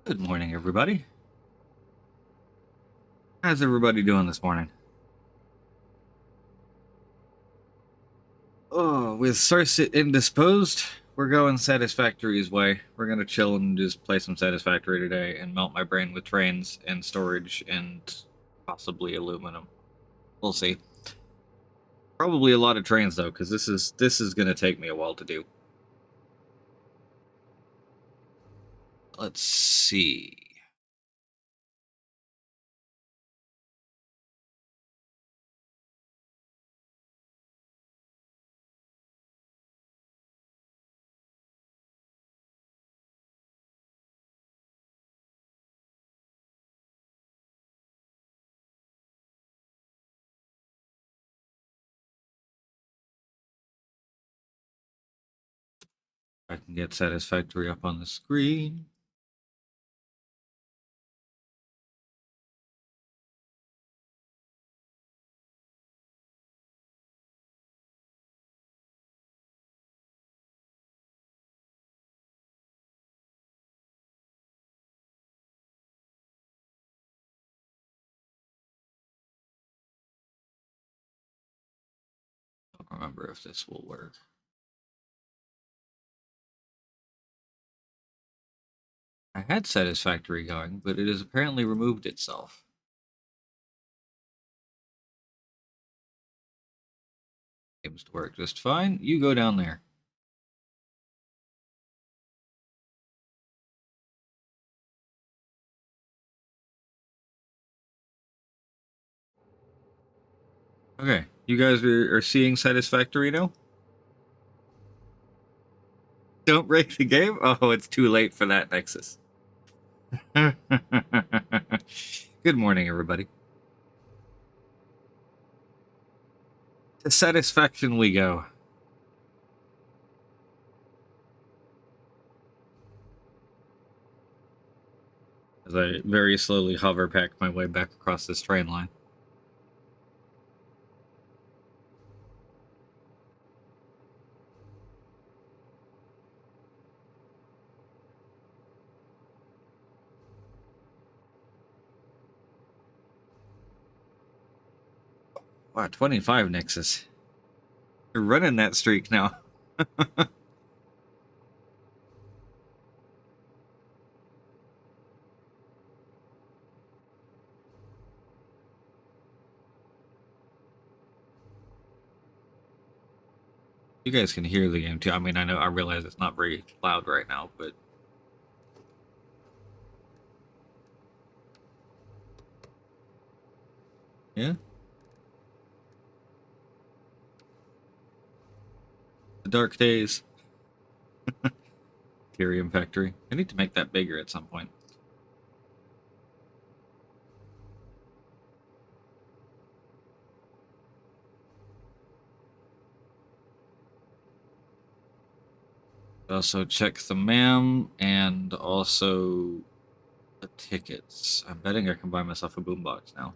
Good morning, everybody. How's everybody doing this morning? Oh, with Sarsit indisposed, we're going Satisfactory's way. We're gonna chill and just play some Satisfactory today and melt my brain with trains and storage and possibly aluminum. We'll see. Probably a lot of trains though, because this is gonna take me a while to do. Let's see. I can get Satisfactory up on the screen. I don't remember if this will work. I had Satisfactory going, but it has apparently removed itself. Seems to work just fine. You go down there. Okay, you guys are seeing Satisfactory now? Don't break the game? Oh, it's too late for that, Nexus. Good morning, everybody. To satisfaction we go. As I very slowly hover pack my way back across this train line. Wow, 25 Nexus. You're running that streak now. You guys can hear the game too. I mean, I realize it's not very loud right now, but yeah. The dark days. Ethereum Factory. I need to make that bigger at some point. Also check the MAM and also the tickets. I'm betting I can buy myself a boombox now.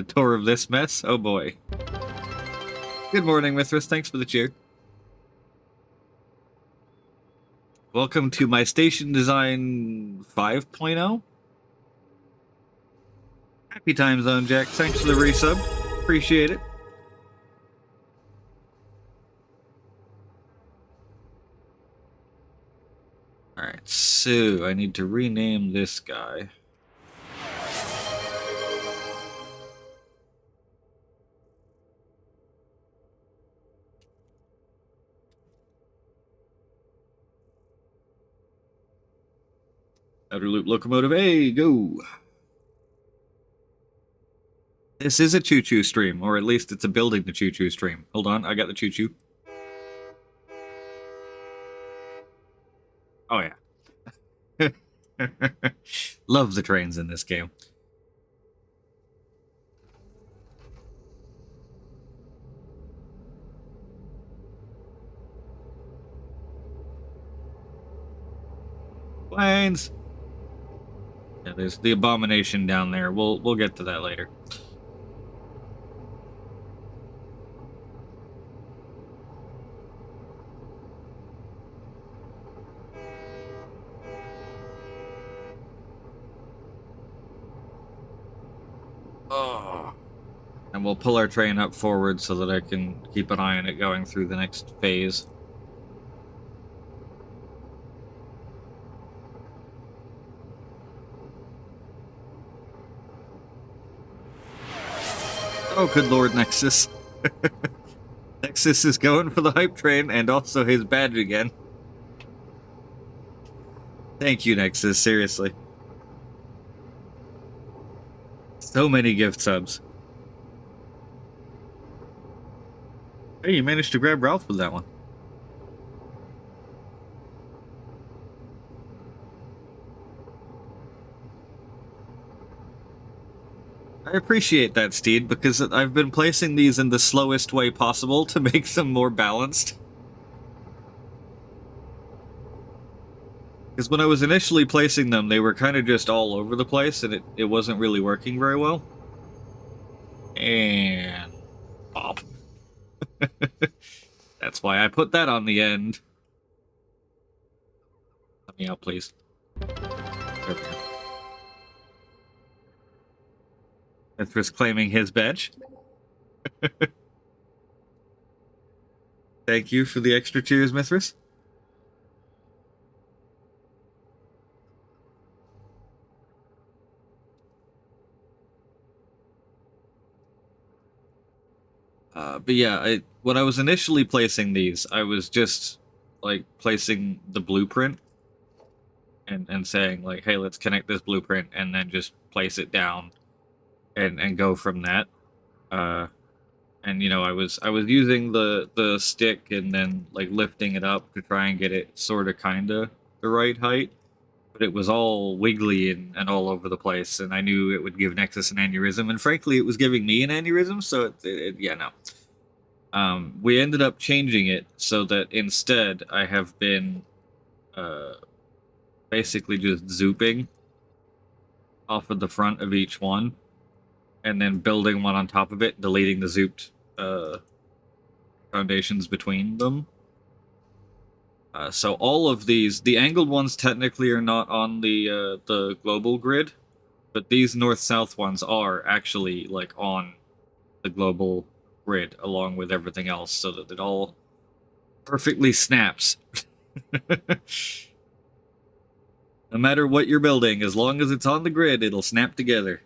Tour of this mess? Oh boy. Good morning, Mithras. Thanks for the cheer. Welcome to my station design 5.0. Happy time zone, Jack. Thanks for the resub. Appreciate it. Alright, so I need to rename this guy. Outer Loop Locomotive A, go! This is a choo-choo stream, or at least it's a building the choo-choo stream. Hold on, I got the choo-choo. Oh yeah. Love the trains in this game. Planes! Yeah, there's the abomination down there. We'll get to that later. Oh. And we'll pull our train up forward so that I can keep an eye on it going through the next phase. Oh, good lord, Nexus. Nexus is going for the hype train and also his badge again. Thank you, Nexus, seriously. So many gift subs. Hey, you managed to grab Ralph with that one. I appreciate that, Steed, because I've been placing these in the slowest way possible to make them more balanced. Because when I was initially placing them, they were kind of just all over the place, and it wasn't really working very well. And... pop. That's why I put that on the end. Let me out, please. There we go. Mithras claiming his badge. Thank you for the extra cheers, Mithras. But yeah, when I was initially placing these, I was just like placing the blueprint and saying like, hey, let's connect this blueprint and then just place it down and go from that. And you know, I was using the stick and then like lifting it up to try and get it sort of kinda the right height, but it was all wiggly and all over the place, and I knew it would give Nexus an aneurysm, and frankly, it was giving me an aneurysm. So yeah, no. We ended up changing it so that instead I have been basically just zooping off of the front of each one, and then building one on top of it, deleting the zooped foundations between them. So all of these, the angled ones technically are not on the global grid, but these north-south ones are actually like on the global grid along with everything else, so that it all perfectly snaps. No matter what you're building, as long as it's on the grid, it'll snap together.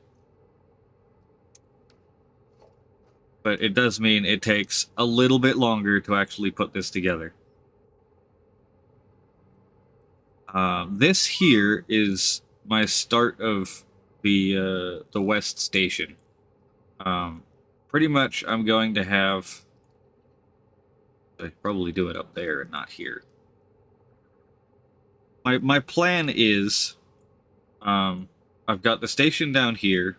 But it does mean it takes a little bit longer to actually put this together. This here is my start of the West Station. Pretty much I'm going to have... I probably do it up there and not here. My plan is... I've got the station down here.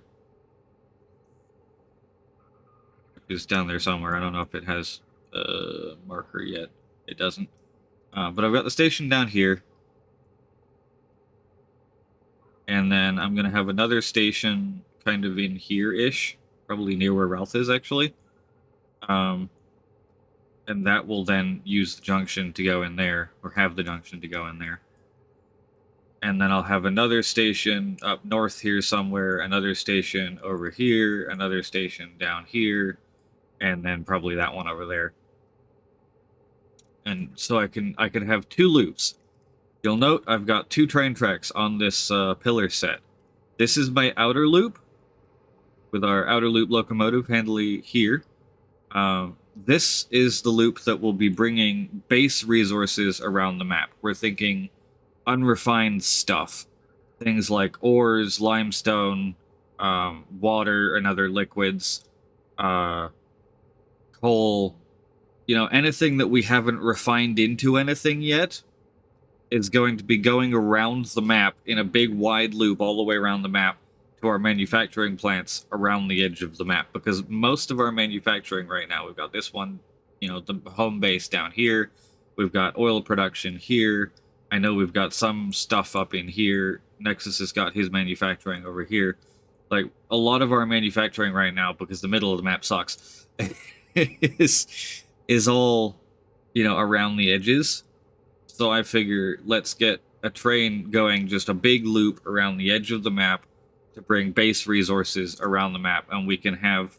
It's down there somewhere. I don't know if it has a marker yet. It doesn't. But I've got the station down here. And then I'm going to have another station kind of in here-ish. Probably near where Ralph is, actually. And that will then use the junction to go in there, or have the junction to go in there. And then I'll have another station up north here somewhere, another station over here, another station down here, and then probably that one over there. And so I can have two loops. You'll note I've got two train tracks on this pillar set. This is my outer loop, with our outer loop locomotive handily here. This is the loop that will be bringing base resources around the map. We're thinking unrefined stuff. Things like ores, limestone, water and other liquids, coal, you know, anything that we haven't refined into anything yet is going to be going around the map in a big wide loop all the way around the map to our manufacturing plants around the edge of the map, because most of our manufacturing right now, we've got this one, you know, the home base down here, we've got oil production here, I know we've got some stuff up in here. Nexus has got his manufacturing over here. Like, a lot of our manufacturing right now, because the middle of the map sucks, is all, you know, around the edges. So I figure let's get a train going, just a big loop around the edge of the map to bring base resources around the map, and we can have,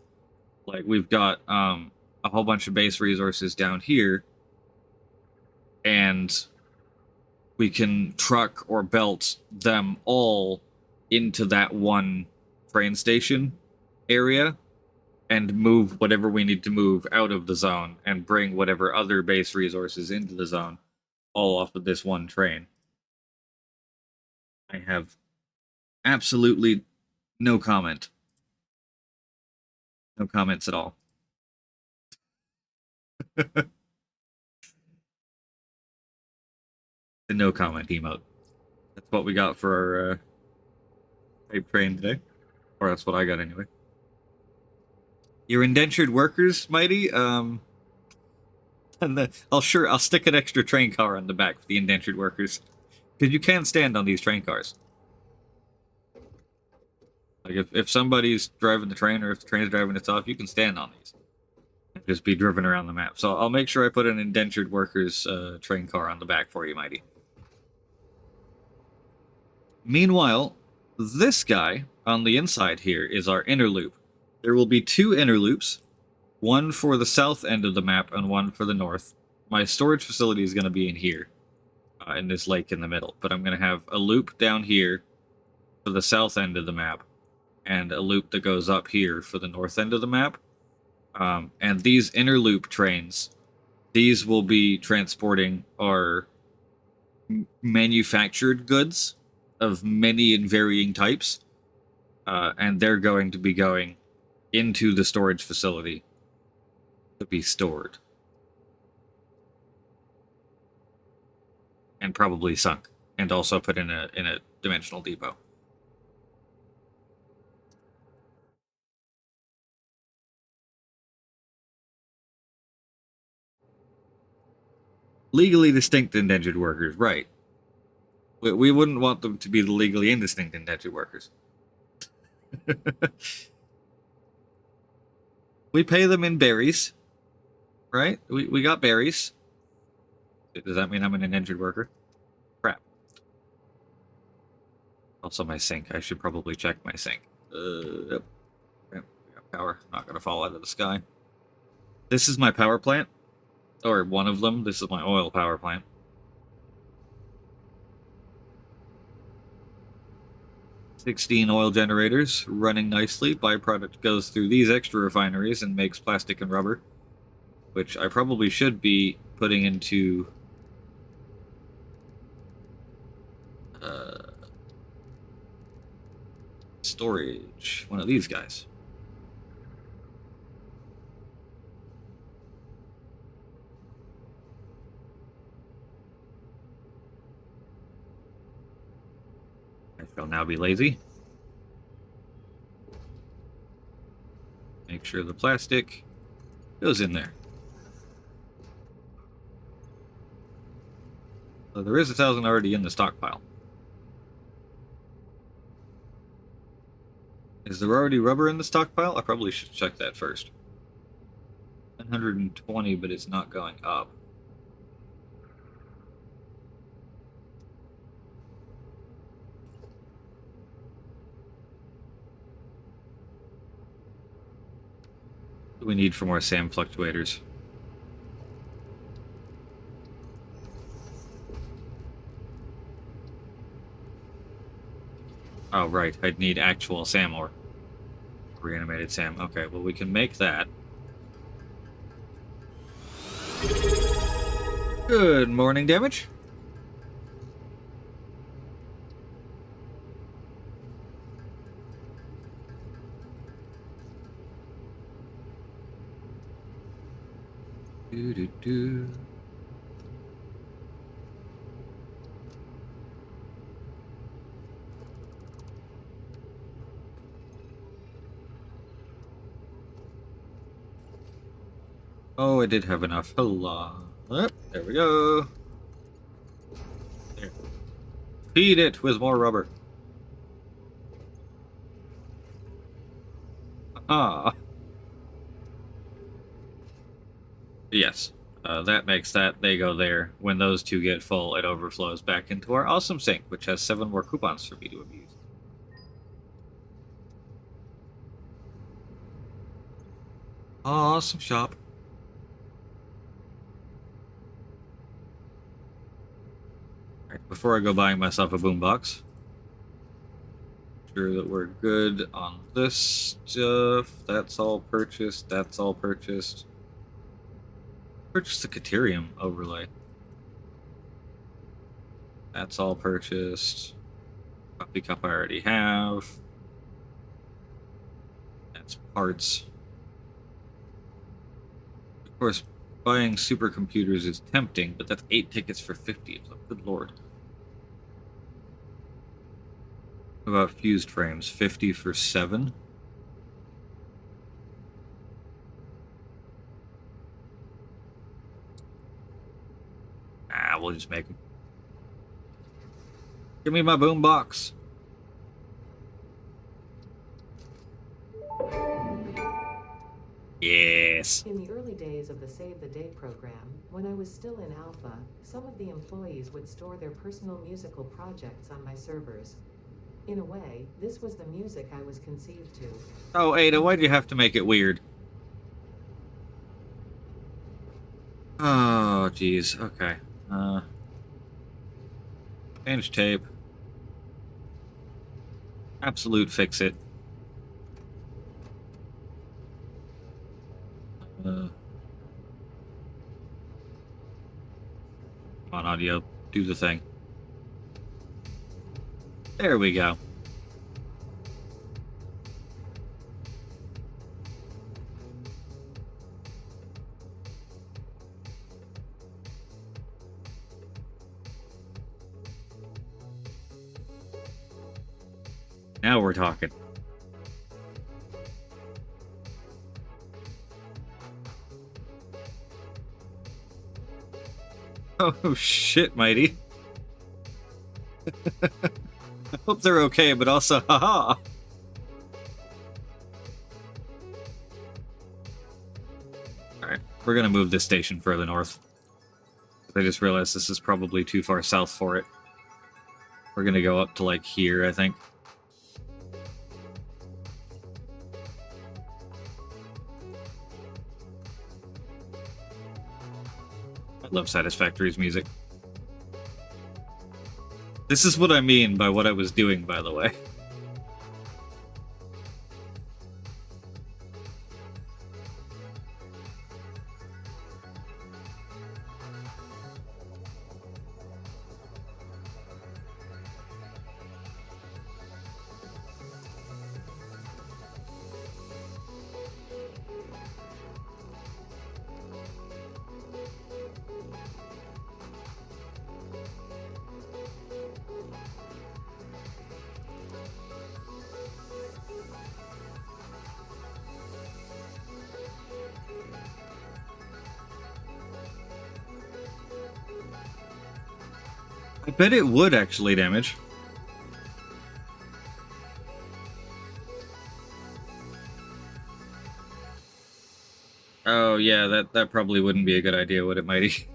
like, we've got a whole bunch of base resources down here, and we can truck or belt them all into that one train station area and move whatever we need to move out of the zone and bring whatever other base resources into the zone all off of this one train. I have absolutely no comment. No comments at all. The no comment emote. That's what we got for our type train today. Or that's what I got anyway. Your indentured workers, Mighty, and I'll stick an extra train car on the back for the indentured workers. Because you can stand on these train cars. Like, if somebody's driving the train or if the train's driving itself, you can stand on these. And just be driven around the map. So I'll make sure I put an indentured workers train car on the back for you, Mighty. Meanwhile, this guy on the inside here is our inner loop. There will be 2 inner loops, one for the south end of the map and one for the north. My storage facility is going to be in here, in this lake in the middle, but I'm going to have a loop down here for the south end of the map and a loop that goes up here for the north end of the map. And these inner loop trains, these will be transporting our manufactured goods of many and varying types, and they're going to be going into the storage facility to be stored and probably sunk, and also put in a dimensional depot. Legally distinct indentured workers, right? We wouldn't want them to be the legally indistinct indentured workers. We pay them in berries, right? We got berries. Does that mean I'm an indentured worker? Crap. Also, my sink. I should probably check my sink. Yep. We got power. Not gonna fall out of the sky. This is my power plant. Or one of them. This is my oil power plant. "16 oil generators running nicely. Byproduct goes through these extra refineries and makes plastic and rubber, which I probably should be putting into storage. One of these guys. I shall now be lazy. Make sure the plastic goes in there. So there is 1,000 already in the stockpile. Is there already rubber in the stockpile? I probably should check that first. 120, but it's not going up. What do we need for more SAM fluctuators? Oh, right. I'd need actual SAM ore. Reanimated SAM. Okay, well, we can make that. Good morning, damage. Do. Oh, I did have enough. Hello. Oh, there we go. There Feed it with more rubber. Ah. Yes. That makes that. They go there. When those two get full, it overflows back into our awesome sink, which has 7 more coupons for me to abuse. Awesome shop. Alright, before I go buying myself a boombox, sure that we're good on this stuff. That's all purchased. That's all purchased. Purchased the Caterium overlay. That's all purchased. Coffee cup I already have. That's parts. Of course, buying supercomputers is tempting, but that's 8 tickets for 50 of them. Good lord. What about fused frames? 50 for 7? Ah, we'll just make them. Give me my boombox. Yes. In the early days of the Save the Day program, when I was still in alpha, some of the employees would store their personal musical projects on my servers. In a way, this was the music I was conceived to. Oh, Ada, why'd you have to make it weird? Oh, jeez. Okay. Change tape. Absolute fix it. Come on, audio. Do the thing. There we go. Now we're talking. Oh, shit, Mighty. I hope they're okay, but also, haha. Alright, we're gonna move this station further north. I just realized this is probably too far south for it. We're gonna go up to, like, here, I think. I love Satisfactory's music. This is what I mean by what I was doing, by the way. I bet it would actually damage. Oh yeah, that probably wouldn't be a good idea, would it, Mighty?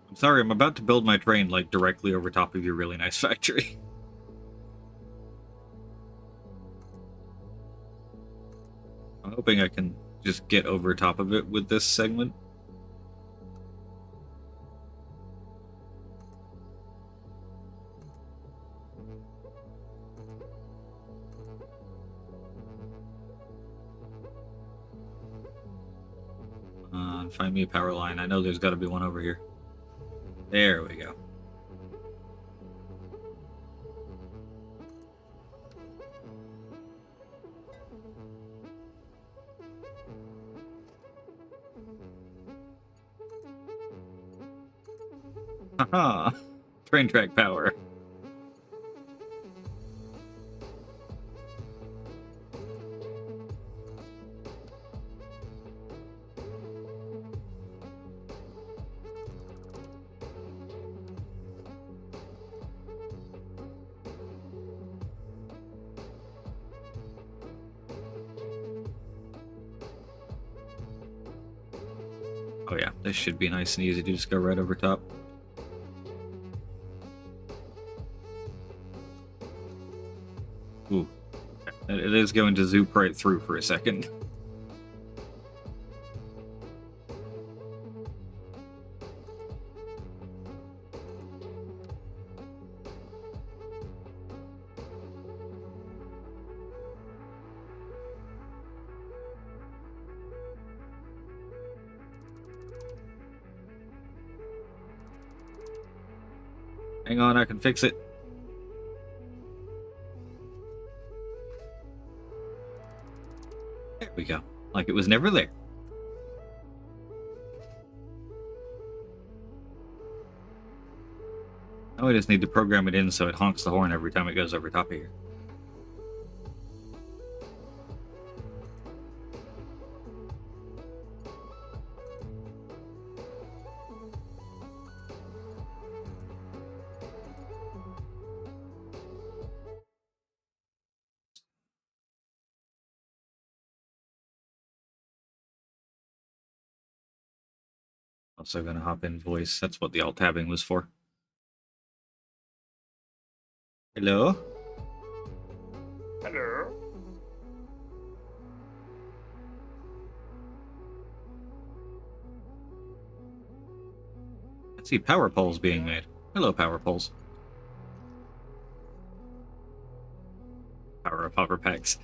I'm sorry, I'm about to build my train, like, directly over top of your really nice factory. I'm hoping I can just get over top of it with this segment. Find me a power line. I know there's got to be one over here. There we go. Haha! Train track power. Oh yeah, this should be nice and easy to just go right over top. Ooh. It is going to zoop right through for a second. Hang on, I can fix it. There we go. Like it was never there. Now we just need to program it in so it honks the horn every time it goes over top of here. Also gonna hop in voice. That's what the alt tabbing was for. Hello? Hello. I see power poles being made. Hello, power poles. Power of hopper packs.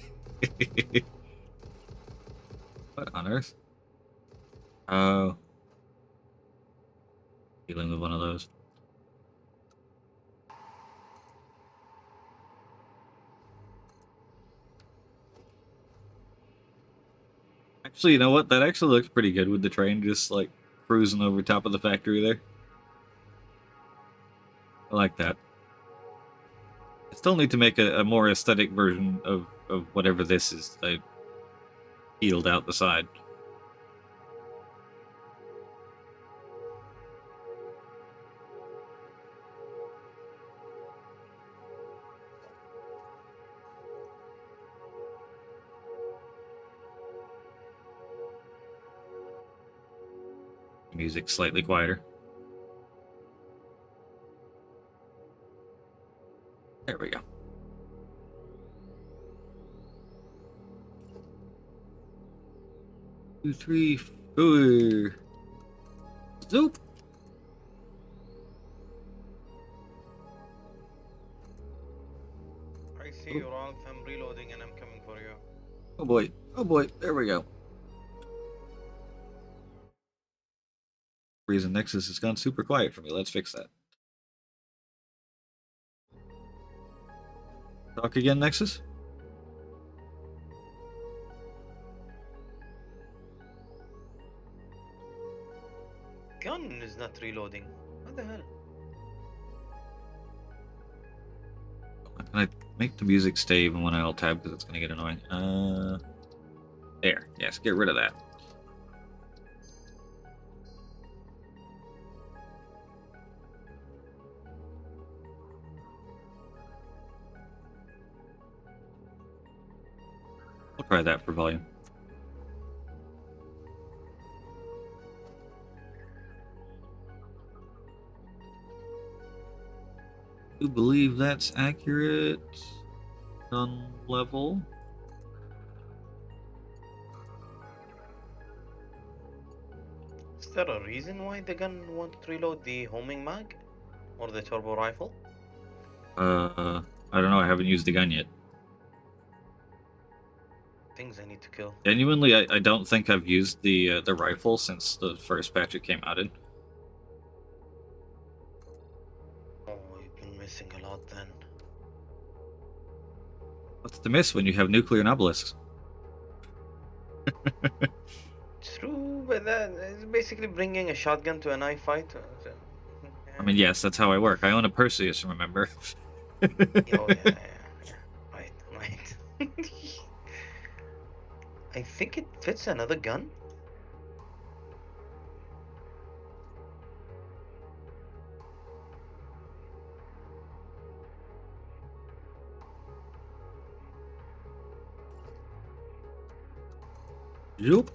What on earth? Oh. Dealing with one of those. Actually, you know what? That actually looks pretty good with the train just like cruising over top of the factory there. I like that. I still need to make a more aesthetic version of whatever this is I peeled out the side. Music slightly quieter. There we go. Two, three, four. Zoop! I see you, Ralph. I'm reloading and I'm coming for you. Oh boy. Oh boy. There we go. Reason Nexus has gone super quiet for me. Let's fix that. Talk again, Nexus? Gun is not reloading. What the hell? Can I make the music stay even when I alt tab because it's going to get annoying? There. Yes, get rid of that. We'll try that for volume. I do believe that's accurate. Gun level. Is there a reason why the gun won't reload the homing mag? Or the turbo rifle? I don't know. I haven't used the gun yet. Things I need to kill. Genuinely, I don't think I've used the rifle since the first patch it came out in. Oh, you've been missing a lot then. What's the miss when you have nuclear obelisks? True, but that is basically bringing a shotgun to a knife fight. I mean, yes, that's how I work. I own a Perseus, remember? Oh yeah. Right, right. I think it fits another gun. Yup.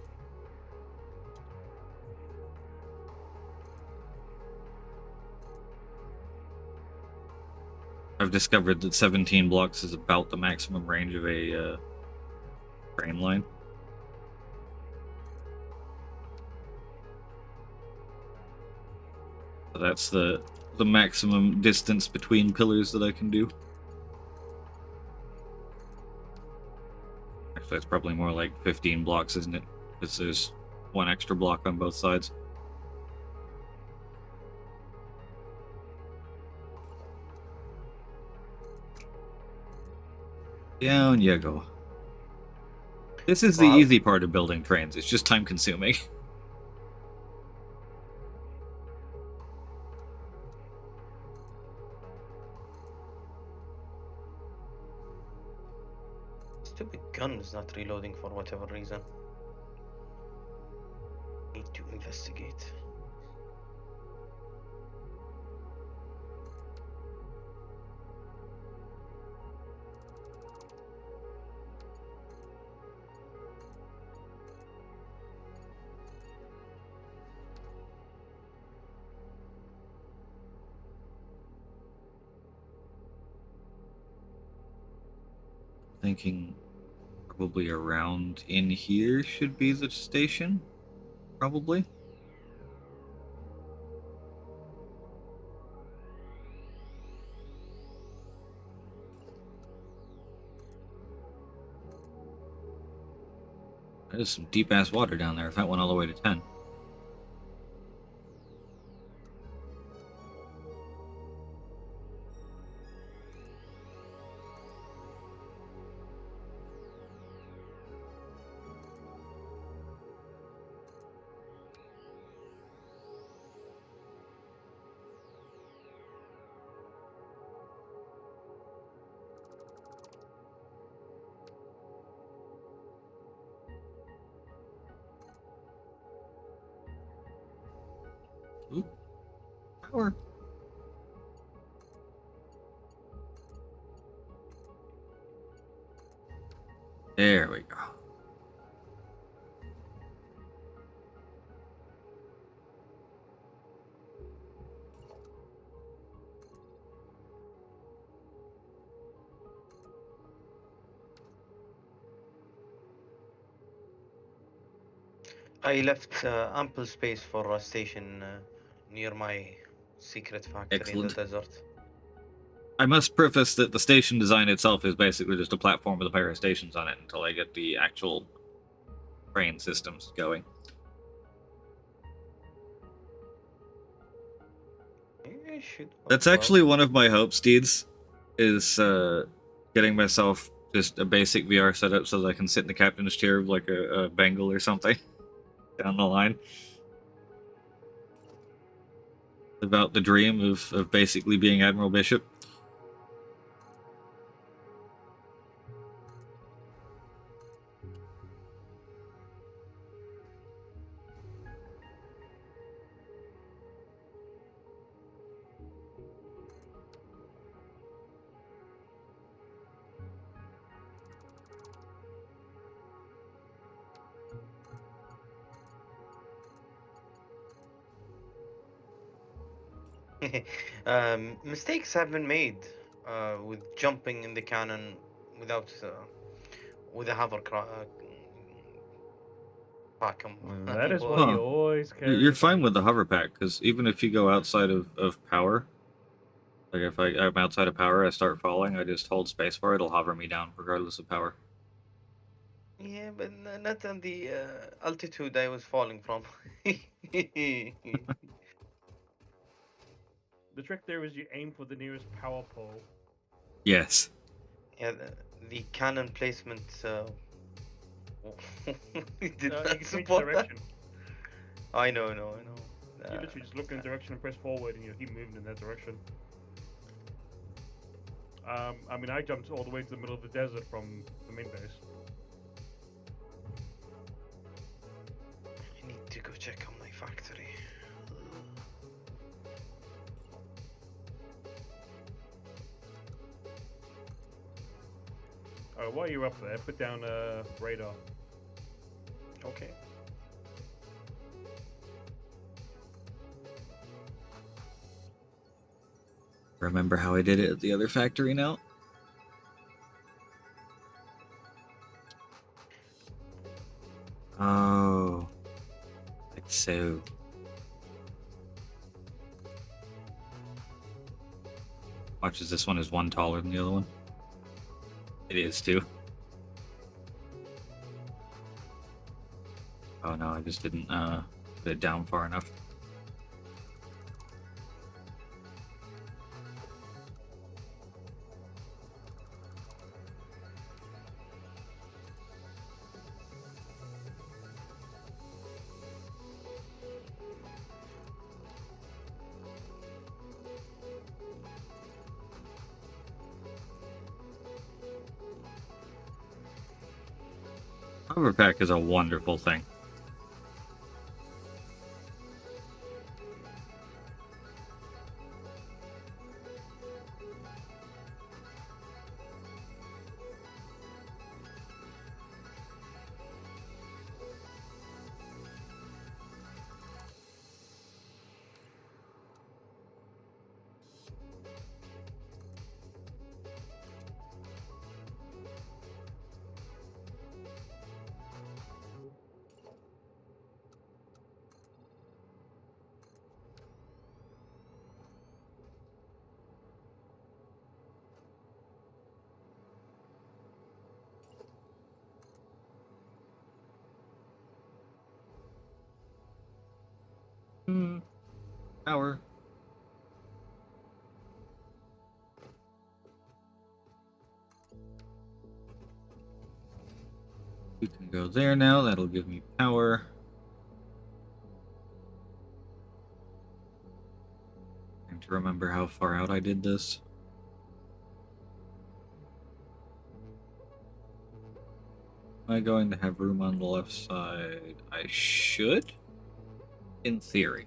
I've discovered that 17 blocks is about the maximum range of a train line. So that's the maximum distance between pillars that I can do. Actually, it's probably more like 15 blocks, isn't it? Because there's one extra block on both sides. Down you go. This is the Well, easy part of building trains. It's just time consuming. stupid gun is not reloading for whatever reason. Need to investigate. Thinking probably around in here should be the station. Probably. There's some deep ass water down there if that went all the way to 10. Ooh. Power. There we go. I left ample space for a station near my secret factory in the Excellent. desert. I must preface that the station design itself is basically just a platform with a pair of stations on it until I get the actual train systems going. It should work That's well. actually one of my hopes, Deeds, is getting myself just a basic VR setup so that I can sit in the captain's chair like a Bengal or something down the line. About the dream of basically being Admiral Bishop. Mistakes have been made with jumping in the cannon without with a pack 'em That on is what board. you Huh. always carry. You're fine with the hover pack, because even if you go outside of power, like if I'm outside of power, I start falling, I just hold spacebar, it'll hover me down regardless of power. Yeah, but not on the altitude I was falling from. The trick there is you aim for the nearest power pole. Yes. Yeah, the cannon placement did You not can change support that. direction. I know. You literally just look in a direction and press forward, and you'll keep moving in that direction. I mean, I jumped all the way to the middle of the desert from the main base. I need to go check on my factory. While you're up there, put down a radar. Okay. Remember how I did it at the other factory now? Oh. Like so. Watch as this one is one taller than the other one. It is too. Oh no, I just didn't put it down far enough. Overpack is a wonderful thing. Power. We can go there now. That'll give me power. And to remember how far out I did this. Am I going to have room on the left side? I should, in theory.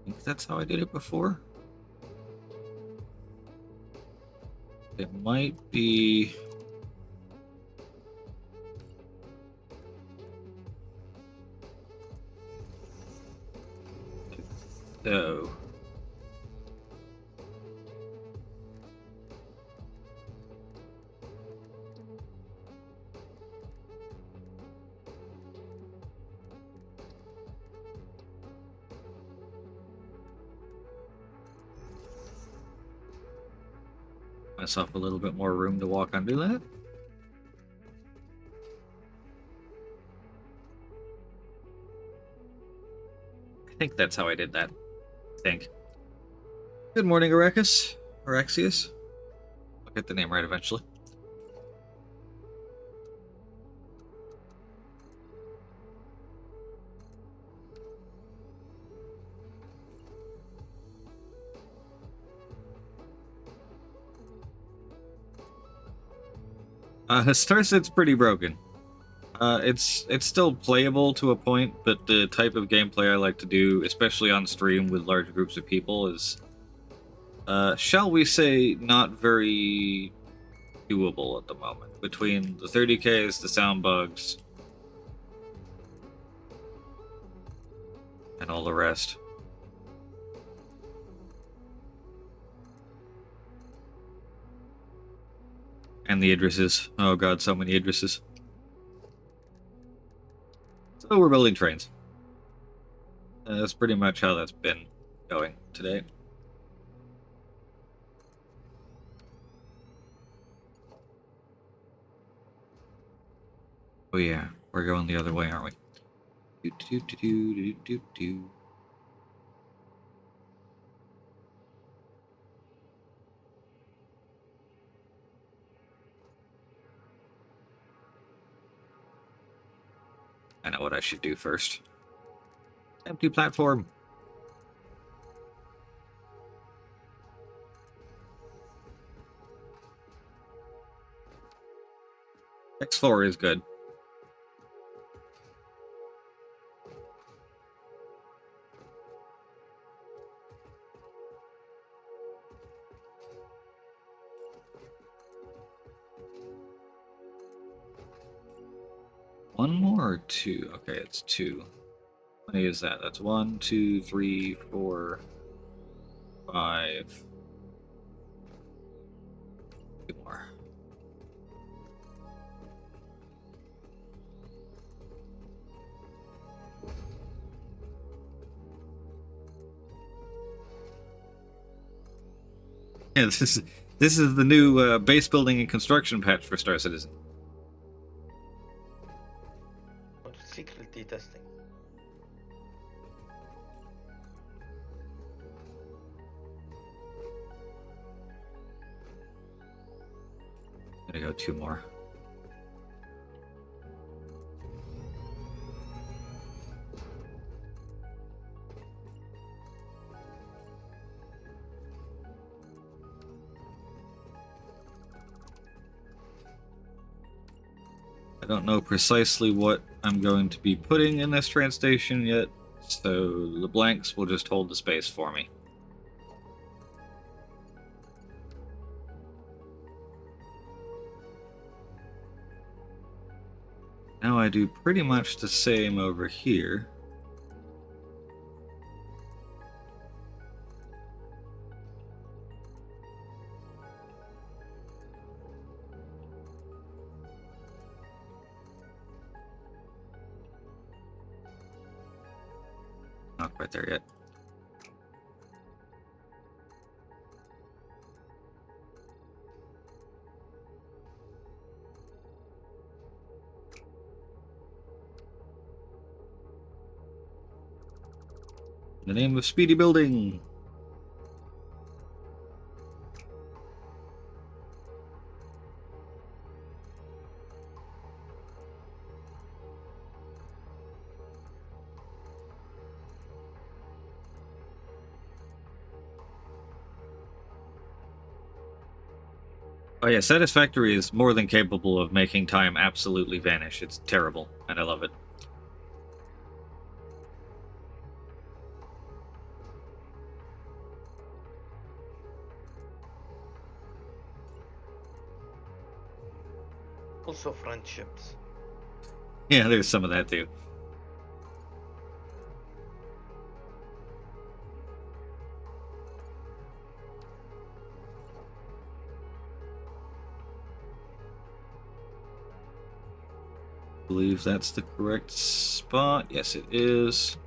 I think that's how I did it before. It might be... So... myself a little bit more room to walk under that. I think that's how I did that. I think. Good morning, Arachus. Araxius. I'll get the name right eventually. Starset's pretty broken. It's still playable to a point, but the type of gameplay I like to do, especially on stream with large groups of people, is, shall we say, not very doable at the moment. Between the 30Ks, the sound bugs, and all the rest. And the Idrises. Oh god, so many Idrises. So we're building trains. That's pretty much how that's been going today. Oh yeah, we're going the other way, aren't we? Do, do, do, do, do, do, do. I know what I should do first. Empty platform. X4 is good. One more or two? Okay, it's two. What is that? That's 1, 2, 3, 4, 5. Two more. Yeah, this is the new base building and construction patch for Star Citizen. Secretly testing. Gotta go two more. I don't know precisely what I'm going to be putting in this train station yet, so the blanks will just hold the space for me. Now I do pretty much the same over here. Not quite there yet. In the name of speedy building. Oh yeah, Satisfactory is more than capable of making time absolutely vanish. It's terrible, and I love it. Also friendships. Yeah, there's some of that too. I believe that's the correct spot. Yes, it is.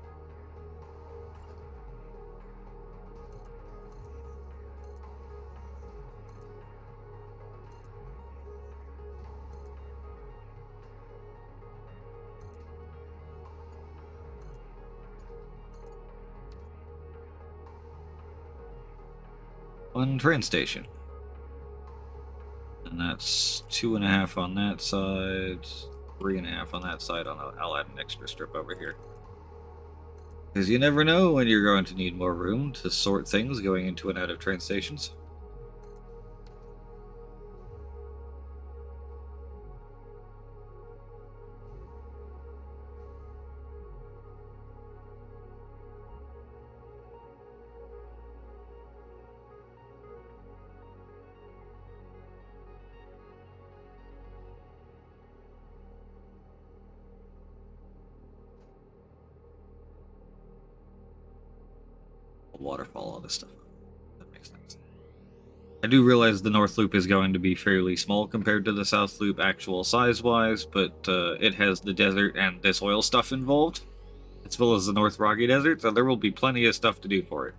One train station. And that's 2.5 on that side, 3.5 on that side. I'll add an extra strip over here. Because you never know when you're going to need more room to sort things going into and out of train stations. Waterfall, all this stuff. That makes sense. I do realize the North Loop is going to be fairly small compared to the South Loop actual size-wise, but it has the desert and this oil stuff involved, as well as the North Rocky Desert, so there will be plenty of stuff to do for it.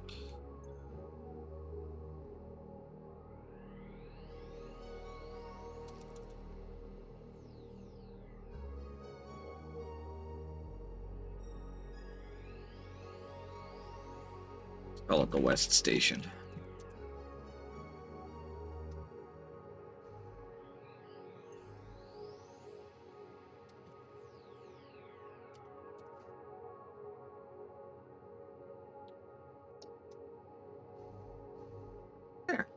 Call it the West Station. There.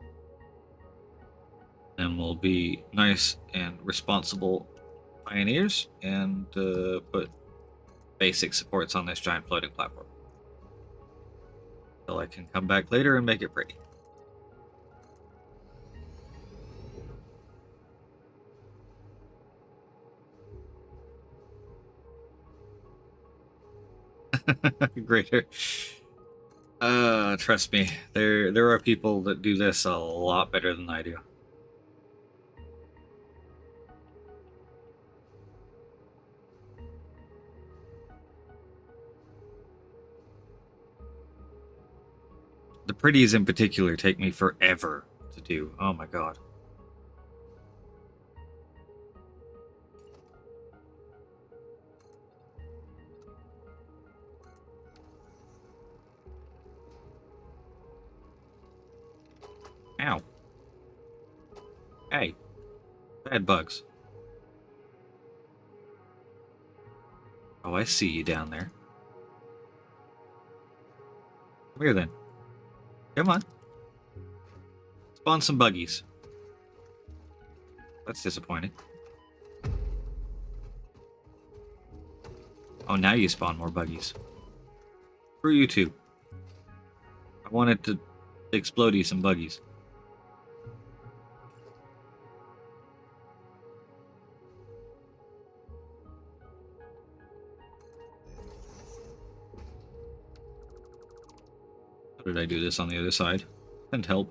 And we'll be nice and responsible pioneers and put basic supports on this giant floating platform. So I can come back later and make it pretty. Greater. Trust me, there are people that do this a lot better than I do. The pretties in particular take me forever to do. Oh my god. Ow. Hey. Bad bugs. Oh, I see you down there. Come here then. Come on. Spawn some buggies. That's disappointing. Oh, now you spawn more buggies. Screw you two. I wanted to explode you some buggies. How did I do this on the other side? Couldn't help.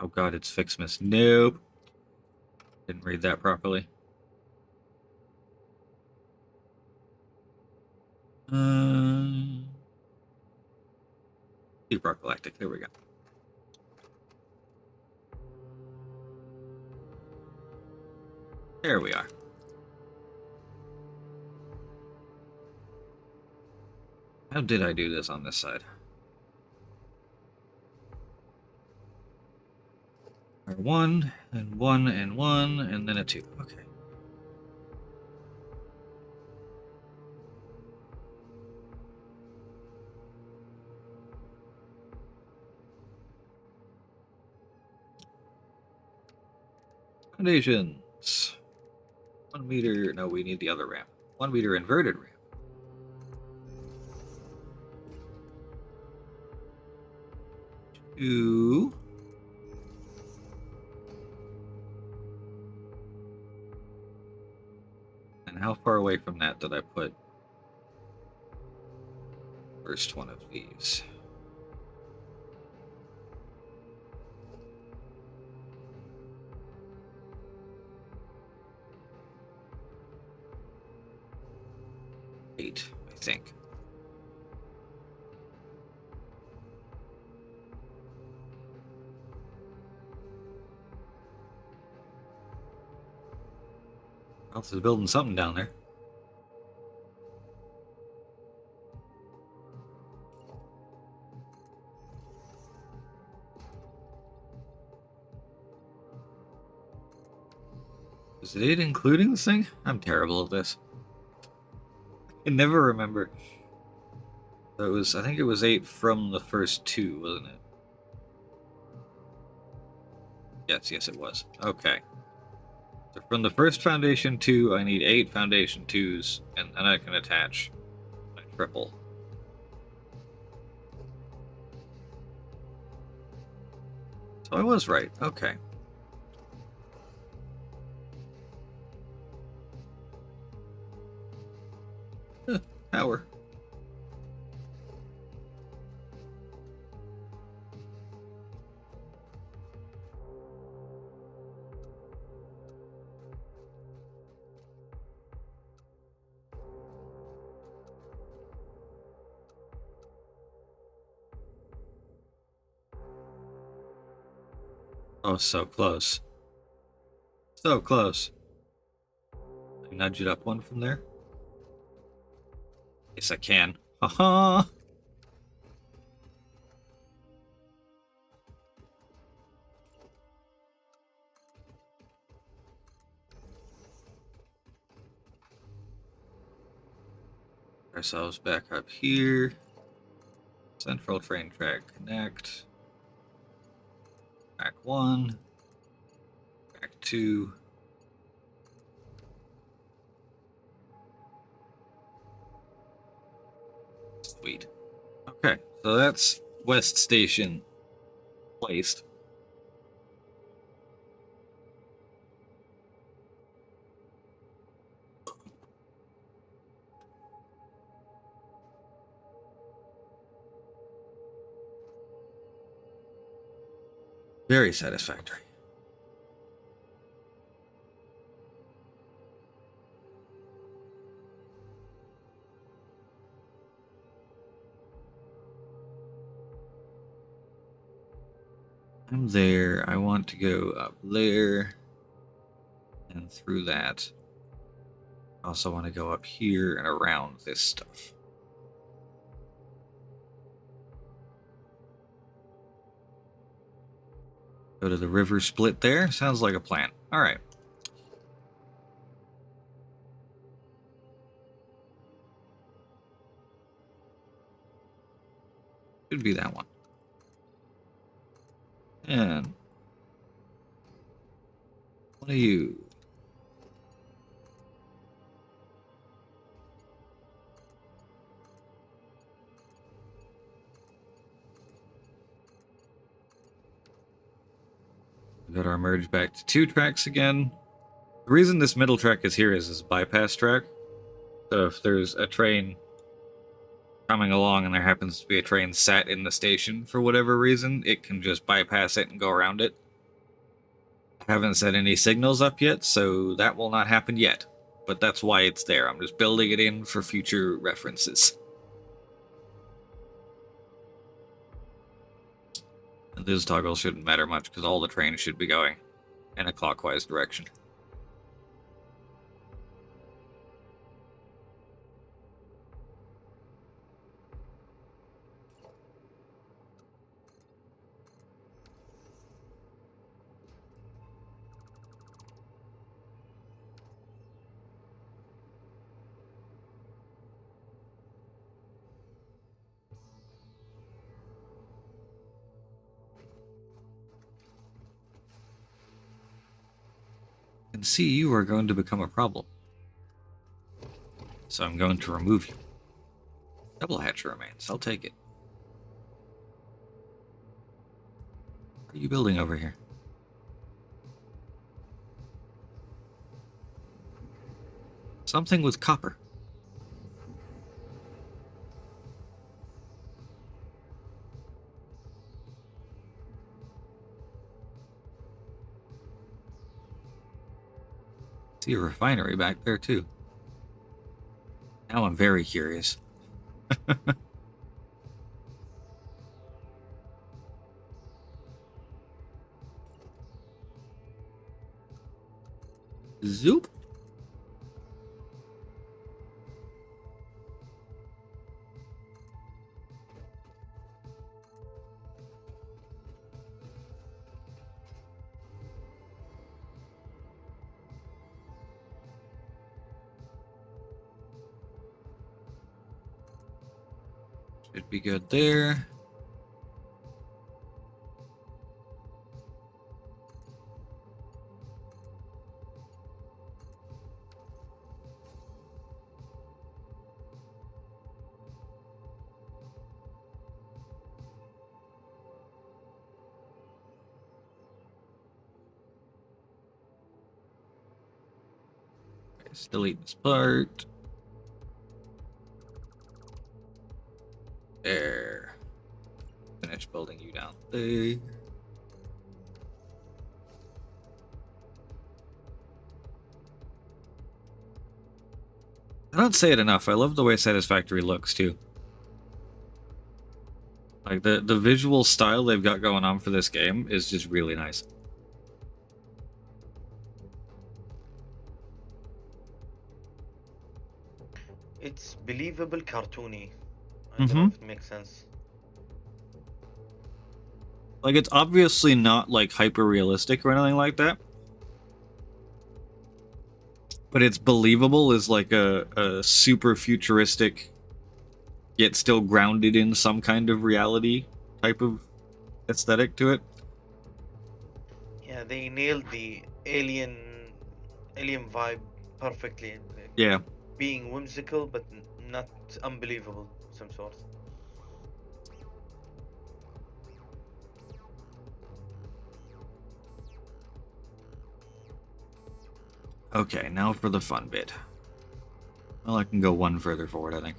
Oh god, it's Fixmas. Nope. Didn't read that properly. Deep Rock Galactic. There we go. There we are. How did I do this on this side? One, and one, and one, and then a two. Okay. Foundations. 1 meter. No, we need the other ramp. 1 meter inverted ramp. Two. And how far away from that did I put first one of these? Eight, I think. Else is building something down there. Is it 8 including this thing? I'm terrible at this. I can never remember. So it was, I think it was 8 from the first 2, wasn't it? Yes, it was. Okay. So from the first foundation 2, I need 8 foundation 2s, and then I can attach my triple. So I was right. Okay. Power. Oh, so close. So close. I nudge it up one from there. Yes, I can. Haha. Ourselves back up here. Central train track connect. Track 1. Track 2. Sweet. Okay, so that's West Station placed. Very satisfactory. I'm there. I want to go up there and through that. I also want to go up here and around this stuff. Go to the river split there. Sounds like a plan. All right. Should be that one. And one of you. We got our merge back to 2 tracks again. The reason this middle track is here is a bypass track. So if there's a train coming along and there happens to be a train sat in the station for whatever reason, it can just bypass it and go around it. I haven't set any signals up yet, so that will not happen yet. But that's why it's there. I'm just building it in for future references. And this toggle shouldn't matter much because all the trains should be going in a clockwise direction. I can see you are going to become a problem. So I'm going to remove you. Double hatcher remains. I'll take it. What are you building over here? Something with copper. See a refinery back there too. Now I'm very curious. Zoop. Should be good there. Let's delete this part. There. Finish building you down there. I don't say it enough. I love the way Satisfactory looks too. Like the visual style they've got going on for this game is just really nice. It's believable cartoony. I don't know if it makes sense. Like it's obviously not like hyper realistic or anything like that. But it's believable as like a super futuristic, yet still grounded in some kind of reality type of aesthetic to it. Yeah, they nailed the alien vibe perfectly. Yeah. Being whimsical, but not unbelievable, some sort. Okay, now for the fun bit. Well, I can go one further forward, I think.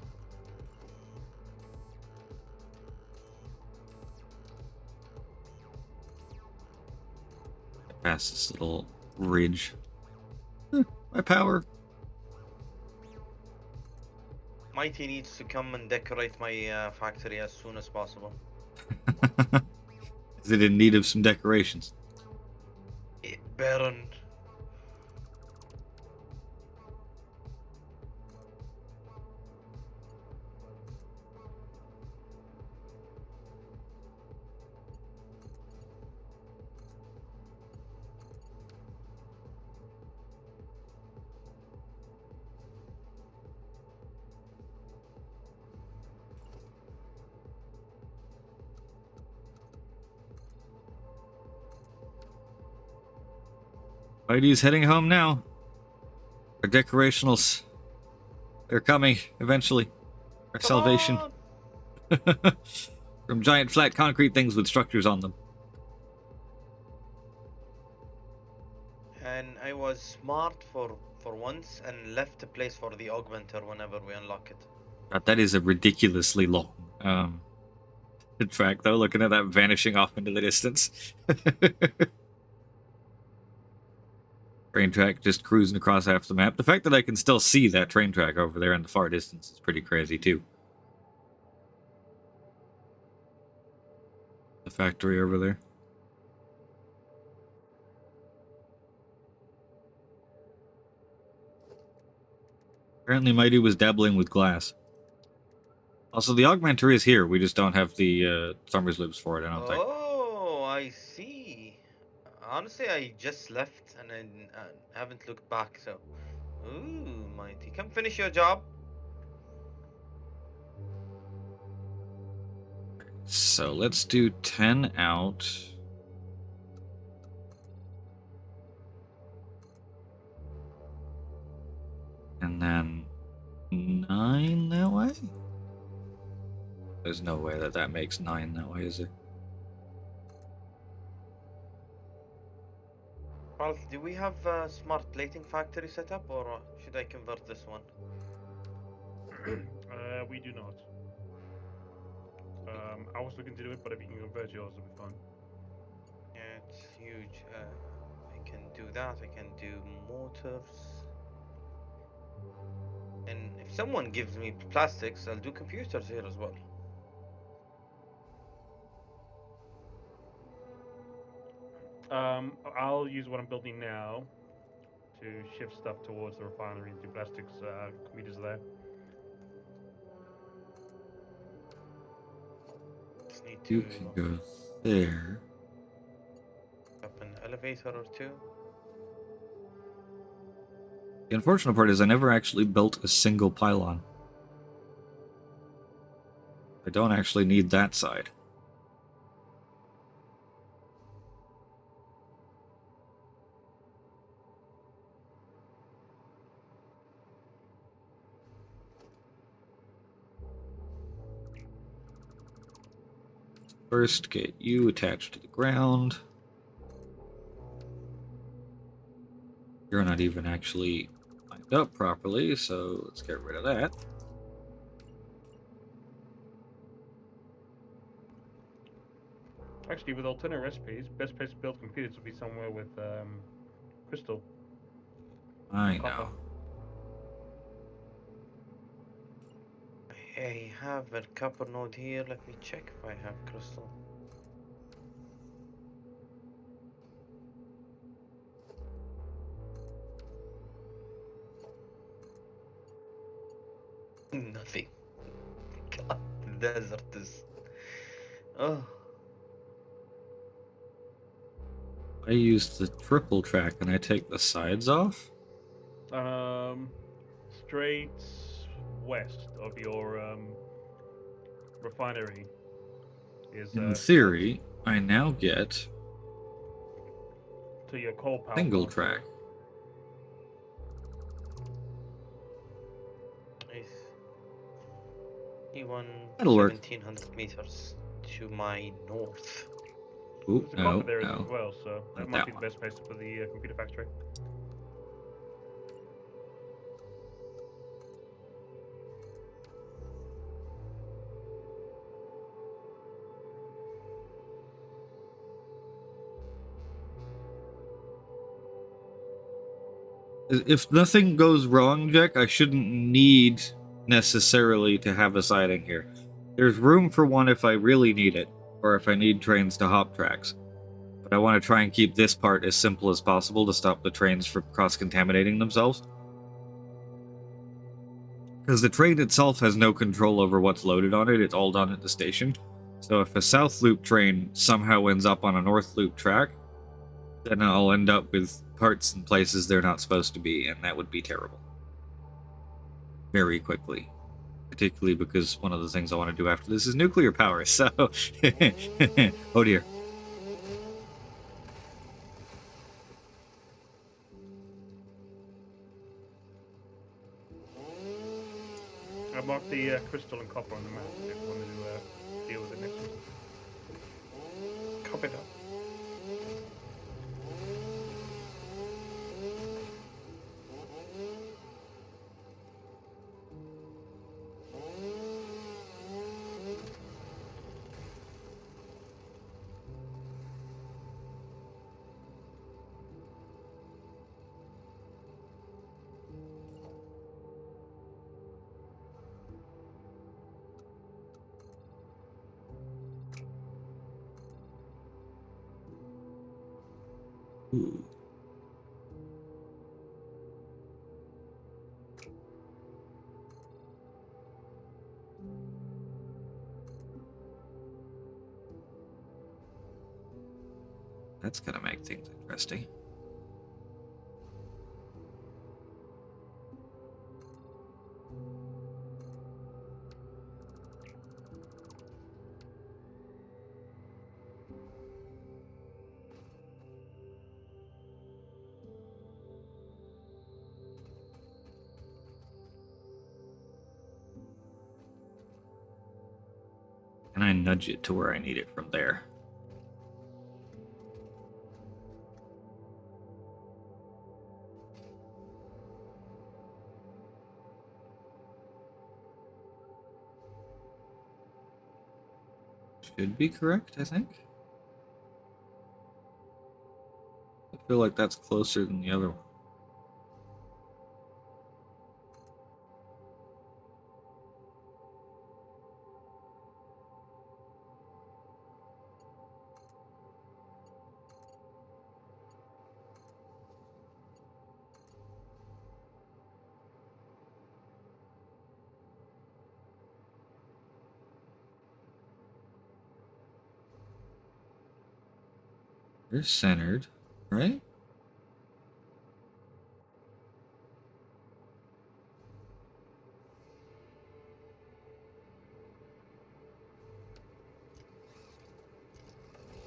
Past this little ridge. My power. Mighty needs to come and decorate my factory as soon as possible. Is it in need of some decorations? It burned. Whitey's heading home now. Our decorationals. They're coming, eventually. Our salvation. From giant flat concrete things with structures on them. And I was smart for once and left a place for the augmenter whenever we unlock it. God, that is a ridiculously long track, though, looking at that vanishing off into the distance. Train track just cruising across half the map. The fact that I can still see that train track over there in the far distance is pretty crazy, too. The factory over there. Apparently Mighty was dabbling with glass. Also, the augmenter is here. We just don't have the summer's loops for it, I don't think. Oh, I see. Honestly, I just left and I haven't looked back, so... Ooh, Mighty. Come finish your job. So let's do 10 out. And then 9 that way? There's no way that that makes 9 that way, is there? Well, do we have a smart plating factory set up, or should I convert this one? We do not. I was looking to do it, but if you can convert yours, it'll be fine. Yeah, it's huge. I can do that. I can do motors. And if someone gives me plastics, I'll do computers here as well. I'll use what I'm building now to shift stuff towards the refinery and do plastics computers there. Just need You to can go there. up an elevator or two. The unfortunate part is I never actually built a single pylon. I don't actually need that side. First, get you attached to the ground. You're not even actually my up properly, so let's get rid of that. Actually, with alternate recipes, best place to build computers would be somewhere with crystal I and copper. know. I have a copper node here. Let me check if I have crystal. Nothing. God, the desert is. Oh, I use the triple track and I take the sides off? Straight west of your refinery is In north theory, I now get to your coal power single plant. track. nice. One That'll work. 1700 meters to my north. Ooh, There's a copper no, there as no. well, so that Not might that be the one. best place to put the computer factory. If nothing goes wrong, Jack, I shouldn't need necessarily to have a siding here. There's room for one if I really need it, or if I need trains to hop tracks. But I want to try and keep this part as simple as possible to stop the trains from cross-contaminating themselves. Because the train itself has no control over what's loaded on it, it's all done at the station. So if a South Loop train somehow ends up on a North Loop track, then I'll end up with parts in places they're not supposed to be, and that would be terrible. Very quickly. Particularly because one of the things I want to do after this is nuclear power, so... oh dear. I marked the crystal and copper on the map if you want to deal with it next week. Copy that. Ooh. That's gonna make things interesting. And I nudge it to where I need it from there. Should be correct, I think. I feel like that's closer than the other one. They're centered, right?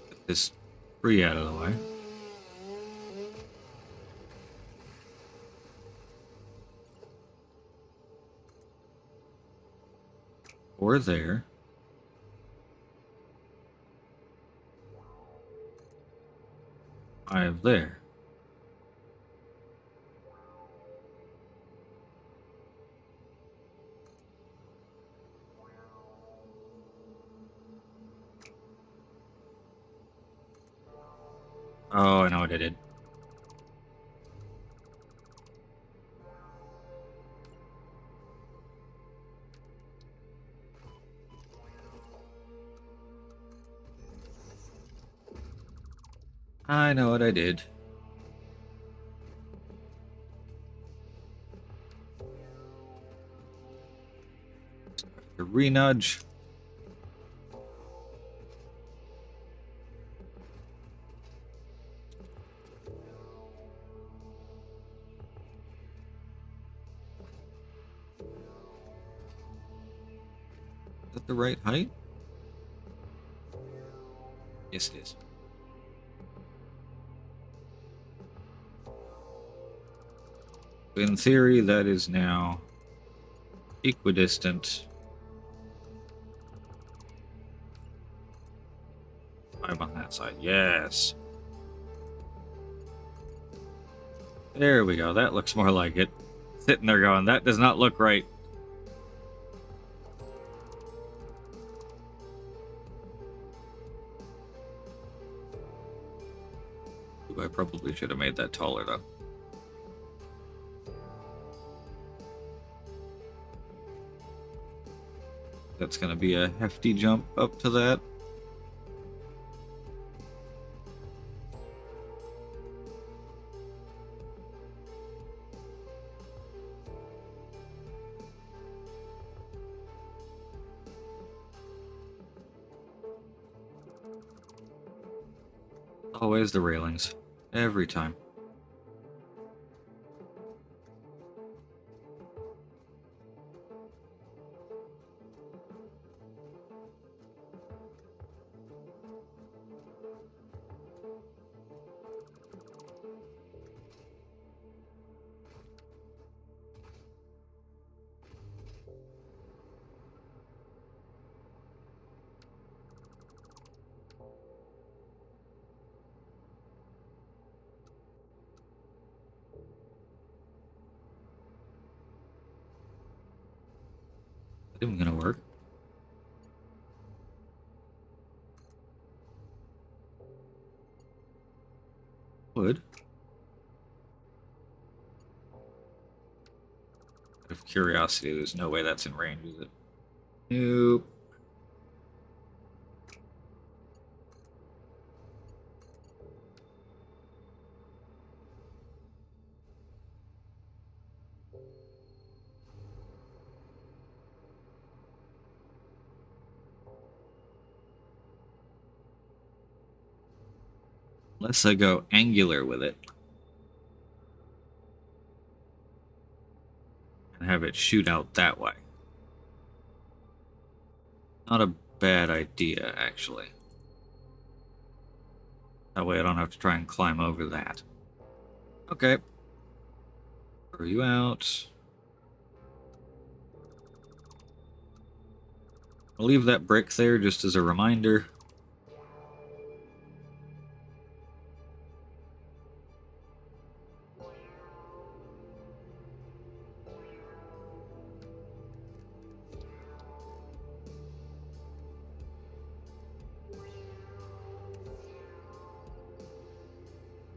Get this 3 out of the way. Or there. 5 there. Oh, I know what I did. I know what I did. The re-nudge. Is that the right height? Yes, it is. In theory, that is now equidistant. I'm on that side. Yes. There we go. That looks more like it. Sitting there going, that does not look right. Ooh, I probably should have made that taller, though. That's going to be a hefty jump up to that. Always the railings. Every time. That isn't going to work. Would. Out of curiosity, there's no way that's in range, is it? Nope. Unless I go angular with it. And have it shoot out that way. Not a bad idea, actually. That way I don't have to try and climb over that. Okay. Throw you out. I'll leave that brick there just as a reminder.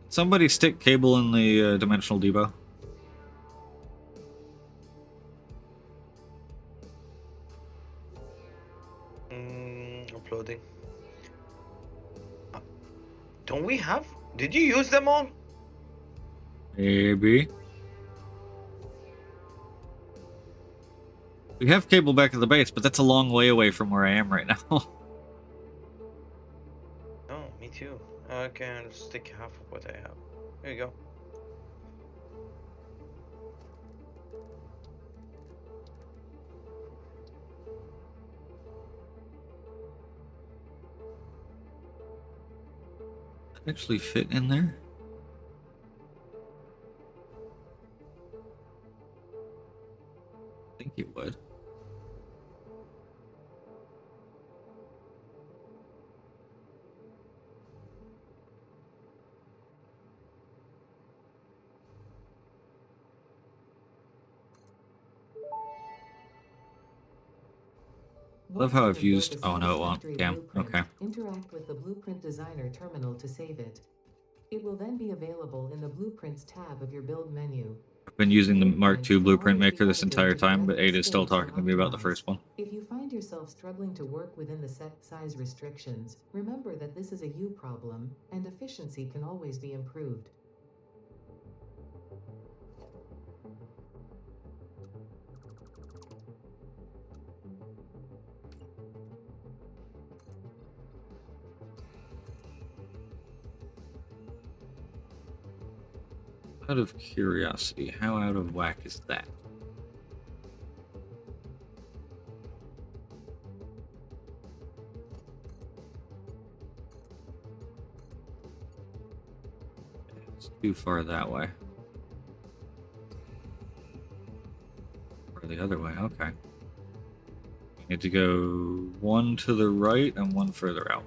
Somebody stick cable in the dimensional depot. Uploading. Don't we have? Did you use them all? Maybe. We have cable back at the base, but that's a long way away from where I am right now. Oh, me too. Okay, I'll stick half of what I have. Here you go. Actually fit in there? I think it would. Love how I've used... Oh, no, it won't. Damn. Okay. Interact with the Blueprint Designer terminal to save it. It will then be available in the Blueprints tab of your build menu. I've been using the Mark II Blueprints can blueprint always be maker this edited entire to time, but direct Ada is still space or talking to me about the optimize. first one. If you find yourself struggling to work within the set size restrictions, remember that this is a you problem, and efficiency can always be improved. Out of curiosity, how out of whack is that? It's too far that way. Or the other way, okay. You need to go one to the right and one further out.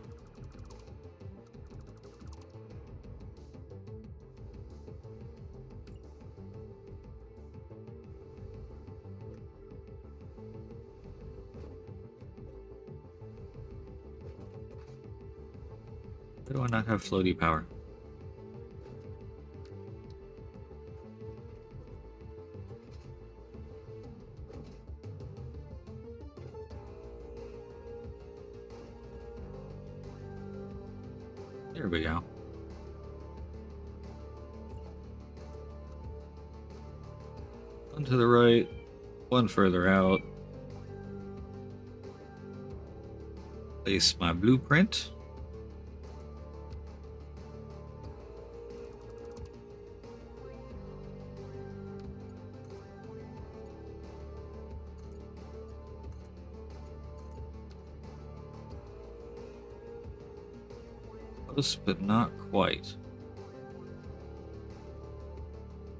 Why do I not have floaty power? There we go. One to the right, one further out. Place my blueprint. Close, but not quite.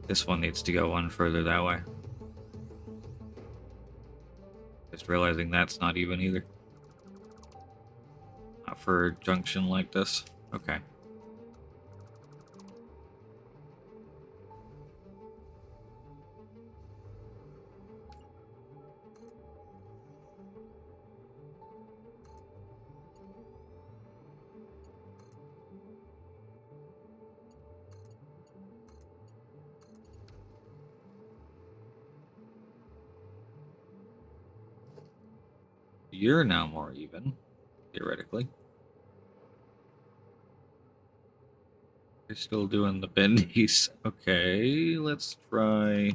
This one needs to go one further that way. Just realizing that's not even either. Not for a junction like this. Okay. You're now more even, theoretically. You're still doing the bendies. Okay, let's try.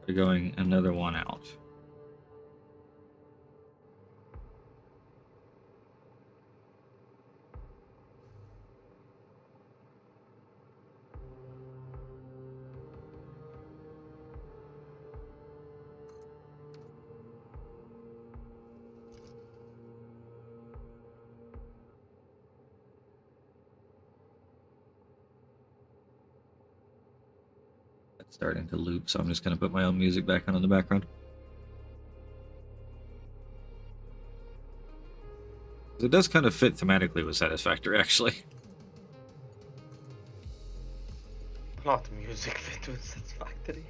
We're going another one out. It's starting to loop, so I'm just going to put my own music back on in the background. It does kind of fit thematically with Satisfactory, actually. A lot of music fit with Satisfactory.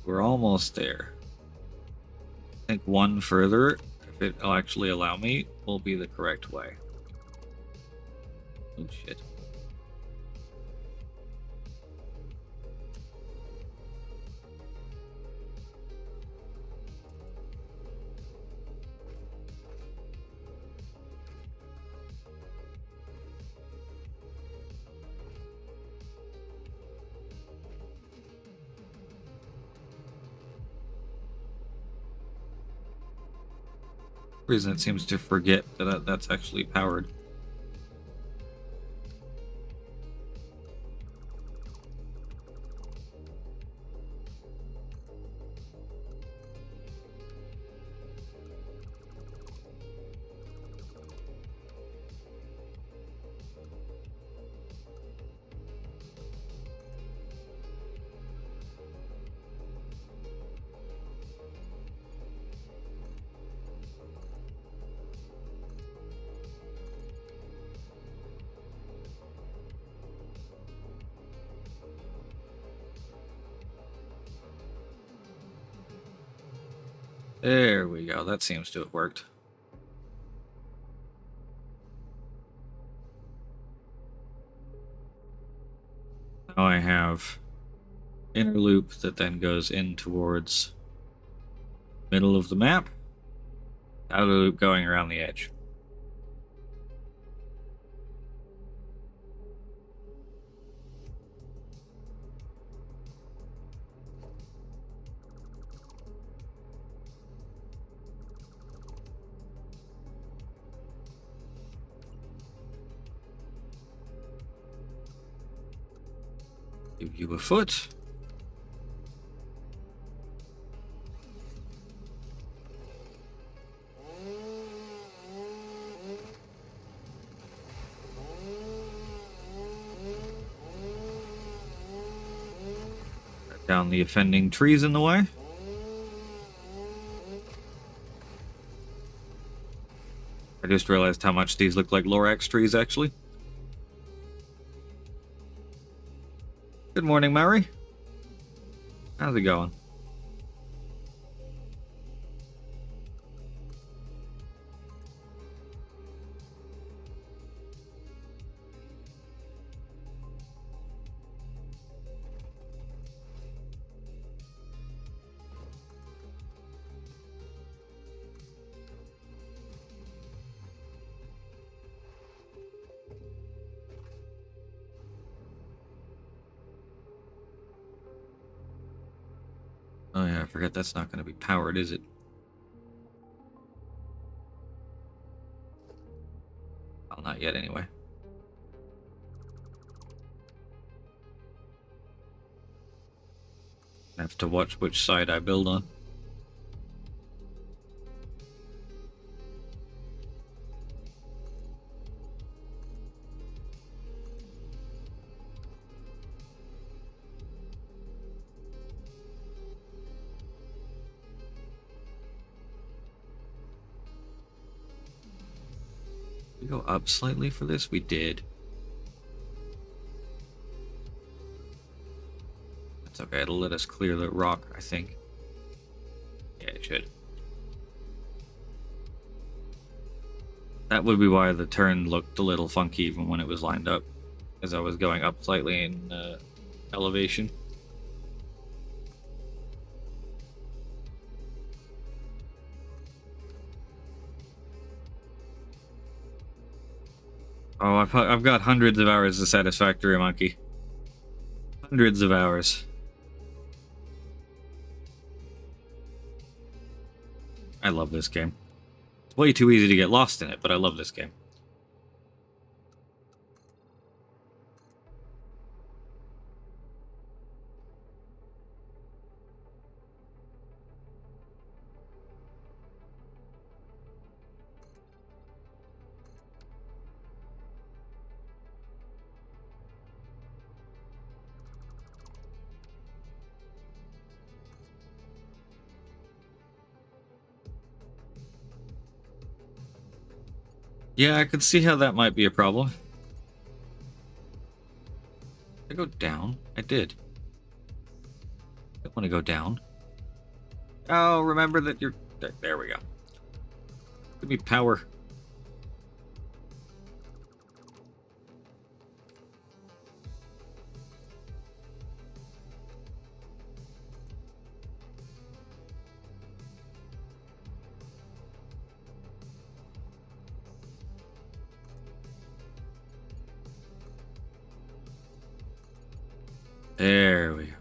We're almost there. I think one further, if it'll actually allow me, will be the correct way. Oh shit. For some reason it seems to forget that that's actually powered. There we go. That seems to have worked. Now I have inner loop that then goes in towards middle of the map. Outer loop going around the edge. Give you a foot. Cut down the offending trees in the way. I just realized how much these look like Lorax trees, actually. Good morning, Mary. How's it going? Oh yeah, I forget that's not going to be powered, is it? Well, not yet anyway. I have to watch which side I build on. We go up slightly for this? We did. That's okay, it'll let us clear the rock, I think. Yeah, it should. That would be why the turn looked a little funky even when it was lined up, as I was going up slightly in elevation. Oh, I've got hundreds of hours of Satisfactory, Monkey. Hundreds of hours. I love this game. It's way too easy to get lost in it, but I love this game. Yeah, I could see how that might be a problem. Did I go down? I did. I don't want to go down. Oh, remember that you're... There we go. Give me power. There we go.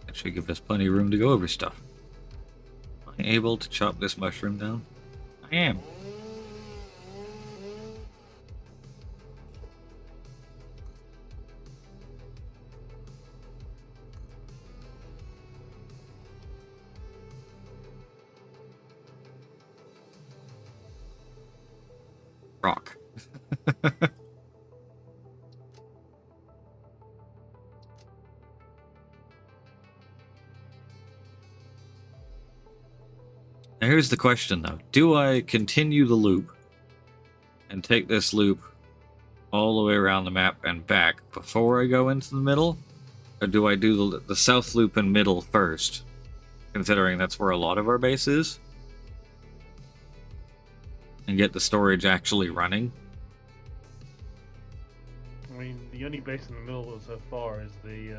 That should give us plenty of room to go over stuff. Am I able to chop this mushroom down? I am. Rock. Now here's the question though. Do I continue the loop and take this loop all the way around the map and back before I go into the middle? Or do I do the south loop and middle first? Considering that's where a lot of our base is. And get the storage actually running. I mean, the only base in the middle so far is the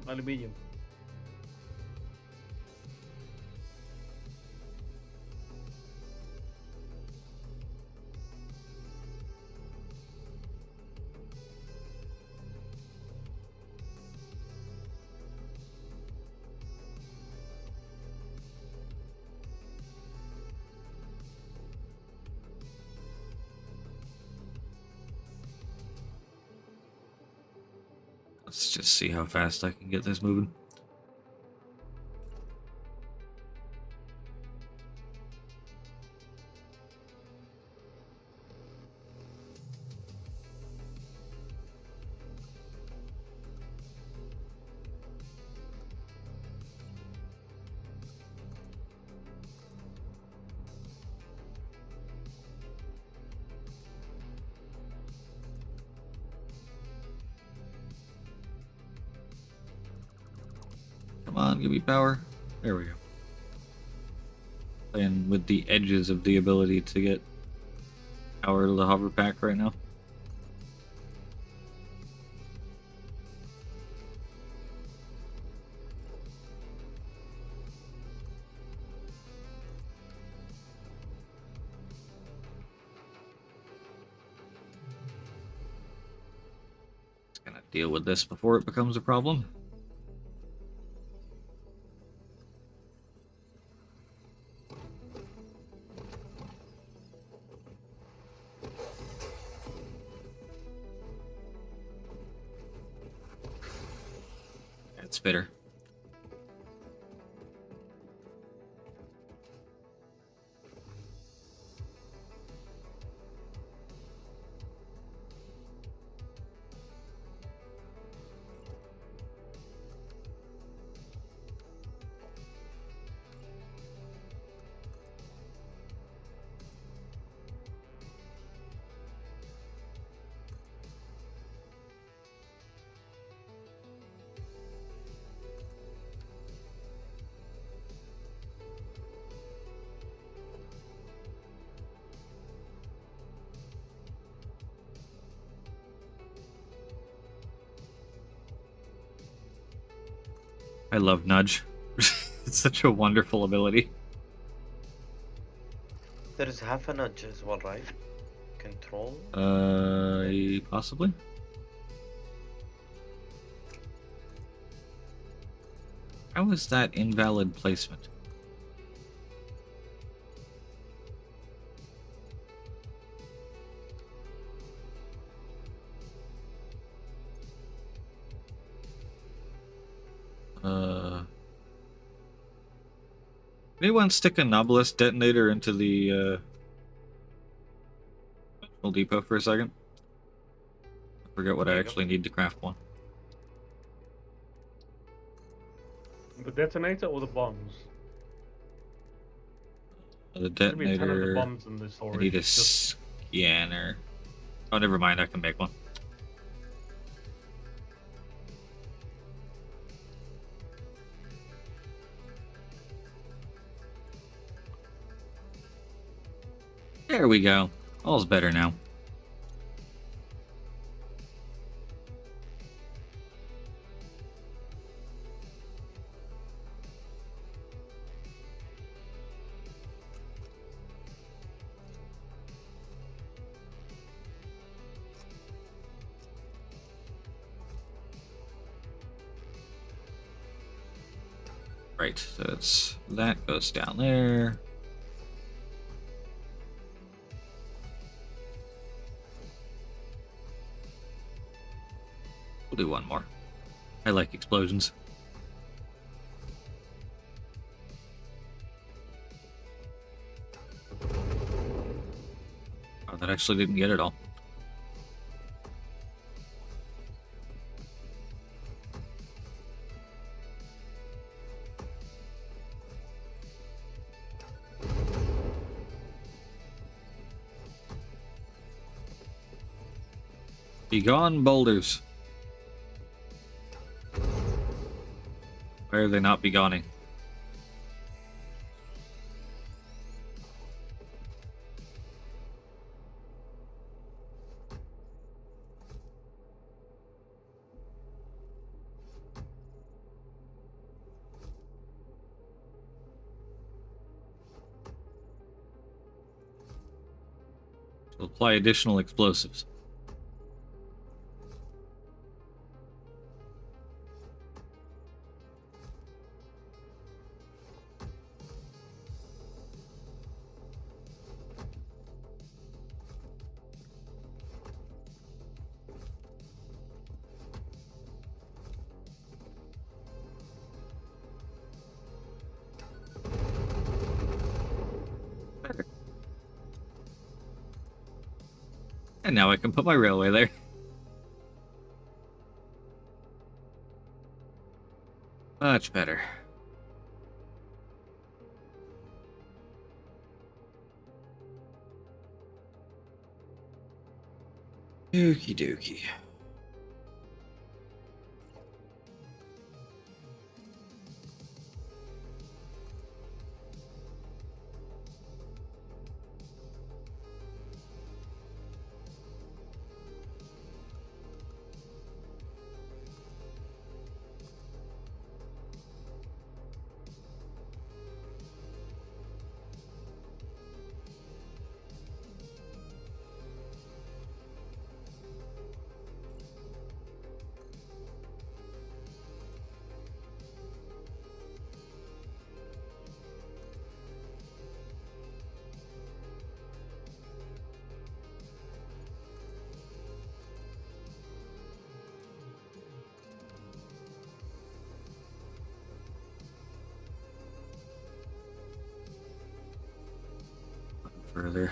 aluminium. Let's just see how fast I can get this moving. Come on, give me power. There we go. Playing with the edges of the ability to get power to the hover pack right now. Just gonna deal with this before it becomes a problem. It's bitter. I love Nudge. It's such a wonderful ability. There is half a nudge as well, right? Control? Possibly? How is that invalid placement? Anyone stick a Novelist detonator into the Central Depot for a second? I forget what I actually need to craft one. The detonator or the bombs? The There's gonna be a ton of the detonator. bombs in the I storage. need a Just scanner. Oh, never mind. I can make one. There we go. All's better now. Right, so that goes down there. We'll do one more. I like explosions. Oh, that actually didn't get it all. Be gone, boulders. Why are they not begoning? Apply additional explosives. And now I can put my railway there. Much better. Okie dokie. Further.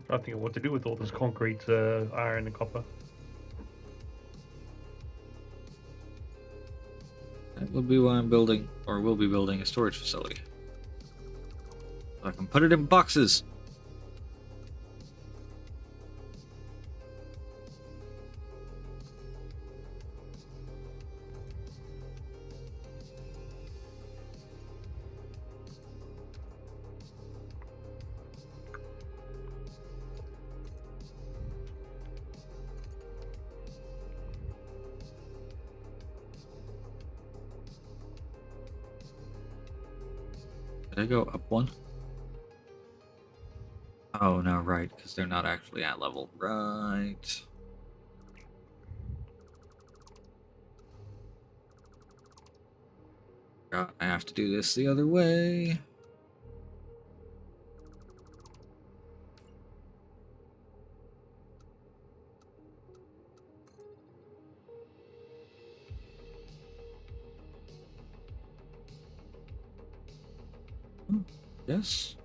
I think what to do with all this concrete, iron, and copper. That will be why I'm building, or will be building, a storage facility. So I can put it in boxes. Did I go up one? Oh, no, right, because they're not actually at level. Right. Forgot I have to do this the other way. Yes.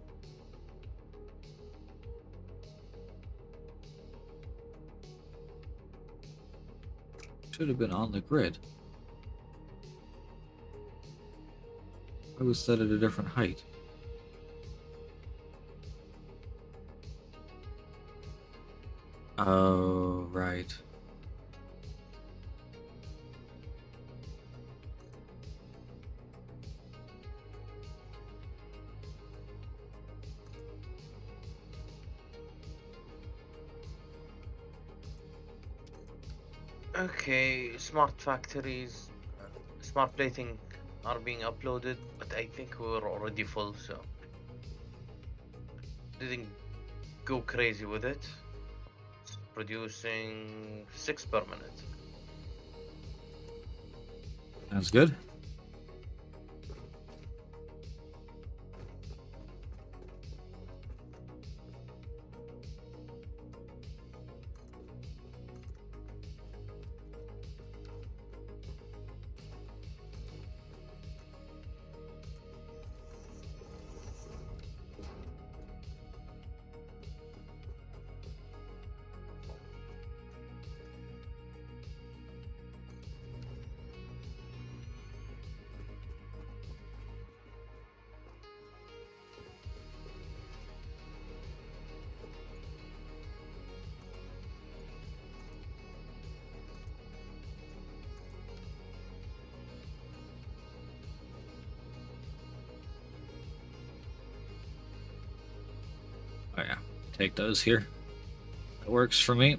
Should have been on the grid. I was set at a different height. Oh, right. Okay, smart factories, smart plating are being uploaded, but I think we're already full, so didn't go crazy with it. Producing 6 per minute. Sounds good. Oh yeah, take those here. That works for me.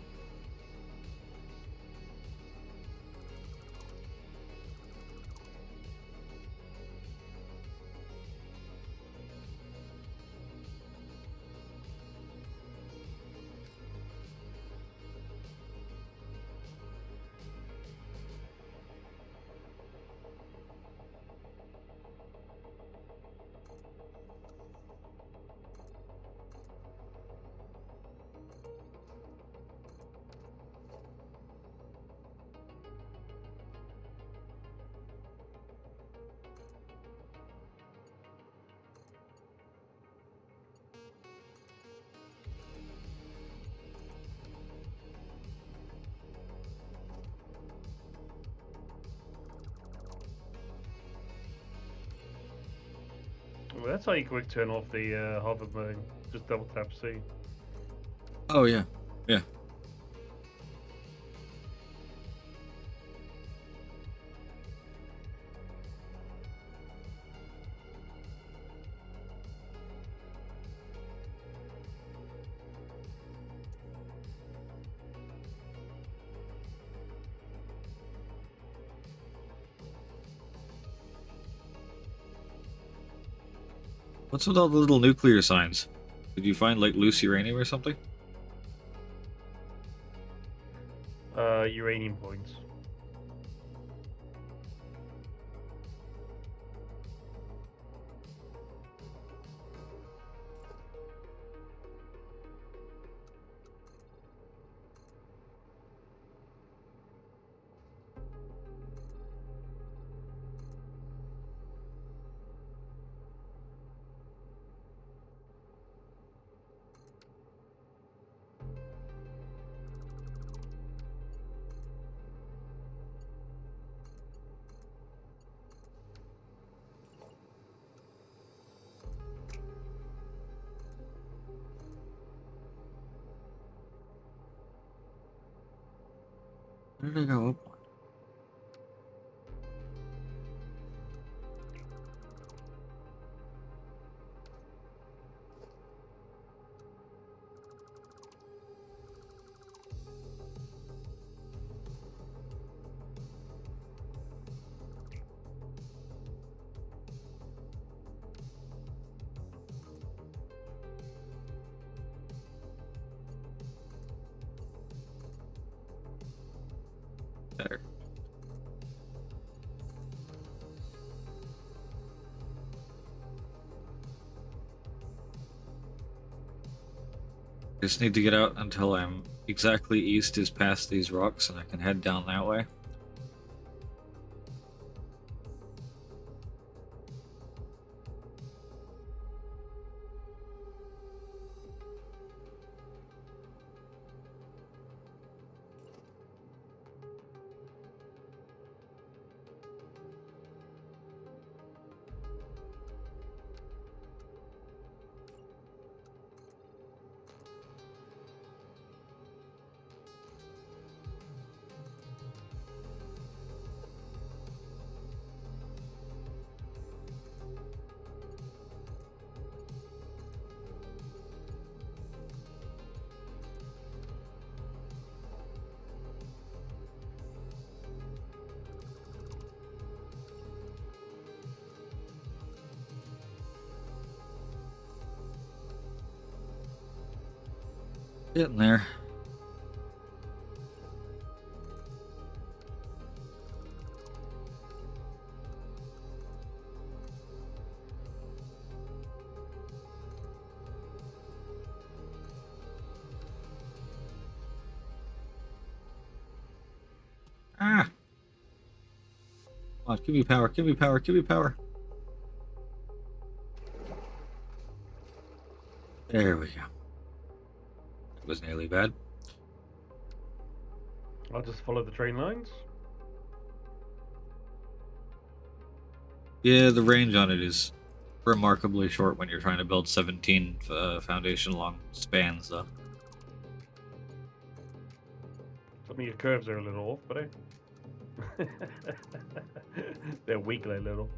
Well, that's how you quick turn off the hover mode. Just double tap C. Oh yeah, yeah. What's with all the little nuclear signs? Did you find like loose uranium or something? Uranium points. Where did I go up one? There. Just need to get out until I'm exactly east is past these rocks and I can head down that way. Getting there. Ah! Come on, give me power, give me power, give me power. There we go. That was nearly bad. I'll just follow the train lines. Yeah, the range on it is remarkably short when you're trying to build 17 foundation long spans, though. Some of your curves are a little off, but they're weakly a little.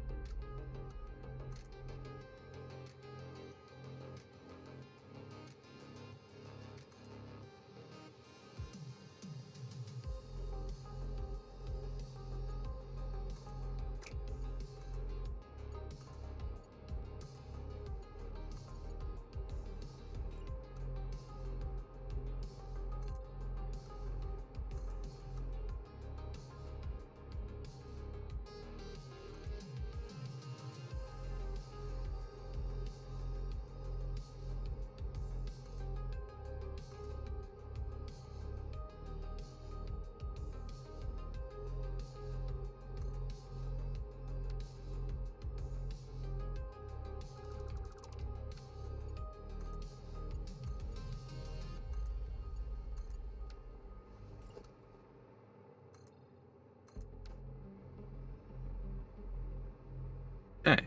Okay.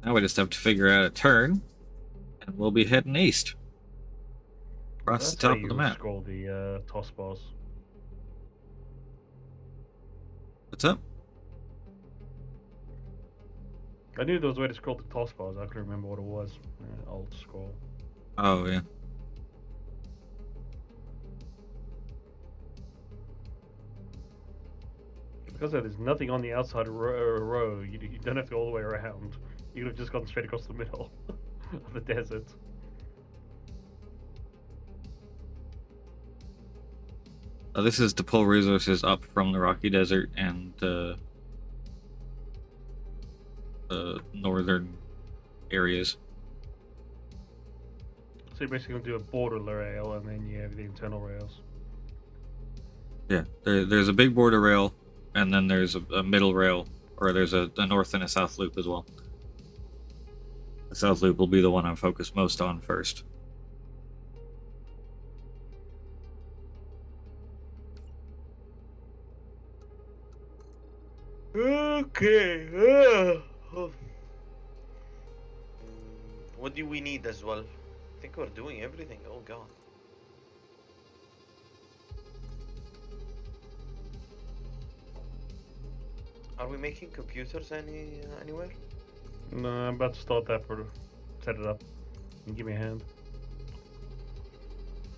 Now we just have to figure out a turn, and we'll be heading east. Across That's the how top of the you map. scroll the toss bars. What's up? I knew there was a way to scroll the toss bars. I couldn't remember what it was. Alt scroll. Oh, yeah. Because there's nothing on the outside row, you don't have to go all the way around. You could have just gone straight across the middle of the desert. This is to pull resources up from the Rocky Desert and the northern areas. So you're basically going to do a border rail, and then you have the internal rails. Yeah, there's a big border rail, and then there's a middle rail, or there's a north and a south loop as well. The south loop will be the one I'm focused most on first. Okay. What do we need as well? I think we're doing everything. Oh god. Are we making computers anywhere? No, I'm about to start that for set it up. Can you give me a hand?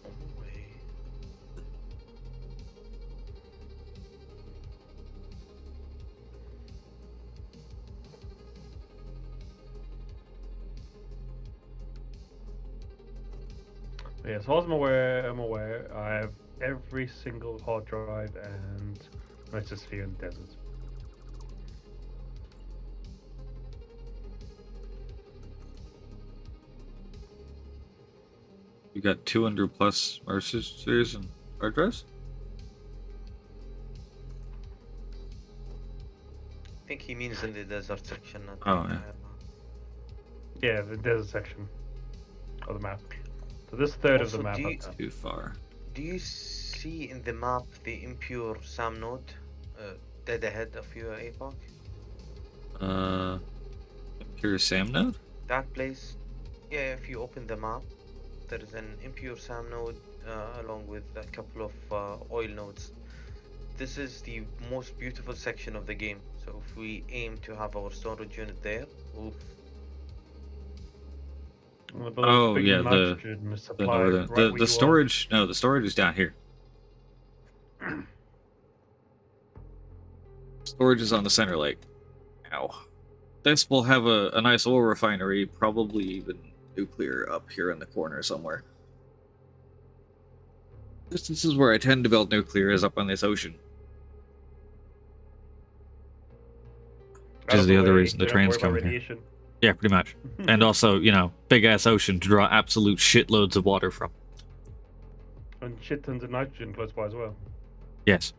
Oh way. Yeah, so as I'm aware, I have every single hard drive and mesosphere in the desert. You got 200 plus Mercenaries and hard drives? I think he means in the desert section. Not Oh, the, yeah. Yeah, the desert section of the map. So this third of the Also, map. do I've done. Too far. Do you see in the map the impure Sam node dead ahead of you, APOC? Impure Sam node? That place, yeah, if you open the map, there is an impure Sam node along with a couple of oil nodes. This is the most beautiful section of the game. So if we aim to have our storage unit there, oof. But Oh, big yeah, nitrogen is the supplied northern. right where The you storage. No, the storage is down here. Storage is on the center lake. Ow. This will have a nice oil refinery, probably even nuclear up here in the corner somewhere. Distances where I tend to build nuclear is up on this ocean. Which Out is of the the other way, reason the so you don't have to train's worry about coming here. radiation. Yeah, pretty much. And also, you know, big ass ocean to draw absolute shitloads of water from. And shit tons of nitrogen close by as well. Yes.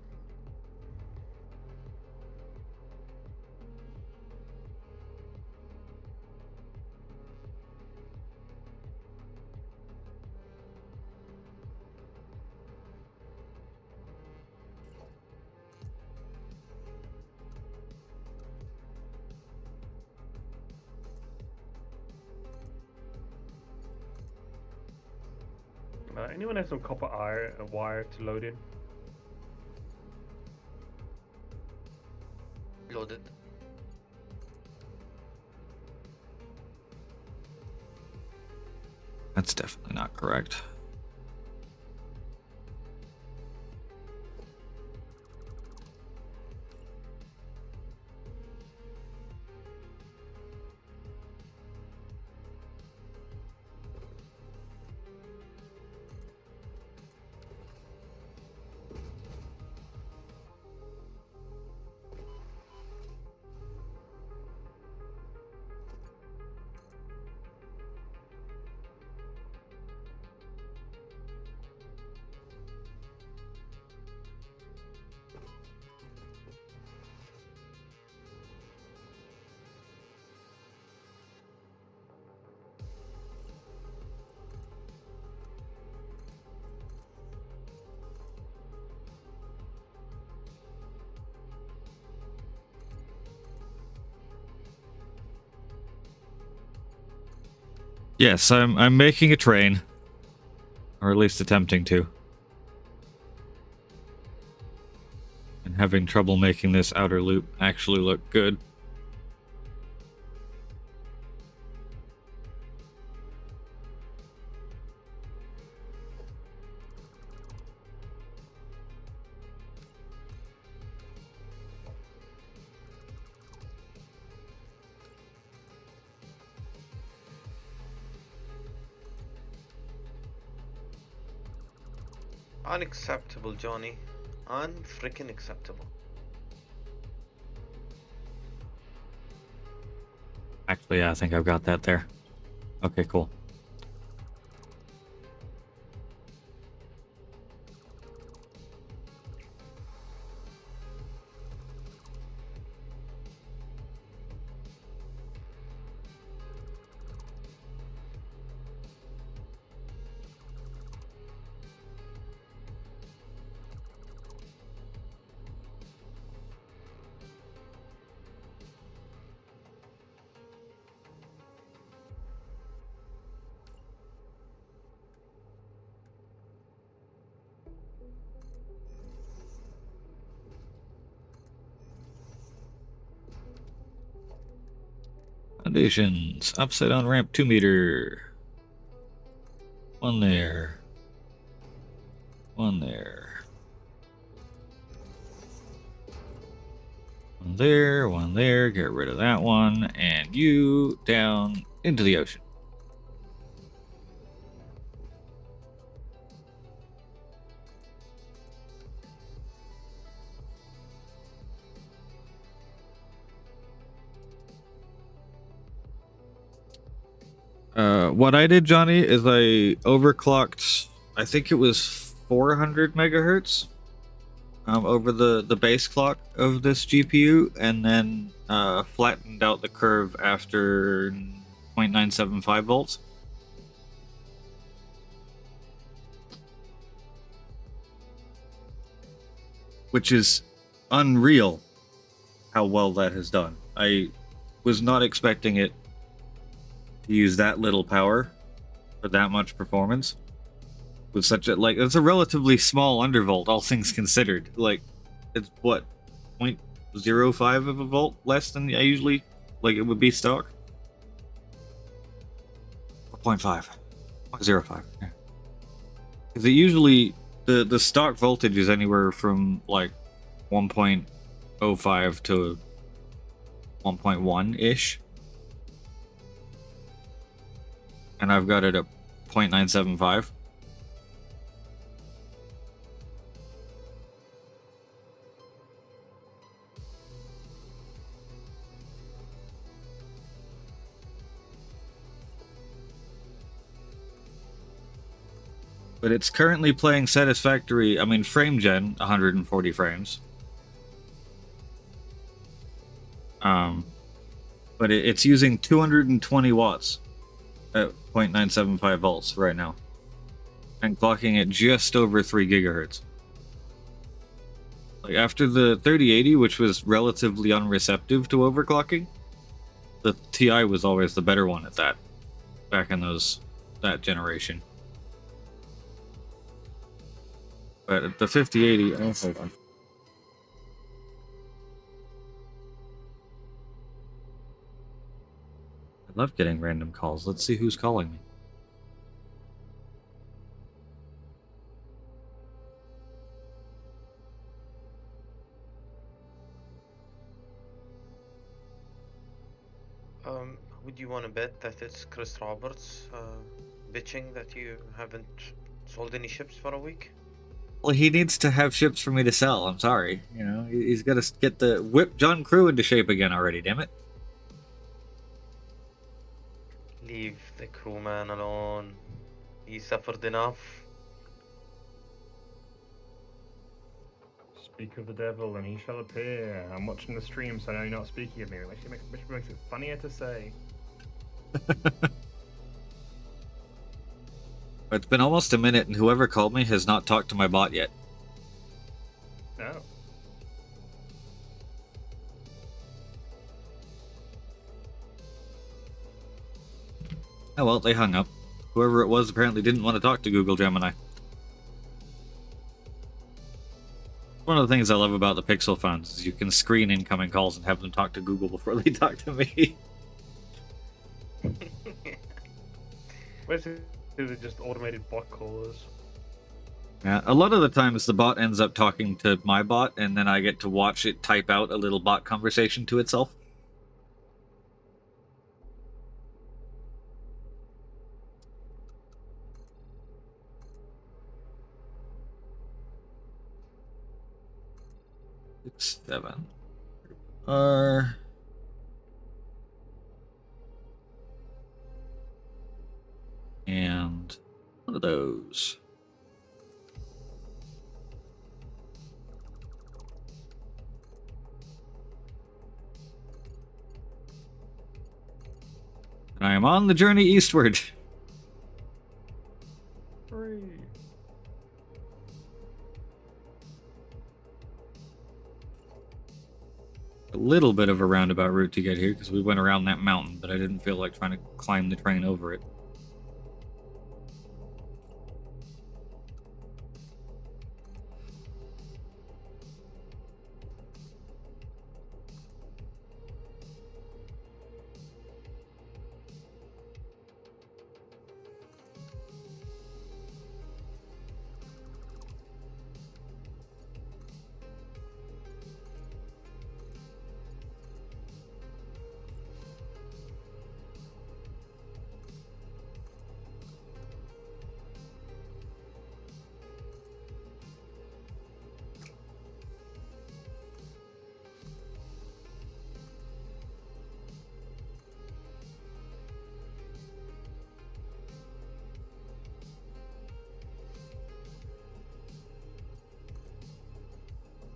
Anyone have some copper wire to load in? Loaded. That's definitely not correct. Yes, I'm making a train. Or at least attempting to. And having trouble making this outer loop actually look good. Unacceptable, Johnny. Unfreaking acceptable. Actually, yeah, I think I've got that there. Okay, cool. Foundations. Upside down ramp 2 meter. One there. One there. One there, one there. Get rid of that one. And you down into the ocean. What I did, Johnny, is I overclocked, I think it was 400 megahertz over the base clock of this GPU, and then flattened out the curve after 0.975 volts. Which is unreal how well that has done. I was not expecting it to use that little power for that much performance with such a, like, it's a relatively small undervolt, all things considered. Like, it's what, 0.05 of a volt less than I usually, like, it would be stock. Or 0.5, 0.05. Yeah. Because it usually, the stock voltage is anywhere from like 1.05 to 1.1 ish. And I've got it at 0.975. But it's currently playing Satisfactory, I mean, frame gen, 140 frames. But it's using 220 watts at 0.975 volts right now. And clocking at just over 3 gigahertz. Like, after the 3080, which was relatively unreceptive to overclocking, the TI was always the better one at that, back in that generation. But at the 5080, oh, hold on. I love getting random calls. Let's see who's calling me. Would you want to bet that it's Chris Roberts bitching that you haven't sold any ships for a week? Well, he needs to have ships for me to sell. I'm sorry. You know, he's got to get the whip John Crew into shape again already, damn it. Leave the crewman alone. He suffered enough. Speak of the devil and he shall appear. I'm watching the stream, so I know you're not speaking of me. Which makes it funnier to say. It's been almost a minute, and whoever called me has not talked to my bot yet. No. Oh well, they hung up. Whoever it was apparently didn't want to talk to Google Gemini. One of the things I love about the Pixel phones is you can screen incoming calls and have them talk to Google before they talk to me. Where's it? Is it just automated bot callers? Yeah, a lot of the times the bot ends up talking to my bot, and then I get to watch it type out a little bot conversation to itself. Six, 7. And one of those. And I am on the journey eastward. Hooray. A little bit of a roundabout route to get here because we went around that mountain, but I didn't feel like trying to climb the train over it.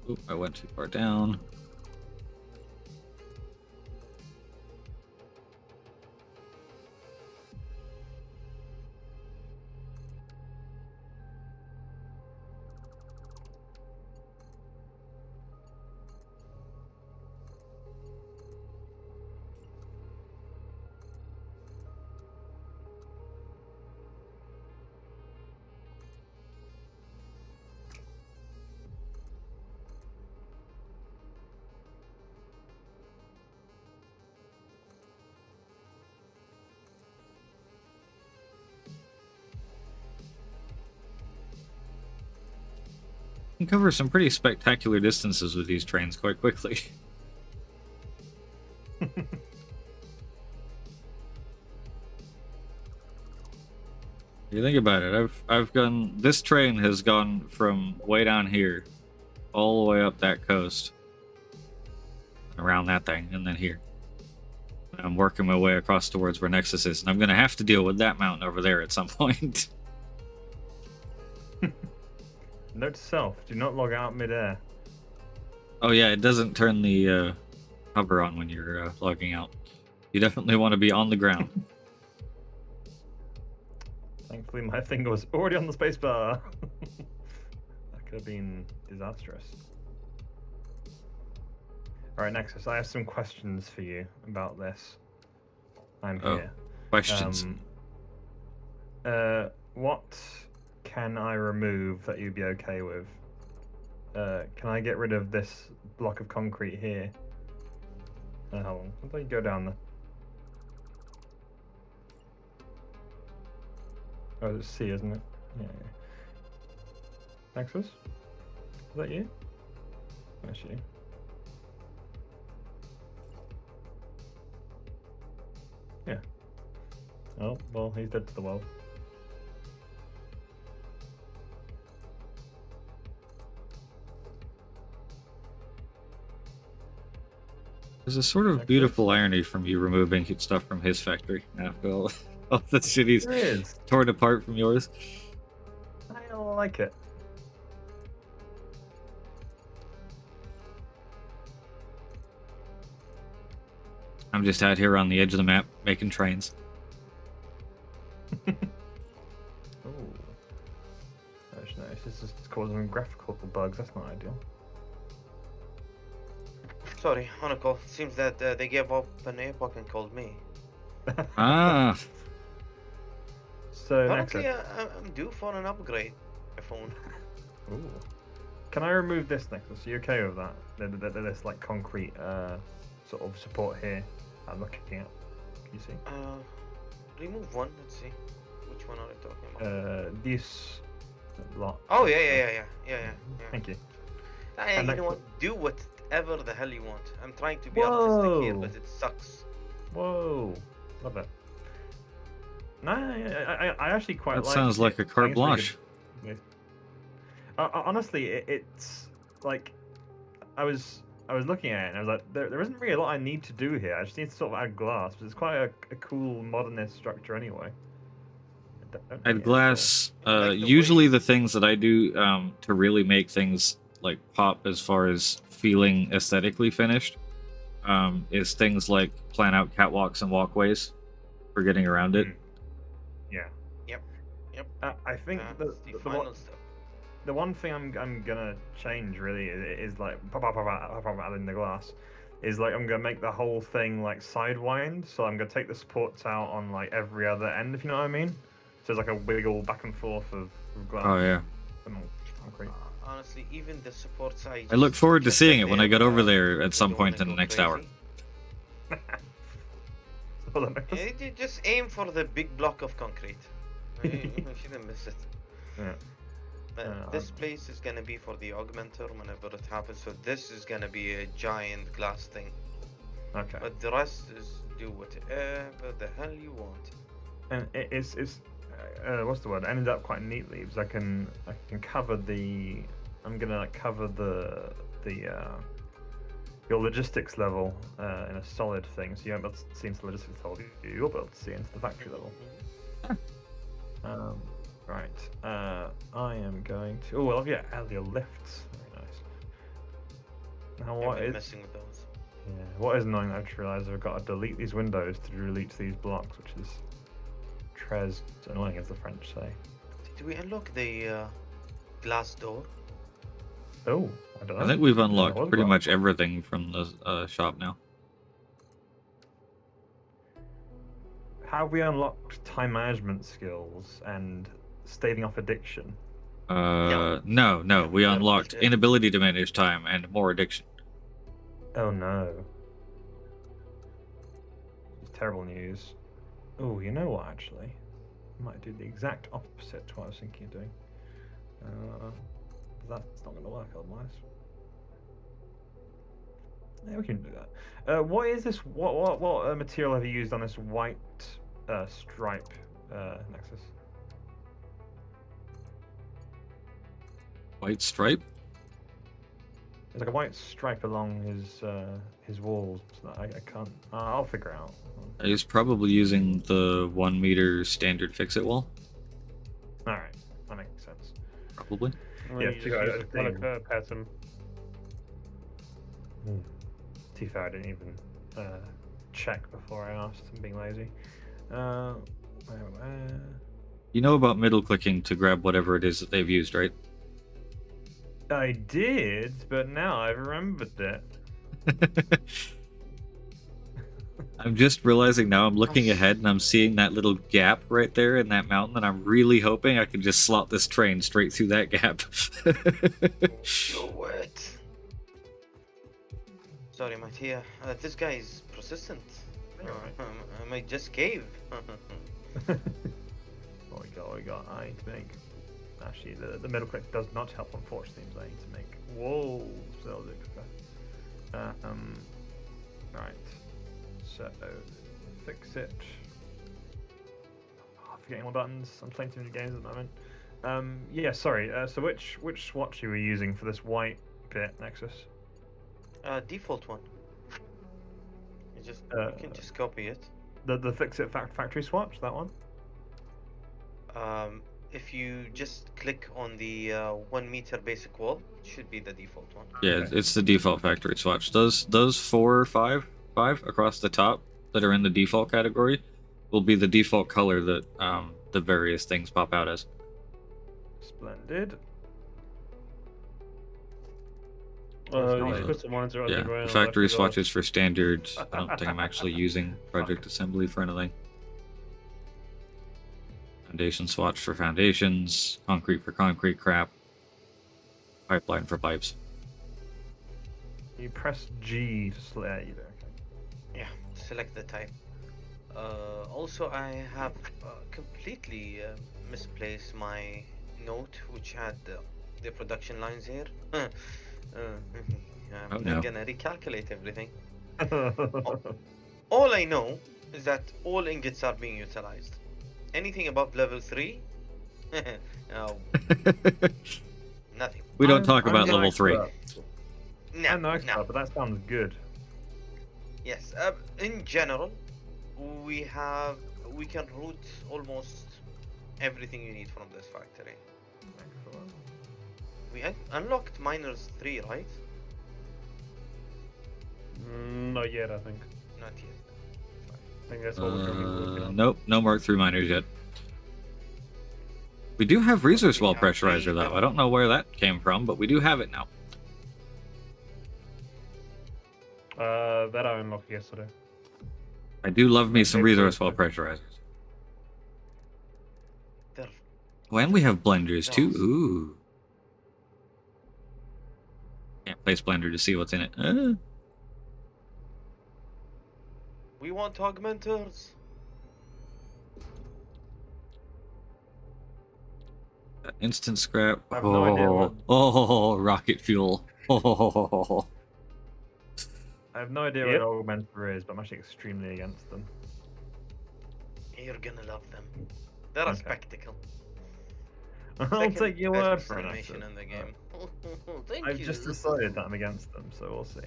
Oop, I went too far down. You can cover some pretty spectacular distances with these trains quite quickly. You think about it, I've gone. This train has gone from way down here, all the way up that coast, around that thing, and then here. And I'm working my way across towards where Nexus is, and I'm gonna have to deal with that mountain over there at some point. Note to self: do not log out mid-air. Oh yeah, it doesn't turn the hover on when you're logging out. You definitely want to be on the ground. Thankfully, my finger was already on the spacebar. That could have been disastrous. Alright, Nexus, I have some questions for you about this. I'm Oh, here. questions. What can I remove that you'd be okay with? Can I get rid of this block of concrete here? Hold on. How about you go down there? Oh, it's C, isn't it? Yeah. Nexus? Is that you? That's you. Yeah. Oh, well, he's dead to the world. There's a sort of beautiful irony from you removing stuff from his factory after all the shit he's There is. torn apart from yours. I like it. I'm just out here on the edge of the map making trains. Oh, that's nice. This is causing graphical bugs. That's not ideal. Sorry, on a call. Seems that they gave up an epoch and called me. Ah, So Apparently, Nexus. I'm due for an upgrade. My phone. Ooh. Can I remove this Nexus? Are you okay with that? This like concrete sort of support here. I'm looking at. Can you see? Remove one. Let's see. Which one are you talking about? This lot. Oh yeah. Thank you. You And know that- what? Do whatever the hell you want. I'm trying to be artistic here, Whoa. but it sucks. Whoa, love it. No, I actually quite that like sounds it. like a I carte think it's really blanche. good. Honestly, it's like I was looking at it and I was like, there isn't really a lot I need to do here. I just need to sort of add glass, but it's quite a cool modernist structure anyway. I don't hate it At at glass, Like the usually way- the things that I do to really make things like pop as far as feeling aesthetically finished is things like plan out catwalks and walkways for getting around it. all. Yeah. Yep. I think That's the the final step. the one thing I'm gonna change really is like pop adding the glass is like I'm gonna make the whole thing like sidewind, so I'm gonna take the supports out on like every other end, if you know what I mean. So it's like a wiggle back and forth of glass. Oh yeah, And concrete. Honestly, even the support side. I look forward to seeing it when I get over there at some point in the next hour. So that makes- You just aim for the big block of concrete. You shouldn't miss it. Yeah. But this place is gonna be for the augmenter whenever it happens. So this is gonna be a giant glass thing. Okay. But the rest is do whatever the hell you want. And it's what's the word? It ended up quite neatly because I can cover the. I'm gonna like cover the your logistics level in a solid thing, so you won't be able to see into the logistics level. You'll be able to see into the factory level. Right. I am going to. Oh, I love your lifts. Very nice. Now I've what been is? messing with those. Yeah. What is annoying? I just realised I've got to delete these windows to delete these blocks, which is très annoying, as the French say. Did we unlock the glass door? Oh, I don't know. I think we've Yeah, unlocked it was pretty glass. much everything from the shop now. Have we unlocked time management skills and staving off addiction? No, we Yeah, unlocked but, inability to manage time and more addiction. Oh no. Terrible news. Oh, you know what, actually? I might do the exact opposite to what I was thinking of doing. That's not going to work otherwise. Yeah, we can do that. What is this? What material have you used on this white stripe Nexus? White stripe? There's like a white stripe along his walls that I can't. I'll figure out. I was probably using the 1 meter standard fix-it wall. All right, that makes sense. Probably. And Yeah, then you too just bad, use I the didn't color pattern. To be fair, I didn't even check before I asked. I'm being lazy. You know about middle clicking to grab whatever it is that they've used, right? I did, but now I've remembered it. I'm just realizing now I'm looking ahead and I'm seeing that little gap right there in that mountain, and I'm really hoping I can just slot this train straight through that gap. Do it. Sorry, Mattia. This guy is persistent. You're right. I might just cave. What we got? I need to make. Actually, the middle click does not help, unfortunately, so I need to make walls. Right. So, fix it. Oh, forgetting my buttons. I'm playing too many games at the moment. Yeah, sorry. So which swatch you were using for this white bit, Nexus? Default one. You can just copy it. The fix it factory swatch, that one? If you just click on the 1 meter basic wall, it should be the default one. Yeah, Okay. it's the default factory swatch. Those 4 or 5 across the top that are in the default category will be the default color that the various things pop out as. Splendid. You nice. should put some ones around Yeah, the the ground. factory I forgot. swatches for standard. I don't think I'm actually using project assembly for anything. Foundation swatch for foundations, concrete for concrete crap, pipeline for pipes. You press G to select either. Okay. Yeah, select the type. Also, I have completely misplaced my note, which had the production lines here. I'm no. gonna recalculate everything. All I know is that all ingots are being utilized. Anything above level 3, nothing. We don't talk about I'm level 3. No, I'm no no. expert, but that sounds good. Yes, in general, we can route almost everything you need from this factory. Excellent. We unlocked miners 3, right? Not yet, I think. Not yet. I think that's what we're currently working on. Nope, no Mark 3 miners yet. We do have resource We well have pressurizer three, though. but- I don't know where that came from, but we do have it now. That I unlocked yesterday. I do love me My some favorite resource well person. pressurizers. They're Oh, and we have blenders too. Awesome. Ooh. Can't place blender to see what's in it. We want augmenters. Instant scrap. I have no idea what- Rocket fuel. Oh. I have no idea Yep. what augmenter is, but I'm actually extremely against them. You're gonna love them. They're a Okay. spectacle. I'll Second take your best word for it. animation in the game. Thank I've you. just decided that I'm against them, so we'll see.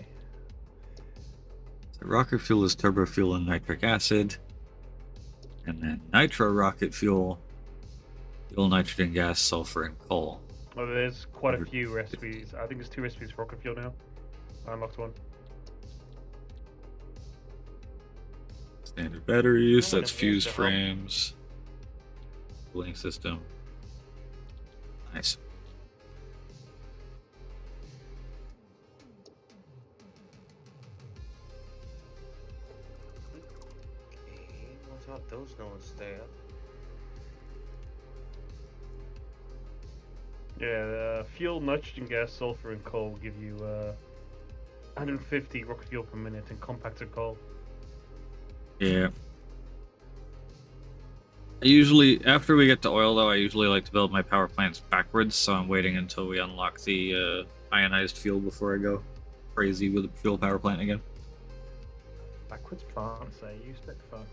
So rocket fuel is turbo fuel and nitric acid. And then nitro rocket fuel, fuel, nitrogen gas, sulfur, and coal. Well, there's quite a few recipes. I think there's 2 recipes for rocket fuel now. I unlocked one. Standard batteries, I'm that's gonna use fused the frames. Cooling system. Nice. Okay, what are those nodes there? Yeah, fuel, nitrogen gas, sulfur, and coal give you 150 rocket fuel per minute and compacted coal. Yeah. I usually, after we get to oil though, I usually like to build my power plants backwards, so I'm waiting until we unlock the ionized fuel before I go crazy with a fuel power plant again. Backwards plants, you stick fuck.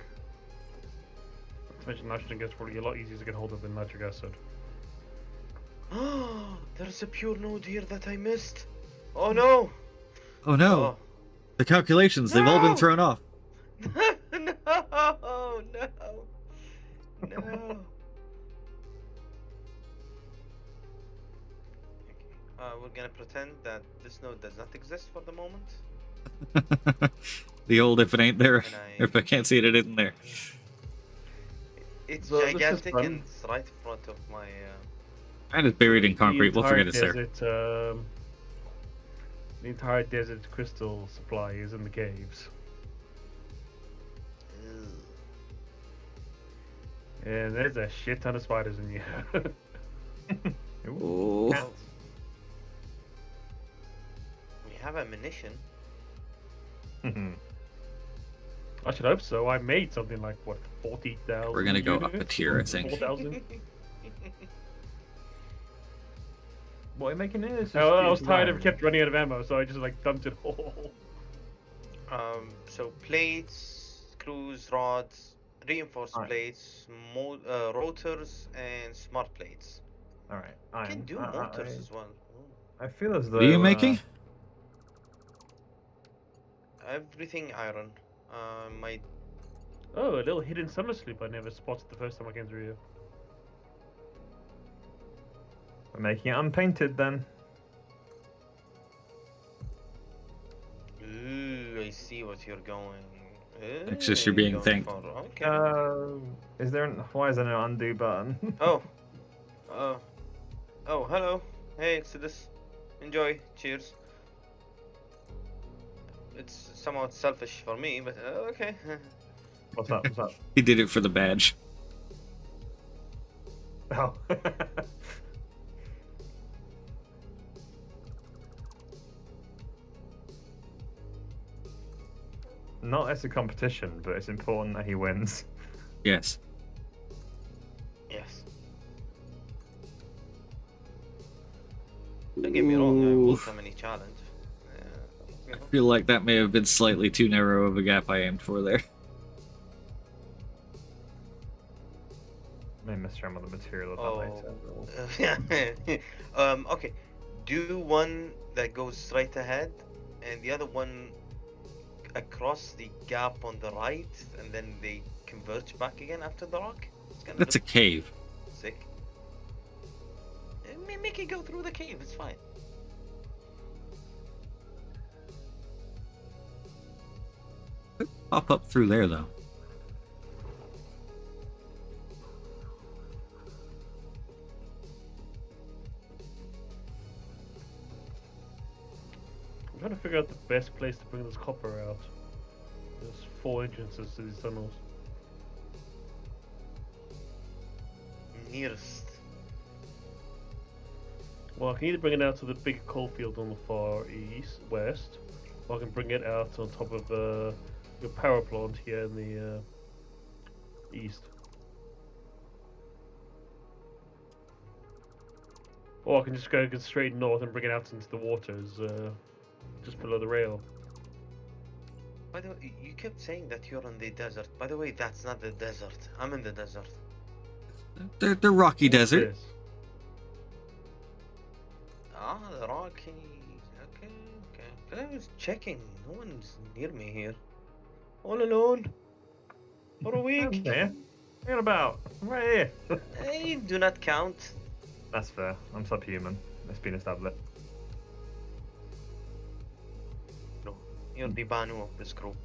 Not to mention nitrogen gas is probably a lot easier to get hold of than nitric acid. There's a pure node here that I missed. Oh no! Oh no! The calculations, they've all been No! thrown off. No! No! No! we're gonna pretend that this node does not exist for the moment, The old if it ain't there, and if I can't see it, it isn't there. it's So this is gigantic fun. and it's right in front of my. And it's buried in The concrete. We'll entire forget it's there. desert, the entire desert crystal supply is in the caves. Ugh. And there's a shit ton of spiders in here. Oh. Cats. We have ammunition. I should hope so. I made something like what 40,000. We're gonna go up a tier, I think. 4,000. What are you making here? I was tired of kept running out of ammo, so I just like dumped it all. So plates, screws, rods, reinforced Alright. plates, rotors, and smart plates. All right. You can do motors as well. I feel as though. What are you making? Everything iron. My Oh, a little hidden summer sleep I never spotted the first time I came through here. We're making it unpainted then. Ooh, I see what you're going. It's just you're being going thanked. for. Okay. Is there? Why is there no undo button? Oh. Oh, hello. Hey, Exodus. Enjoy. Cheers. It's somewhat selfish for me, but okay. What's up? What's up? He did it for the badge. Oh. Not as a competition, but it's important that he wins. Yes. Yes. Don't get me wrong, I Ooh. welcome any challenge. I feel like that may have been slightly too narrow of a gap I aimed for there. May mess around with the material of that later. Yeah. Okay. Do one that goes straight ahead, and the other one across the gap on the right, and then they converge back again after the rock. It's gonna That's a look cave. sick. Make it go through the cave. It's fine. Pop up through there though. I'm trying to figure out the best place to bring this copper out. There's 4 entrances to these tunnels. Nearest. Well, I can either bring it out to the big coal field on the far west, or I can bring it out on top of your power plant here in the east. Or I can just go straight north and bring it out into the waters, just below the rail. By the way, you kept saying that you're in the desert. By the way, that's not the desert. I'm in the desert. The rocky What's desert. this? Ah, the Rockies. Okay, okay. 'Cause I was checking. No one's near me here. All alone. For a week. There. What about? Right here. Hey, do not count. That's fair. I'm subhuman. It's been established. No, you're the Banu of this group.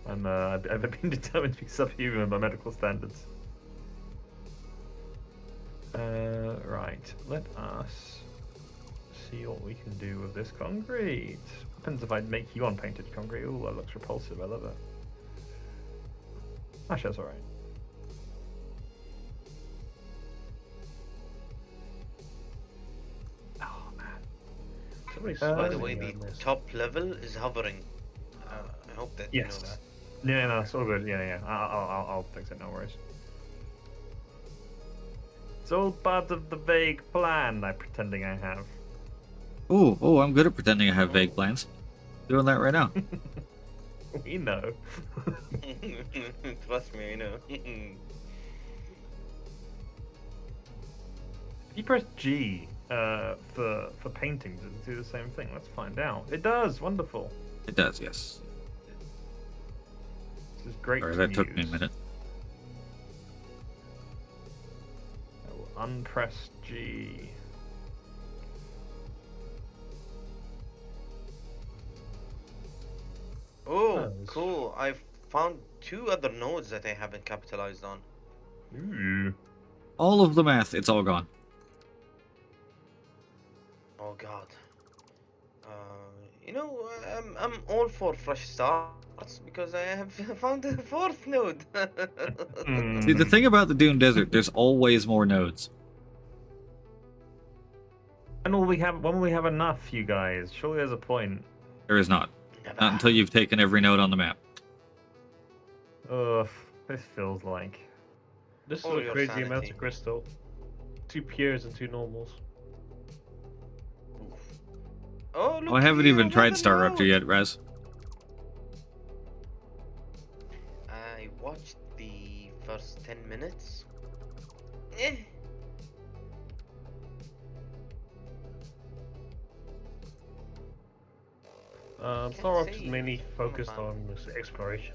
I've been determined to be subhuman by medical standards. Right. Let us see what we can do with this concrete. Depends if I make you unpainted concrete. Ooh, that looks repulsive. I love it. Actually, that's alright. Oh, man. Somebody's By the smiling way, behind the this. top level is hovering. I hope that you know Yes. that. Yeah, no, it's all good. Yeah. I'll fix it. No worries. It's all part of the vague plan I'm pretending I have. Oh, I'm good at pretending I have vague plans. Doing that right now. We know. Trust me, I know. If you press G for paintings, does it do the same thing? Let's find out. It does. Wonderful. It does, yes. This is great. Sorry, to that took me a use. minute. Unpress G. Oh, Nice. cool. I've found 2 other nodes that I haven't capitalized on. Ooh. All of the math, it's all gone. Oh god. Uh, you know, I'm all for fresh starts because I have found a 4th node. See, the thing about the Dune Desert, there's always more nodes. When will we have enough, you guys? Surely there's a point. There is not. Never. Not until you've taken every node on the map. Ugh, this feels like. This is Or a your crazy amount sanity. of crystal. 2 pures and 2 normals. Oof. Oh, look Oh, I haven't here, even tried another Star Rupture node. yet, Raz. I watched the first 10 minutes. Eh. Star Ops is say mainly I'm a focused fan. on this exploration.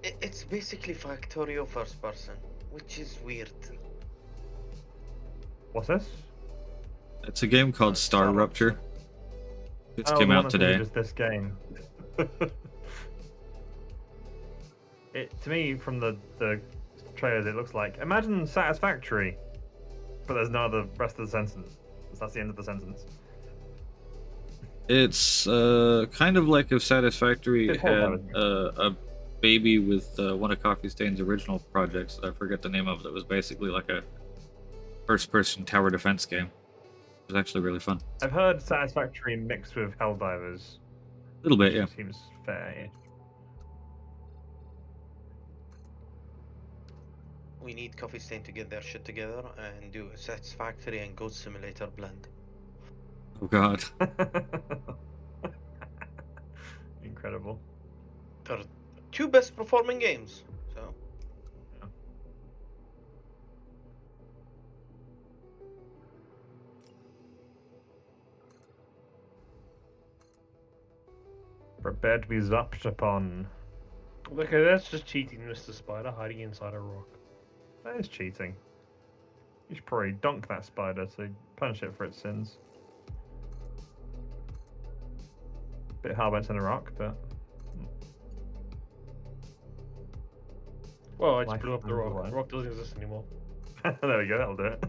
It's basically Factorio first person, which is weird. What's this? It's a game called Star Rupture. This Oh, came the one out that's today. just this game. To me, from the trailers, it looks like imagine Satisfactory, but there's no other rest of the sentence. That's the end of the sentence. It's kind of like if Satisfactory Bit horrible, had isn't it? a baby with one of Coffee Stain's original projects that I forget the name of. That was basically like a first-person tower defense game. It was actually really fun. I've heard Satisfactory mixed with Helldivers. A little bit, yeah. Seems fair. We need Coffee Stain to get their shit together and do a Satisfactory and Goat Simulator blend. Oh god. Incredible. They're 2 best performing games. So Prepare to be zapped upon. Okay, that's just cheating, Mr. Spider, hiding inside a rock. That is cheating. You should probably dunk that spider to punish it for its sins. Bit hard went in the rock, but Well, I just Life blew up the moves rock. away. The rock doesn't exist anymore. there we go. That'll do it.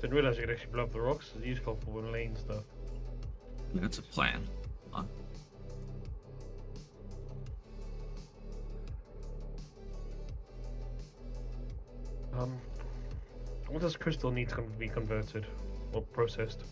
Didn't realize you could actually blow up the rocks. It's useful for lane stuff. That's a plan. Hold on. What does crystal need to be converted or processed?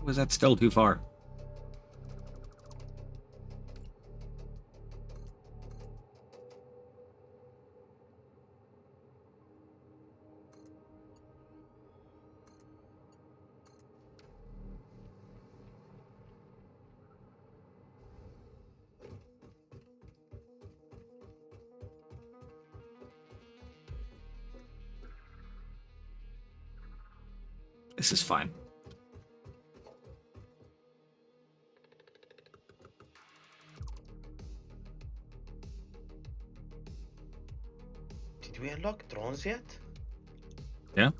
Was that still too far? This is fine. did we unlock drones yet? Yeah?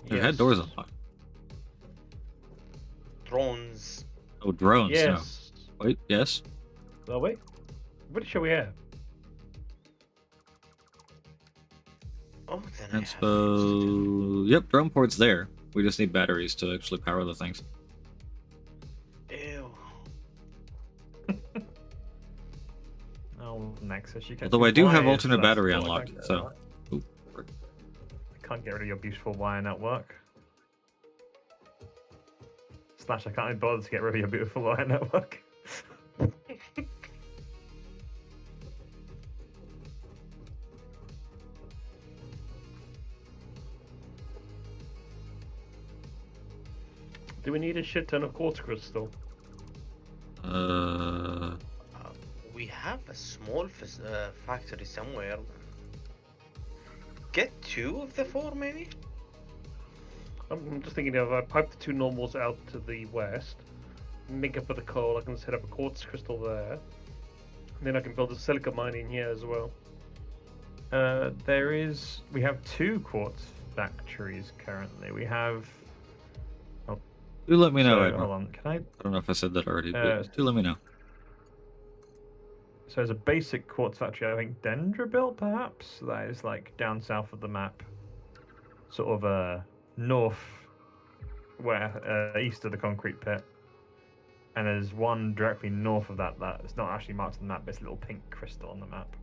We've had doors unlocked. Drones. Oh, drones. Yes. No. Wait, yes? Oh wait. I'm pretty sure we have. Oh, then I That's have used yep, drone port's there. We just need batteries to actually power the things. it. Ew. Oh, Nexus, you can. Although I do have alternate battery unlocked, so. Ooh, frick. I can't get rid of your beautiful wire network. Slash, I can't be bothered to get rid of your beautiful wire network. Do we need a shit ton of quartz crystal? We have a small factory somewhere. Get 2 of the 4, maybe? I'm just thinking if I pipe the 2 normals out to the west, make up for the coal, I can set up a quartz crystal there. And then I can build a silica mine in here as well. We have 2 quartz factories currently. We have. Do let me know, So, Edward. hold on, can I? I don't know if I said that already, Uh, but do let me know. So there's a basic quartz factory, I think Dendra built, perhaps? That is like down south of the map. Sort of north, east of the concrete pit. And there's one directly north of that it's not actually marked on the map, but it's a little pink crystal on the map.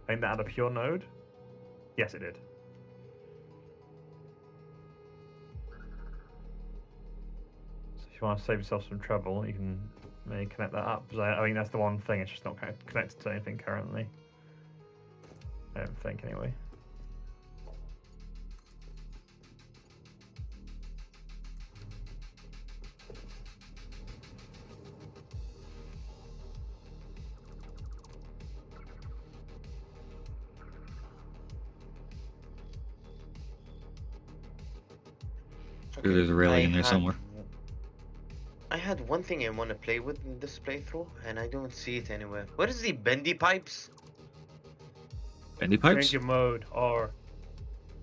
I think that had a pure node? Yes, it did. So if you want to save yourself some trouble, you can maybe connect that up. Because I think that's the one thing, it's just not connected to anything currently. I don't think, anyway. Sure, there's a railing in there somewhere. I had one thing I want to play with in this playthrough, and I don't see it anywhere. What is the bendy pipes? Bendy pipes? Change your mode, R.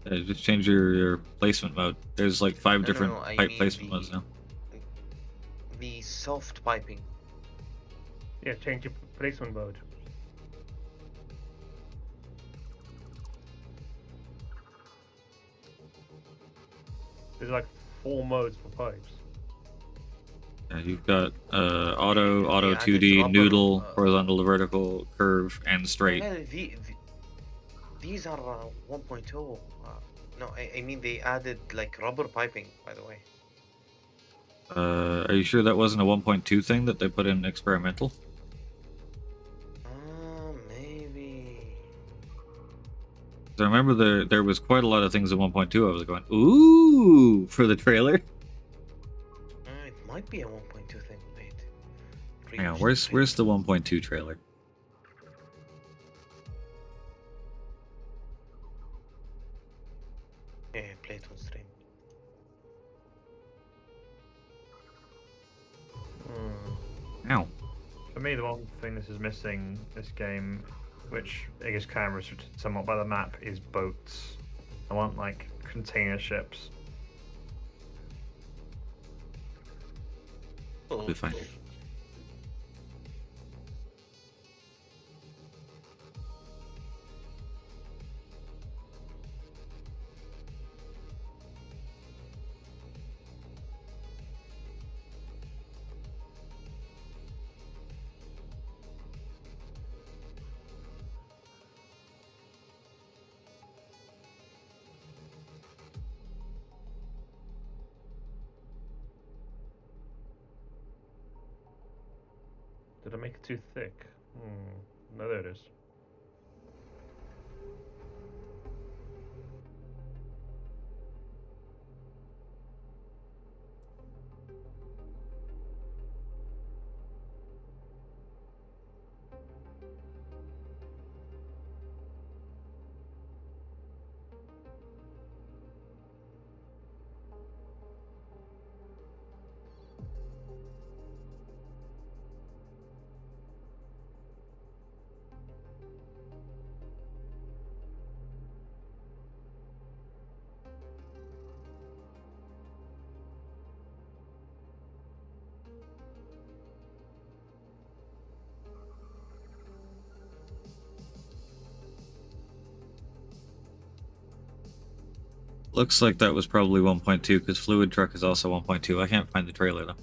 Just change your placement mode. There's like 5 different I pipe mean placement modes now. The soft piping. Yeah, change your placement mode. There's like 4 modes for pipes. You've got auto, Yeah, auto and 2D, it's rubber, noodle, horizontal to vertical, curve, and straight. Well, these are 1.0. No, I mean they added like rubber piping, by the way. Are you sure that wasn't a 1.2 thing that they put in experimental? Maybe. 'Cause I remember there was quite a lot of things in 1.2 I was going, ooh, for the trailer. It might be a 1.2 thing. Wait. Hang on, where's the 1.2 trailer? Yeah, play it on stream. Ow. For me, the one thing this is missing, this game, which I guess kind of restricted somewhat by the map, is boats. I want, like, container ships. I'll be fine. Did I make it too thick? No, there it is. Looks like that was probably 1.2 because Fluid Truck is also 1.2. I can't find the trailer though.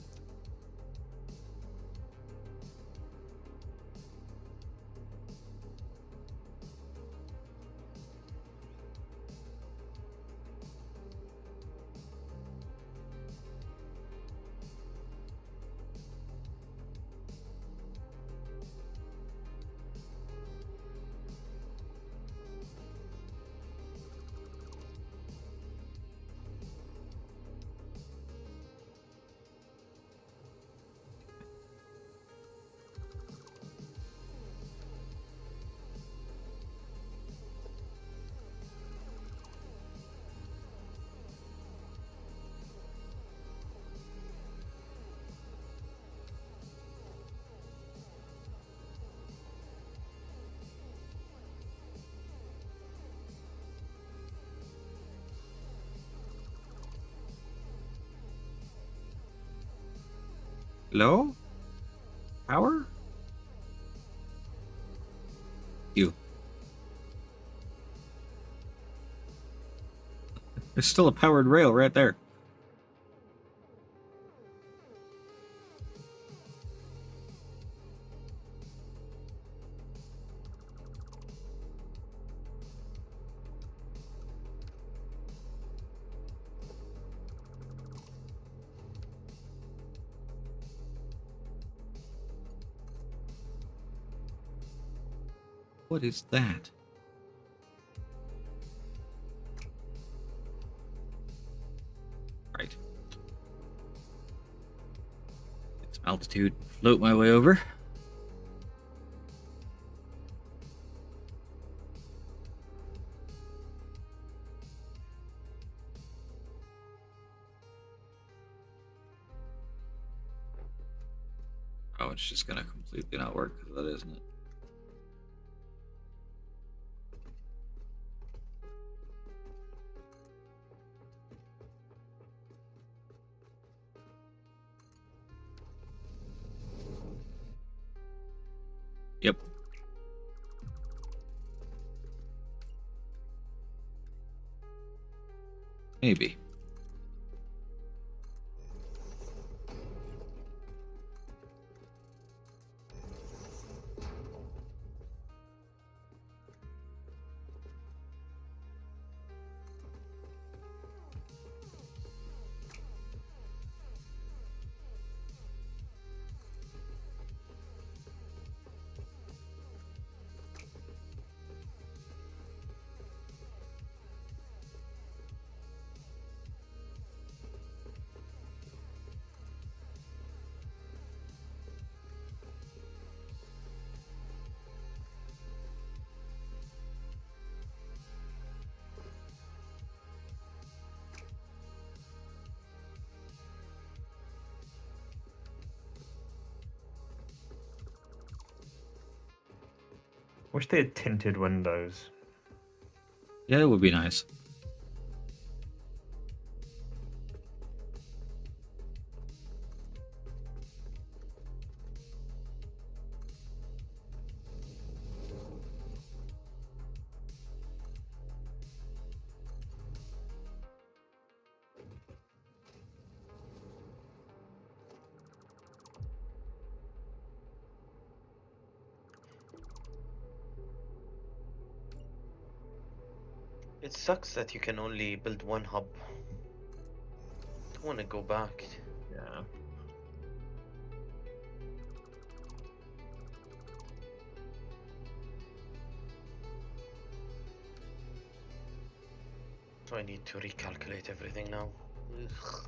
Hello? Power? You. There's still a powered rail right there. What is that? Right. Get some altitude. Float my way over. Oh, it's just gonna completely not work because of that, isn't it? Yep. Maybe. Wish they had tinted windows. Yeah, it would be nice. It sucks that you can only build one hub. I want to go back. Yeah. So I need to recalculate everything now. Ugh.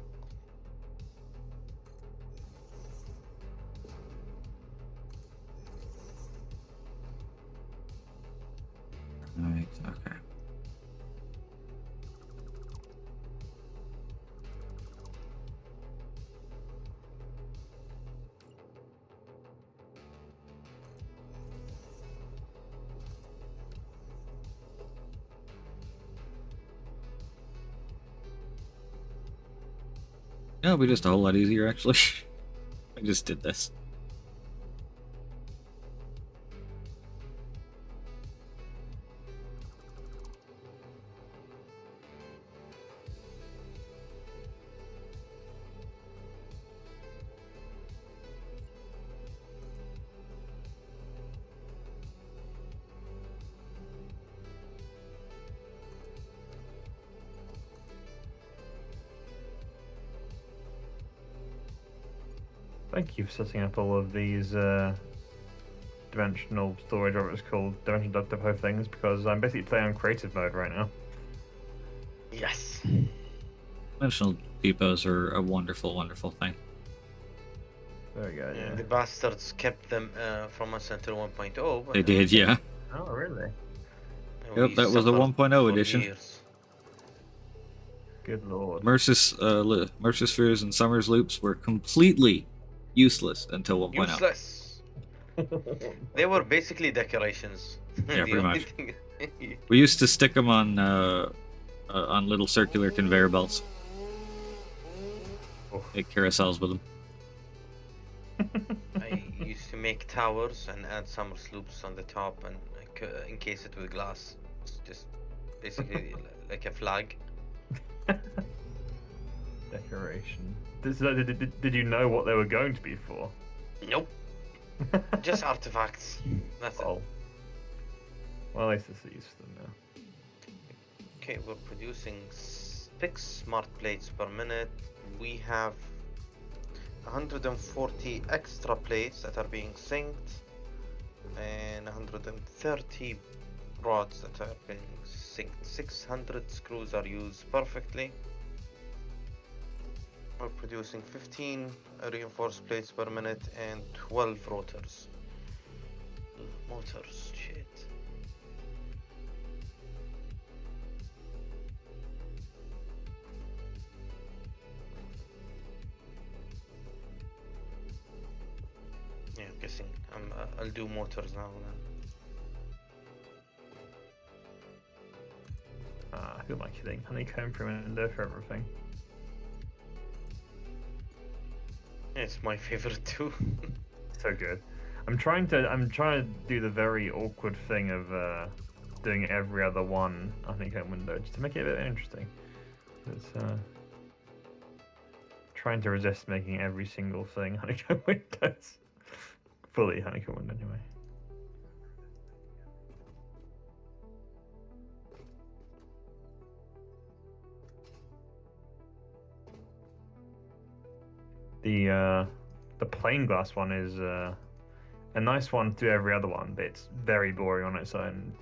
Right, okay. It'll be just a whole lot easier, actually. I just did this. Thank you for setting up all of these dimensional storage, or what it's called, dimensional depot things, because I'm basically playing on creative mode right now. Yes. Dimensional depots are a wonderful, wonderful thing. There we go. Yeah. The bastards kept them from us until 1.0. But They did, yeah. Oh, really? Yep, that was the 1.0 edition. Years. Good lord. Mercer spheres and Summers loops were completely useless until 1.0. Useless. They were basically decorations. Yeah, The pretty only much. thing- We used to stick them on little circular conveyor belts. Oh. Make carousels with them. I used to make towers and add summer sloops on the top and encase it with glass. It's just basically like a flag. Decoration. Did you know what they were going to be for? Nope, just artifacts. That's it. Oh. Well, at least it's used to them now. Okay, we're producing 6 smart plates per minute. We have 140 extra plates that are being synced and 130 rods that are being synced. 600 screws are used perfectly. We're producing 15 reinforced plates per minute and 12 rotors. Motors, shit. Yeah, I'm guessing I'll do motors now then. Who am I kidding? Honeycomb from window for everything. It's my favorite too. So good. I'm trying to do the very awkward thing of doing every other one honeycomb window just to make it a bit interesting. It's trying to resist making every single thing honeycomb windows. Fully honeycomb window anyway. The plain glass one is a nice one to do every other one, but it's very boring on its own.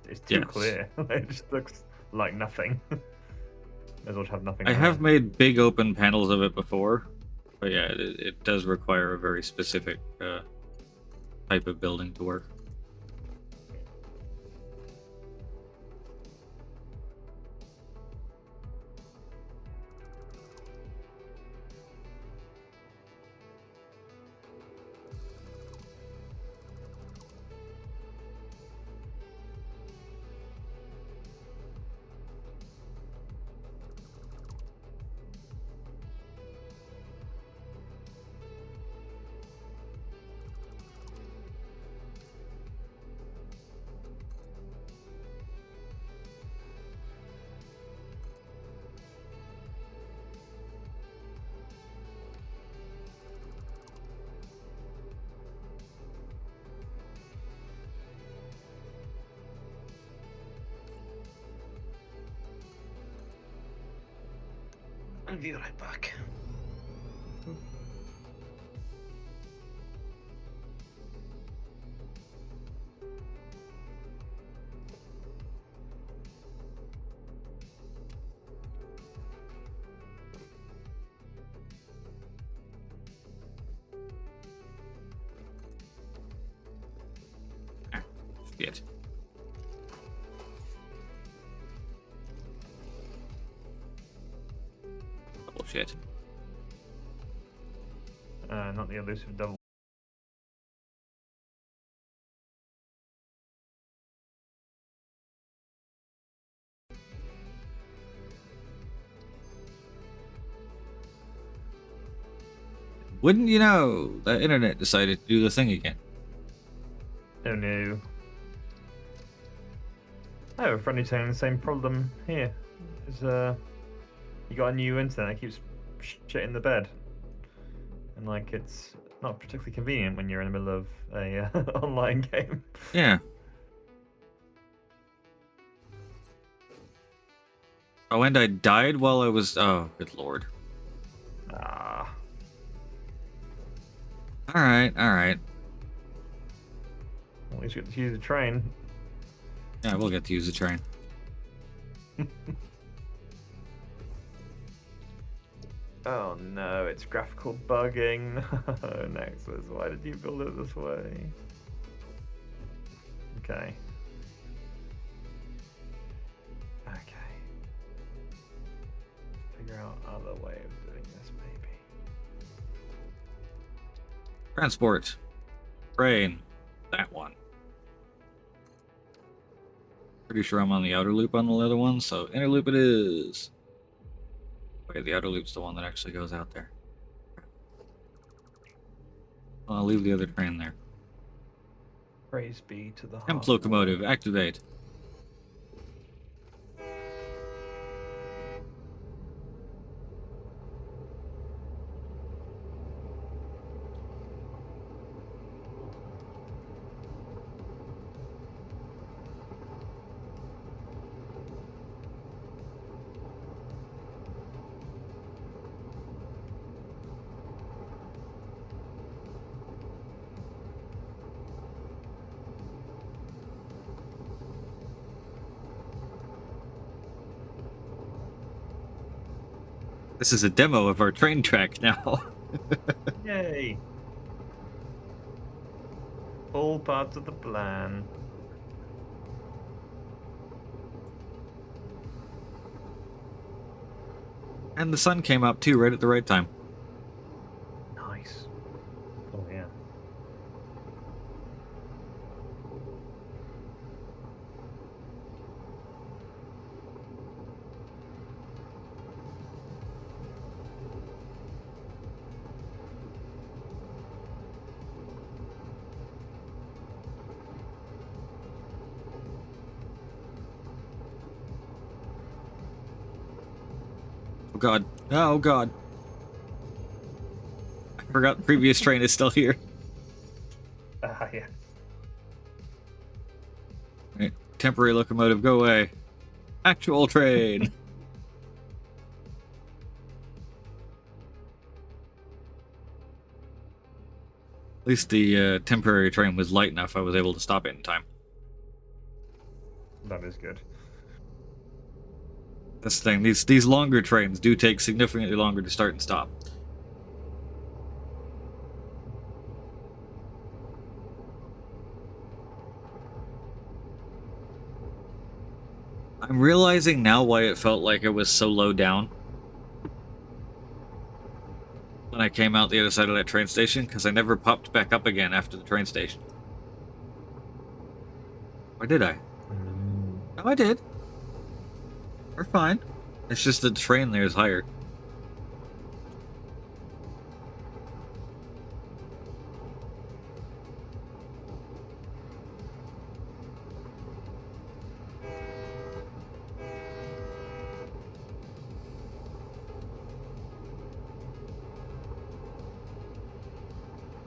It's too Yes. clear. It just looks like nothing. May as well have nothing. I there. have made big open panels of it before, but yeah, it does require a very specific type of building to work. I'll be right back. Shit. Bullshit. Not the elusive double. Wouldn't you know, the internet decided to do the thing again. Oh no. I have a friend who's saying the same problem here. Is you got a new internet that keeps shitting the bed, and like it's not particularly convenient when you're in the middle of a online game. Yeah. Oh, and I died while I was. Oh, good lord. Ah, Alright, alright. at least you get to use the train. Yeah, we'll get to use the train. Oh no, it's graphical bugging. Oh, Nexus, why did you build it this way? Okay. Okay. Figure out other way of doing this, maybe. Transport. Train. That one. Pretty sure I'm on the outer loop on the other one, so inner loop it is. Okay, the outer loop's the one that actually goes out there. I'll leave the other train there. Praise be to the Temp heart. locomotive, activate. This is a demo of our train track now. Yay! All parts of the plan. And the sun came up too, right at the right time. Nice. Oh yeah. Oh god. Oh god. I forgot the previous train is still here. Yeah. Right. Temporary locomotive, go away. Actual train. At least the temporary train was light enough I was able to stop it in time. That is good. That's the thing, these longer trains do take significantly longer to start and stop. I'm realizing now why it felt like it was so low down when I came out the other side of that train station, because I never popped back up again after the train station. Or did I? No, I did. We're fine. It's just the train there is higher.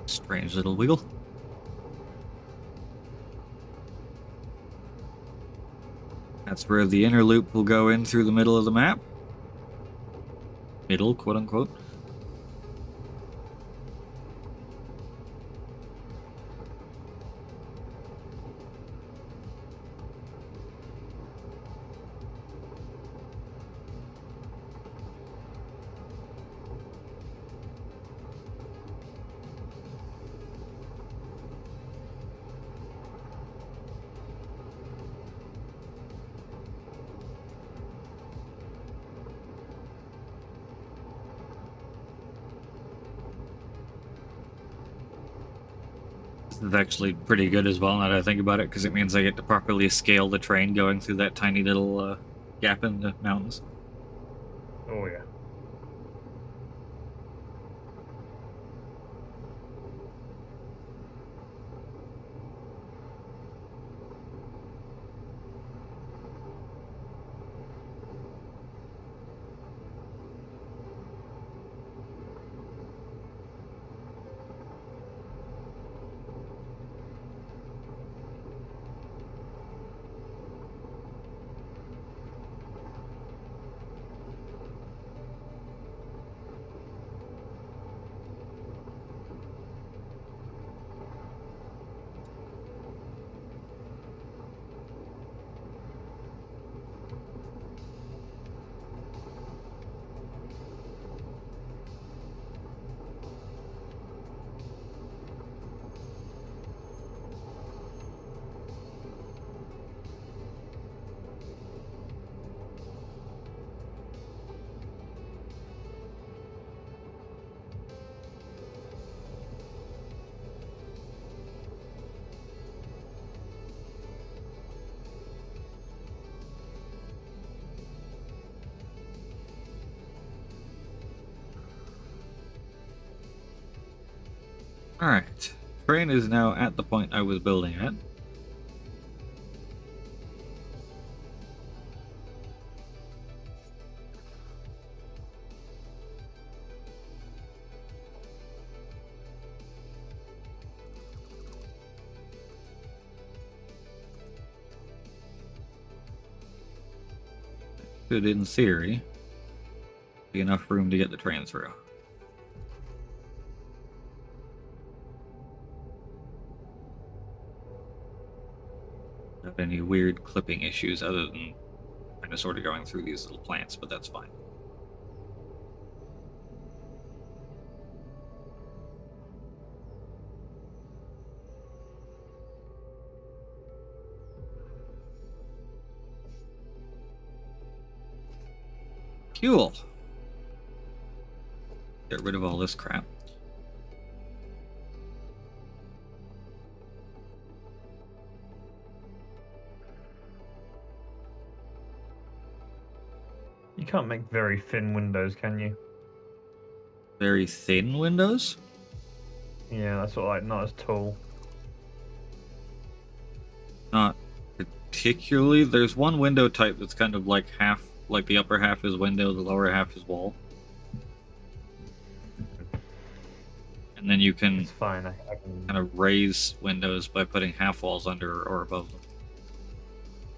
Strange little wheel. That's where the inner loop will go in through the middle of the map. Middle, quote unquote. This is actually pretty good as well, now that I think about it, because it means I get to properly scale the train going through that tiny little gap in the mountains. Oh yeah. Alright. Train is now at the point I was building at. Should, in theory, be enough room to get the train through. Not any weird clipping issues other than kind of sort of going through these little plants, but that's fine. Fuel. Get rid of all this crap. You can't make very thin windows, can you? Very thin windows? Yeah, that's sort of like not as tall. Not particularly. There's one window type that's kind of like half, like the upper half is window, the lower half is wall. And then you can It's fine. I can. kind of raise windows by putting half walls under or above them.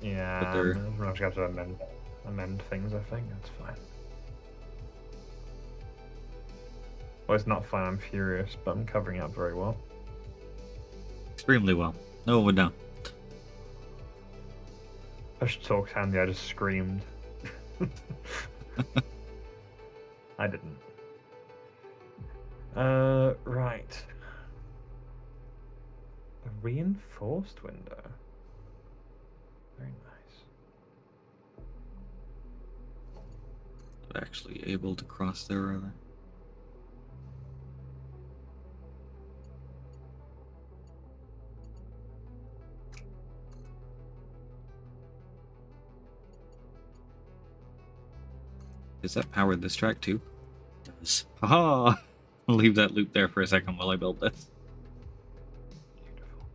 Yeah, but they're- I'm just going to have to amend things. I think that's fine. Well, it's not fine. I'm furious, but I'm covering up very well. Extremely well. No one would know. Push talks handy. I just screamed. I didn't. Right. A reinforced window. Very nice. Actually able to cross there, are they? Does that power this track too? It does. Haha! I'll leave that loop there for a second while I build this. Beautiful.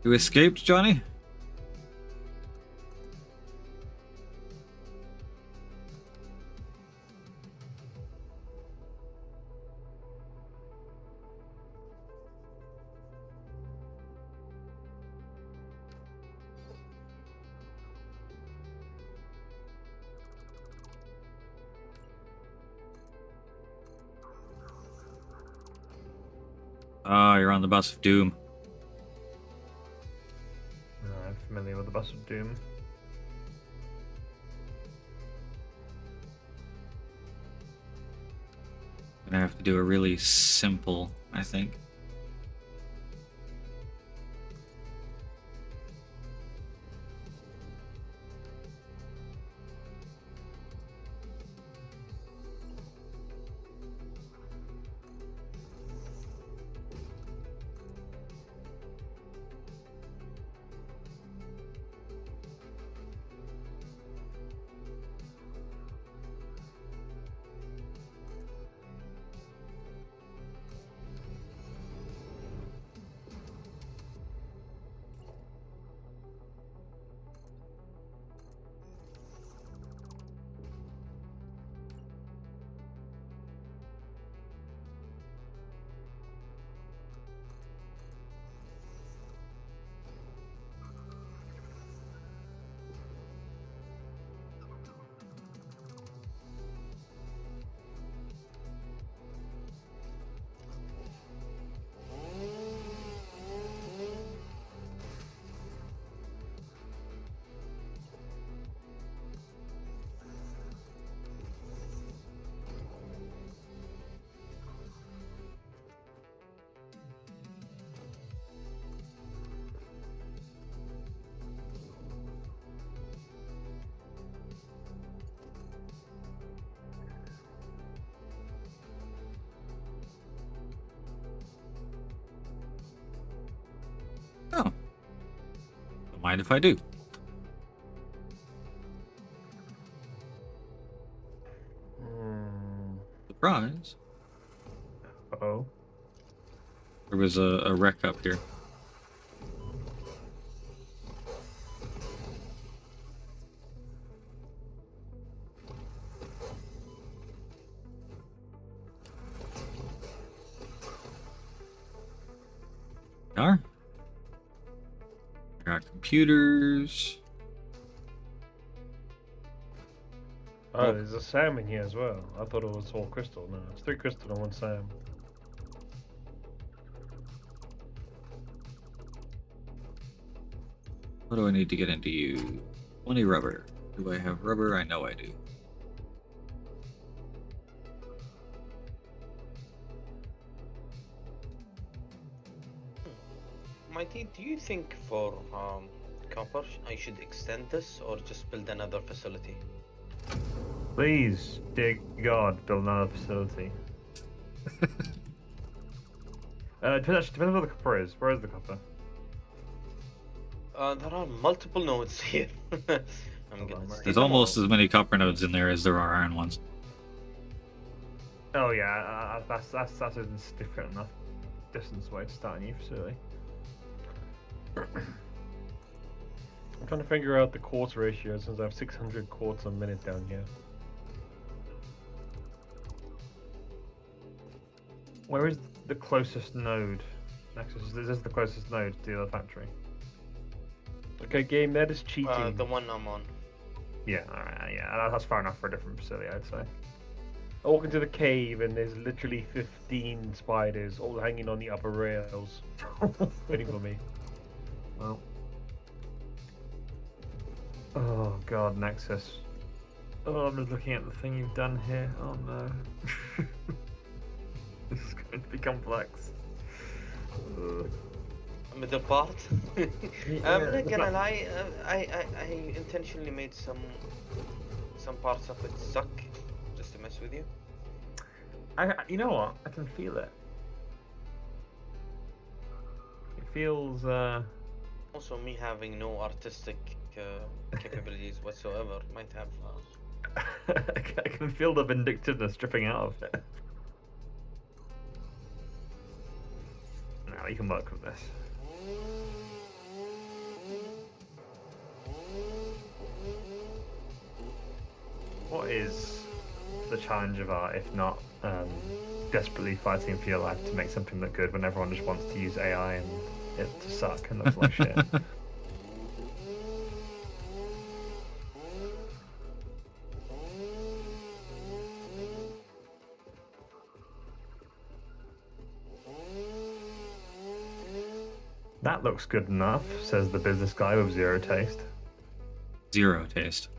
You escaped, Johnny? Ah, you're on the bus of doom. I'm familiar with the Bus of Doom. Gonna have to do a really simple, I think. mind if I do. Surprise. Oh. There was a wreck up here. Are? I got computers. Oh, there's a Sam in here as well. I thought it was all crystal. No, it's 3 crystal and 1 Sam. What do I need to get into you? 20 rubber. Do I have rubber? I know I do. Mighty, do you think for copper I should extend this or just build another facility? Please, dear God, build another facility. Depends on where the copper is. Where is the copper? There are multiple nodes here. I'm Hold gonna on, where- stick There's them almost all. as many copper nodes in there as there are iron ones. Oh yeah, that's a significant enough distance away to start a new facility. I'm trying to figure out the quartz ratio since I have 600 quartz a minute down here. Where is the closest node? Nexus, is this the closest node to the other factory? Okay, game, that is cheating. The one I'm on. Yeah, alright, yeah, that's far enough for a different facility, I'd say. I walk into the cave and there's literally 15 spiders all hanging on the upper rails, waiting for me. Well. Oh god, Nexus. Oh, I'm just looking at the thing you've done here. Oh no. This is going to be complex. Middle part. Yeah, I'm not the gonna pla- lie. I intentionally made some parts of it suck just to mess with you. You know what? I can feel it. It feels, Also, me having no artistic capabilities whatsoever might have. I can feel the vindictiveness dripping out of it. No, you can work with this. What is the challenge of art if not desperately fighting for your life to make something look good when everyone just wants to use AI and it to suck and look like shit? That looks good enough, says the business guy with zero taste. Zero taste.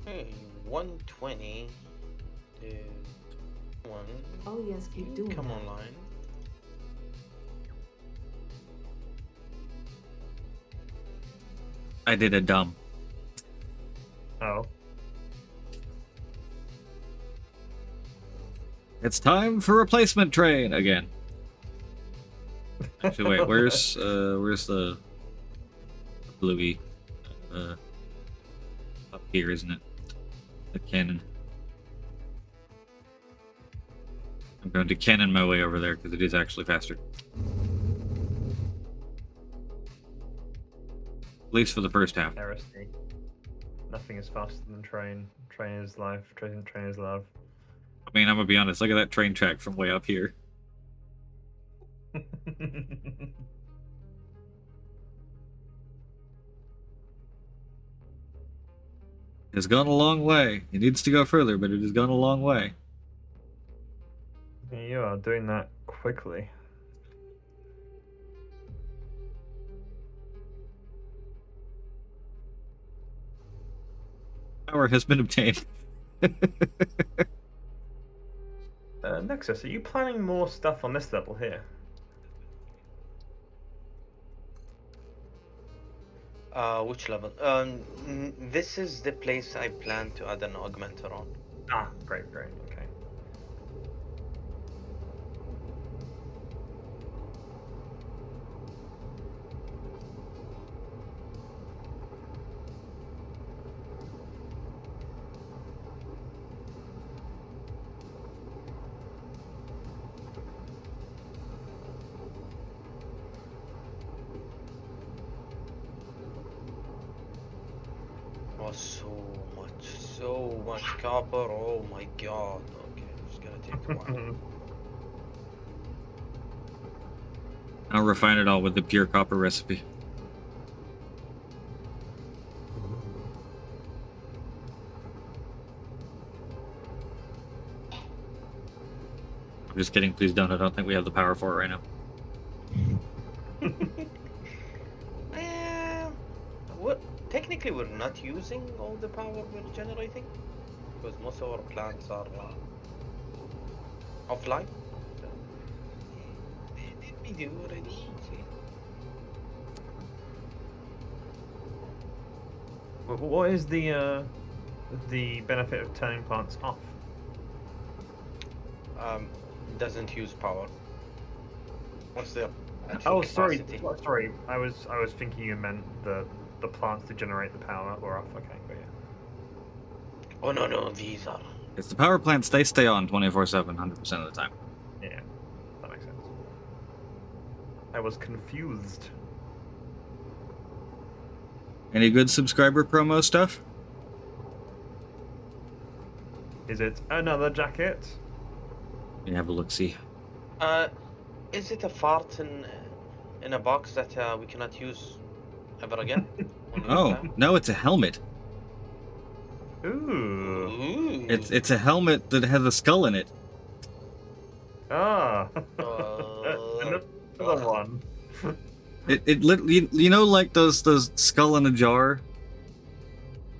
Hey, 120 is one. Oh yes, keep doing Come that. online. I did a dumb. Oh. It's time for replacement train again. Actually, wait, where's the bluey? Up here, isn't it? The cannon. I'm going to cannon my way over there because it is actually faster. At least for the first half. Heresy. Nothing is faster than train. Train is life. Train is love. I mean, I'm gonna be honest. Look at that train track from way up here. It's gone a long way. It needs to go further, but it has gone a long way. You are doing that quickly. Power has been obtained. Nexus, are you planning more stuff on this level here? Which level? This is the place I plan to add an augmenter on. Ah, great, okay. Oh, so much copper. Oh my god. Okay, it's gonna take a while. I'll refine it all with the pure copper recipe. I'm just kidding, please don't. I don't think we have the power for it right now. What? Technically, we're not using all the power we're generating because most of our plants are offline. So, we do already. See? What is the benefit of turning plants off? Doesn't use power. What's the actual Oh, capacity? sorry. I was thinking you meant the plants to generate the power were off. Okay, but yeah. Oh no, these are. It's the power plants, they stay on 24/7, 100% of the time. Yeah, that makes sense. I was confused. Any good subscriber promo stuff? Is it another jacket? You have a look-see. Is it a fart in a box that we cannot use ever again? Only one Oh, time? no, it's a helmet. Ooh. Ooh. It's a helmet that has a skull in it. Ah. Uh, Another one. It literally, you know, like those skull in a jar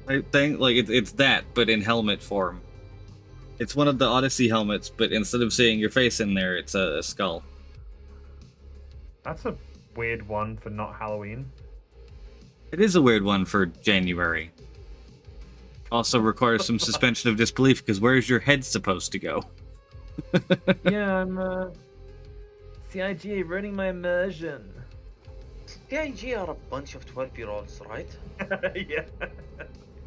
type thing. Like it's that, but in helmet form. It's one of the Odyssey helmets, but instead of seeing your face in there, it's a skull. That's a weird one for not Halloween. It is a weird one for January. Also requires some suspension of disbelief, because where's your head supposed to go? Yeah, I'm CIG ruining my immersion. CIG are a bunch of 12-year-olds, right? Yeah.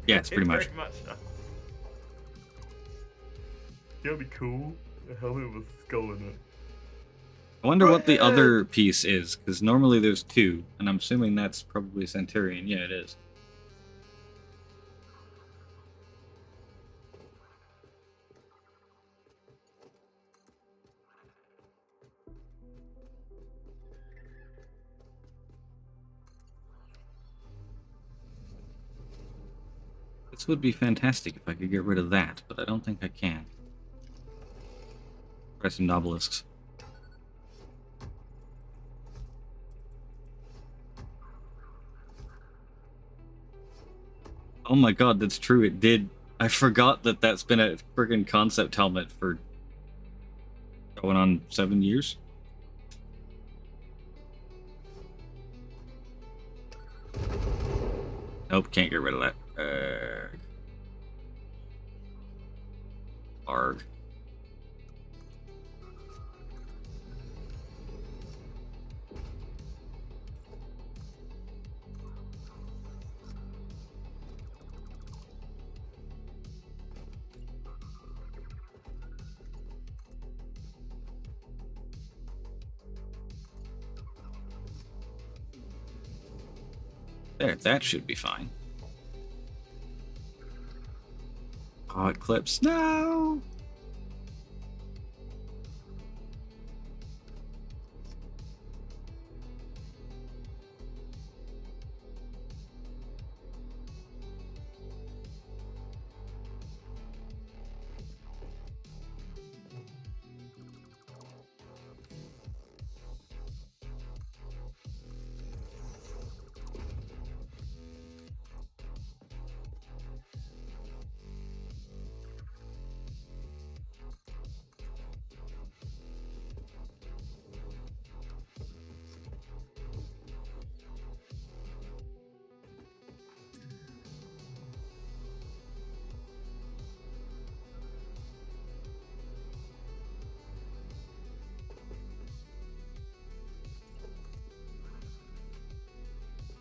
Yes, pretty much. Very much. That'd be cool. A helmet with a skull in it. I wonder what the other piece is, because normally there's two, and I'm assuming that's probably Centurion. Yeah, it is. This would be fantastic if I could get rid of that, but I don't think I can. Press some obelisks. Oh my god, that's true, it did. I forgot that that's been a friggin' concept helmet for going on 7 years. Nope, can't get rid of that. Arg. There, that should be fine. Oh, it clips. No!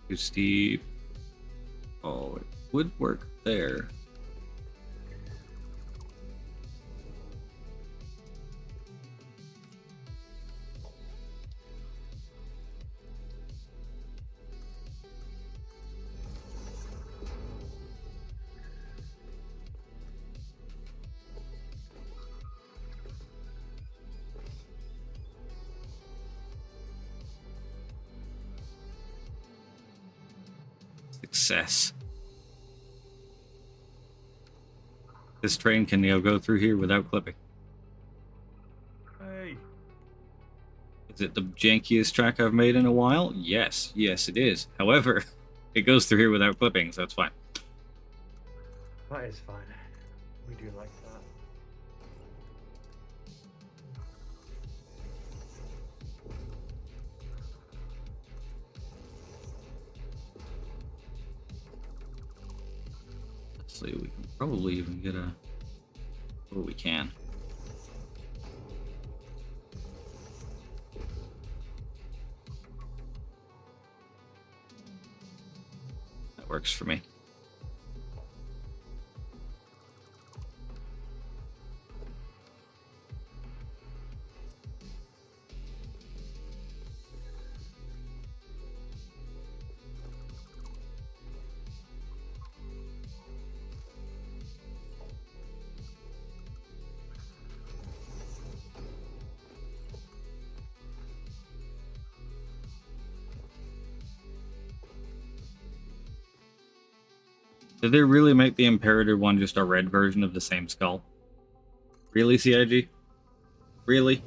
Too steep. Oh, it would work there. Success. This train can now go through here without clipping. Hey. Is it the jankiest track I've made in a while? Yes. Yes, it is. However, it goes through here without clipping, so it's fine. That is fine. We do like that. Let's see, we can probably even get a... Oh, we can. That works for me. Did they really make the Imperator one just a red version of the same skull? Really, CIG? Really?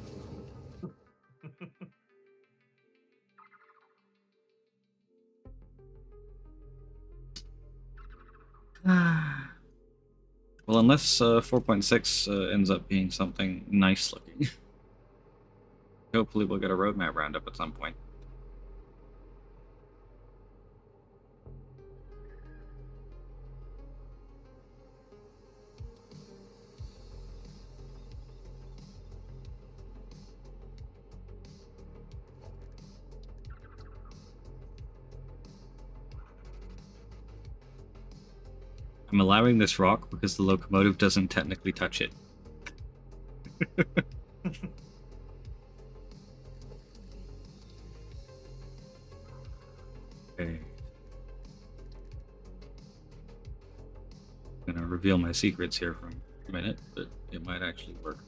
Well, unless 4.6 ends up being something nice looking. Hopefully we'll get a roadmap roundup at some point. I'm allowing this rock because the locomotive doesn't technically touch it. Okay. I'm gonna reveal my secrets here for a minute, but it might actually work.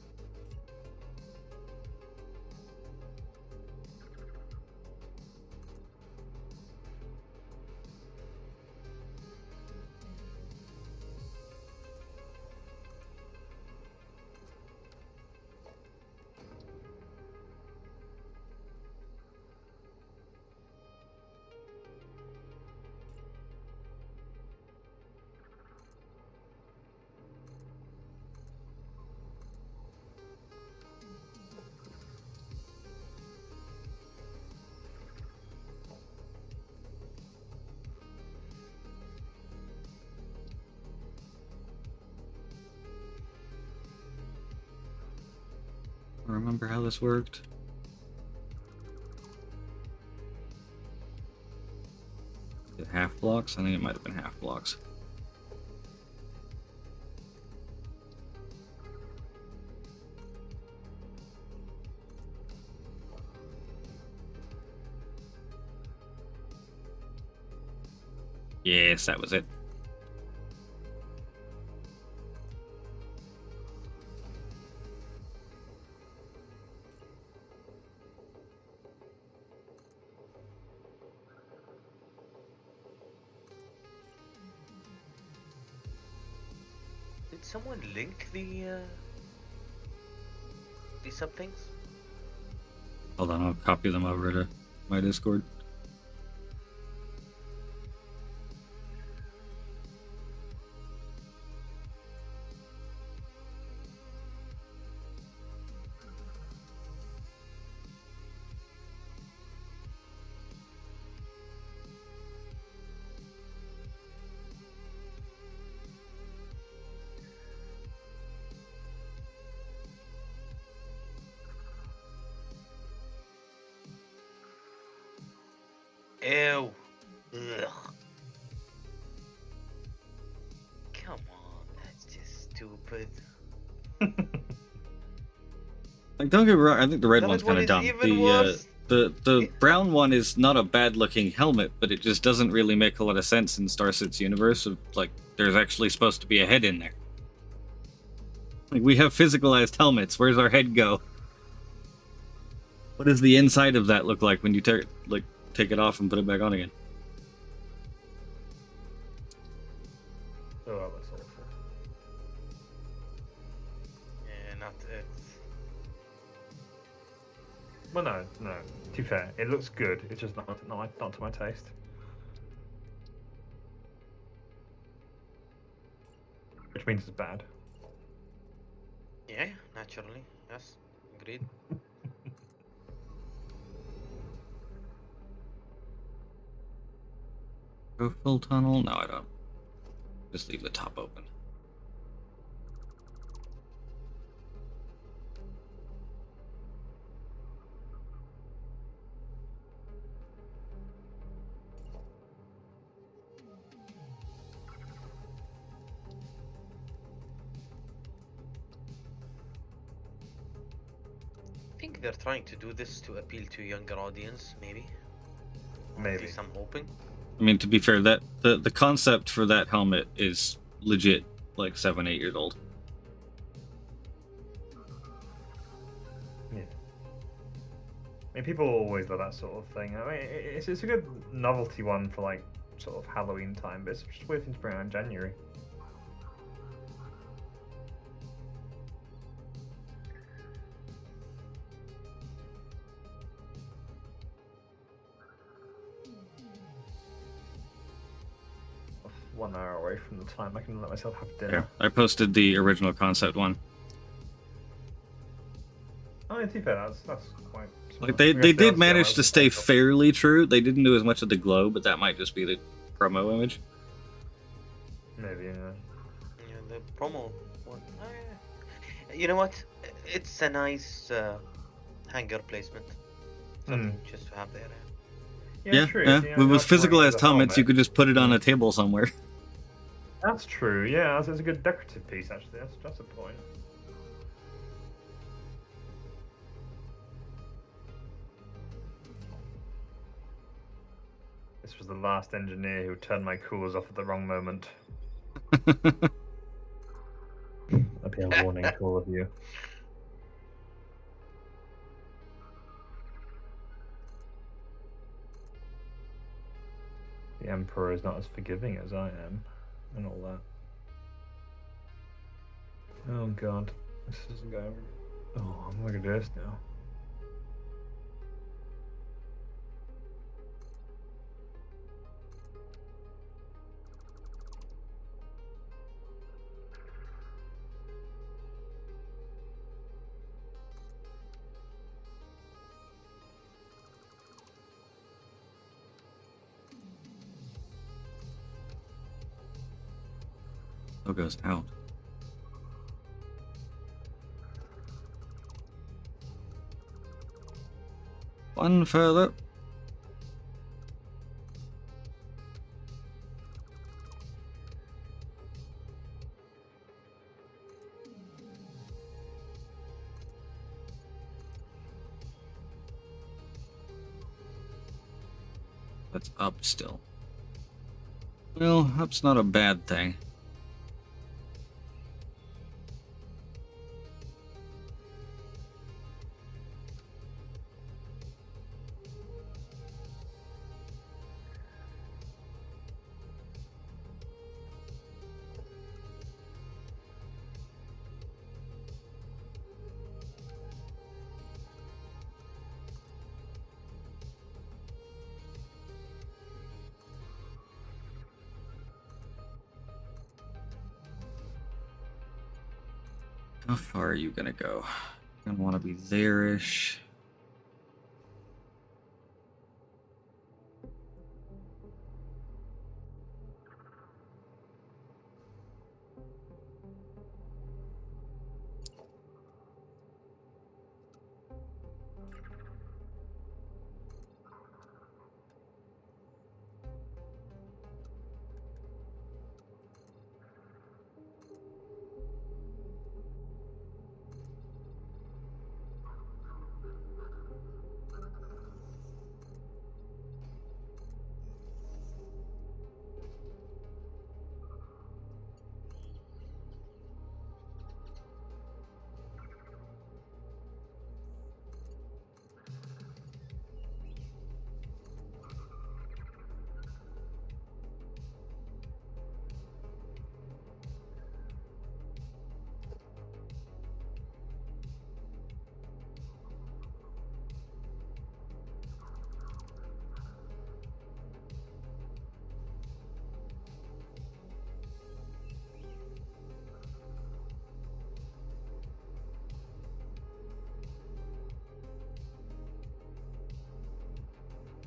Remember how this worked? Is it half blocks? I think it might have been half blocks. Yes, that was it. Did someone link the sub things? Hold on, I'll copy them over to my Discord. stupid. Like, don't get me wrong, I think the red The one's red kind one of is dumb. even worse. The brown one is not a bad looking helmet, but it just doesn't really make a lot of sense in Star Citizen's universe of like there's actually supposed to be a head in there. Like we have physicalized helmets. Where's our head go? What does the inside of that look like when you take it off and put it back on again? Oh, that's awful. Yeah, not it. Well, no. To be fair, it looks good. It's just not to my taste. Which means it's bad. Yeah, naturally. Yes, agreed. Go full tunnel? No, I don't. Just leave the top open. I think they're trying to do this to appeal to a younger audience, maybe. Or at Maybe. least I'm hoping. I mean, to be fair, that the concept for that helmet is legit, like 7, 8 years old. Yeah. I mean, people always love that sort of thing. I mean, it's a good novelty one for like sort of Halloween time, but it's just a weird thing to bring out in January. Off 1 hour away from the time I can let myself have Yeah, dinner. I posted the original concept one. Oh, yeah, to be fair, that's quite. Like smart. they I guess did obviously manage allows to the stay potential. fairly true. They didn't do as much of the glow, but that might just be the promo image. Maybe, yeah. Yeah, the promo one. You know what? It's a nice hanger placement. Something just to have there. Yeah, true. Yeah. You know, With you're not wearing it as physicalized a helmets, you helmet. could just put it on Yeah. a table somewhere. That's true. Yeah, that's a good decorative piece. Actually, that's a point. This was the last engineer who turned my coolers off at the wrong moment. That'd be a warning to all of you. The Emperor is not as forgiving as I am, and all that. Oh god, this isn't going. Oh, I'm gonna do this now. Logo's out. One further. That's up still. Well, up's not a bad thing. How far are you gonna go? Gonna want to be there-ish.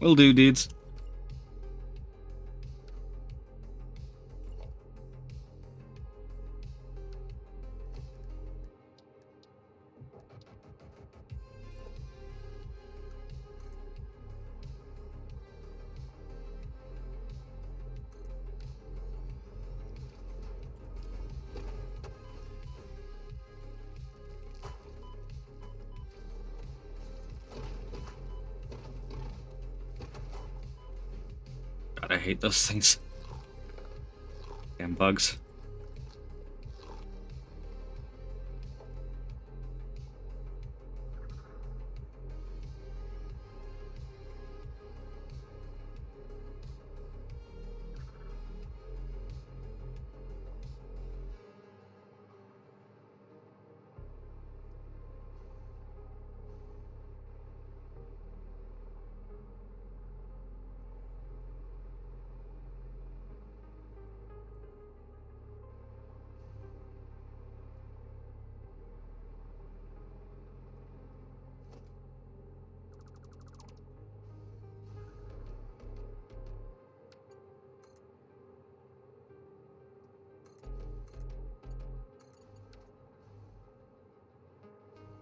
Will do, dudes. God, I hate those things. Damn bugs.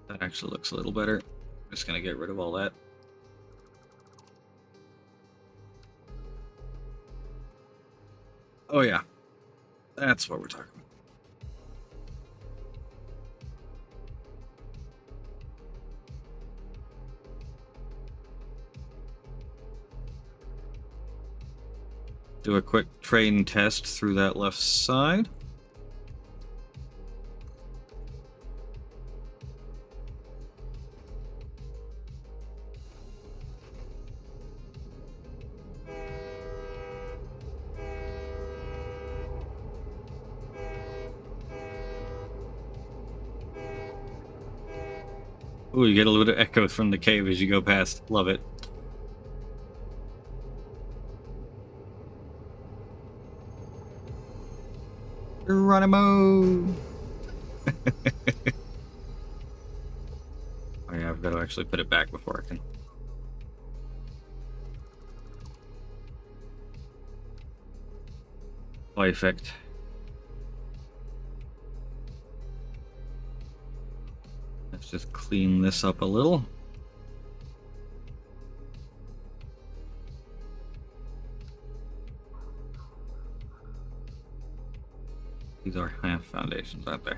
That actually looks a little better. I'm just gonna get rid of all that. Oh yeah, that's what we're talking about. Do a quick train test through that left side. Ooh, you get a little bit of echo from the cave as you go past. Love it. Geronimo! Oh yeah, I've got to actually put it back before I can. Perfect. Let's just clean this up a little. These are half foundations, aren't they?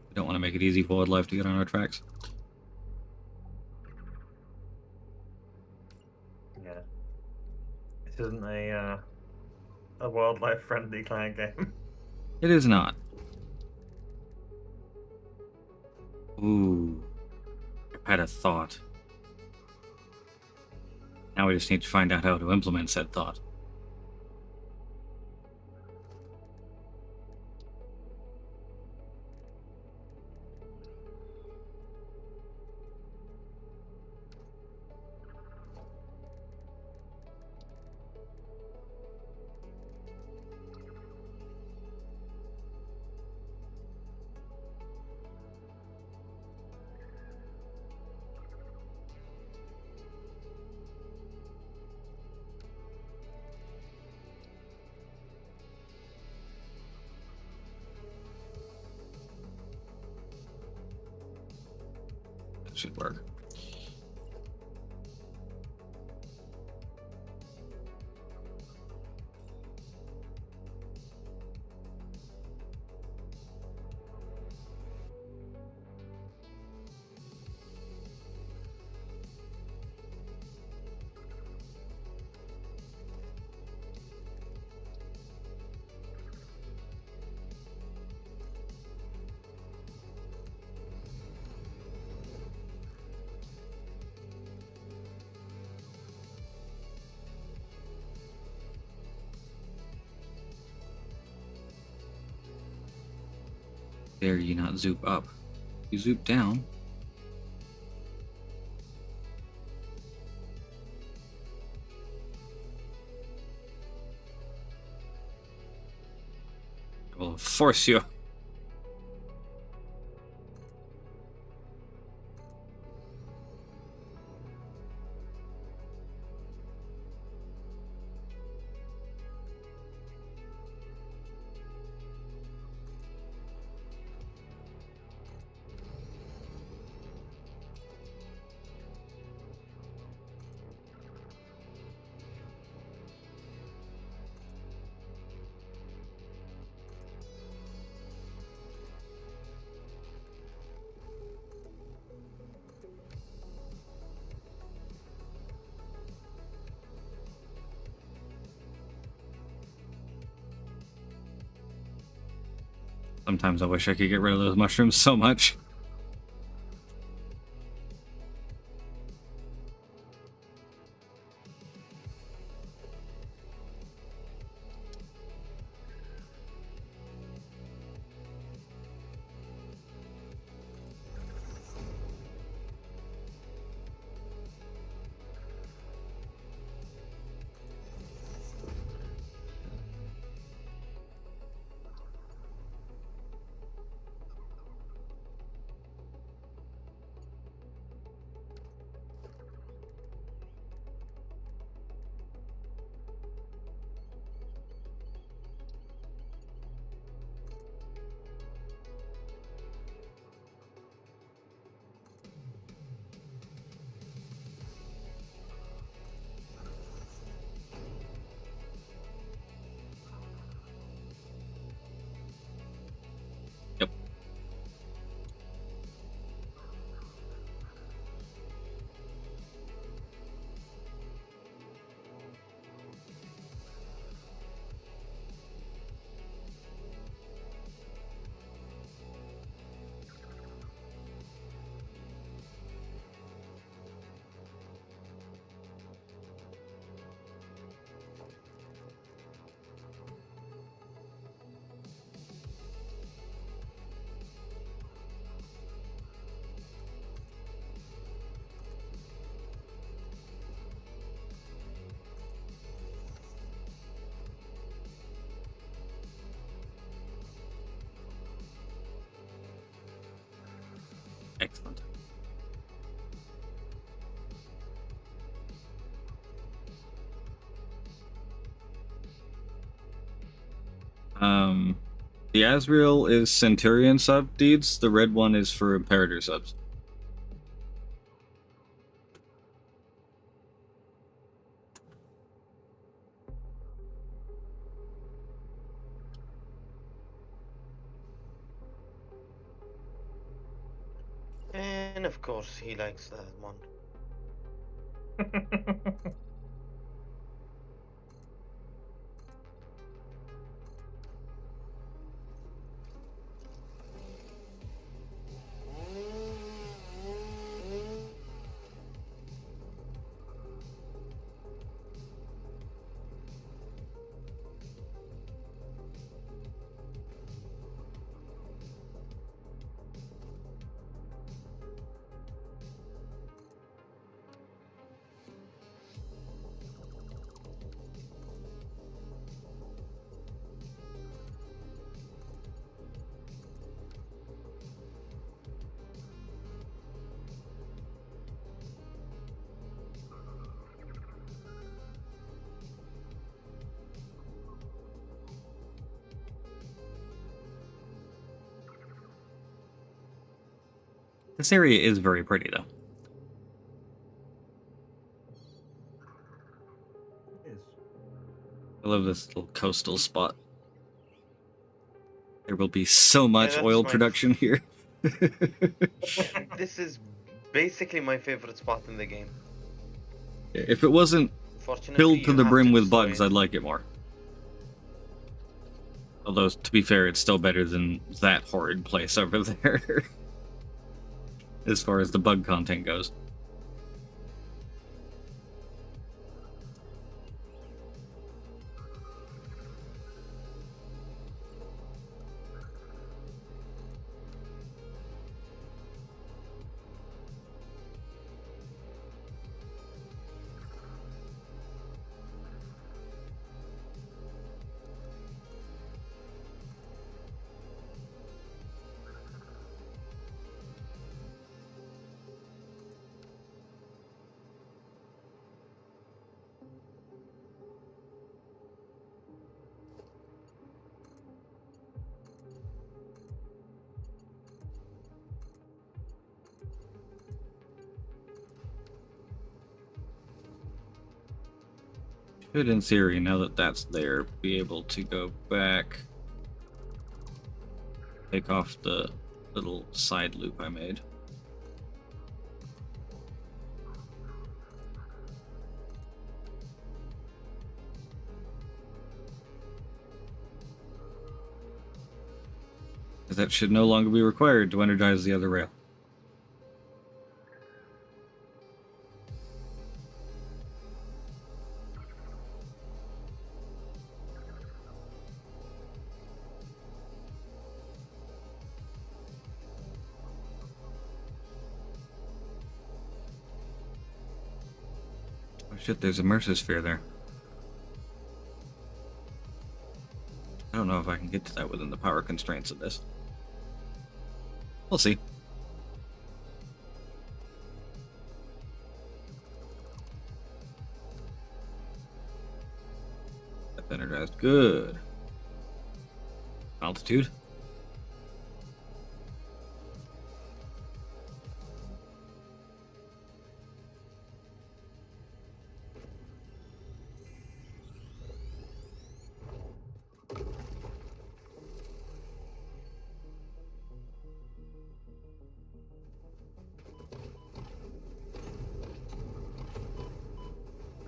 We don't want to make it easy for wildlife to get on our tracks. Yeah. This isn't a wildlife friendly client game. It is not. Ooh. I had a thought. Now we just need to find out how to implement said thought. That should work. dare you not zoop up? You zoop down. I will force you. Sometimes I wish I could get rid of those mushrooms so much. Yep. Excellent. The Asriel is Centurion sub deeds. The red one is for Imperator subs. And of course, he likes that one. This area is very pretty, though. It is. I love this little coastal spot. There will be so Yeah, much that's oil my. production here. This is basically my favorite spot in the game. If it wasn't Fortunately, filled to you the have to brim with destroy bugs, it. I'd like it more. Although, to be fair, it's still better than that horrid place over there. As far as the bug content goes. Should, in theory, now that that's there, be able to go back, take off the little side loop I made. Because that should no longer be required to energize the other rail. Oh shit, there's a Mercer sphere there. I don't know if I can get to that within the power constraints of this. We'll see. That's energized. Good. Altitude.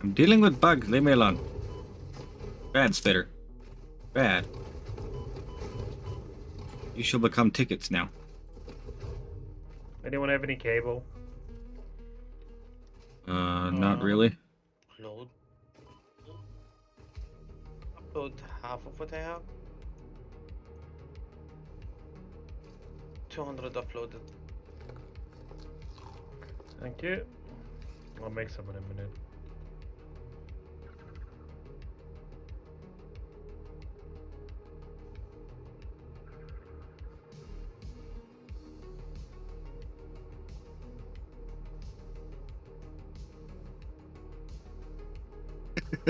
I'm dealing with bugs. Leave me alone. Bad spitter. Bad. You shall become tickets now. Anyone have any cable? Not really. Upload. Upload half of what I have. 200 uploaded. Thank you. I'll make some in a minute.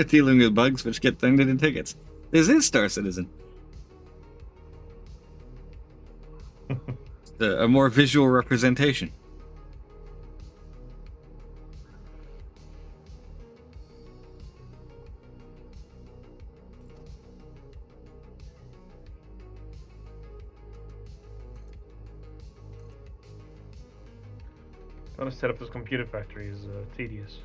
Dealing with bugs which get turned into tickets. This is Star Citizen. A more visual representation. Trying to set up this computer factory is tedious.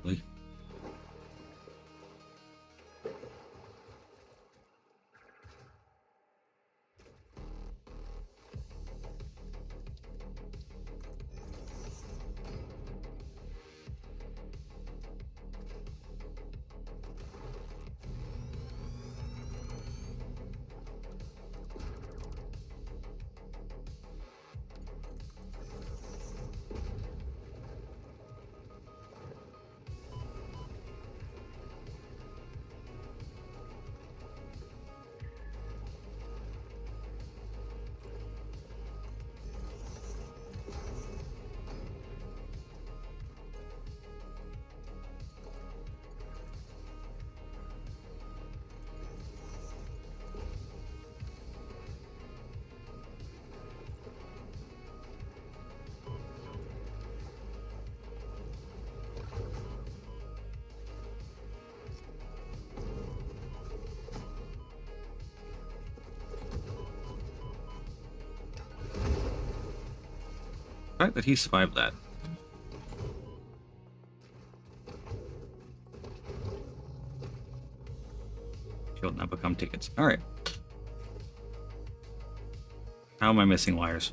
Really? The fact that he survived that. She'll now become tickets. Alright. How am I missing wires?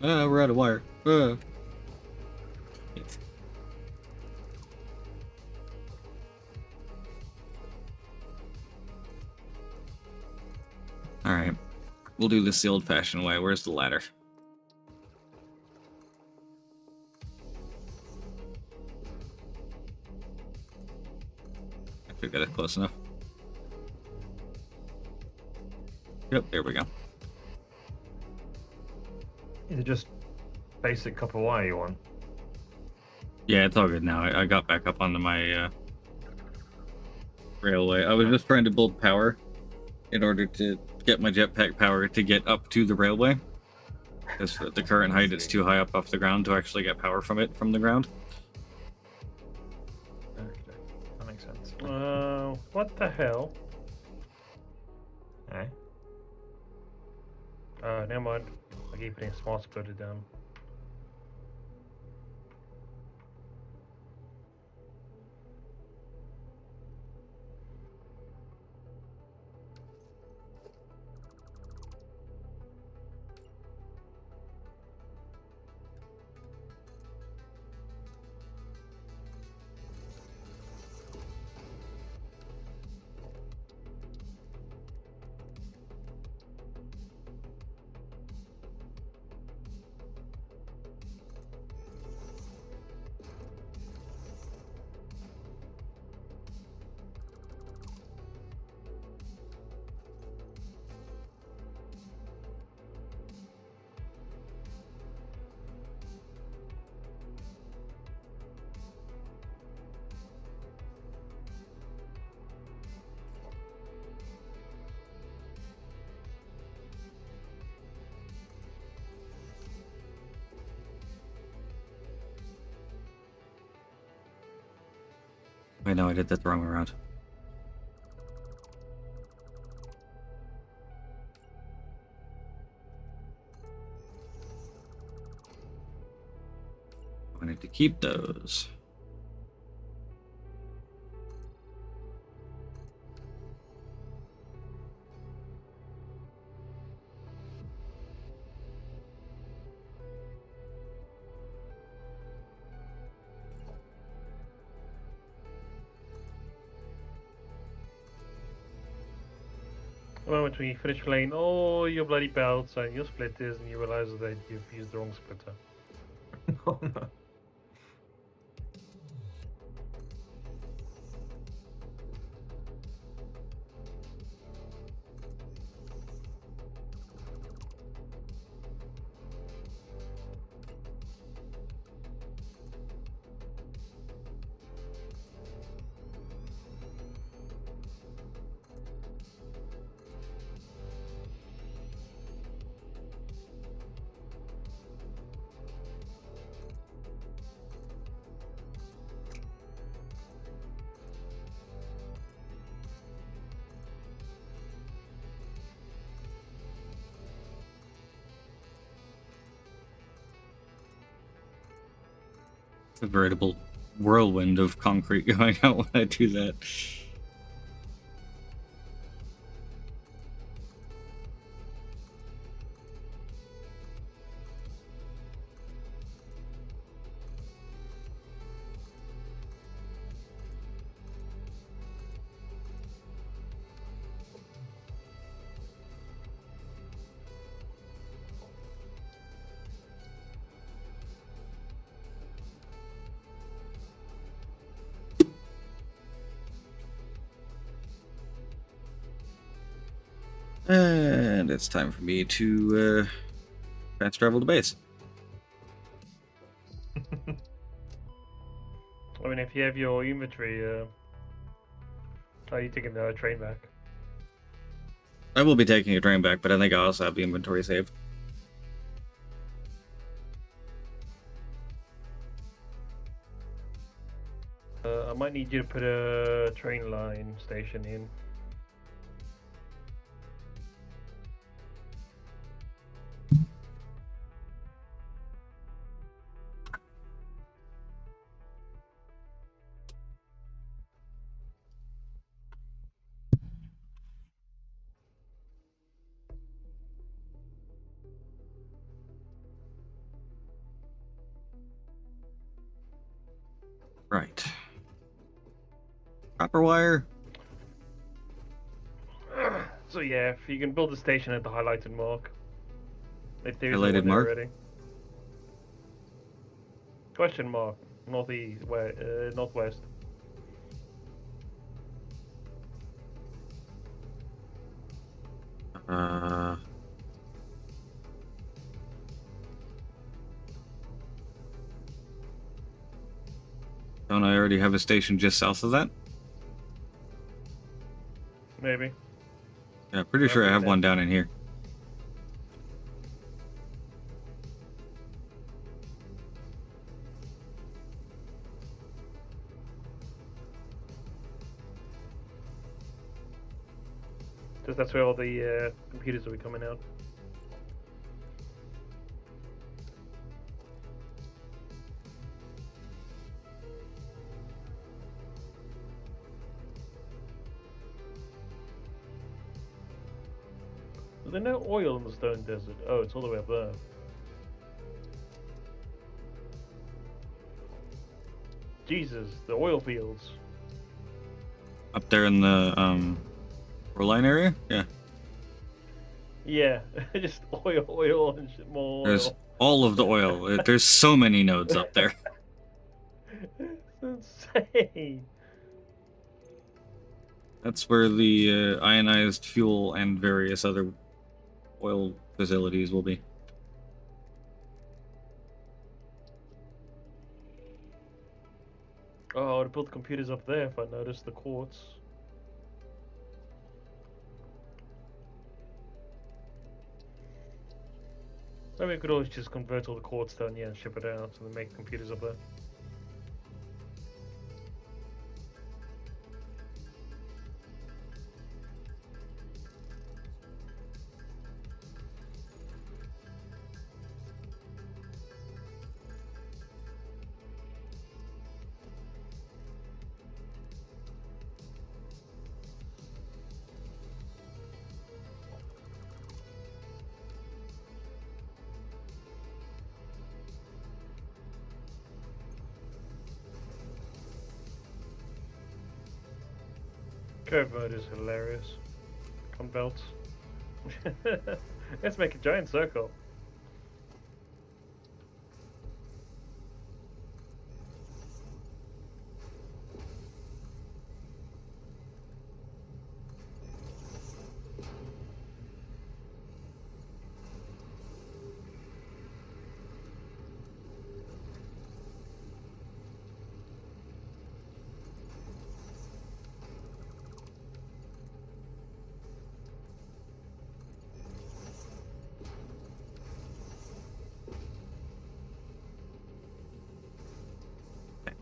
We're out of wire. Alright. We'll do this the old-fashioned way. Where's the ladder? I should get it close enough. Yep, there we go. Is it just basic copper wire you want? Yeah, it's all good now. I got back up onto my railway. I was just trying to build power in order to get my jetpack power to get up to the railway. Because at the current height, it's too high up off the ground to actually get power from it from the ground. Okay, that makes sense. What the hell? Eh? Never mind. I keep putting smart splitter down. Wait, no, I did that the wrong way around. I need to keep those. The moment when you finish playing all your bloody belts and your splitters and you realize that you've used the wrong splitter. Oh no. It's a veritable whirlwind of concrete going out when I do that. And it's time for me to fast travel to base. I mean, if you have your inventory, are you taking the train back? I will be taking a train back, but I think I also have the inventory saved. I might need you to put a train line station in. Copper wire. So yeah, if you can build a station at the highlighted mark, if there isn't Highlighted one there mark? already. Question mark. Northeast, northwest. Don't I already have a station just south of that? Maybe. Yeah, pretty sure I have one down in here. Just that's where all the computers will be coming out. There's no oil in the Stone Desert. Oh, it's all the way up there. Jesus, the oil fields. Up there in the shoreline area? Yeah. Yeah, just oil, and shit, more There's oil. all of the oil. There's so many nodes up there. It's insane. That's where the ionized fuel and various other oil facilities will be. Oh, I would have built computers up there if I noticed the quartz. Maybe we could always just convert all the quartz down here and ship it out and then make computers up there. Curve mode is hilarious. Con belts. Let's make a giant circle.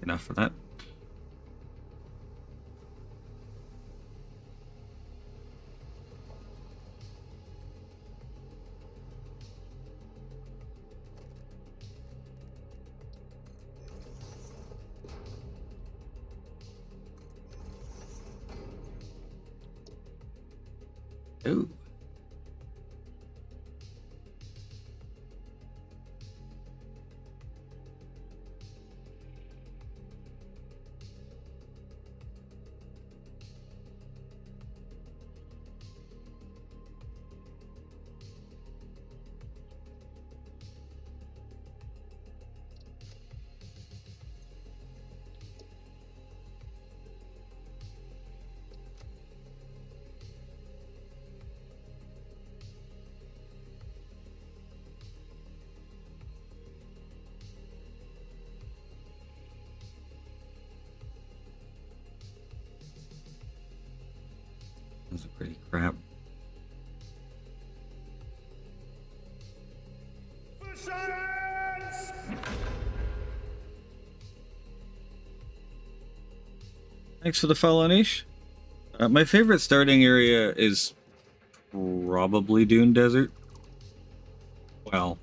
Enough for that. Ooh. Those are pretty crap. Thanks for the follow, Niche. My favorite starting area is probably Dune Desert. Well,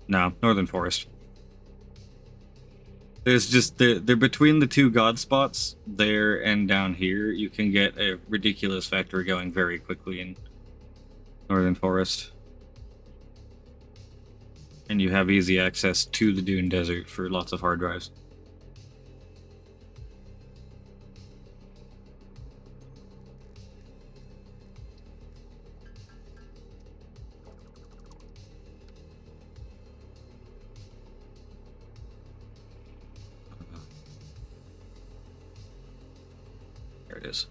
no, Northern Forest. There's just they're between the two god spots there and down here. You can get a ridiculous factory going very quickly in Northern Forest, and you have easy access to the Dune Desert for lots of hard drives. it is.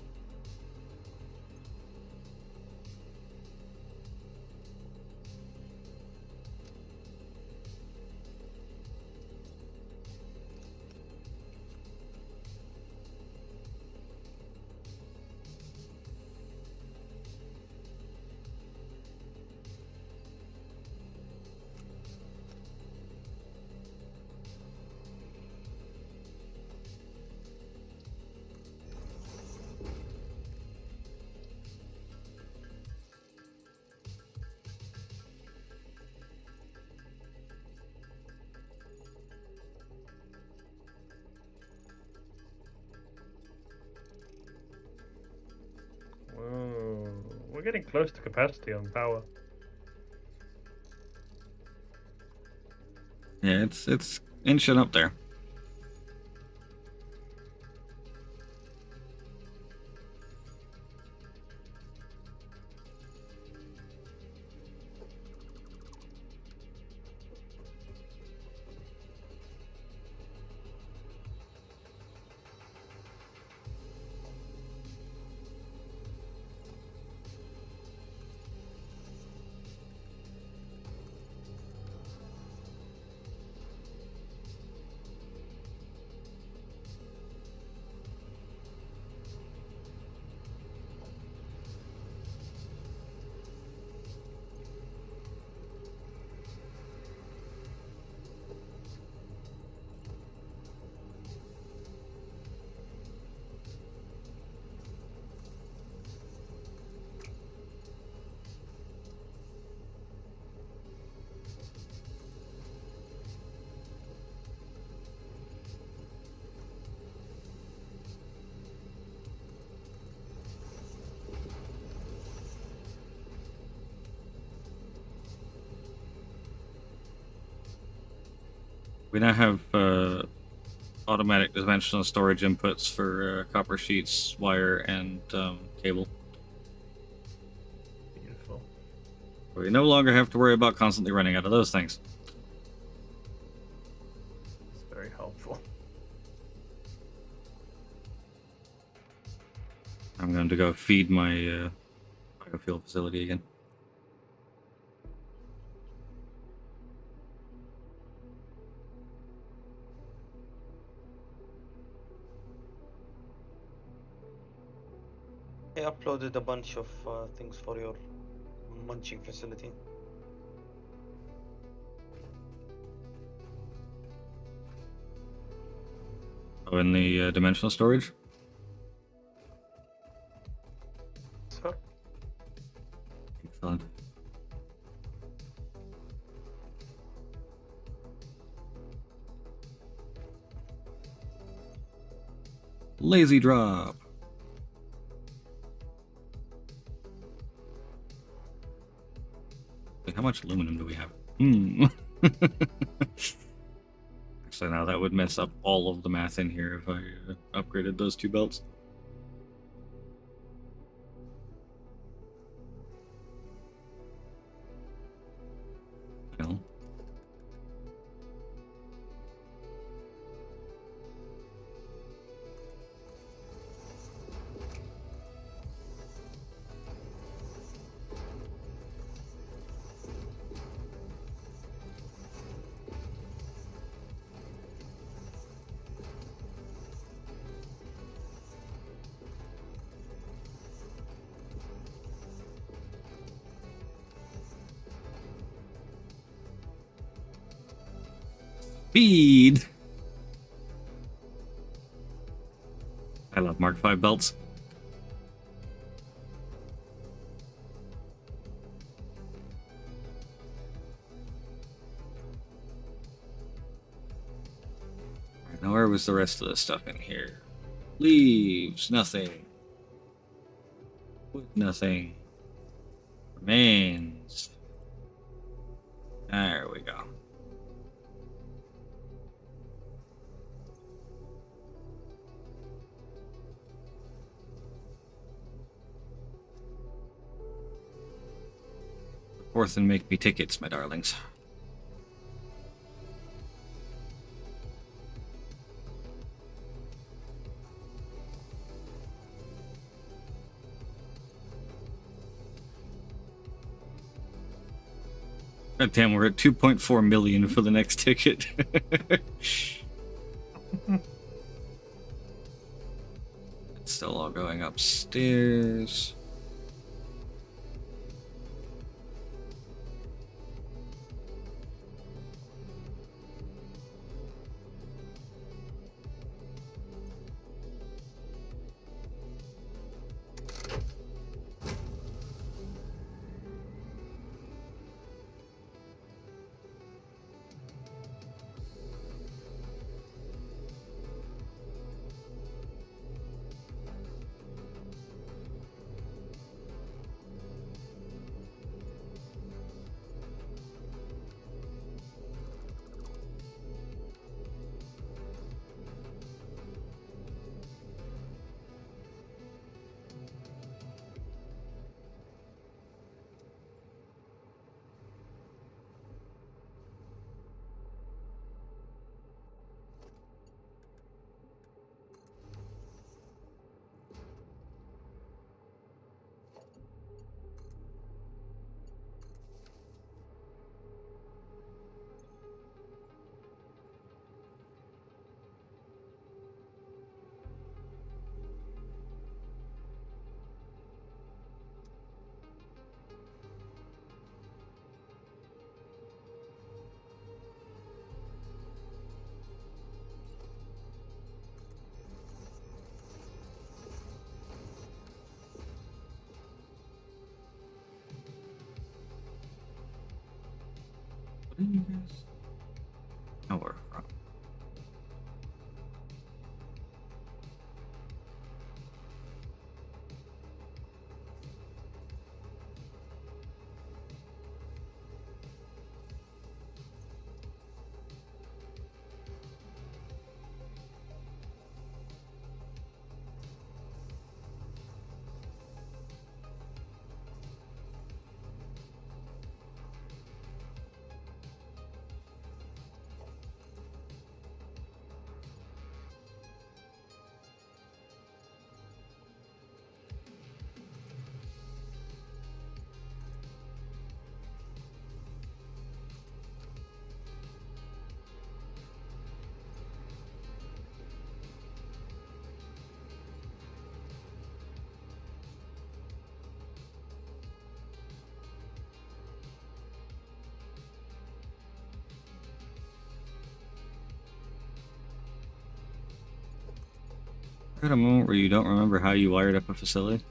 Whoa. We're getting close to capacity on power. Yeah, it's inching up there. We now have automatic dimensional storage inputs for copper sheets, wire, and cable. Beautiful. We no longer have to worry about constantly running out of those things. It's very helpful. I'm going to go feed my biofuel facility again. I uploaded a bunch of things for your munching facility. Oh, in the dimensional storage? So, Excellent. Lazy drop. Wait, how much aluminum do we have? Actually, now that would mess up all of the math in here if I upgraded those two belts. Well, speed! I love Mark V belts. Now, where was the rest of the stuff in here? Leaves, nothing. Wood, nothing. Remains. There we go. Forth and make me tickets, my darlings. God damn, we're at 2.4 million for the next ticket. It's still all going upstairs. What are you guys? Oh, we're from. At a moment where you don't remember how you wired up a facility?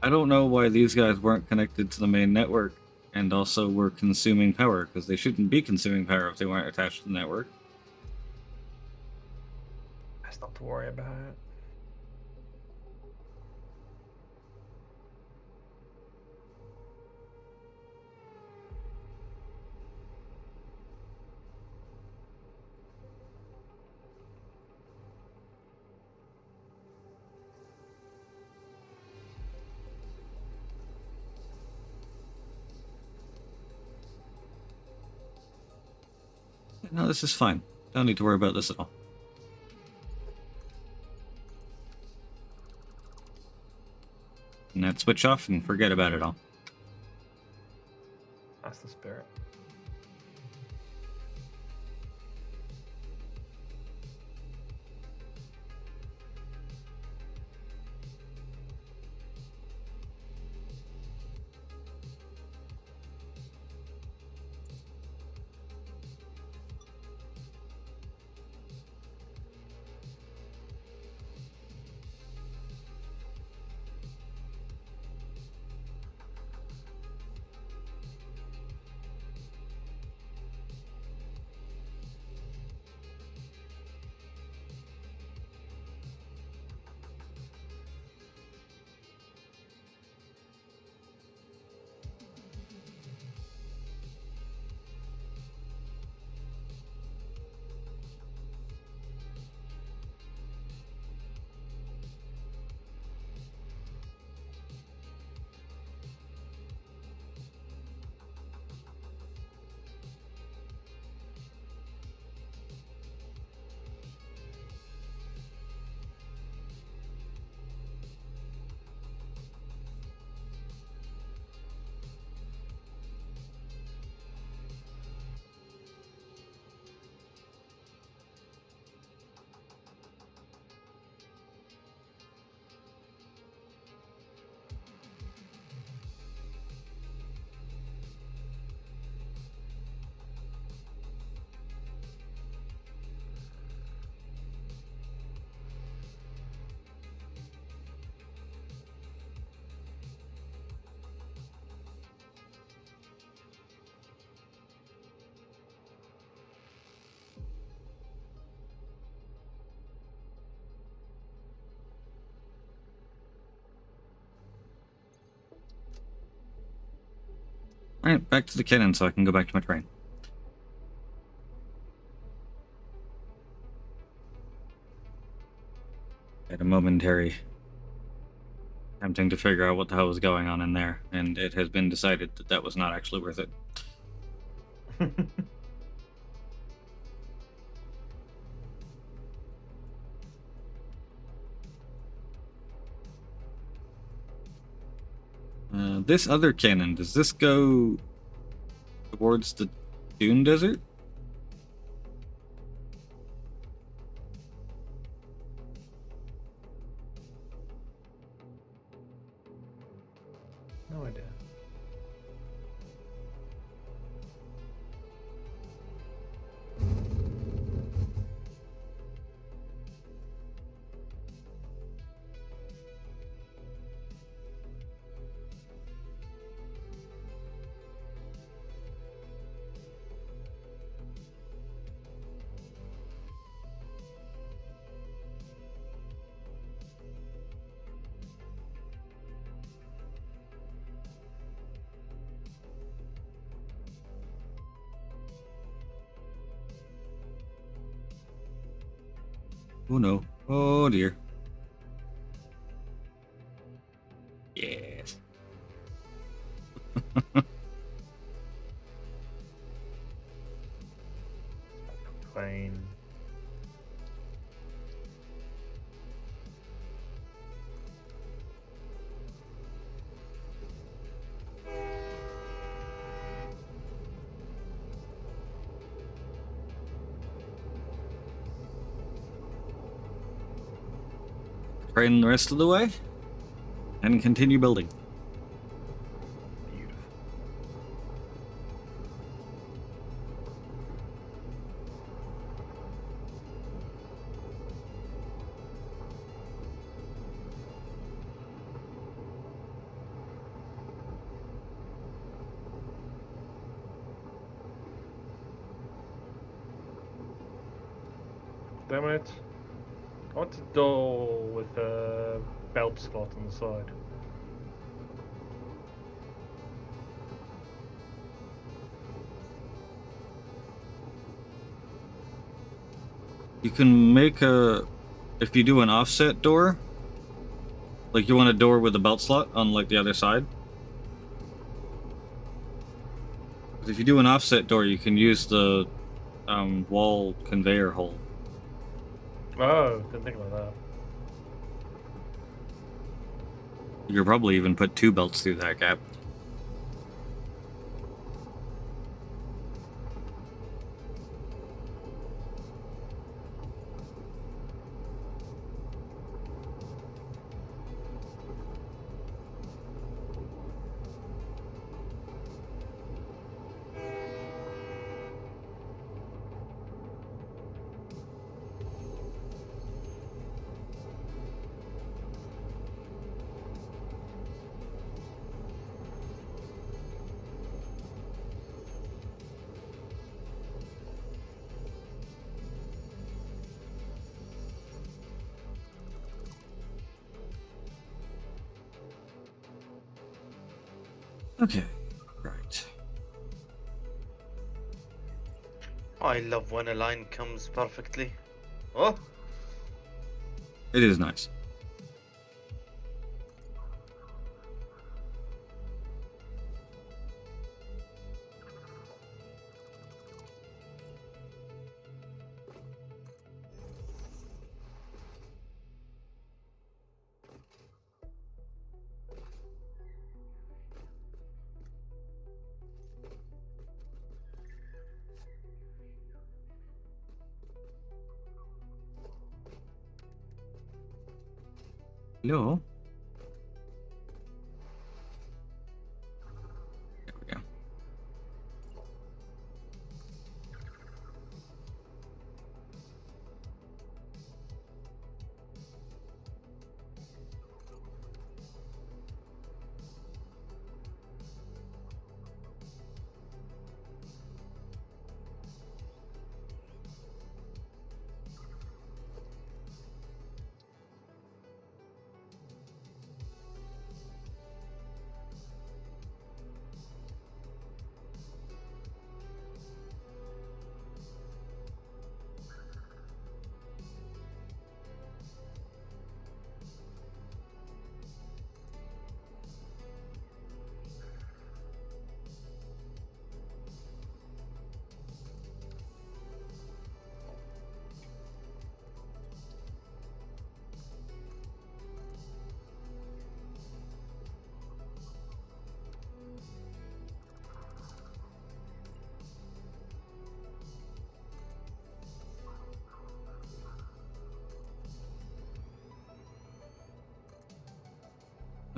I don't know why these guys weren't connected to the main network and also were consuming power, because they shouldn't be consuming power if they weren't attached to the network. That's not to worry about it. No, this is fine. Don't need to worry about this at all. And that switch off and forget about it all. That's the spirit. Alright, back to the cannon so I can go back to my train. Had a momentary attempting to figure out what the hell was going on in there, and it has been decided that that was not actually worth it. This other cannon, does this go towards the Dune Desert? No idea. Oh no. Oh dear. Yes. Fine. Train the rest of the way and continue building. Beautiful. Damn it. I want a door with a belt slot on the side. You can make if you do an offset door, like you want a door with a belt slot on like the other side. If you do an offset door, you can use the wall conveyor hole. Oh, didn't think about that. You could probably even put 2 belts through that gap. Okay, right. I love when a line comes perfectly. Oh, It is nice. Hello? There we go.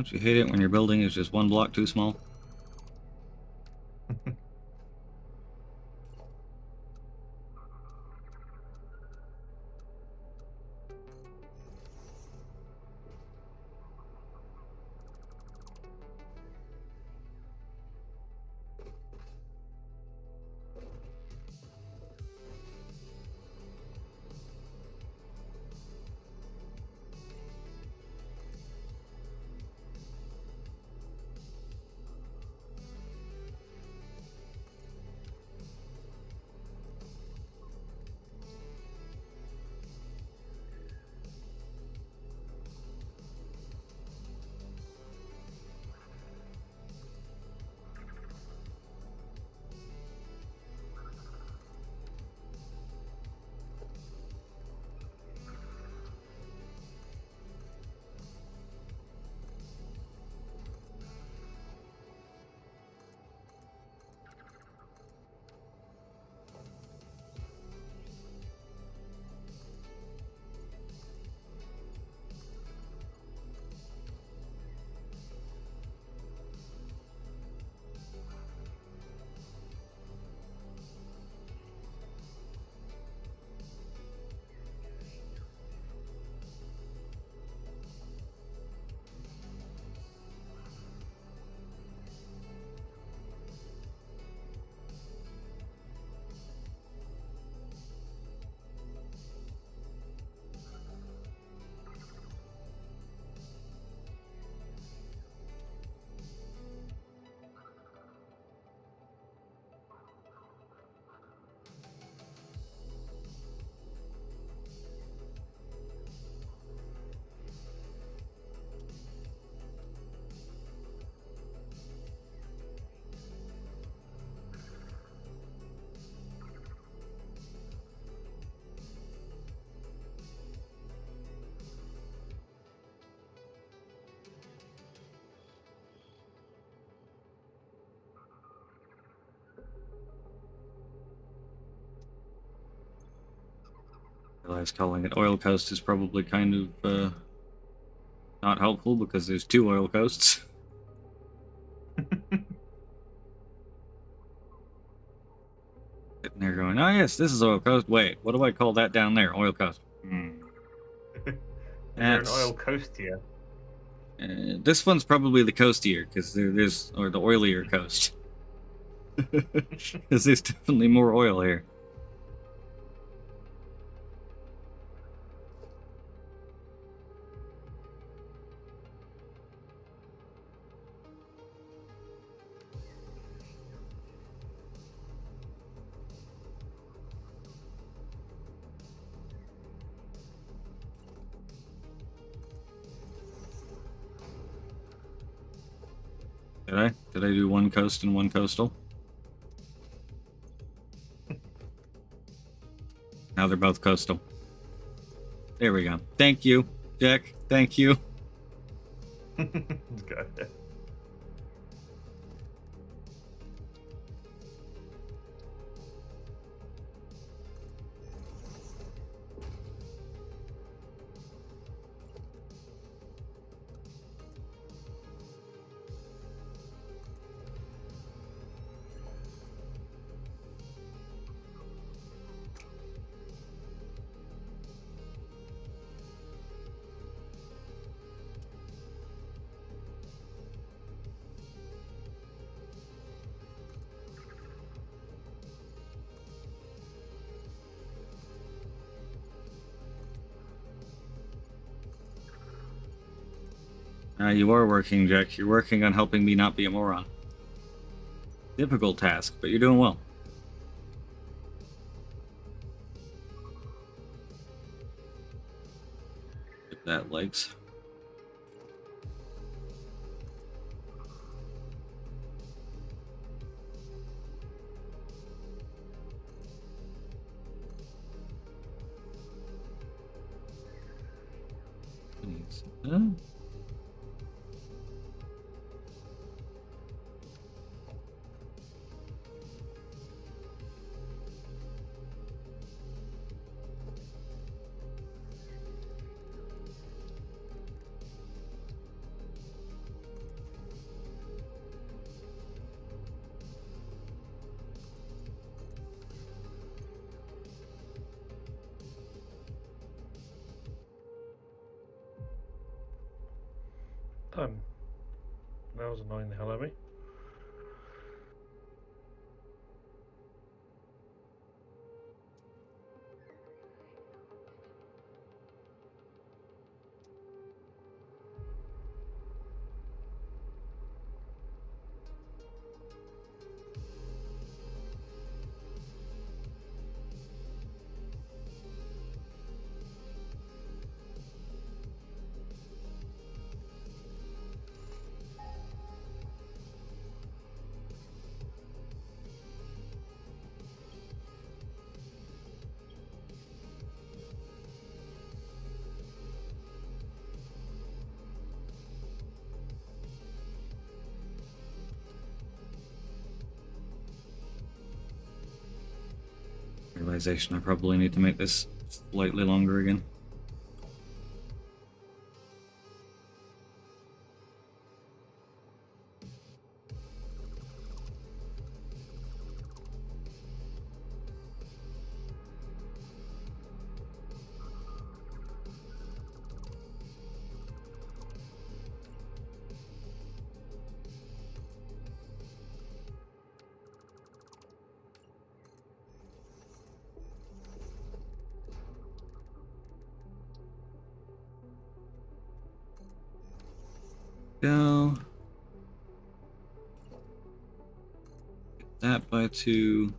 Don't you hate it when your building is just one block too small? I realize calling it oil coast is probably kind of not helpful because there's two oil coasts. Sitting there going, oh yes, this is oil coast. Wait, what do I call that down there? Oil coast. Is there an That's oil coast here? this one's probably the coastier because there's or the oilier coast. Because there's definitely more oil here. Did I? Did I do one coast and one coastal? Now they're both coastal. There we go. Thank you, Jack. Thank you. Good. You are working, Jack. You're working on helping me not be a moron. Difficult task, but you're doing well. Give that legs. Huh? time. That was annoying the hell out of me. Realization I probably need to make this slightly longer again. Go. Get that by 2.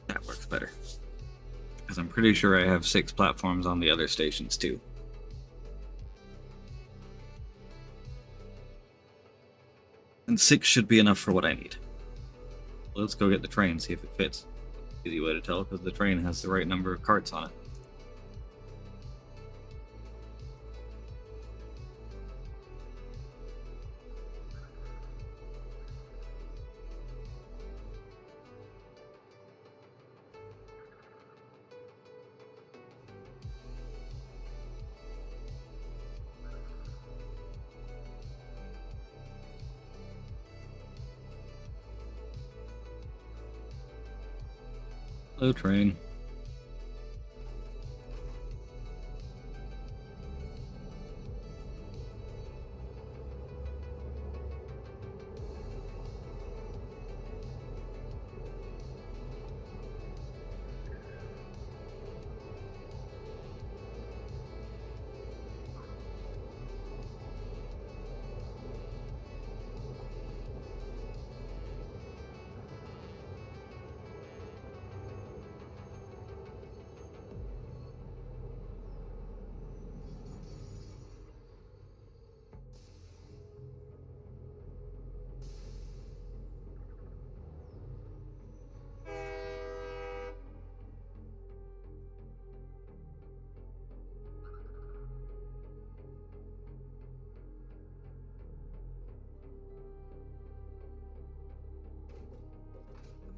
That works better. Because I'm pretty sure I have 6 platforms on the other stations too. And 6 should be enough for what I need. Let's go get the train, see if it fits. Easy way to tell, because the train has the right number of carts on it. Hello, train.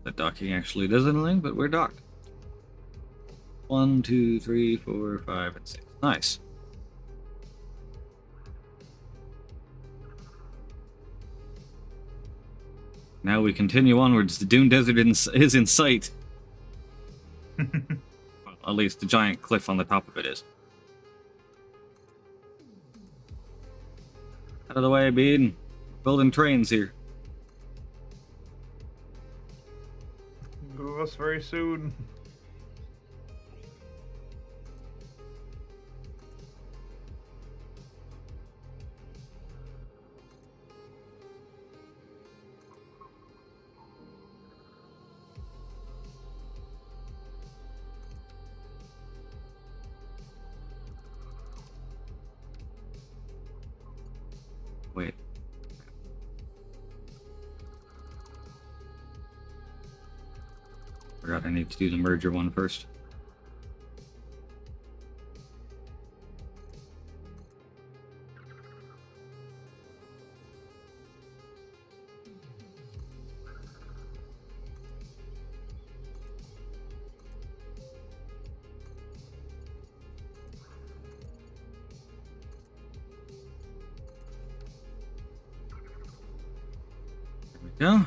That docking actually does anything, but we're docked. 1, 2, 3, 4, 5, and 6. Nice. Now we continue onwards. The Dune Desert is in sight. Well, at least the giant cliff on the top of it is. Out of the way, Bean. Building trains here. Go us very soon. Wait. Forgot I need to do the merger one first. There we go.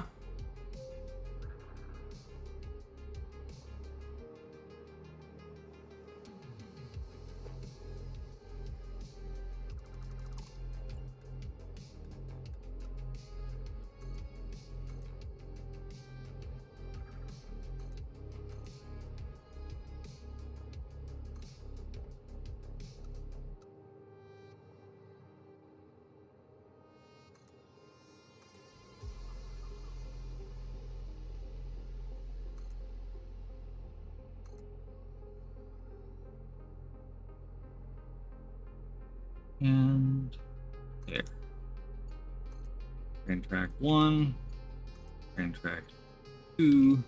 And there. Train track 1, train track 2,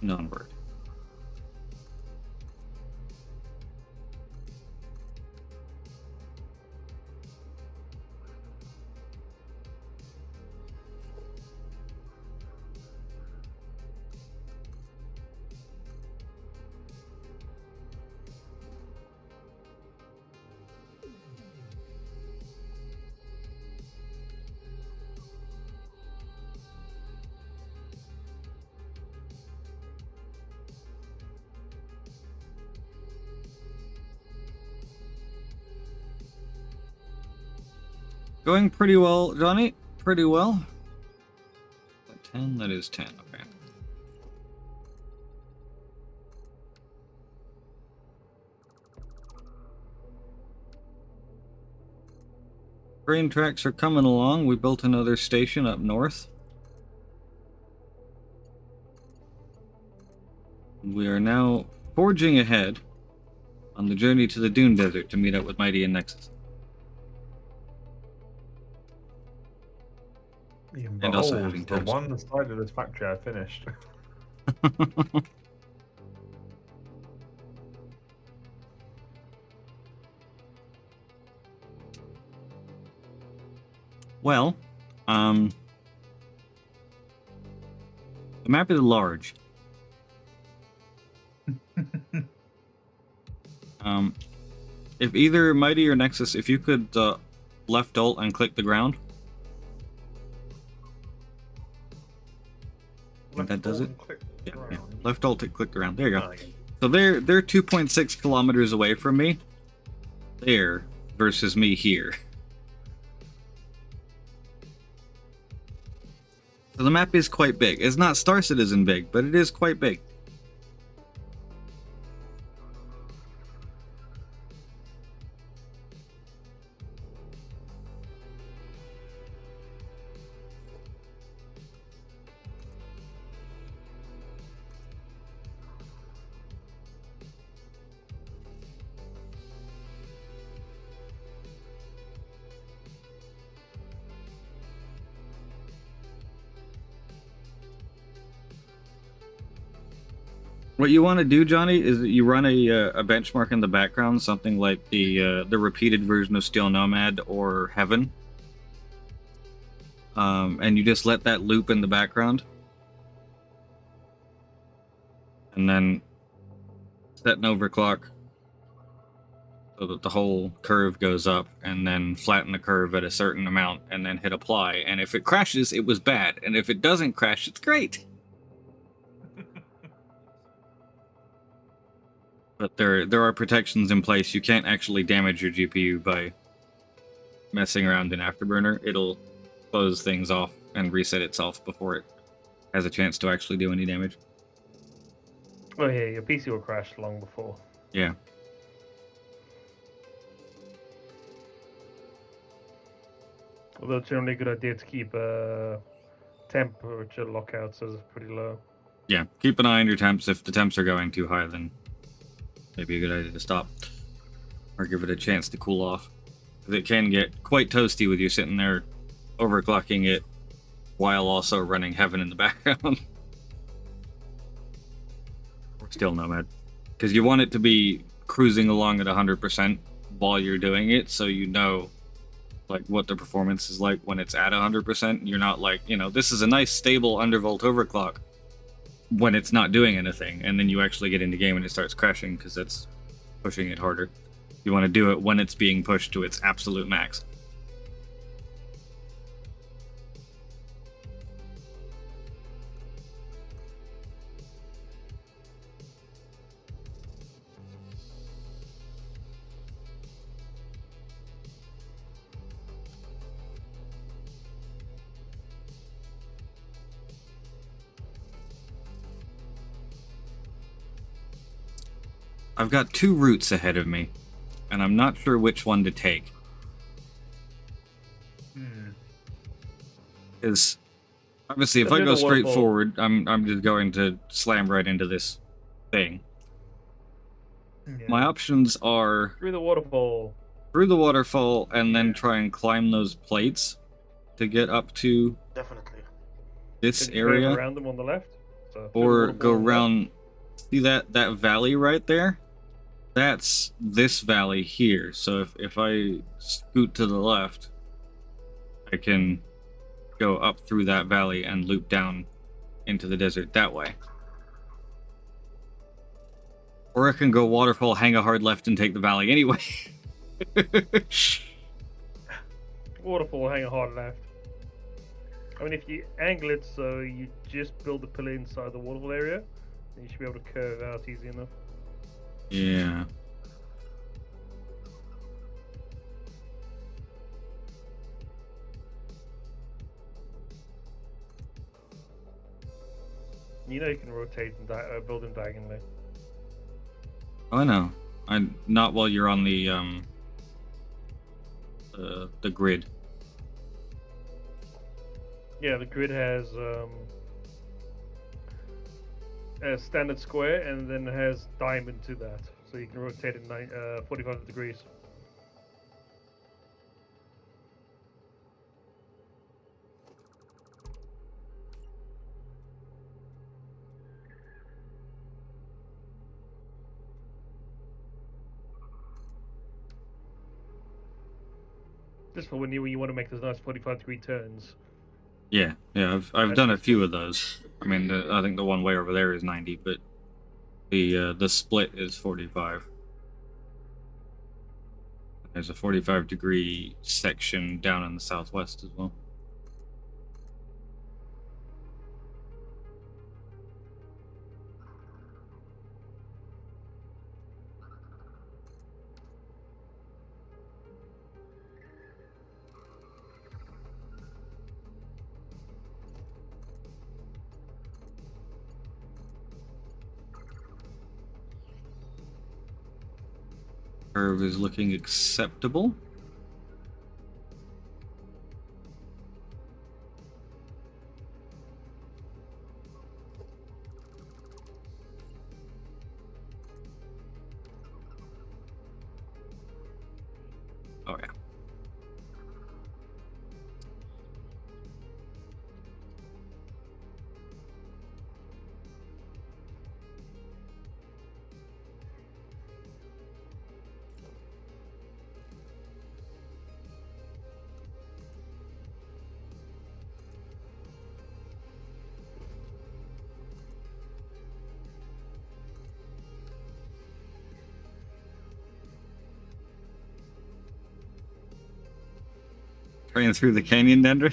and onward. Going pretty well, Johnny. Pretty well. 10, that is 10, okay. Train tracks are coming along. We built another station up north. We are now forging ahead on the journey to the Dune Desert to meet up with Mighty and Nexus. And also having the times. one side of this factory I finished. Well, the map is large. If either Mighty or Nexus, if you could left alt and click the ground. I think that does it. Yeah. Left alt to click the ground. There you go. So they're 2.6 kilometers away from me. There versus me here. So the map is quite big. It's not Star Citizen big, but it is quite big. What you want to do, Johnny, is that you run a benchmark in the background, something like the repeated version of Steel Nomad or Heaven. and you just let that loop in the background, and then set an overclock so that the whole curve goes up, and then flatten the curve at a certain amount, and then hit apply. And if it crashes, it was bad, and if it doesn't crash, it's great. But there are protections in place. You can't actually damage your GPU by messing around in Afterburner. It'll close things off and reset itself before it has a chance to actually do any damage. Oh yeah, your PC will crash long before. Yeah. Although it's generally a good idea to keep temperature lockouts as pretty low. Yeah, keep an eye on your temps. If the temps are going too high, then maybe a good idea to stop. Or give it a chance to cool off. Because it can get quite toasty with you sitting there overclocking it while also running Heaven in the background. Or still Nomad. Because you want it to be cruising along at 100% while you're doing it, so you know like what the performance is like when it's at 100%. You're not like, this is a nice stable undervolt overclock when it's not doing anything, and then you actually get into game and it starts crashing because it's pushing it harder. You want to do it when it's being pushed to its absolute max. I've got 2 routes ahead of me, and I'm not sure which one to take. Because obviously, if I go straight forward, I'm just going to slam right into this thing. Yeah. My options are through the waterfall, and then try and climb those plates to get up to Definitely this area. Around them on the left, or go around. See that valley right there? That's this valley here. So if I scoot to the left, I can go up through that valley and loop down into the desert that way. Or I can go waterfall, hang a hard left, and take the valley anyway. Waterfall, hang a hard left. I mean, if you angle it so you just build the pillar inside the waterfall area, then you should be able to curve out easy enough. Yeah. You know you can rotate and build them diagonally. Oh, I know. Not while you're on the grid. Yeah, the grid has a standard square and then has diamond to that, so you can rotate it 45 degrees. Just for when you want to make those nice 45-degree turns. Yeah, I've done a few of those. I mean, I think the one way over there is 90, but the split is 45. There's a 45-degree section down in the southwest as well. Curve is looking acceptable. Oh yeah. Train through the canyon, Dendra?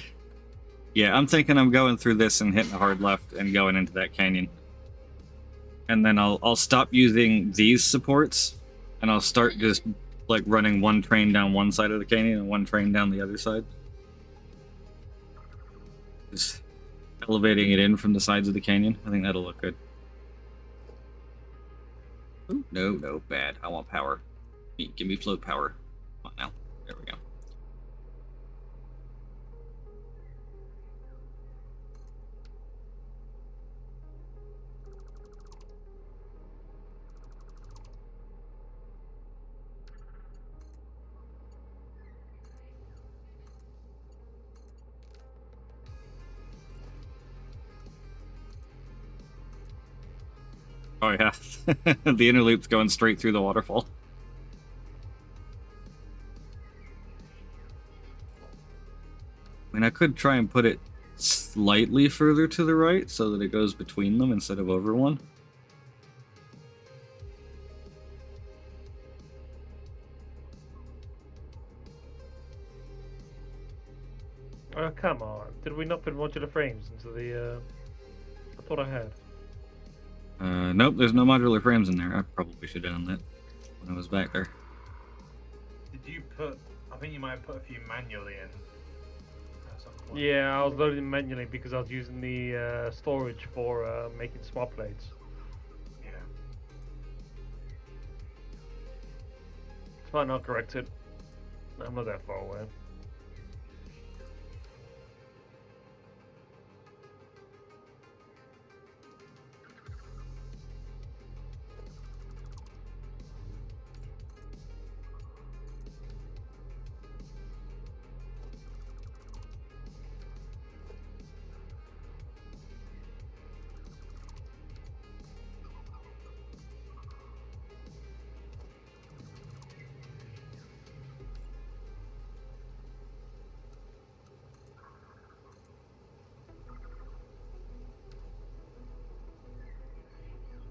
Yeah, I'm thinking I'm going through this and hitting a hard left and going into that canyon. And then I'll stop using these supports, and I'll start just like running one train down one side of the canyon and one train down the other side. Just elevating it in from the sides of the canyon. I think that'll look good. Ooh, no, bad. I want power. Give me float power. Come on now. There we go. Oh yeah, the inner loop's going straight through the waterfall. I mean, I could try and put it slightly further to the right so that it goes between them instead of over one. Oh, come on. Did we not put modular frames into the, I thought I had. Nope, there's no modular frames in there. I probably should have done that when I was back there. Did you put? I think you might have put a few manually in. At some point. Yeah, I was loading them manually because I was using the storage for making smart plates. Yeah. It's fine, I'll correct it. I'm not that far away.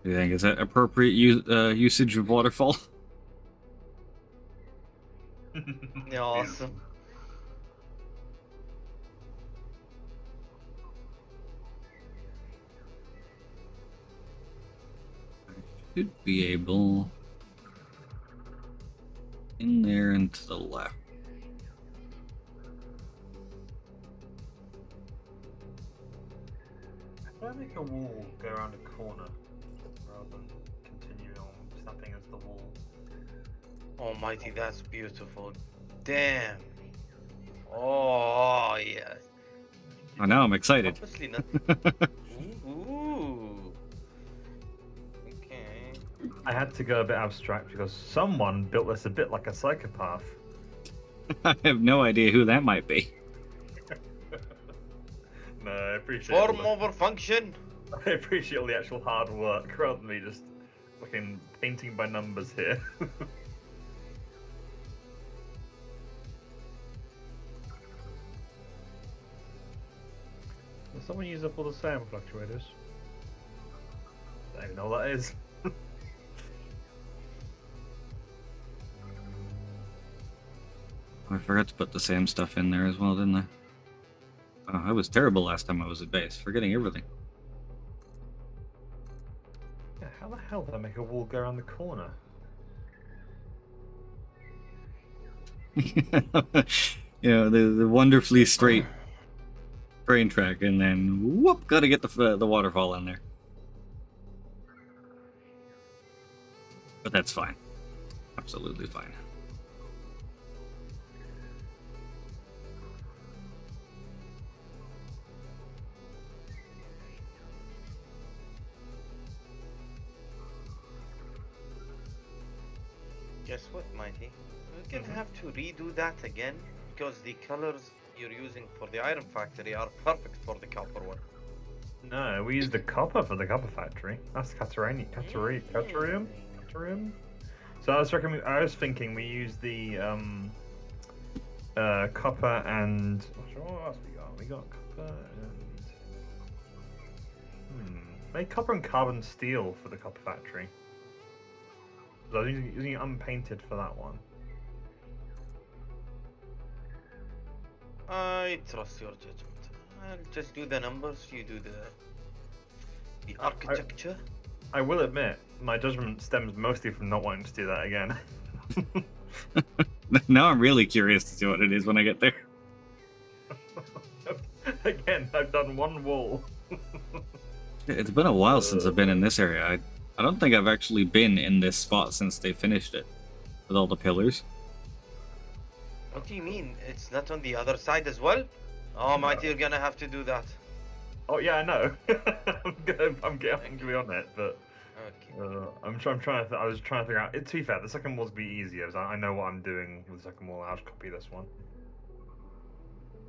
Do you think is that appropriate usage of waterfall? Yeah, awesome. Should be able in there and to the left. How do I make a wall go around a corner rather than continue on snapping as the wall? Almighty, that's beautiful. Damn. Oh, yes. Oh, now I'm excited. Obviously not. Ooh. Okay. I had to go a bit abstract because someone built this a bit like a psychopath. I have no idea who that might be. No, I appreciate Form all over function. I appreciate all the actual hard work rather than me just fucking painting by numbers here. Does someone use up all the sound fluctuators? I don't even know what that is. I forgot to put the same stuff in there as well, didn't I? Oh, I was terrible last time I was at base, forgetting everything. Yeah, how the hell did I make a wall go around the corner? You know, the wonderfully straight train track, and then whoop, gotta get the waterfall in there. But that's fine. Absolutely fine. Guess what, Mighty? We're gonna have to redo that again because the colors you're using for the Iron Factory are perfect for the copper one. No, we used the copper for the copper factory. That's Caterium. So I was thinking we use the copper and what else we got? We got copper and maybe copper and carbon steel for the copper factory. So I was using it unpainted for that one. I trust your judgment. I'll just do the numbers, you do the architecture. I will admit, my judgment stems mostly from not wanting to do that again. Now I'm really curious to see what it is when I get there. Again, I've done one wall. It's been a while since I've been in this area. I don't think I've actually been in this spot since they finished it. With all the pillars. What do you mean? It's not on the other side as well? Oh, Mighty, you're gonna have to do that. Oh yeah, I know. I'm gonna be on it, but Okay. I was trying to figure out. To be fair, the second wall's be easier. So I know what I'm doing with the second wall. I'll just copy this one.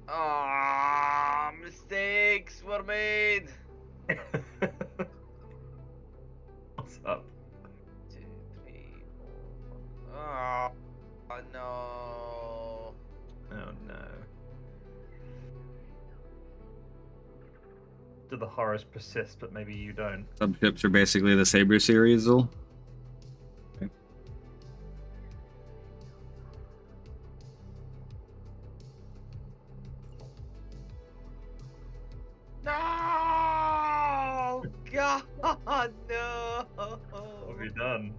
Ah, mistakes were made. What's up? 2, 3, 4. Oh, no. Oh no. Do the horrors persist, but maybe you don't? Subships are basically the Saber series, though. No! God, no! What have you done?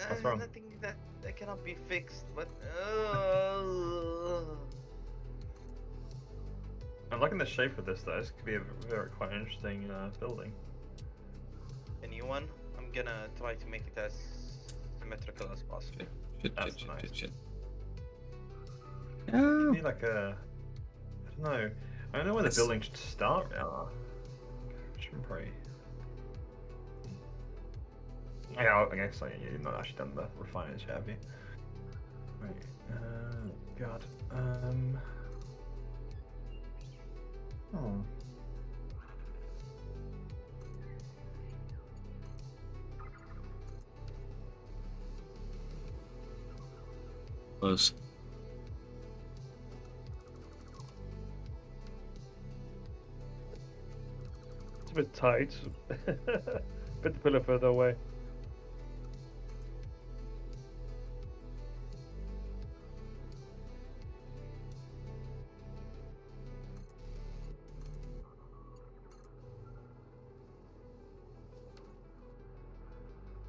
What's wrong? Nothing that cannot be fixed, but. I'm liking the shape of this though. This could be a very quite interesting building. A new one? I'm gonna try to make it as symmetrical as possible. That's nice. Shit. Could be like a. I don't know. I don't know where the building should start. Shouldn't pray. Yeah, I guess you've not actually done the refiners yet, have you? Right. God. Oh. Close. It's a bit tight. Put the pillar further away.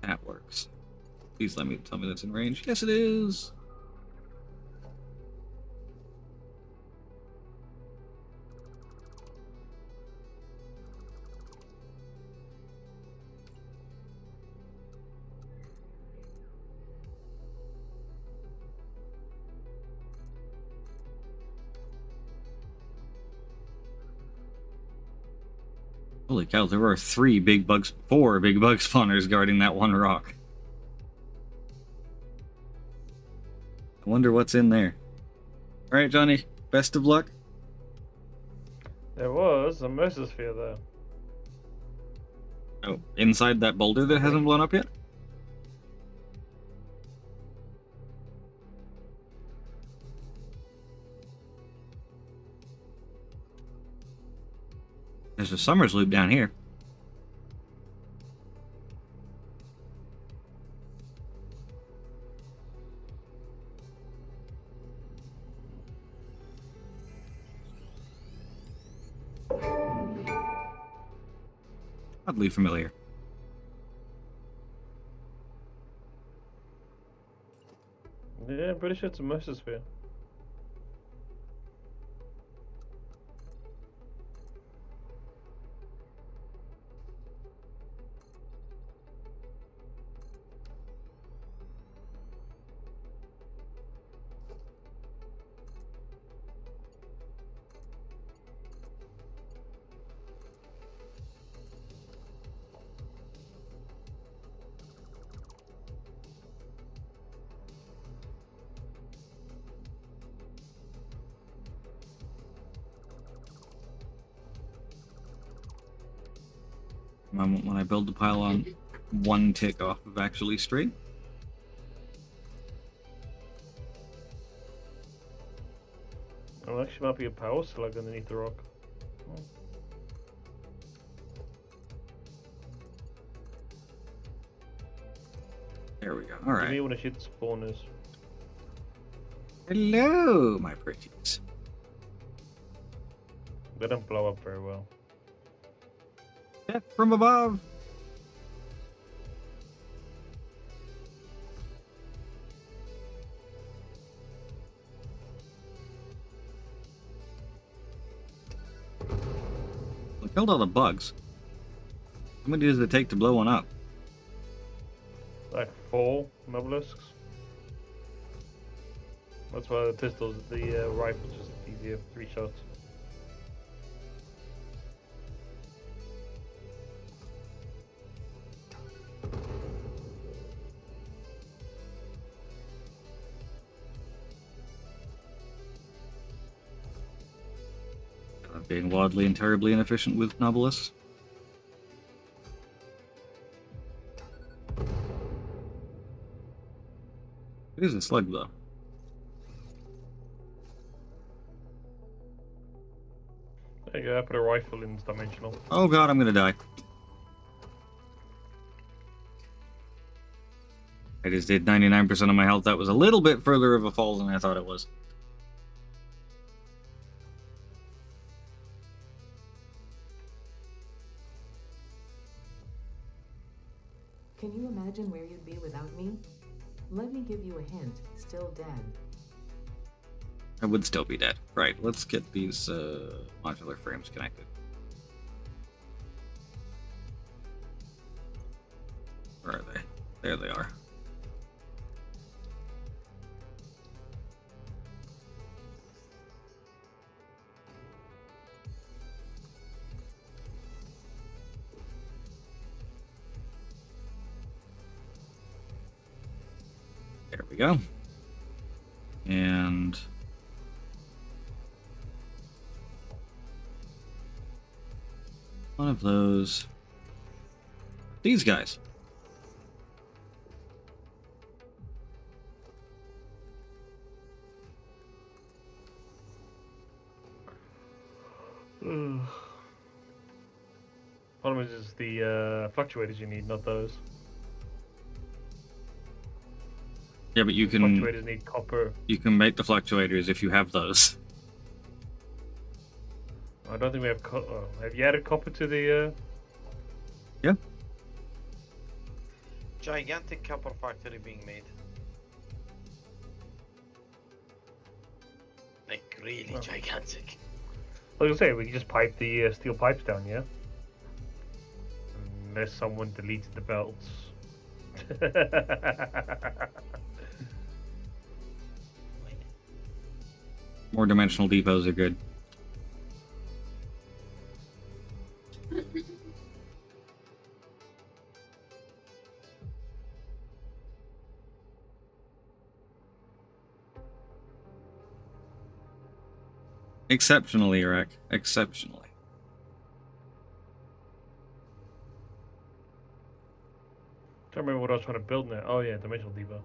That works. Please tell me that's in range. Yes, it is. Holy cow, there were four big bug spawners guarding that one rock. I wonder what's in there. Alright, Johnny, best of luck. There was a mesosphere there. Oh, inside that boulder that hasn't blown up yet? There's a Summers loop down here. Oddly familiar. Yeah, I'm pretty sure it's a mesosphere. Moment when I build the pylon, one tick off of actually straight. Oh, actually might be a power slug underneath the rock. Oh. There we go. You Alright. may want to shoot spawners. Hello, my pretties. They don't blow up very well. Death from above. I killed all the bugs. How many does it take to blow one up? Like 4 obelisks. That's why the pistols, the rifle's just easier, 3 shots. Being wildly and terribly inefficient with Nobilis. It is a slug, though. There you go, I put a rifle in dimensional. Oh god, I'm gonna die. I just did 99% of my health. That was a little bit further of a fall than I thought it was. Can you imagine where you'd be without me? Let me give you a hint. Still dead. I would still be dead. Right, let's get these modular frames connected. Where are they? There they are. There we go. And one of those. These guys. Problem is the fluctuators you need, not those. Yeah, but you can Fluctuators need copper. you can make the fluctuators if you have those. I don't think we have have you added copper to the Yeah. Gigantic copper factory being made. Like really gigantic. I was gonna say we can just pipe the steel pipes down, yeah? Unless someone deleted the belts. More dimensional depots are good. Exceptionally, Iraq. Exceptionally. Don't remember what I was trying to build now. Oh yeah, dimensional depot.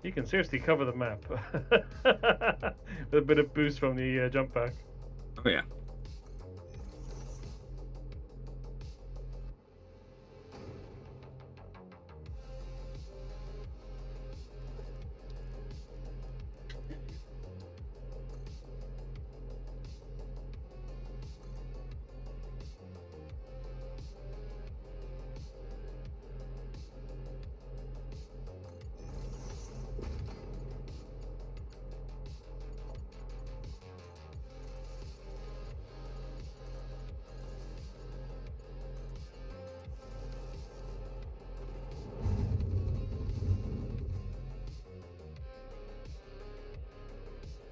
You can seriously cover the map with a bit of boost from the jump pack. Oh yeah.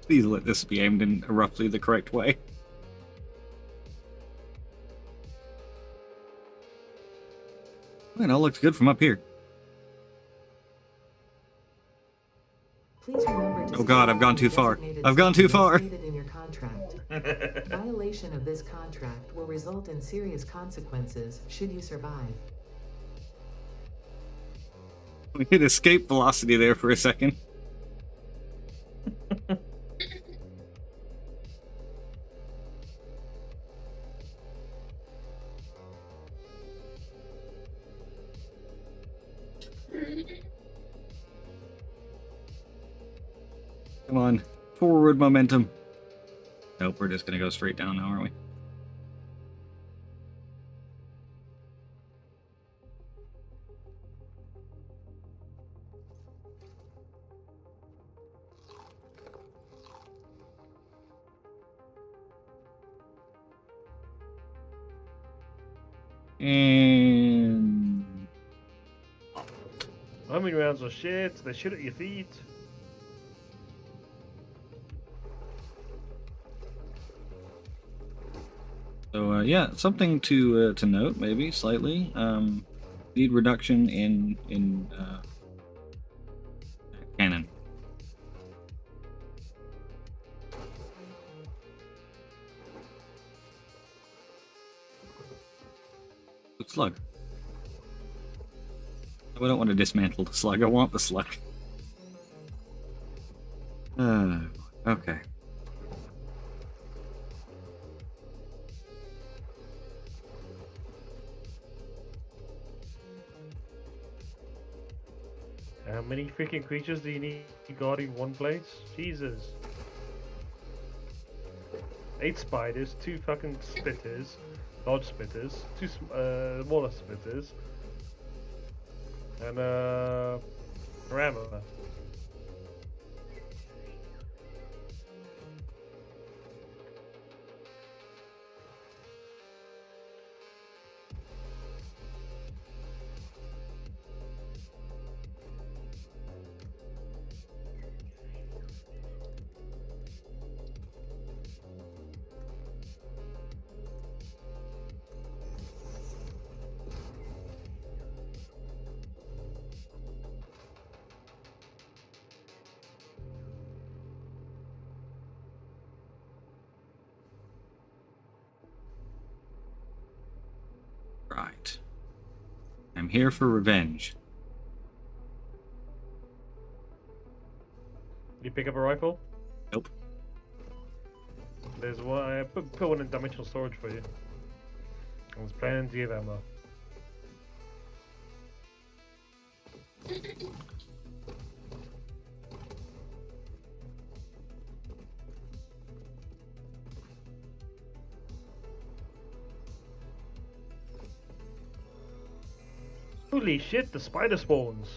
Please let this be aimed in roughly the correct way. It all looks good from up here. Please remember to Oh God, I've gone stay too far. designated I've gone too section as far. stated in your contract. Violation of this contract will result in serious consequences should you survive. We hit escape velocity there for a second. Come on, forward momentum. Nope, we're just gonna go straight down now, aren't we? And Homing rounds are shit. They shoot at your feet. so yeah, something to note, maybe slightly. Speed reduction in cannon. Slug. I don't want to dismantle the slug. I want the slug. Okay. How many freaking creatures do you need guarding one place? Jesus. 8 spiders, 2 fucking spitters, large spitters, 2 smaller spitters, and rammer. Right. I'm here for revenge. You pick up a rifle? Nope. There's one. I put one in dimensional storage for you. I was planning to give ammo. Holy shit, the spider spawns!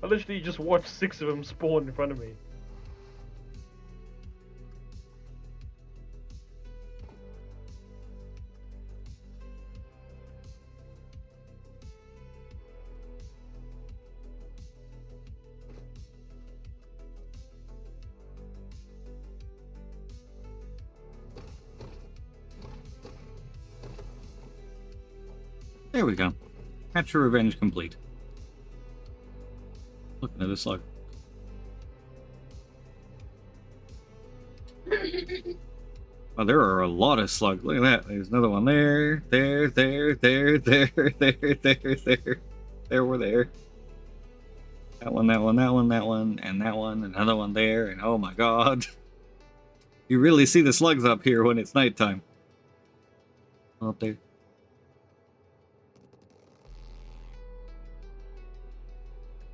I literally just watched 6 of them spawn in front of me. There we go. Capture revenge complete. Look at this slug. Oh, there are a lot of slugs. Look at that. There's another one there. There. There, we're there. That one, and that one, another one there, and oh my god. You really see the slugs up here when it's nighttime. Up there.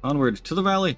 Onward to the valley.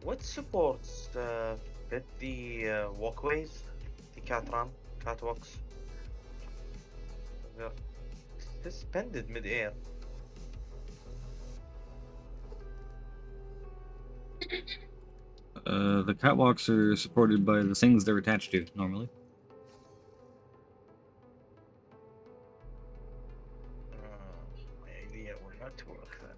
What supports fit the walkways, the catwalks? They're suspended mid-air. The catwalks are supported by the things they're attached to normally. My idea will not work then.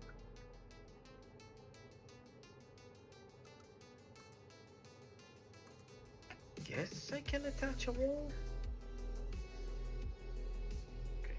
Guess I can attach a wall. Okay.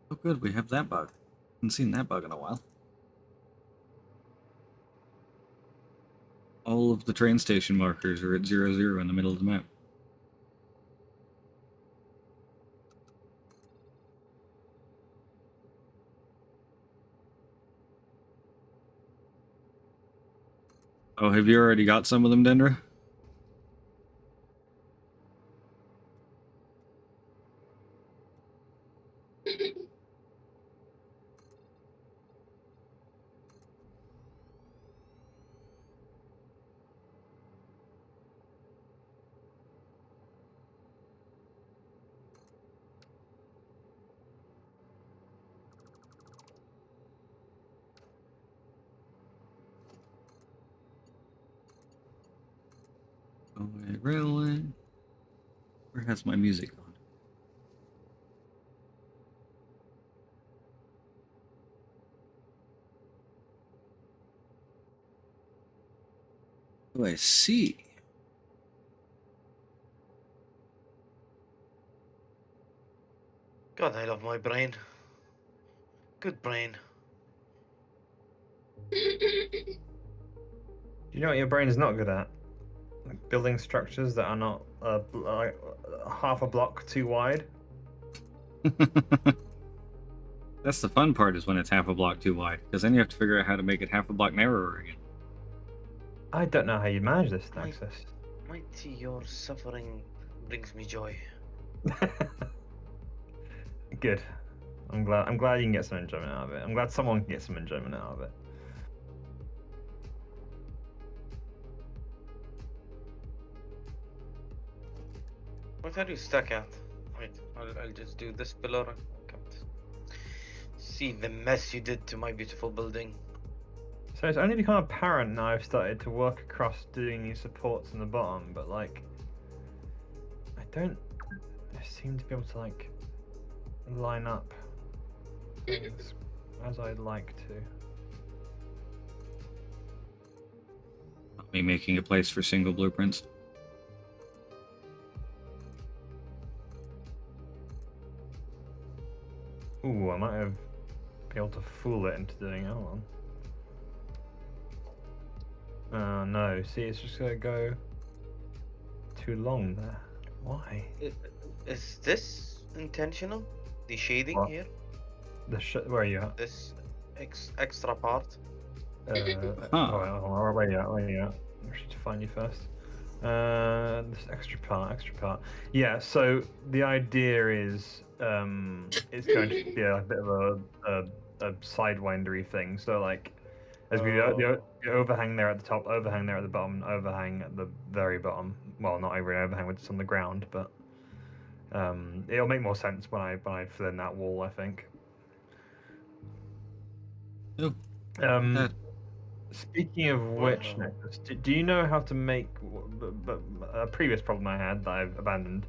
Oh, good, we have that bug. Haven't seen that bug in a while. All of the train station markers are at 0, 0 in the middle of the map. Oh, have you already got some of them, Dendra? Railway, railway. Where has my music gone? Oh, I see. God, I love my brain. Good brain. Do you know what your brain is not good at? Like building structures that are not like half a block too wide. That's the fun part, is when it's half a block too wide, because then you have to figure out how to make it half a block narrower again. I don't know how you manage this, My- Nexus. Mighty, your suffering brings me joy. Good. I'm glad you can get some enjoyment out of it. I'm glad someone can get some enjoyment out of it. What are you stuck at? Wait, I'll just do this pillar. I can't see the mess you did to my beautiful building. So it's only become apparent now I've started to work across doing these supports in the bottom, but like I don't seem to be able to like line up things as I'd like to. Not me making a place for single blueprints. Ooh, I might have been able to fool it into doing it. Hold on. No, see, it's just gonna go too long there. Why? Is this intentional? The shading What? here? Where are you at? This extra part? Oh, where are you at? I should find you first. This extra part. Yeah, so the idea is it's going to be a bit of a sidewindery thing. So like as we the overhang there at the top, overhang there at the bottom, overhang at the very bottom. Well, not over an overhang, it's on the ground, but it'll make more sense when I fill in that wall, I think. Oh, Um, that. Speaking of which, Well, Nicholas, do you know how to make a previous problem I had that I've abandoned?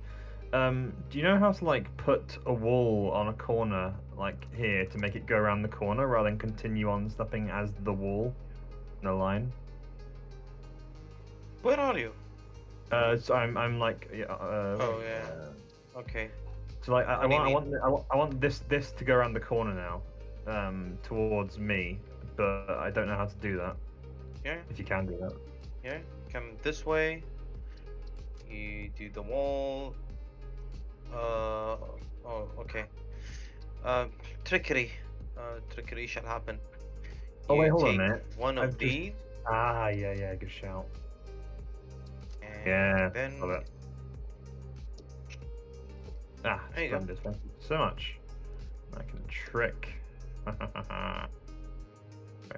Do you know how to like put a wall on a corner like here to make it go around the corner rather than continue on stepping as the wall in a line? where are you? So I'm like Oh wait, yeah. Okay. so like What do you mean? I want this to go around the corner now, towards me, but I don't know how to do that. Yeah, If you can do that. yeah. Come this way. You do the wall. Oh, okay. Uh, trickery. Trickery shall happen. Oh wait, You hold on a take minute. one of I've just these, yeah, good shout. and Yeah, then love it. Ah, there you go. splendid. Thank you so much. I can trick. Wait,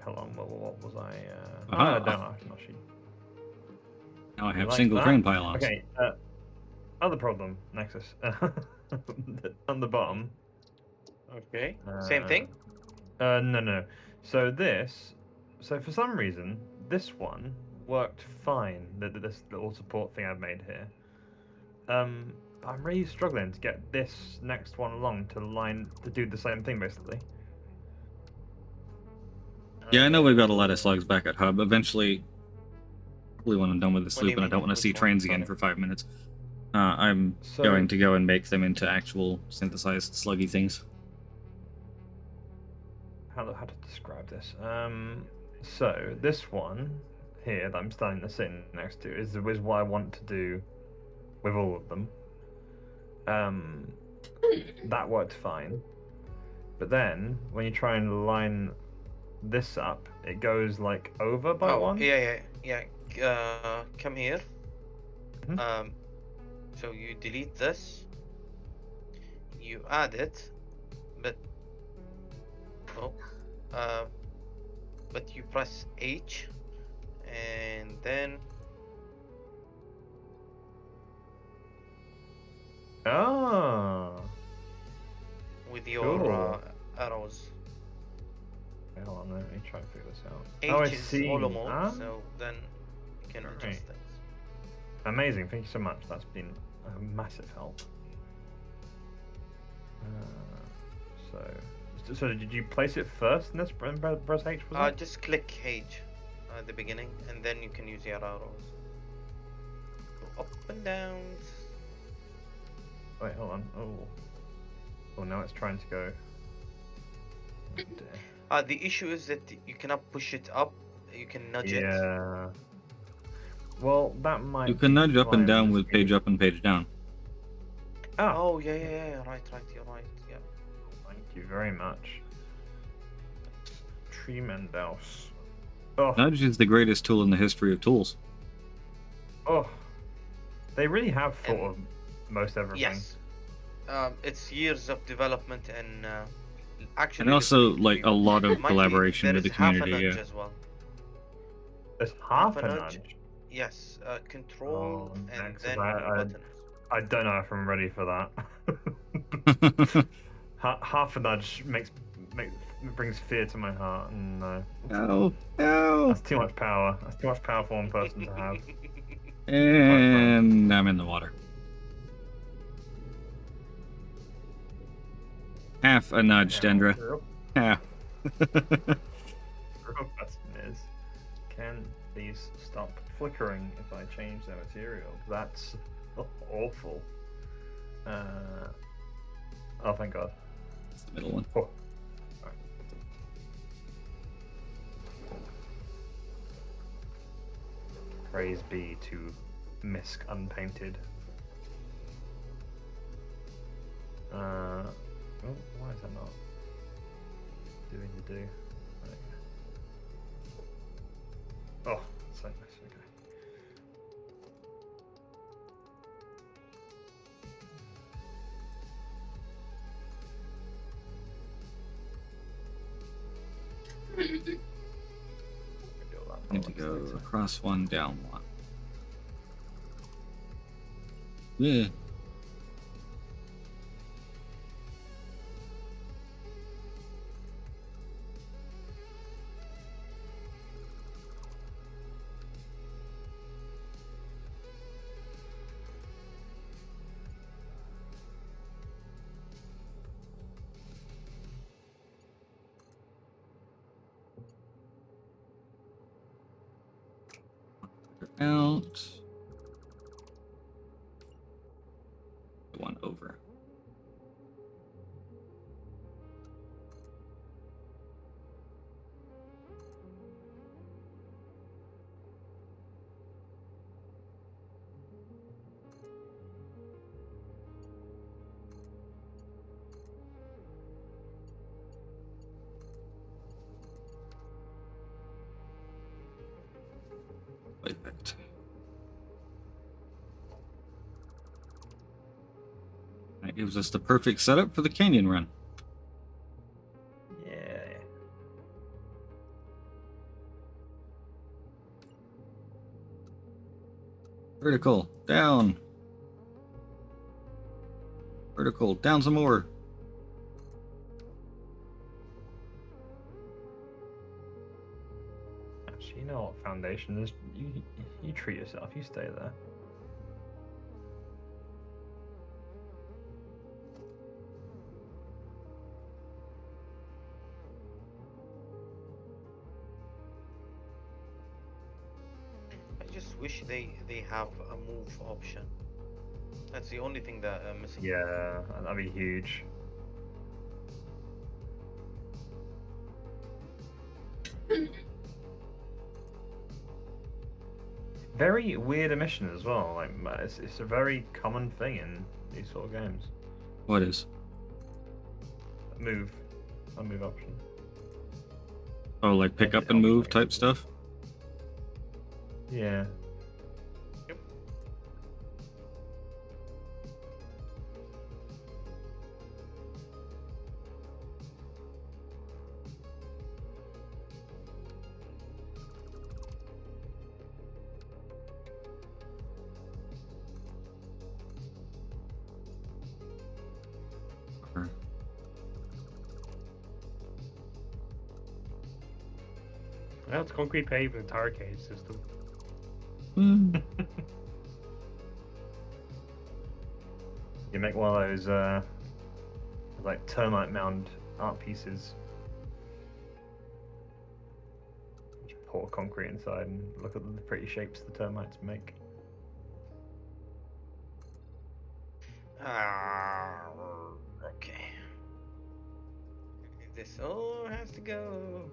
hold on. What was I? I don't actually. Now I You have like single that? train pylons. Okay. Other problem, Nexus. On the bottom. Okay. Same thing. No. So so for some reason, this one worked fine. This little support thing I've made here. I'm really struggling to get this next one along to do the same thing basically. Yeah, I know we've got a lot of slugs back at hub. Eventually, hopefully when I'm done with this What do you loop and I mean? don't want to see Which one? trains again Sorry. for 5 minutes, I'm So going to go and make them into actual synthesized sluggy things. how to describe this? So this one here that I'm starting to sit next to is what I want to do with all of them. That worked fine, but then when you try and line this up, it goes like over by Oh, one. yeah. Come here. Mhm. So you delete this. You add it, but oh, uh, but you press H, and then Oh, with your cool. arrows. Okay, hold on, let me try and figure this out. H Oh, I is holo see. mode, Ah, so then you can right. adjust things. Amazing. Thank you so much. That's been a massive help. So did you place it first in this press H? Was it? Just click H at the beginning, and then you can use your arrows. Go up and down. Wait, hold on. Oh, now it's trying to go. Oh, dear. The issue is that you cannot push it up. You can nudge it. Yeah. Well, that might. You can be nudge up and fine. down Let's with see. page up and page down. Ah, Oh yeah. Right. You're right. Yeah. thank you very much. Tremendous. Oh, Nudge is the greatest tool in the history of tools. oh. They really have thought And- of most everything. Yes. It's years of development and actually. And also, listening to like, a you. lot of Mind you, collaboration there with the is half a community, nudge yeah. as well. There's half a nudge. nudge. Yes. Control Oh, and Nexus, then I- your I- buttons. I don't know if I'm ready for that. Half a nudge brings fear to my heart, and No. that's too much power. That's too much power for one person to have. And I'm in the water. Half a nudge, Dendra. Half. The real question is, can these stop flickering if I change their material? That's awful. Oh, thank God. It's the middle one. Oh. Alright. Praise be to Misk Unpainted. Oh, why is that not doing the do? Right. Oh, so nice. Okay. Need to go across one, down one. Yeah. Out. One over. Perfect. That gives us the perfect setup for the canyon run. Yeah. Vertical, down. Vertical, down some more. Actually, you know what, Foundation? You treat yourself. You stay there. I just wish they have a move option. That's the only thing that I'm missing. Yeah, that'd be huge. Very weird emission as well. Like it's a very common thing in these sort of games. What is? A move option. Oh, like pick up and move type stuff? Yeah. Yep. Or- Well, it's concrete pavement tire cage system. Hmm. You make one of those like termite mound art pieces. You pour concrete inside and look at the pretty shapes the termites make. Okay. This all has to go.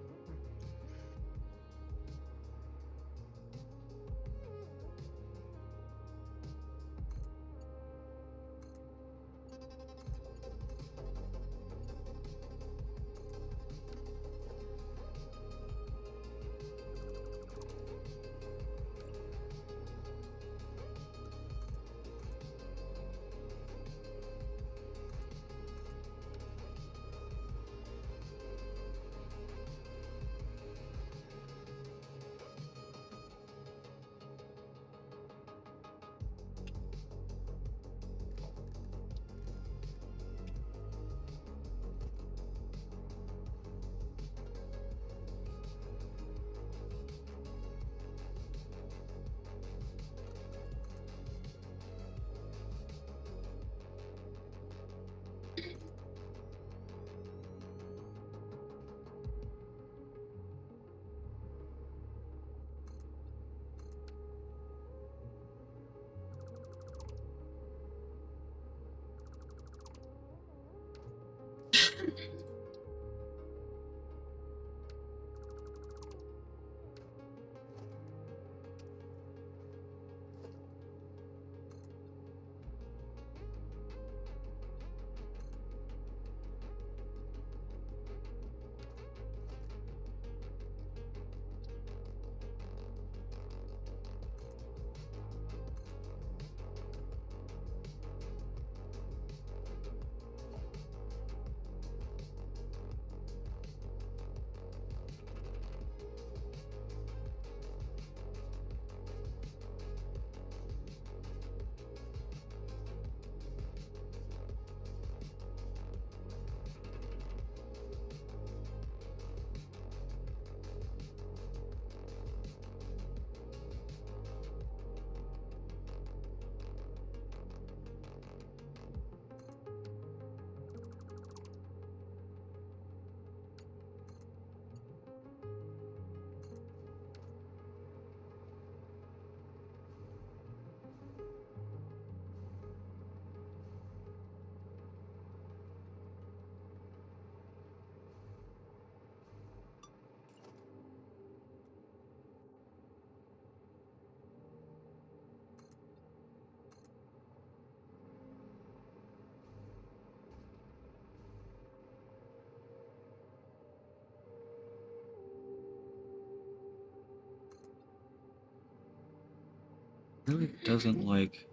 Really doesn't like.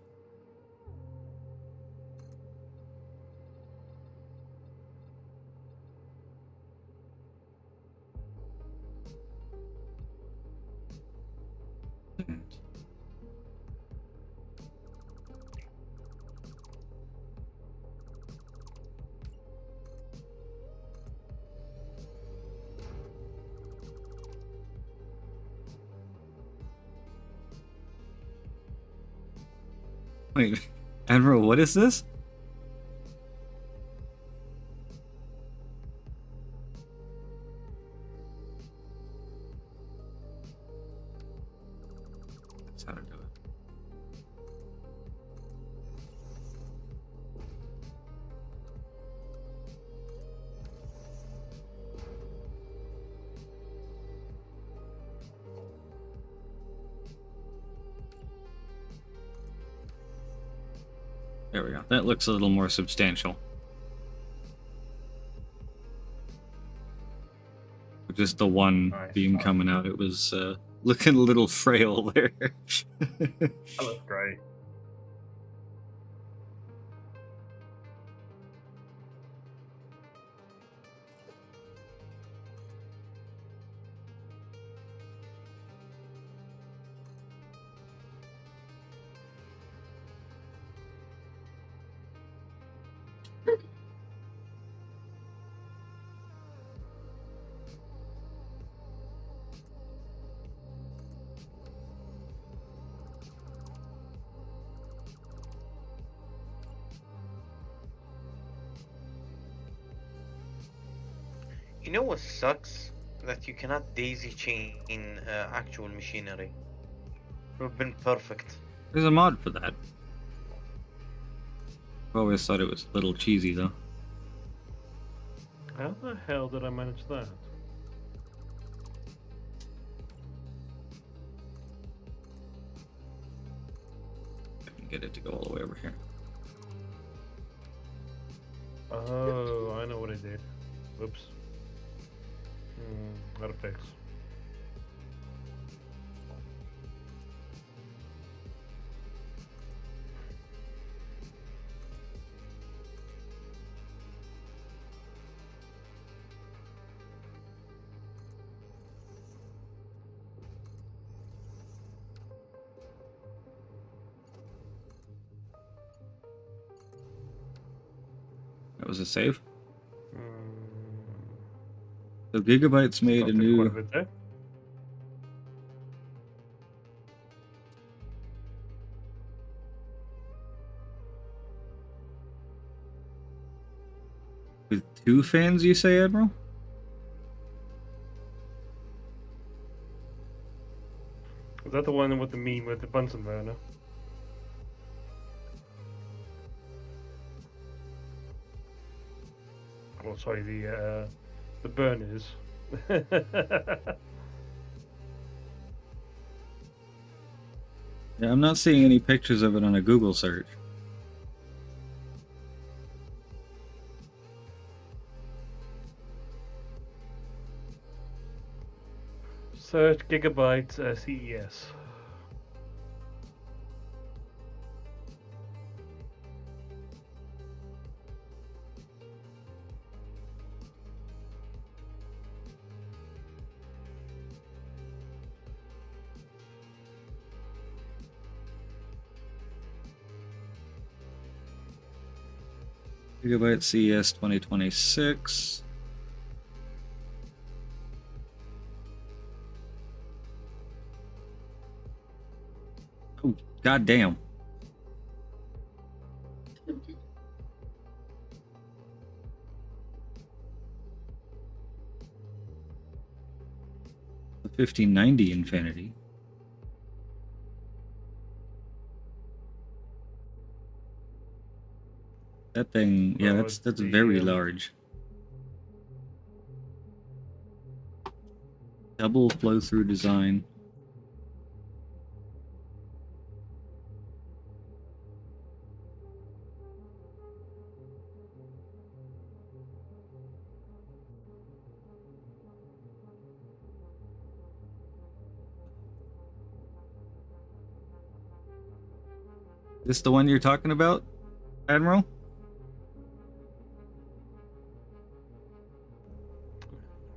Wait, Admiral, what is this? That's how to do it. There we go. That looks a little more substantial. Just the one Nice. beam coming out, it was looking a little frail there. That looks great. You know what sucks? That you cannot daisy chain actual machinery. It would have been perfect. There's a mod for that. I've always thought it was a little cheesy, though. How the hell did I manage that? I can get it to go all the way over here. Oh, I know what I did. Oops. Gotta fix. That was a save. Mm, So Gigabytes made got a to do quite a new. bit there. With 2 fans, you say, Admiral? Is that the one with the meme with the Bunsen burner? Oh, sorry, the burners. Yeah, I'm not seeing any pictures of it on a Google search. Search gigabyte CES. Gigabyte CES 2026. Oh, goddamn. The 1590 Infinity. That thing, yeah, Oh, that's it's the, very large. Double flow-through design. This the one you're talking about, Admiral?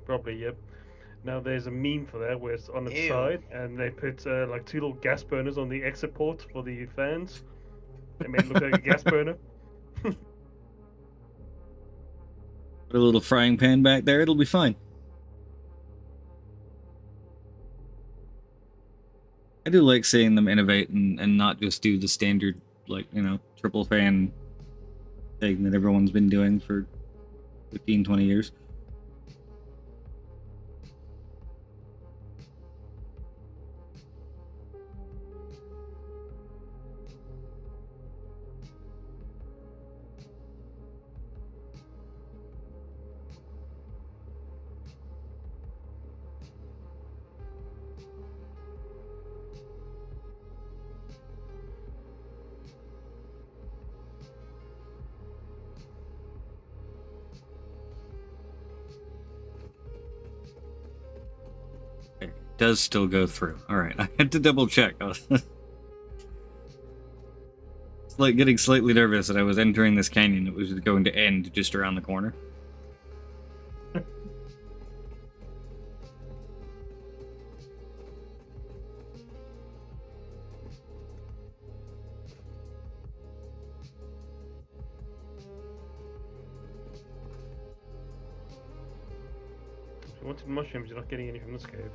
Probably, yep. Now there's a meme for that where it's on its Ew. side, and they put like 2 little gas burners on the exit port for the fans. They made it look like a gas burner. Put a little frying pan back there. It'll be fine. I do like seeing them innovate and not just do the standard, like, triple fan thing that everyone's been doing for 15, 20 years. It does still go through. All right, I had to double check. It's like getting slightly nervous that I was entering this canyon. It was going to end just around the corner. If you wanted mushrooms, you're not getting any from this cave.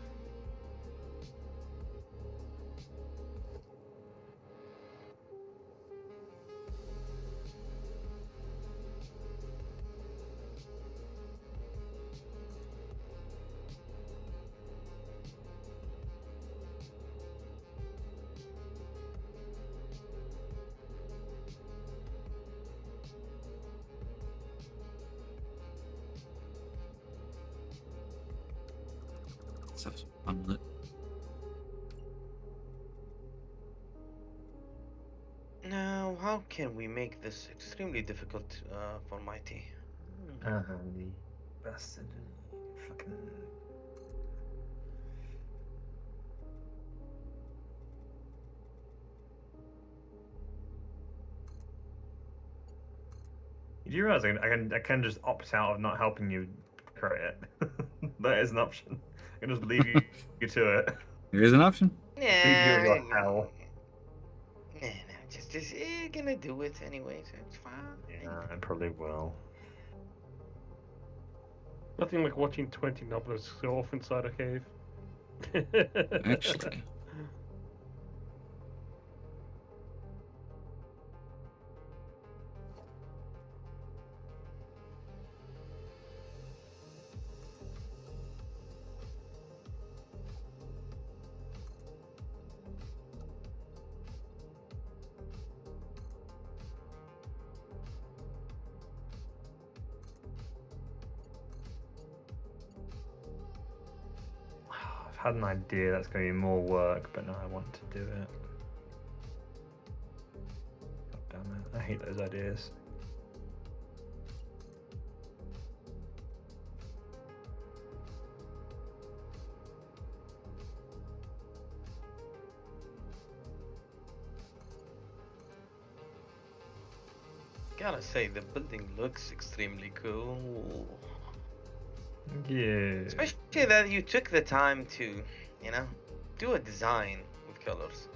Let's have some fun with it. Now, how can we make this extremely difficult for Mighty? The bastard. Fucking. Do you realize I can just opt out of not helping you create it? That is an option. I can just leave you to it. There is an option. Leave you in your hell. Nah, just you're gonna do it anyway, so it's fine. Yeah, I probably will. Nothing like watching 20 nobblers go off inside a cave. Actually, I've had an idea that's going to be more work, but now I want to do it. God damn it. I hate those ideas. Gotta say, the building looks extremely cool. Yeah. Especially that you took the time to, do a design with colors.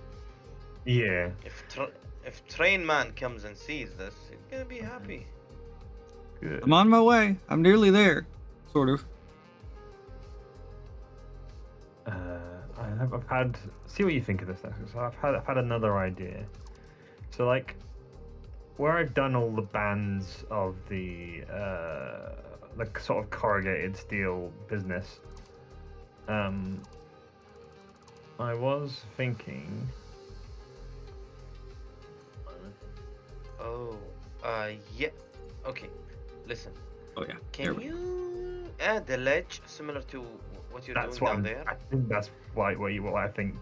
Yeah. If Train Man comes and sees this, he's gonna be happy. Good. I'm on my way. I'm nearly there, sort of. I've had. See what you think of this. So I've had another idea. So like, where I've done all the bands of the sort of corrugated steel business, I was thinking. Oh, yeah. Okay, listen. Oh yeah. There Can we go. you add a ledge similar to what you're That's doing what down there? I think that's what I think. I think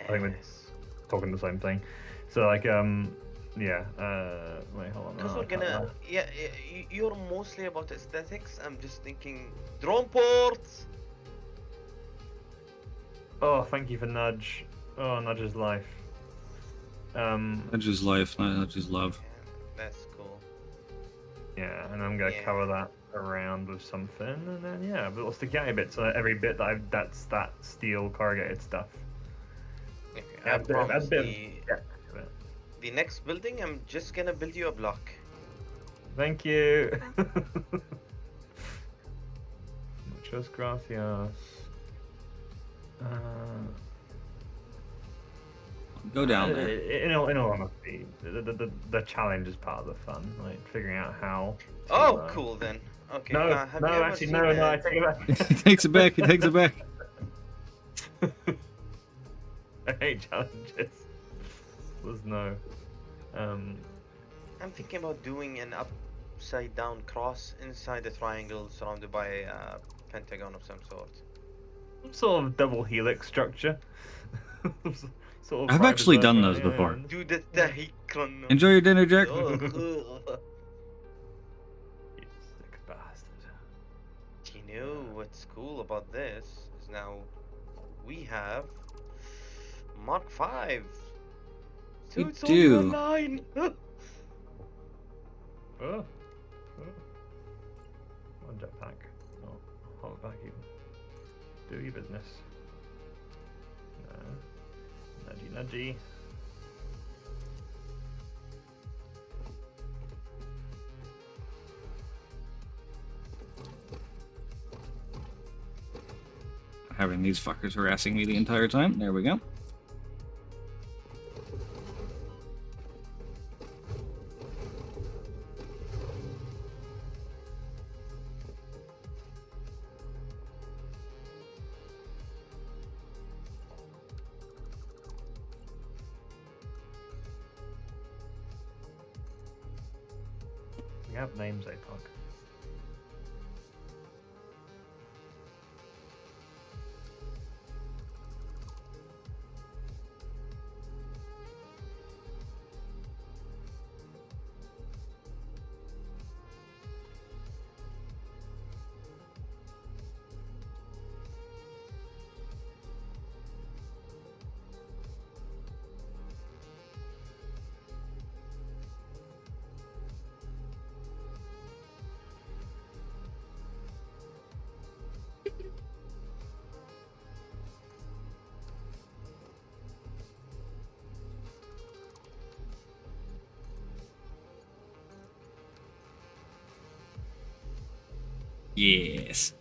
we're Yes. talking the same thing. So like yeah. Wait, hold on. Because no, we're I can't gonna, lie. you're mostly about aesthetics. I'm just thinking drone ports. Oh, thank you for Nudge. Oh, Nudge's life. Not just life, not just love. Yeah, that's cool. Yeah, and I'm gonna Yeah. cover that around with something, and then yeah, but what's the gay bit? So every bit that's that steel corrugated stuff. Okay, Yeah, I a promise. bit of The next building, I'm just gonna build you a block. Thank you. Muchas gracias. Go down there. In all honesty, the challenge is part of the fun, like figuring out how. To, Oh, cool then. Okay. No, Have no, you ever actually, seen no, a- I take it back. He takes it back. He takes it back. I hate challenges. There's no. I'm thinking about doing an upside down cross inside a triangle surrounded by a pentagon of some sort. Some sort of double helix structure. Sort of I've actually done those before. Do the Dahikron. Enjoy your dinner, Jack. Ugh. You sick bastard. You know what's cool about this is now we have Mark 5. So We it's do. only online. Oh. One jetpack. No, hold it back even. Do your business. No. Nudgy, nudgy. Having these fuckers harassing me the entire time. There we go. We have names, Apog. Yes.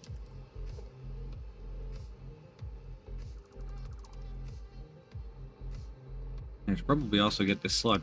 I should probably also get this slug.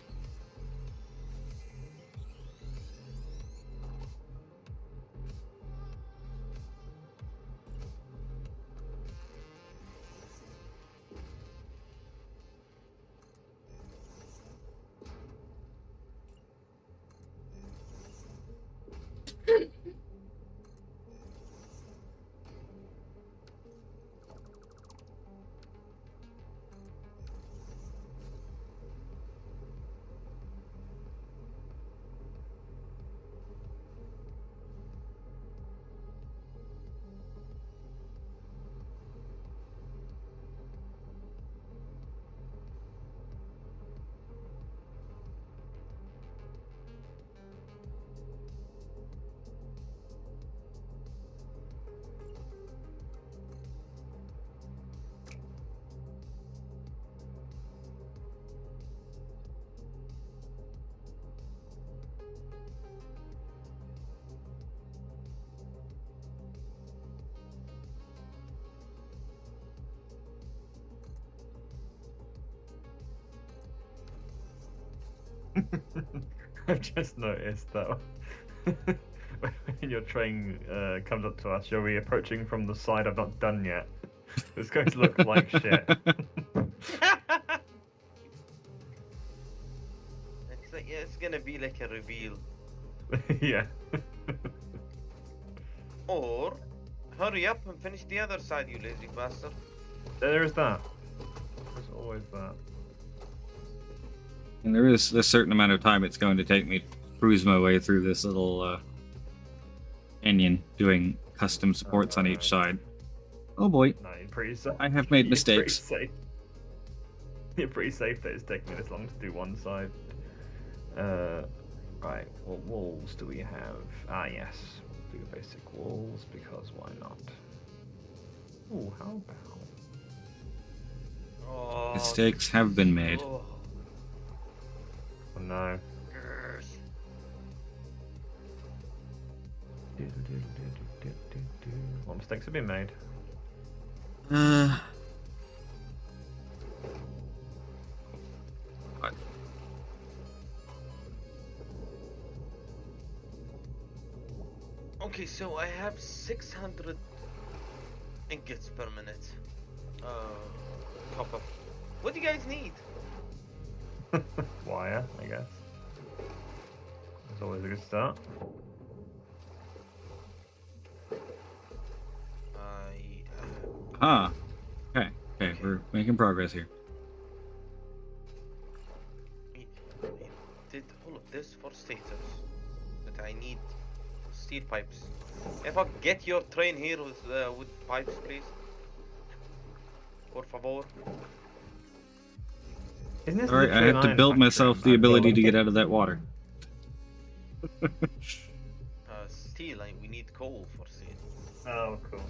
I've just noticed that when your train comes up to us, you'll be approaching from the side I've not done yet. It's going to look like shit. It's gonna be like a reveal. Yeah. Or hurry up and finish the other side, you lazy bastard. There is that. There's always that. And there is a certain amount of time it's going to take me to cruise my way through this little canyon, doing custom supports on each side. Oh boy, No, you're pretty safe. I have made You're pretty mistakes. safe. You're pretty safe that it's taking me this long to do one side. Right, what walls do we have? Ah, yes. We'll do basic walls, because why not? Ooh, how about... Oh, Mistakes have been made. oh, Oh no. yes. What mistakes have been made? What? Okay, so I have 600 ingots per minute. Copper. What do you guys need? Wire, I guess. That's always a good start. I Ah. Okay. Okay, we're making progress here. did all of this for status. But I need steel pipes. If I get your train here with pipes, please. Por favor. Isn't this Alright, I literally have an to iron build factory myself I'm the ability to building? get out of that water. Steel, we need coal for steel. Oh, cool.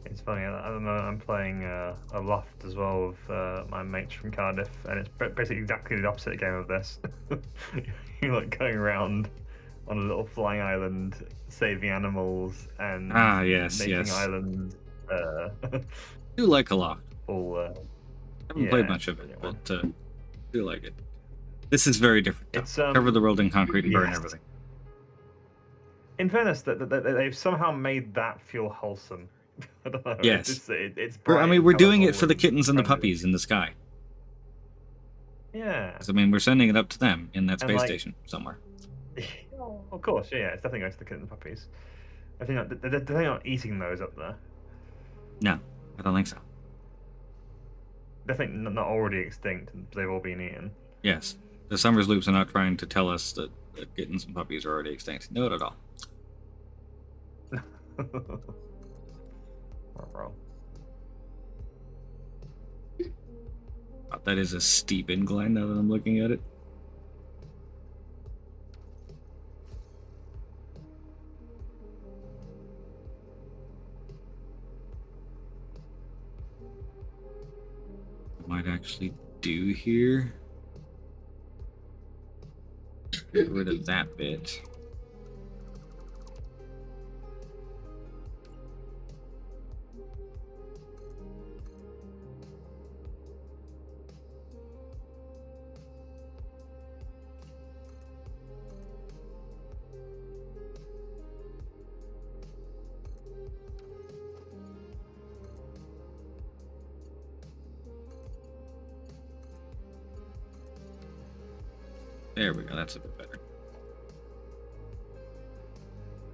It's funny, at the moment I'm playing a loft as well with my mates from Cardiff, and it's basically exactly the opposite game of this. You're like going around on a little flying island, saving animals, and Ah, yes, making yes. islands Do like a lot. all. Haven't played Yeah, much of it, brilliant but one. do like it. This is very different. Though. It's Cover the world in concrete and burn yes. everything. In fairness, that they've somehow made that feel wholesome. I don't know. Yes. It's bright. I mean, we're doing it colourful, for the and kittens and the friendly. puppies in the sky. Yeah. 'Cause, I mean, we're sending it up to them in that And, space like- station somewhere. Of course, yeah, it's definitely going to the kitten and puppies. I think they're not eating those up there. No, I don't think so. Definitely not already extinct. They've all been eaten. Yes. The Summers loops are not trying to tell us that kittens and puppies are already extinct. Not at all. Bro. Oh, that is a steep incline now that I'm looking at it. Might actually do here. Get rid of that bit. There we go, that's a bit better.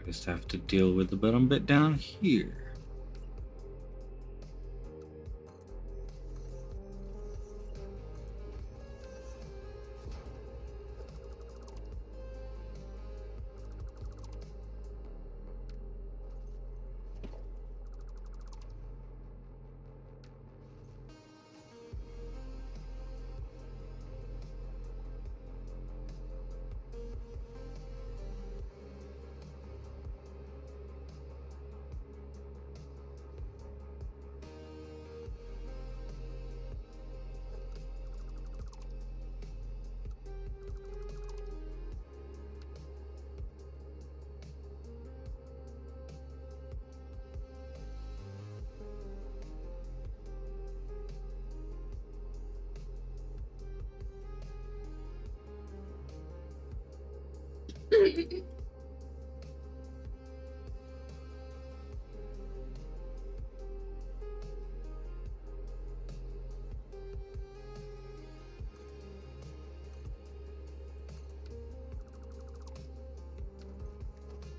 I just have to deal with the bottom bit down here.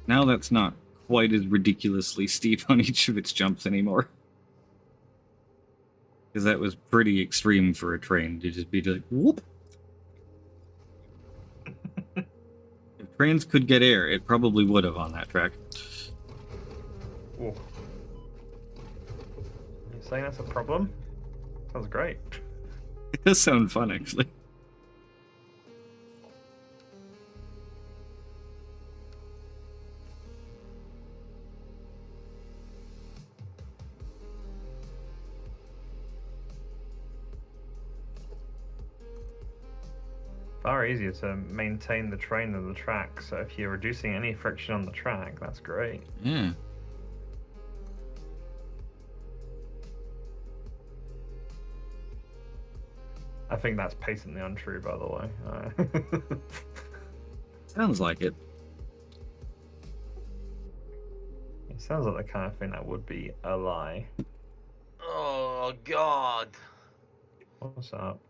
Now that's not quite as ridiculously steep on each of its jumps anymore. Because that was pretty extreme for a train to just be like, whoop. If trains could get air, it probably would have on that track. Ooh. You saying that's a problem? Sounds great. It does sound fun, actually. Far easier to maintain the train than the track, so if you're reducing any friction on the track, that's great. Yeah. I think that's patently untrue, by the way. Sounds like it. It sounds like the kind of thing that would be a lie. Oh God! What's up?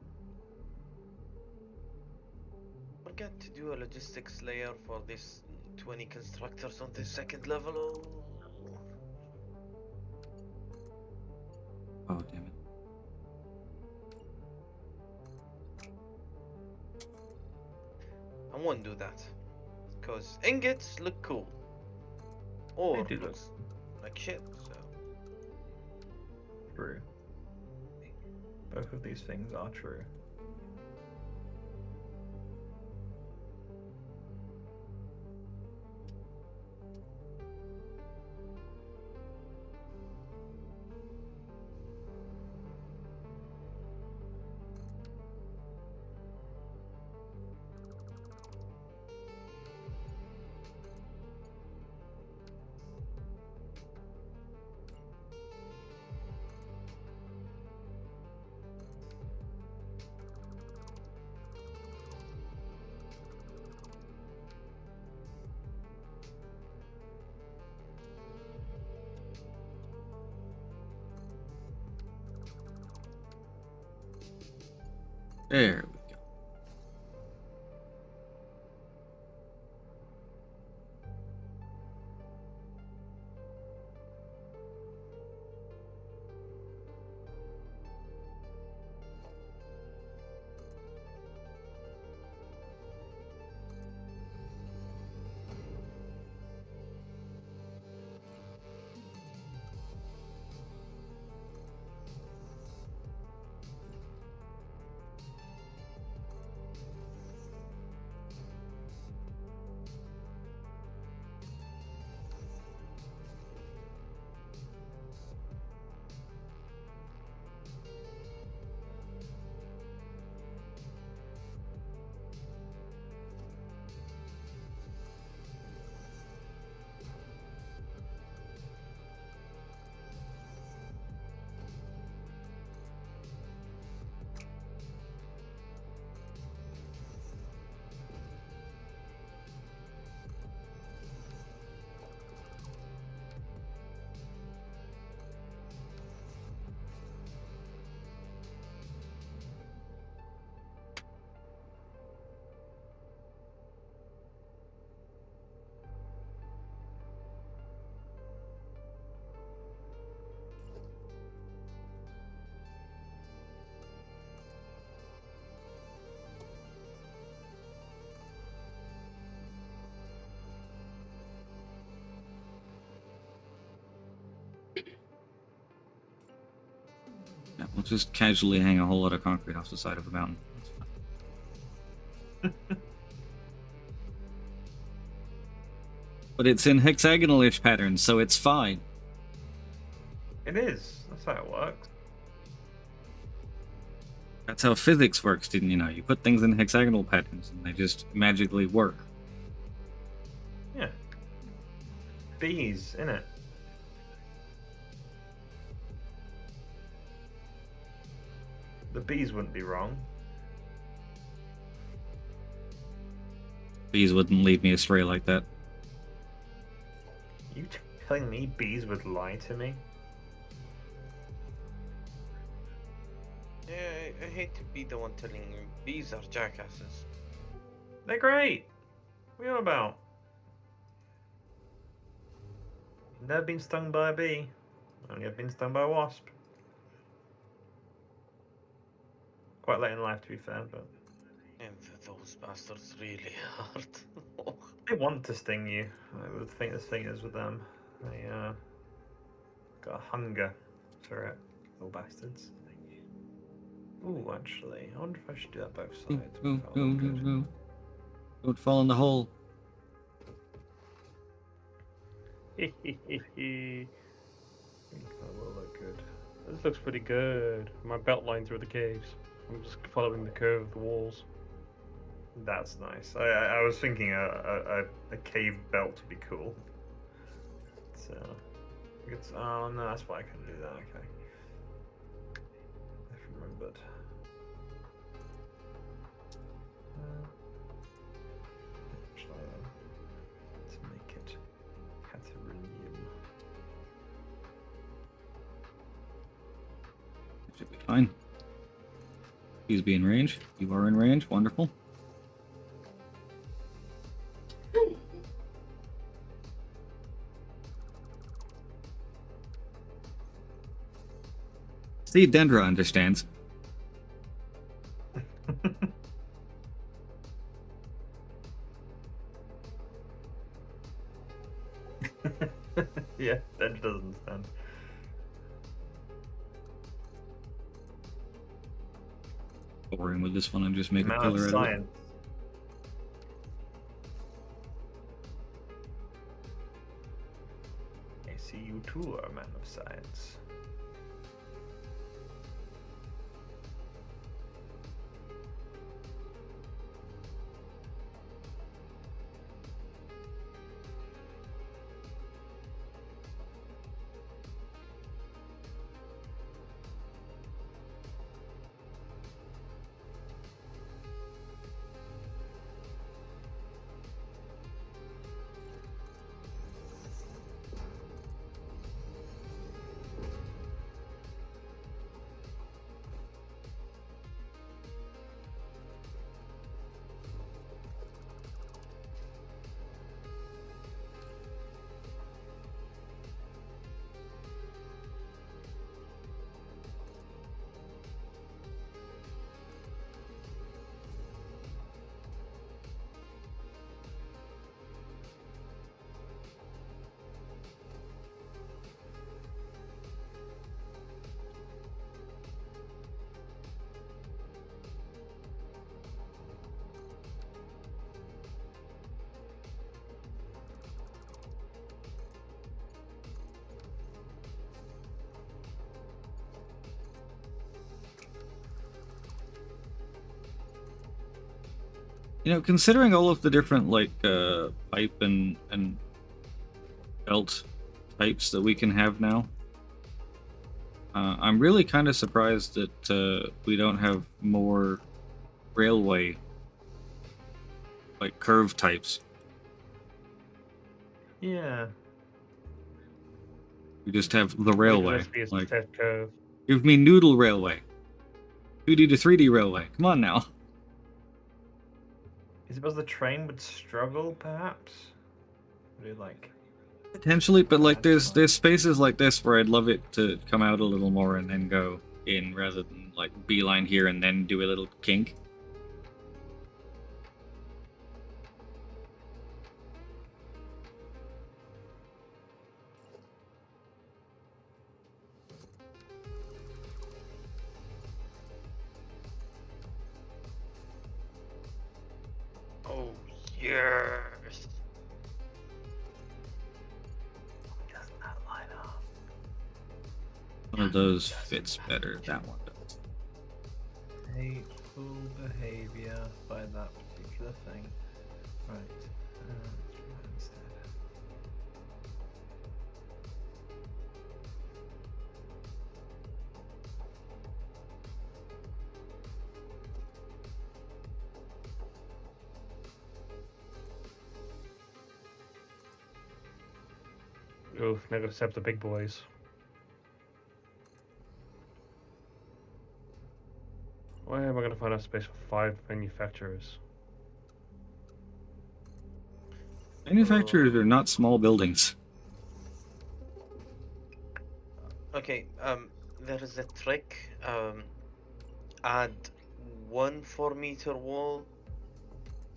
Forgot to do a logistics layer for this 20 constructors on the second level. Oh, damn it. I won't do that. Because ingots look cool. Or They do look looks like shit, so. true. Both of these things are true. There we go. Yeah, we'll just casually hang a whole lot of concrete off the side of a mountain. That's fine. But it's in hexagonal-ish patterns, so it's fine. It is. That's how it works. That's how physics works, didn't you know? You put things in hexagonal patterns and they just magically work. Yeah. Bees, innit? The bees wouldn't be wrong. Bees wouldn't lead me astray like that. You telling me bees would lie to me? Yeah, I hate to be the one telling you. Bees are jackasses. They're great. What are you on about? Never been stung by a bee. Only have been stung by a wasp. Quite late in life, to be fair, but And those bastards really hurt. they want to sting you. I would think the thing is with them. They got a hunger for it, little bastards. Ooh, actually, I wonder if I should do that both sides. No, That no, would no, look good. no. Don't fall in the hole. This I think that will look good. looks pretty good. My belt line through the caves. I'm just following the curve of the walls. That's nice. I was thinking a cave belt would be cool. So, oh no, that's why I couldn't do that. Okay, I remembered. Try to make it Catarinium. Should be fine. Please be in range. You are in range. Wonderful. See, Dendra understands. Yeah, Dendra doesn't understand. Boring with this one and just make a Man of killer out of it. science. I see you too are a man of science. You know, considering all of the different like pipe and belt types that we can have now, I'm really kind of surprised that we don't have more railway like curve types. Yeah. We just have the railway. This be a Like, set curve. give me noodle railway, 2D to 3D railway. Come on now. Is it because the train would struggle, perhaps? Would it like? Potentially, but like That's there's spaces like this where I'd love it to come out a little more and then go in rather than like beeline here and then do a little kink. Oh, yes. Doesn't that line up? One of those fits better. That one does. Hateful behavior by that particular thing. Right. Let's try that instead. Oof, now gotta set up the big boys. Where am I gonna find a space for 5 manufacturers? Manufacturers are not small buildings. Okay, there is a trick. Add 1 4-meter wall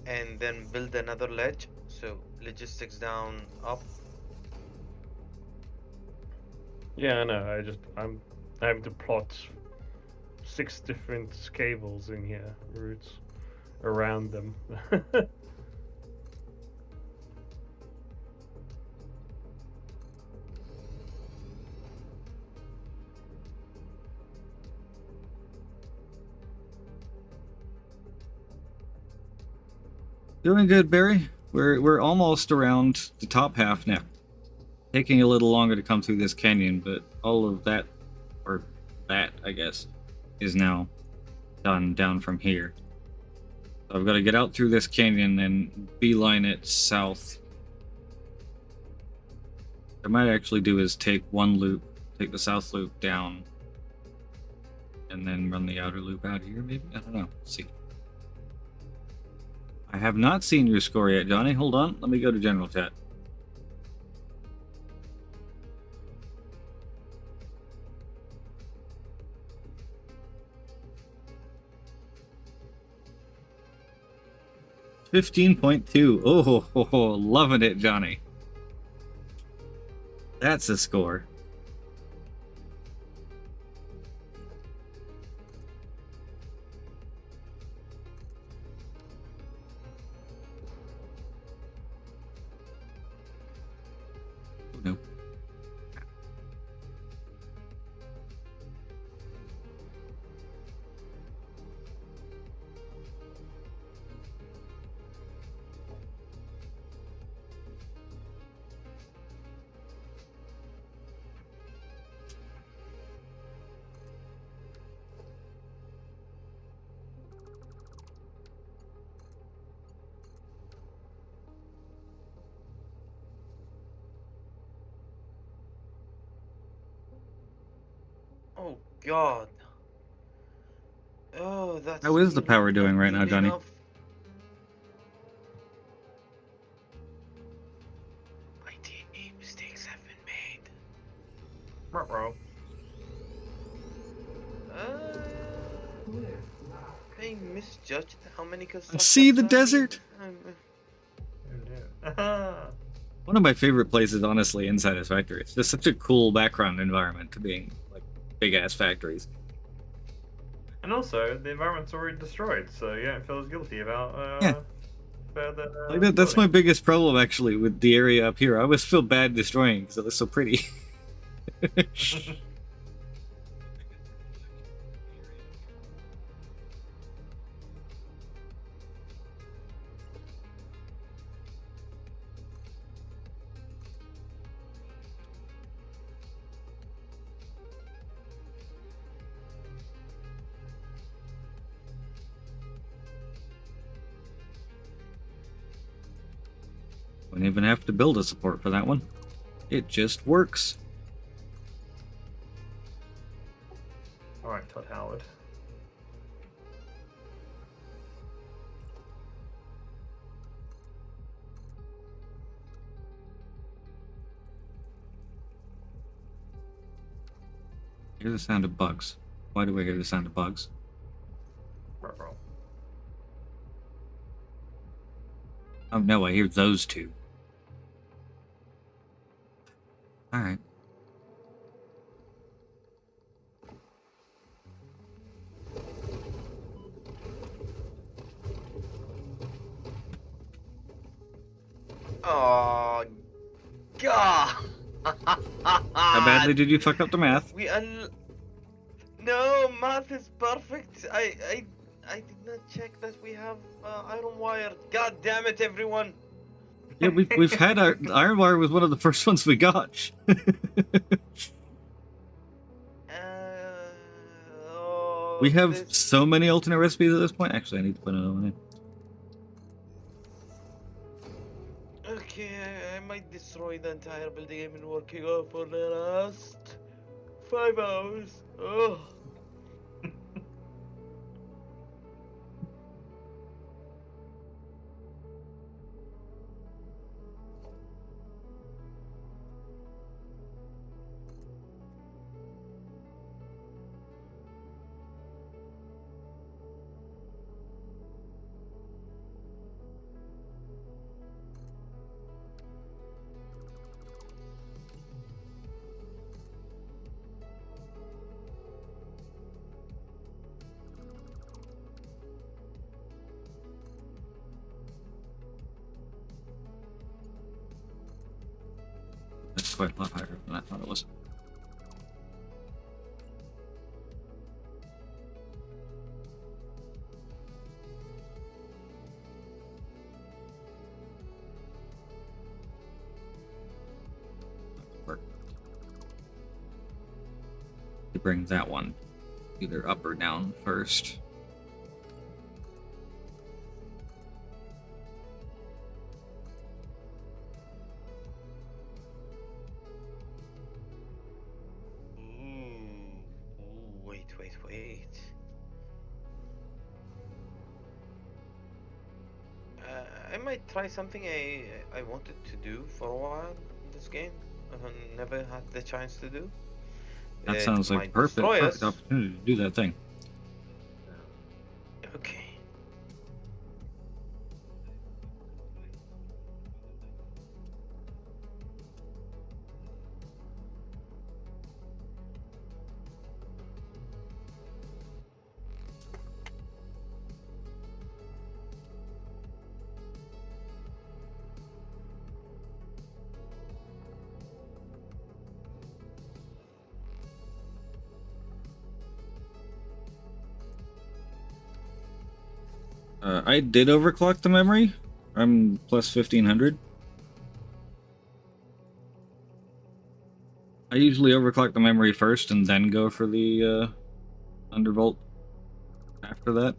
and then build another ledge. So logistics down, up. Yeah, I know. I'm having to plot 6 different cables in here, routes around them. Doing good, Barry. We're almost around the top half now. Taking a little longer to come through this canyon, but all of that, or that, I guess, is now done down from here. So I've got to get out through this canyon and beeline it south. What I might actually do is take one loop, take the south loop down, and then run the outer loop out here, maybe? I don't know. Let's see. I have not seen your score yet, Johnny. Hold on. Let me go to general chat. $15.2. Oh, loving it, Johnny. That's a score. Oh, no. Oh God. Oh, that's How is the power doing not right now, nearly Johnny? enough. IT mistakes have been made. Ruh-roh. I misjudged how many constructors See the I need. desert? Who knew? One of my favorite places, honestly, in Satisfactory. It's just such a cool background environment to being like big-ass factories. And also, the environment's already destroyed, so you don't feel as guilty about Yeah. further. Like that's my building. biggest problem, actually, with the area up here. I always feel bad destroying because it looks so pretty. Don't even have to build a support for that one. It just works. Alright, Todd Howard. I hear the sound of bugs. Why do I hear the sound of bugs? Ruh-roh. Oh no, I hear those two. Alright. Oh God! How badly did you fuck up the math? No, math is perfect. I did not check that we have iron wire. God damn it, everyone! Yeah, we've had our iron wire was one of the first ones we got. Oh, We have this- so many alternate recipes at this point. Actually, I need to put another one in. Okay, I might destroy the entire building I've been working on for the last 5 hours. Oh. That's quite a lot higher than I thought it was. Work. To bring that one either up or down first. Ooh, wait. I might try something I wanted to do for a while in this game. Never had the chance to do. That It sounds like might destroy perfect us. opportunity to do that thing. Okay. I did overclock the memory. I'm plus 1500. I usually overclock the memory first and then go for the undervolt after that.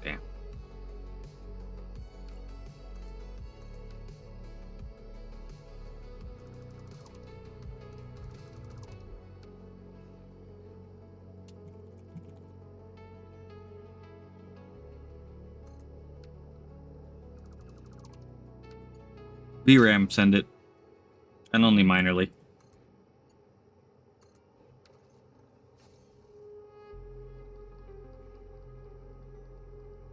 Damn. VRAM, send it. And only minorly.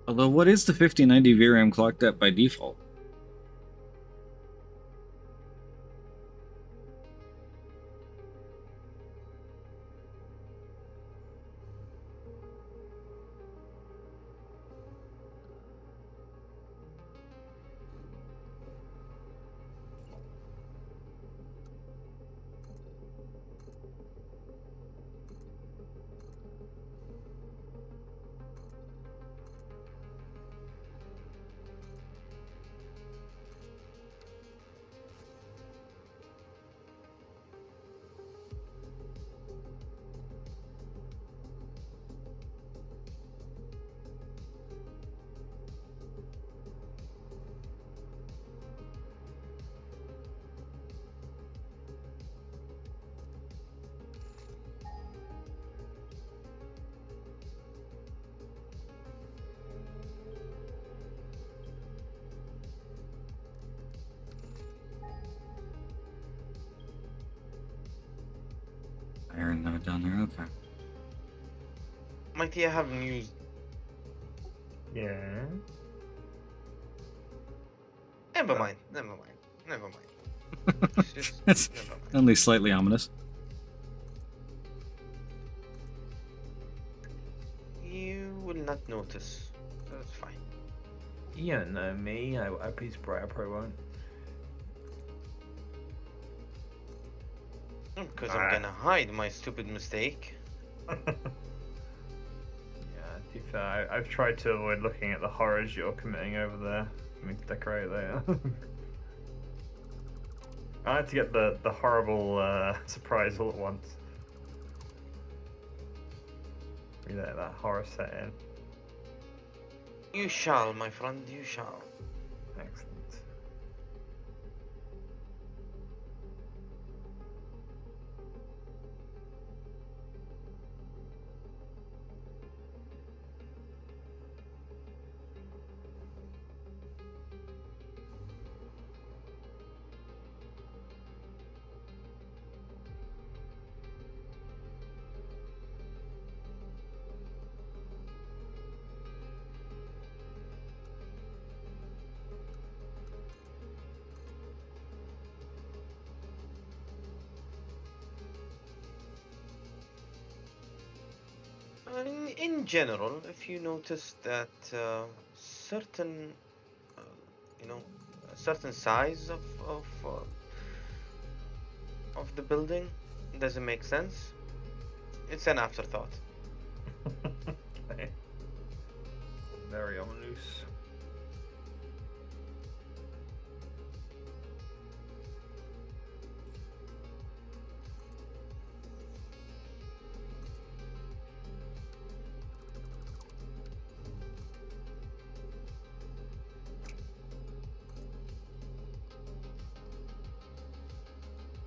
Although, what is the 5090 VRAM clocked at by default? Iron node down there, okay. Mighty, I have news. Yeah. Never mind. It's just It's never mind. only slightly ominous. You will not notice. That's fine. You don't know me. I'd be surprised. I probably won't. Because I'm gonna hide my stupid mistake. Yeah, to be fair, I've tried to avoid looking at the horrors you're committing over there. I mean, to decorate there. I had to get the horrible surprise all at once. You know, that horror set in. You shall, my friend, you shall. Excellent. In general, if you notice that certain, uh, you know, a certain size of the building doesn't make sense, it's an afterthought. Okay. Very ominous.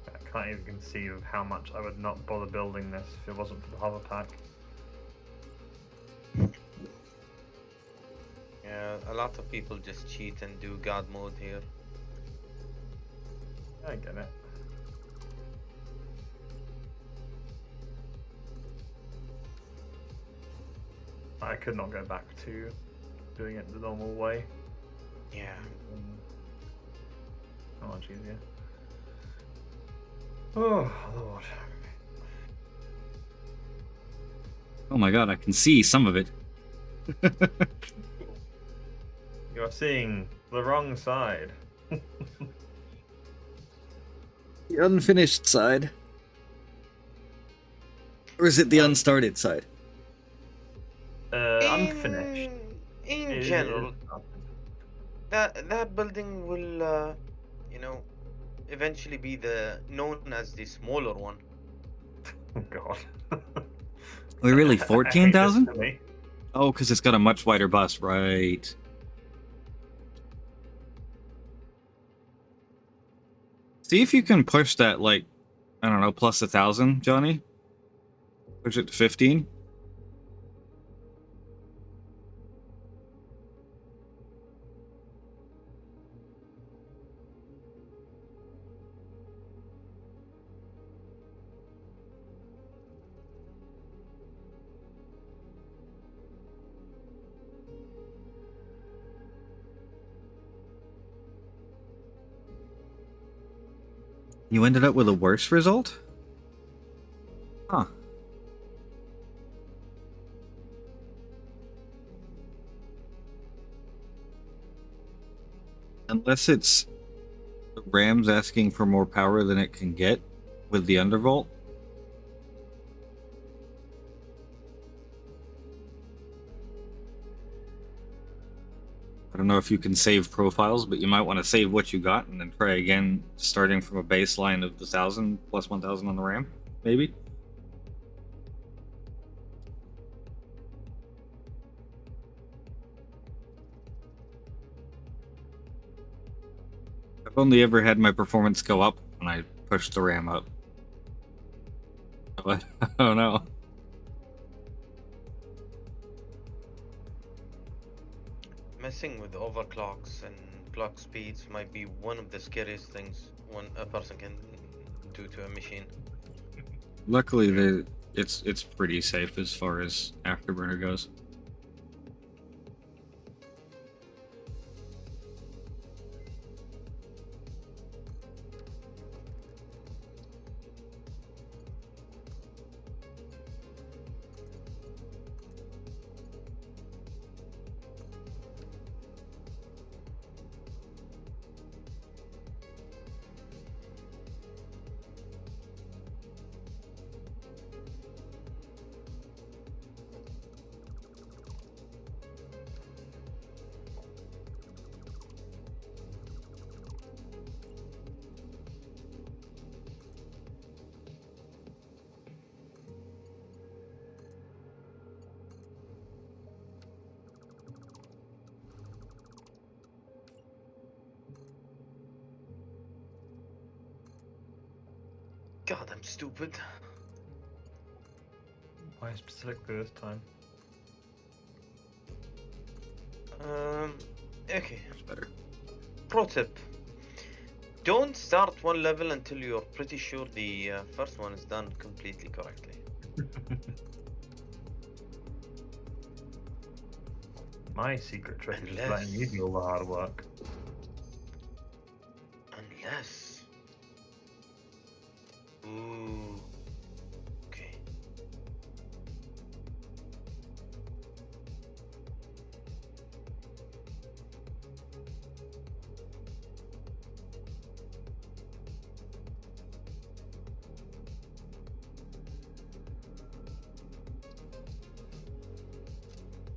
I can't even conceive of how much I would not bother building this if it wasn't for the hover pack. Yeah, a lot of people just cheat and do God mode here. I get it. I could not go back to doing it the normal way. Yeah. So much easier. Oh, Lord. Oh my god, I can see some of it. You're seeing the wrong side. The unfinished side. Or is it the unstarted side? Unfinished. In general, that building will, you know, eventually be known as the smaller one. Oh god. We're really I hate this 14,000? for me. Oh, because it's got a much wider bust, right. See if you can push that, like, I don't know, plus 1,000, Johnny? Push it to 15? You ended up with a worse result? Huh. Unless it's the RAM's asking for more power than it can get with the undervolt. I don't know if you can save profiles, but you might want to save what you got and then try again, starting from a baseline of the 1,000 plus 1,000 on the RAM, maybe? I've only ever had my performance go up when I pushed the RAM up. I don't know. Messing with overclocks and clock speeds might be one of the scariest things a person can do to a machine. Luckily, it's pretty safe as far as Afterburner goes. God, I'm stupid. Why specifically this time? Okay. Much better. Pro tip. Don't start one level until you're pretty sure the first one is done completely correctly. My secret trick is just letting you do all the hard work. Unless... Ooh. Okay.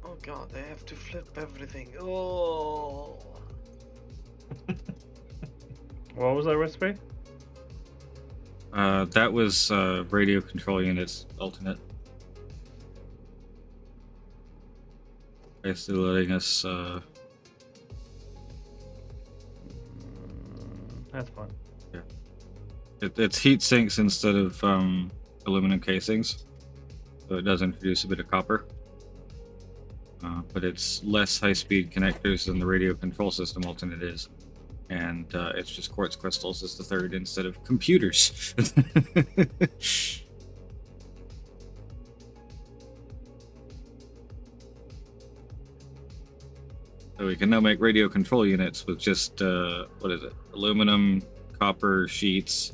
Oh god, I have to flip everything. Oh. What was that recipe? That was radio control units alternate. Basically letting us. That's fine. It's heat sinks instead of aluminum casings, so it does introduce a bit of copper. But it's less high-speed connectors than the radio control system alternate is. And it's just quartz crystals as the third instead of computers. So we can now make radio control units with just, what is it? Aluminum, copper sheets,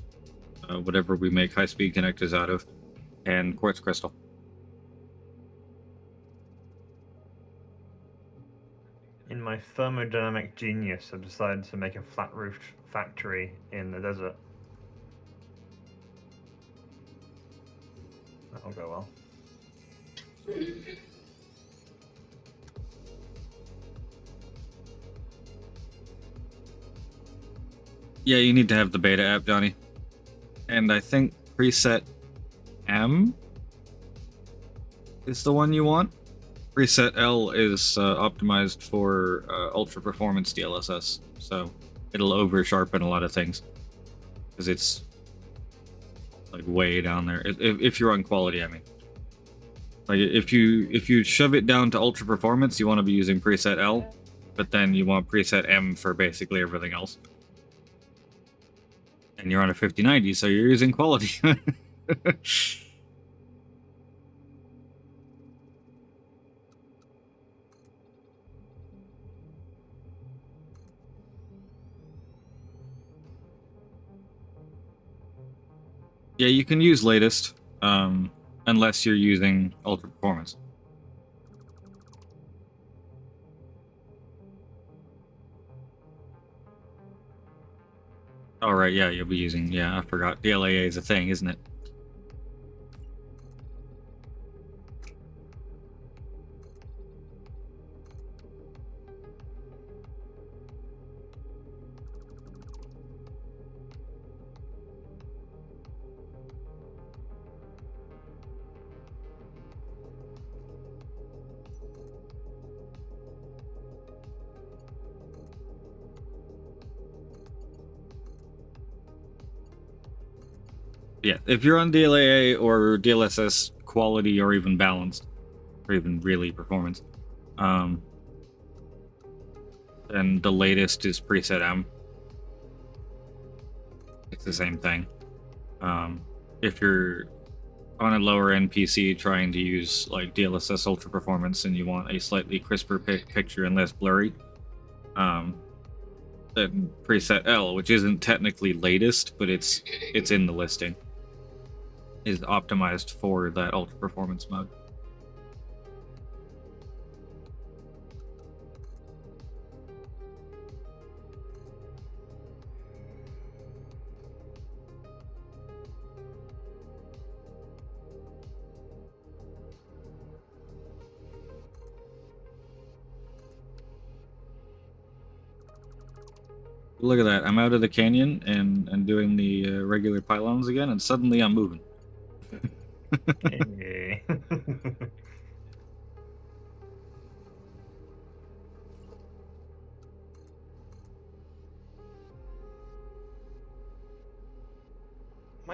whatever we make high-speed connectors out of, and quartz crystal. In my thermodynamic genius, I've decided to make a flat-roofed factory in the desert. That'll go well. Yeah, you need to have the beta app, Johnny. And I think preset M is the one you want. Preset L is optimized for ultra performance DLSS, so it'll over sharpen a lot of things because it's like way down there. If you're on quality, I mean, like if you shove it down to ultra performance, you want to be using preset L, but then you want preset M for basically everything else. And you're on a 5090, so you're using quality. Yeah, you can use latest, unless you're using ultra performance. Oh right, yeah, you'll be using. Yeah, I forgot. DLAA is a thing, isn't it? Yeah, if you're on DLAA or DLSS quality or even balanced, or even really performance, then the latest is preset M. It's the same thing. If you're on a lower end PC trying to use like DLSS ultra performance and you want a slightly crisper picture and less blurry, then preset L, which isn't technically latest, but it's in the listing, is optimized for that ultra performance mode. Look at that! I'm out of the canyon and doing the regular pylons again, and suddenly I'm moving. Hey.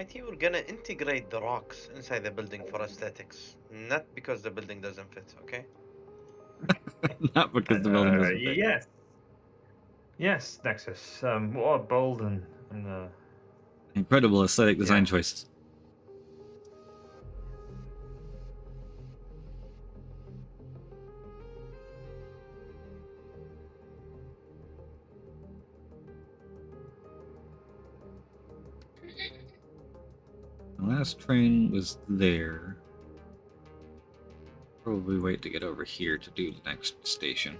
My team were gonna integrate the rocks inside the building for aesthetics, not because the building doesn't fit. Okay. Not because the building doesn't fit. Yes. Yes, Nexus. What a bold and Incredible aesthetic design Yeah. choices. The last train was there. Probably wait to get over here to do the next station.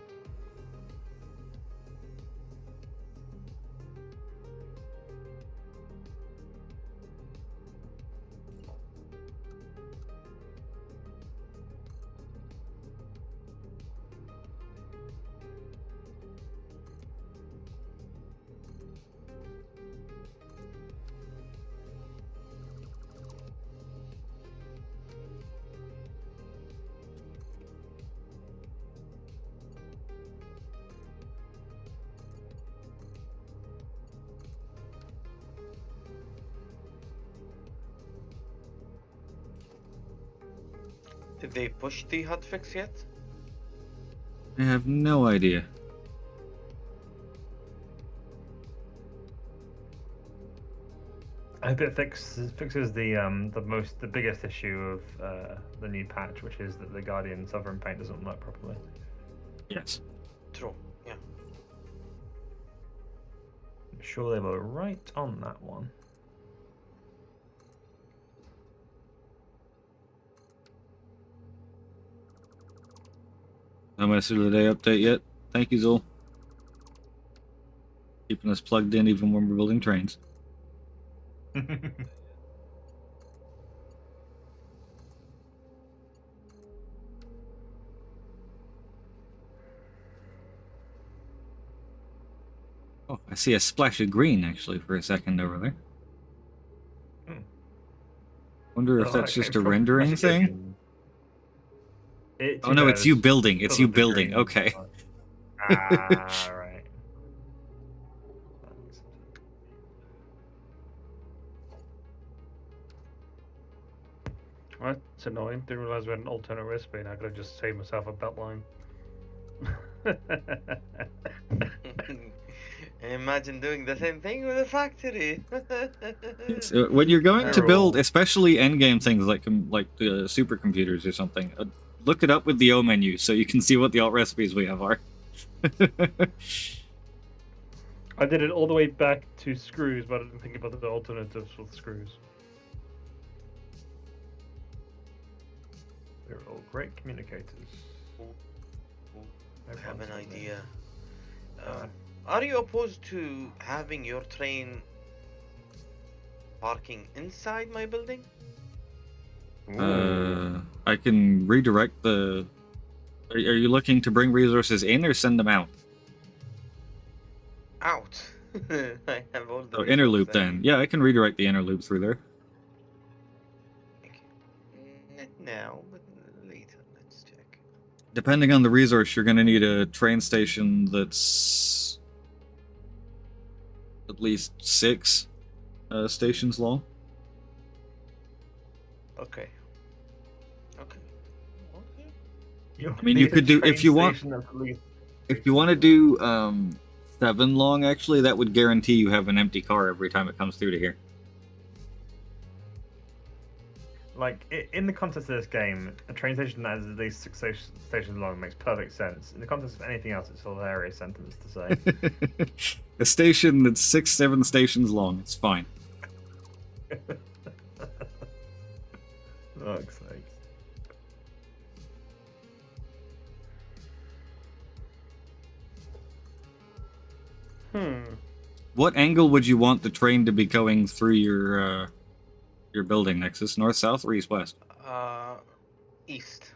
Did they push the hotfix yet? I have no idea. I hope it fixes the biggest issue of the new patch, which is that the Guardian Sovereign Paint doesn't work properly. Yes. True. Yeah. I'm sure they were right on that one. No message of the day update yet. Thank you, Zul. Keeping us plugged in even when we're building trains. Oh, I see a splash of green actually for a second over there. Wonder if Oh, that's that just came a from rendering thing. Precision. Oh no, it's you building. It's because you of the building. green. Okay. Ah, right. That makes sense. That's annoying. Didn't realize we had an alternate recipe and I could have just saved myself a belt line. Imagine doing the same thing with a factory. Yes, when you're going to They're build, all- especially endgame things like the supercomputers or something, look it up with the O menu so you can see what the alt recipes we have are. I did it all the way back to screws, but I didn't think about the alternatives with screws. They're all great communicators. I have an Everyone's got idea. Uh, Are you opposed to having your train parking inside my building? I can redirect the. Are you looking to bring resources in or send them out? Out. I have all the Oh, inner loop resources I then. need. Yeah, I can redirect the inner loop through there. Okay. Not now, but later. Let's check. Depending on the resource, you're going to need a train station that's at least 6 stations long. Okay. Okay. Okay. I mean, you could do if you want. If you want to do 7 long, actually, that would guarantee you have an empty car every time it comes through to here. Like, in the context of this game, a train station that is at least 6 stations long makes perfect sense. In the context of anything else, it's a hilarious sentence to say. A station that's 6, 7 stations long. It's fine. Fuck's sake. What angle would you want the train to be going through your building, Nexus? North, south, or east, west? East.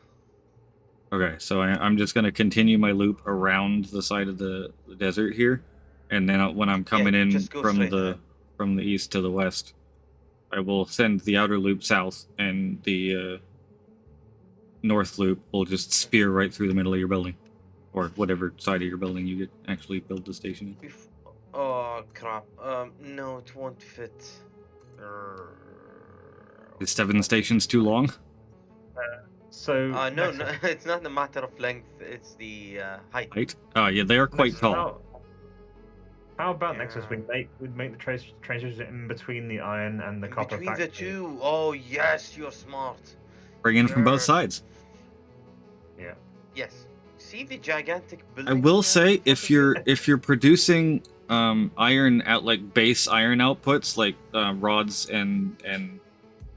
Okay, so I'm just going to continue my loop around the side of the desert here, and then when I'm coming in just go from straight the ahead. from the east to the west, I will send the outer loop south, and the north loop will just spear right through the middle of your building, or whatever side of your building you could actually build the station in. Oh crap. No, it won't fit. Is 7 stations too long? So No, Nexus, no, it's not a matter of length. It's the height. Right? Oh, yeah, they are quite Nexus, tall. how about Nexus? Yeah. We make the transition in between the iron and the In copper between factory. the two. Oh yes, you're smart. Bring in from both Yes. sides. Yeah. Yes. See the gigantic building? I will we have say in front of if you're producing iron out like base iron outputs like rods and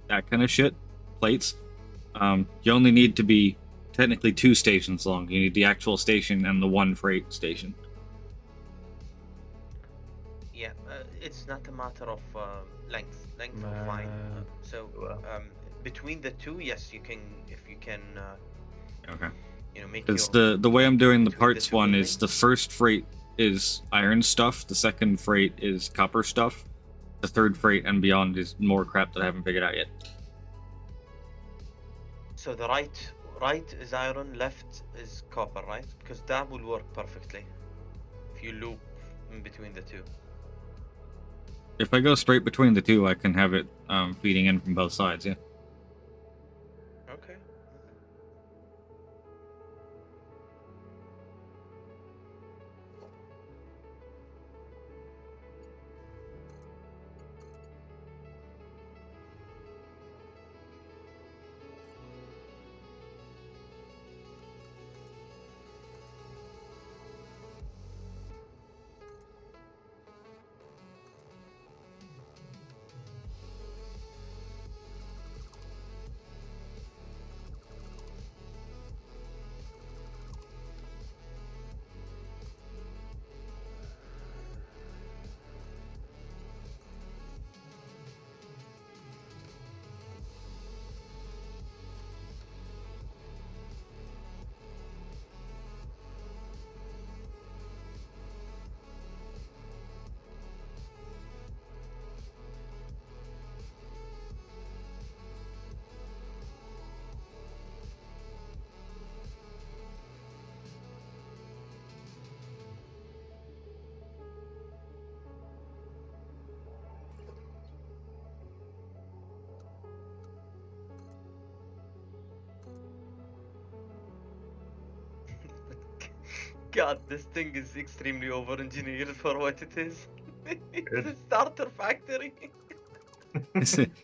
that kind of shit, plates, you only need to be technically 2 stations long. You need the actual station and the 1 freight station. Yeah, it's not a matter of length. Length we're fine. Man. So Well. between the two, yes, you can. If you can, Okay. make Because your the way I'm doing the between the parts two one is buildings. the first freight is iron stuff, the second freight is copper stuff, the third freight and beyond is more crap that I haven't figured out yet. So the right is iron, left is copper, right? Because that will work perfectly if you loop in between the two. If I go straight between the two, I can have it feeding in from both sides, yeah. Okay. God, this thing is extremely over-engineered for what it is. It's a Good. starter factory.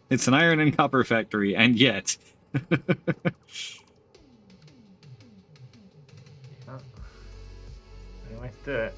It's an iron and copper factory, and yet. Yeah. Anyway, let's do it.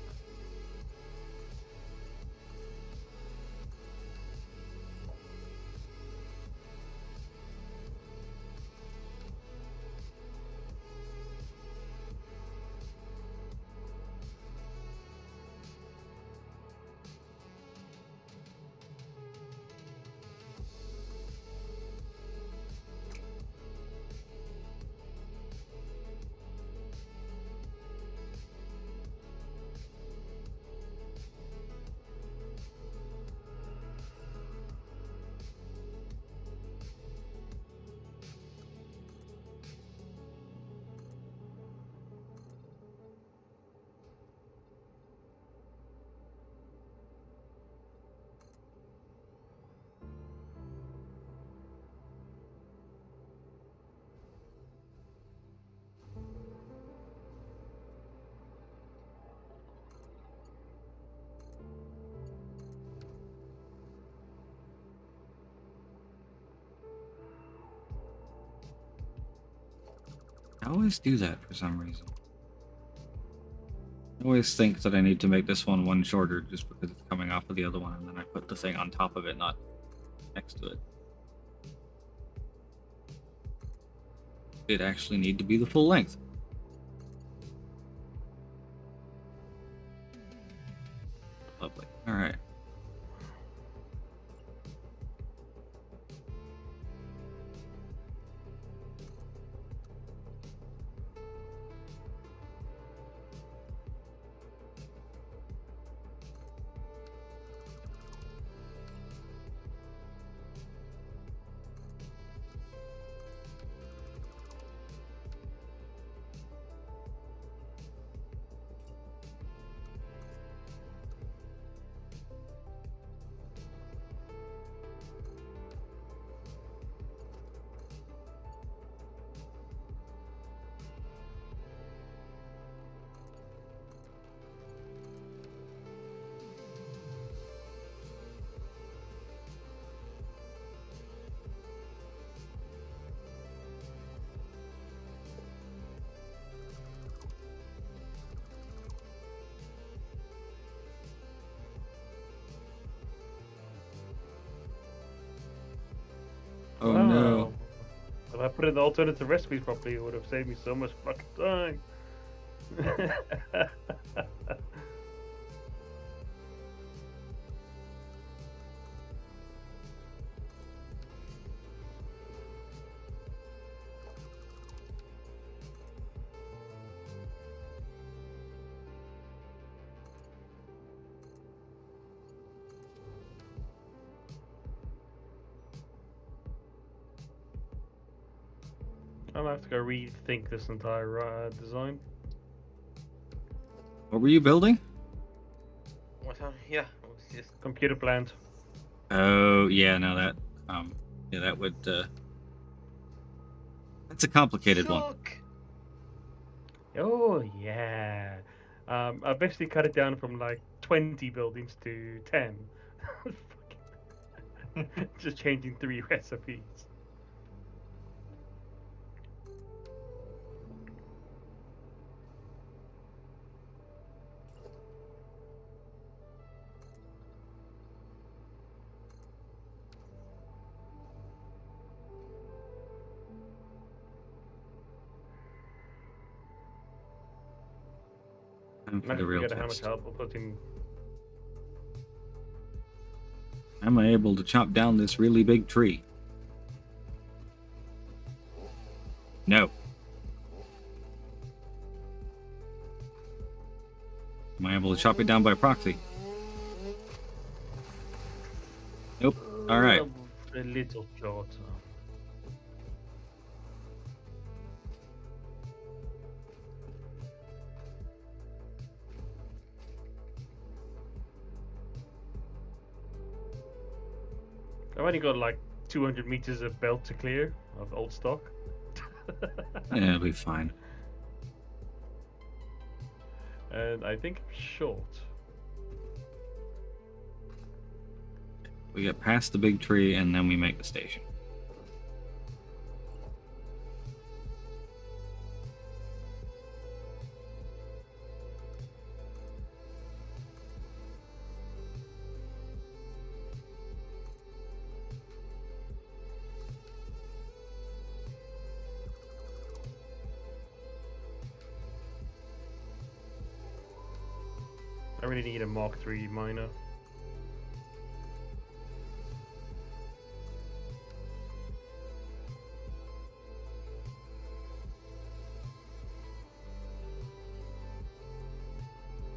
I always do that for some reason. I always think that I need to make this one shorter just because it's coming off of the other one, and then I put the thing on top of it, not next to it. It actually need to be the full length. Lovely. Alright. put in the alternative recipes properly, it would have saved me so much fucking time. I'll have to go rethink this entire design. What were you building? What? Yeah, it's just Computer plant. Oh yeah, no that yeah that would that's a complicated one. Shook. Oh yeah. I basically cut it down from like 20 buildings to 10. Just changing 3 recipes. Time for I the real forget how much test. help we're putting. Am I able to chop down this really big tree? No. Am I able to chop it down by proxy? Nope. All right. A little shorter. I've only got like 200 meters of belt to clear of old stock. Yeah, it'll be fine. And I think I'm short. We get past the big tree and then we make the station. I really need a Mark III miner.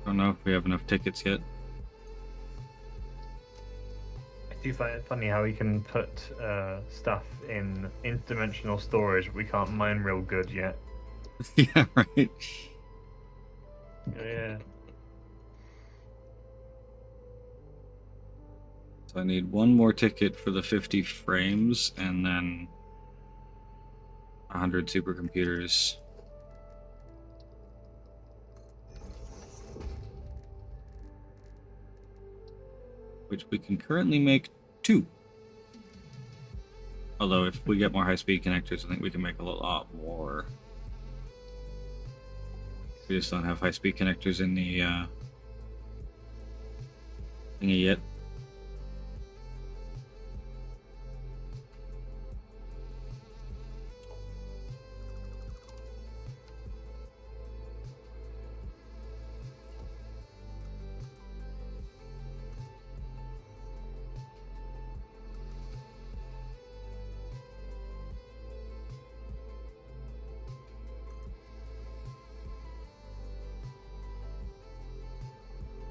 Don't know if we have enough tickets yet. I do find it funny how we can put stuff in interdimensional storage, but we can't mine real good yet. Yeah, right. Yeah. So I need one more ticket for the 50 frames and then 100 supercomputers. Which we can currently make 2. Although if we get more high-speed connectors, I think we can make a lot more. We just don't have high-speed connectors in the thingy yet.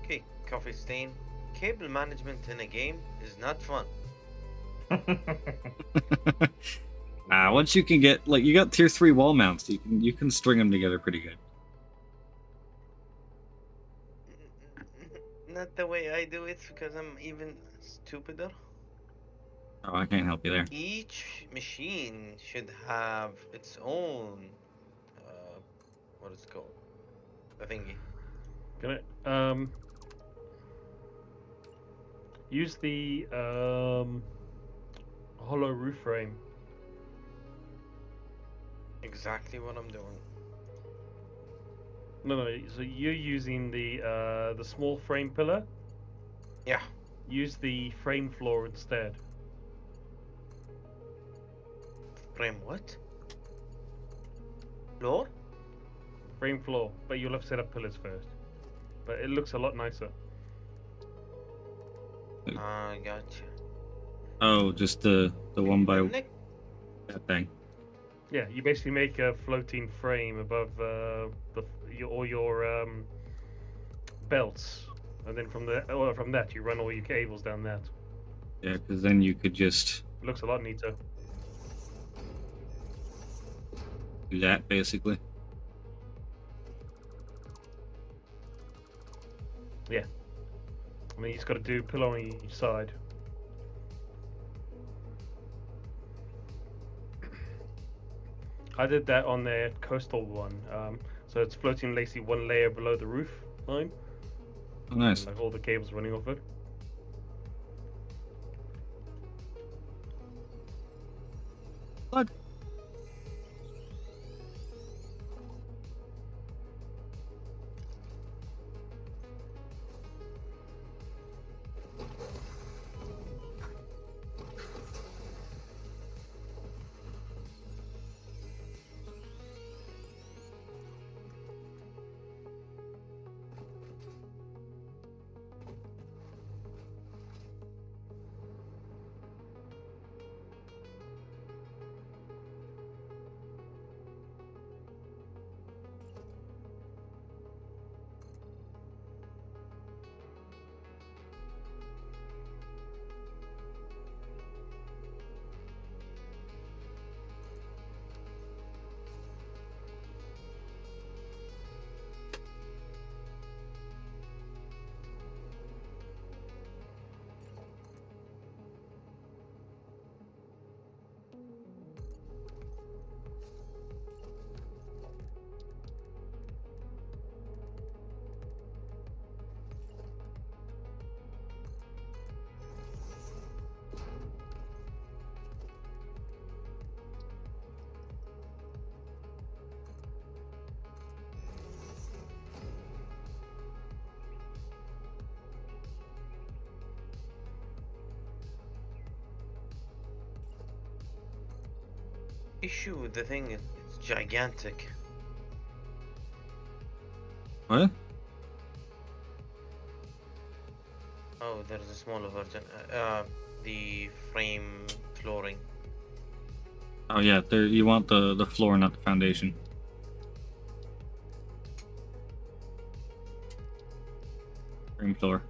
Okay, coffee stain. Cable management in a game is not fun. Once you can get you got tier 3 wall mounts, you can string them together pretty good. Not the way I do it, because I'm even stupider. Oh, I can't help you there. Each machine should have its own, what is it called? The thingy. Gonna use the hollow roof frame. Exactly what I'm doing. No, so you're using the small frame pillar. Yeah. Use the frame floor instead. Frame what? Floor? Frame floor, but you'll have to set up pillars first. But it looks a lot nicer. Ah, gotcha. Oh, just the one by Nick, that thing. Yeah, you basically make a floating frame above all your belts, and then from that you run all your cables down that. Yeah, because then you could just It looks a lot neater. do that basically. Yeah. I mean, you just got to do pillar on each side. I did that on their coastal one. So it's floating basically one layer below the roof line, Oh, nice. like all the cables running off it. What? issue with the thing, it's gigantic. What? Oh, there's a smaller version. The frame flooring. Oh yeah, there. You want the floor, not the foundation. Frame floor.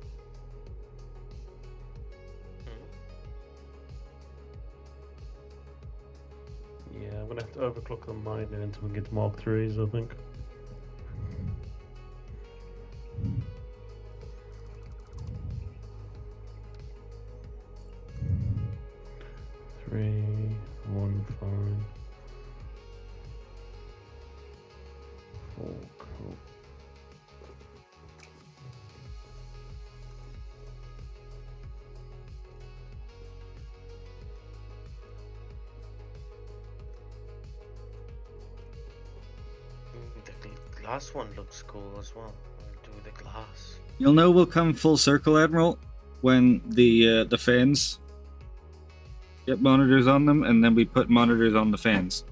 Yeah, I'm gonna have to overclock the miner until we get to Mark 3s, I think. Three, one, fine. Four, cool. The glass one looks cool as well. I'll do the glass. You'll know we'll come full circle, Admiral, when the fans get monitors on them, and then we put monitors on the fans,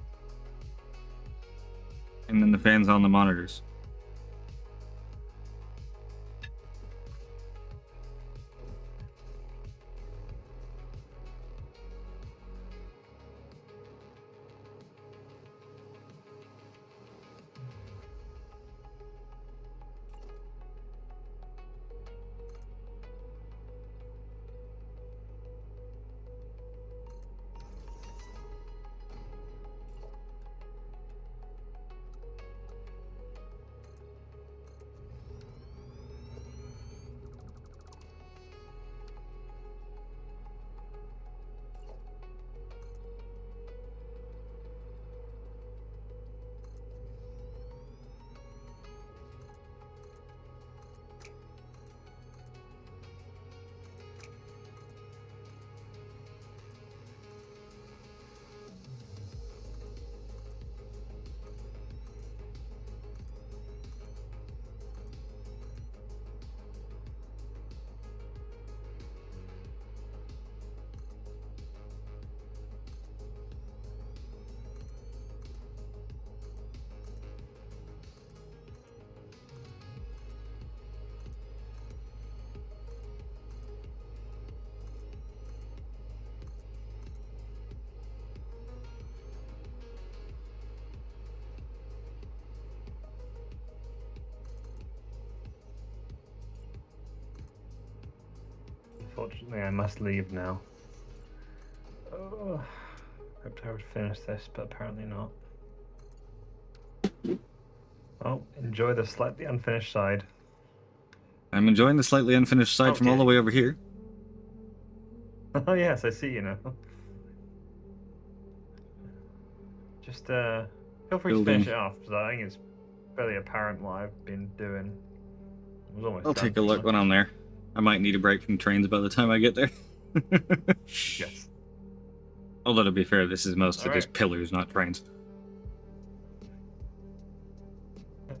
and then the fans on the monitors. Unfortunately, I must leave now. Oh, hoped I would finish this, but apparently not. Oh, enjoy the slightly unfinished side. I'm enjoying the slightly unfinished side from all the Okay. way over here. Oh yes, I see you now. Just feel free to finish Building. it off, because I think it's fairly apparent what I've been doing. It was almost I'll done, take a pretty look much. when I'm there. I might need a break from trains by the time I get there. Yes. Although to be fair, this is mostly Alright. just pillars, not trains.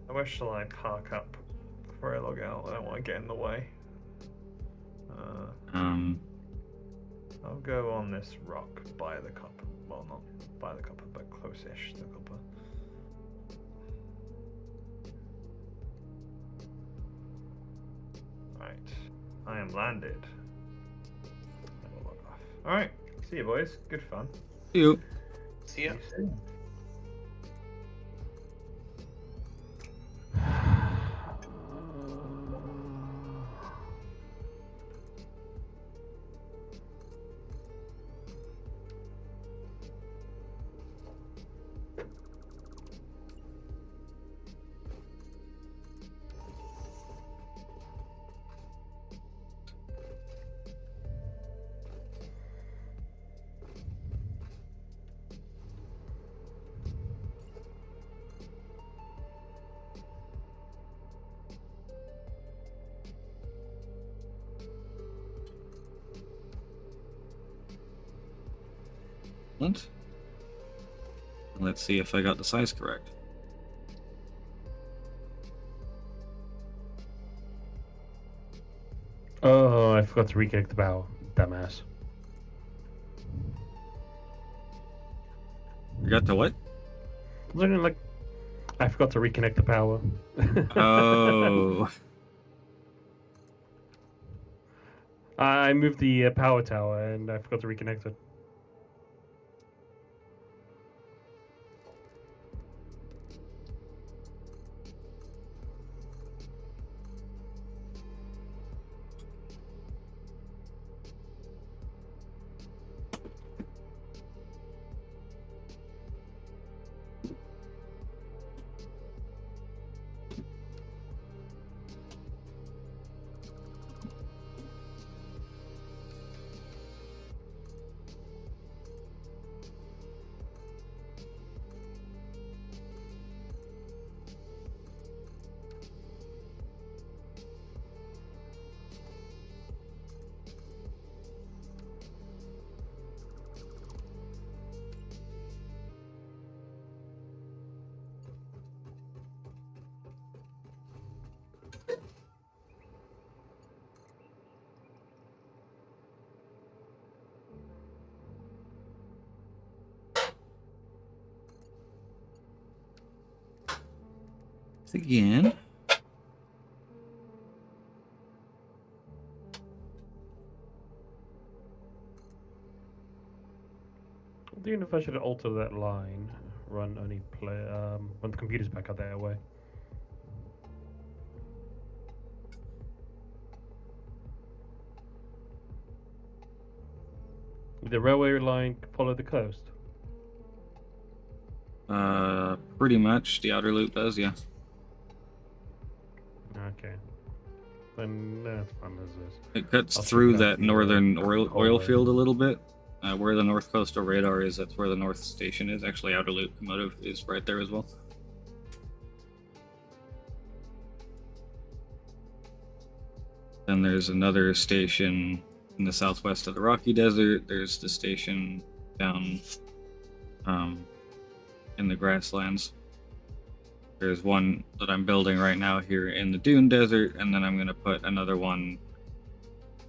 Where shall I park up before I log out? I don't want to get in the way. I'll go on this rock by the copper. Well, not by the copper, but close-ish to the copper. Right. I am landed. I will log off. Alright. See you, boys. Good fun. See you. See ya. See you soon. Excellent. Let's see if I got the size correct. Oh, I forgot to reconnect the power. Dumbass. You got the what? Looking like I forgot to reconnect the power. Oh. I moved the power tower and I forgot to reconnect it. Again. Do you know if I should alter that line? Run only play when the computer's back out that way. Would the railway line follow the coast? Pretty much. The outer loop does, yeah. Okay. Then that's fine as is. It cuts I'll check through it out that for you, northern oil hallway. field a little bit. Where the North Coastal Radar is, that's where the North Station is. Actually, outer loop motive is right there as well. Then there's another station in the southwest of the Rocky Desert. There's the station down in the grasslands. There's one that I'm building right now here in the Dune Desert, and then I'm going to put another one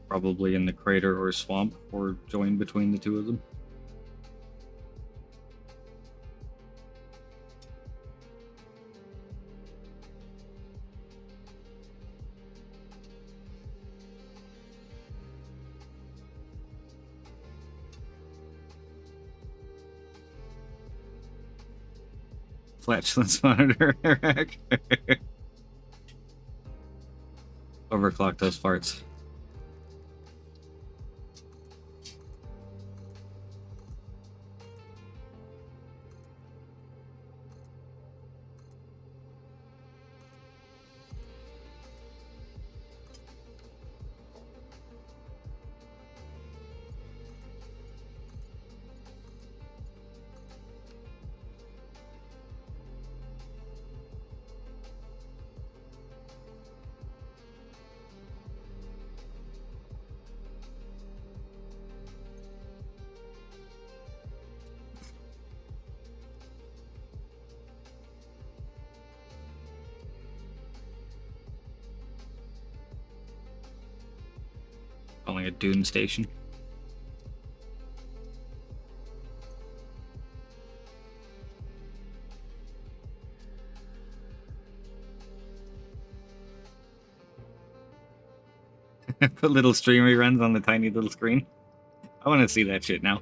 probably in the crater or swamp, or join between the two of them. Flatulence monitor, Eric. Overclock those farts. Calling it Dune Station. Put little stream reruns on the tiny little screen. I want to see that shit now.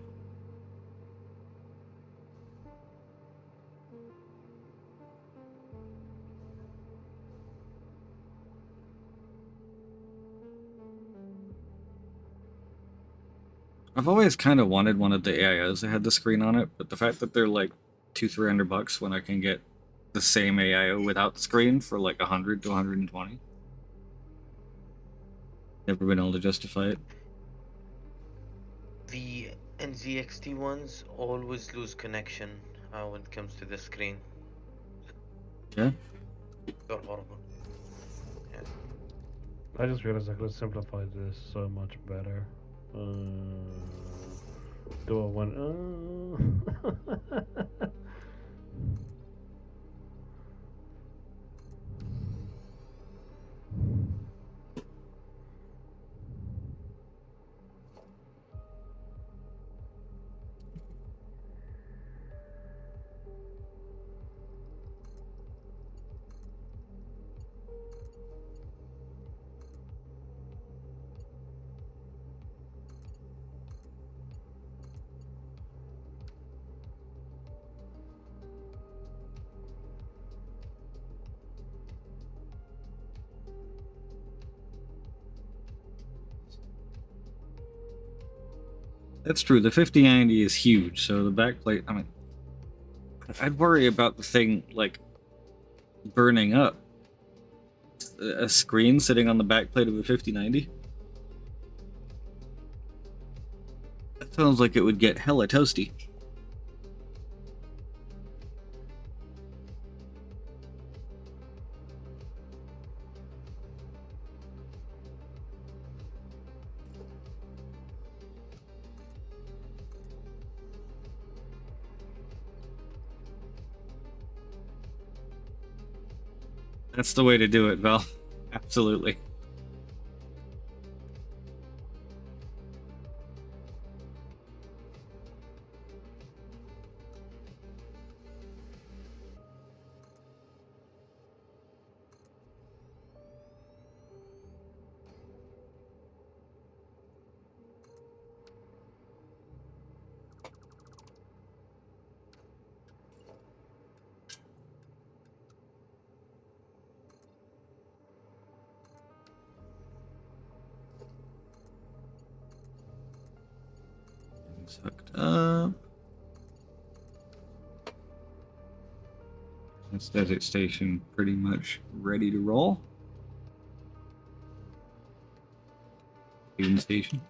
I've always kind of wanted one of the AIOs that had the screen on it, but the fact that they're like $200-300 when I can get the same AIO without the screen for like 100 to 120. Never been able to justify it. The NZXT ones always lose connection when it comes to the screen. Yeah. They're horrible. Yeah. I just realized I could have simplified this so much better. Do I want? That's true. The 5090 is huge, so the backplate, I mean, I'd worry about the thing, like, burning up. A screen sitting on the backplate of a 5090? That sounds like it would get hella toasty. That's the way to do it, Val. Absolutely. It's hooked up. That's Desert Station pretty much ready to roll. Dune Station.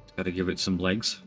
It's got to give it some legs.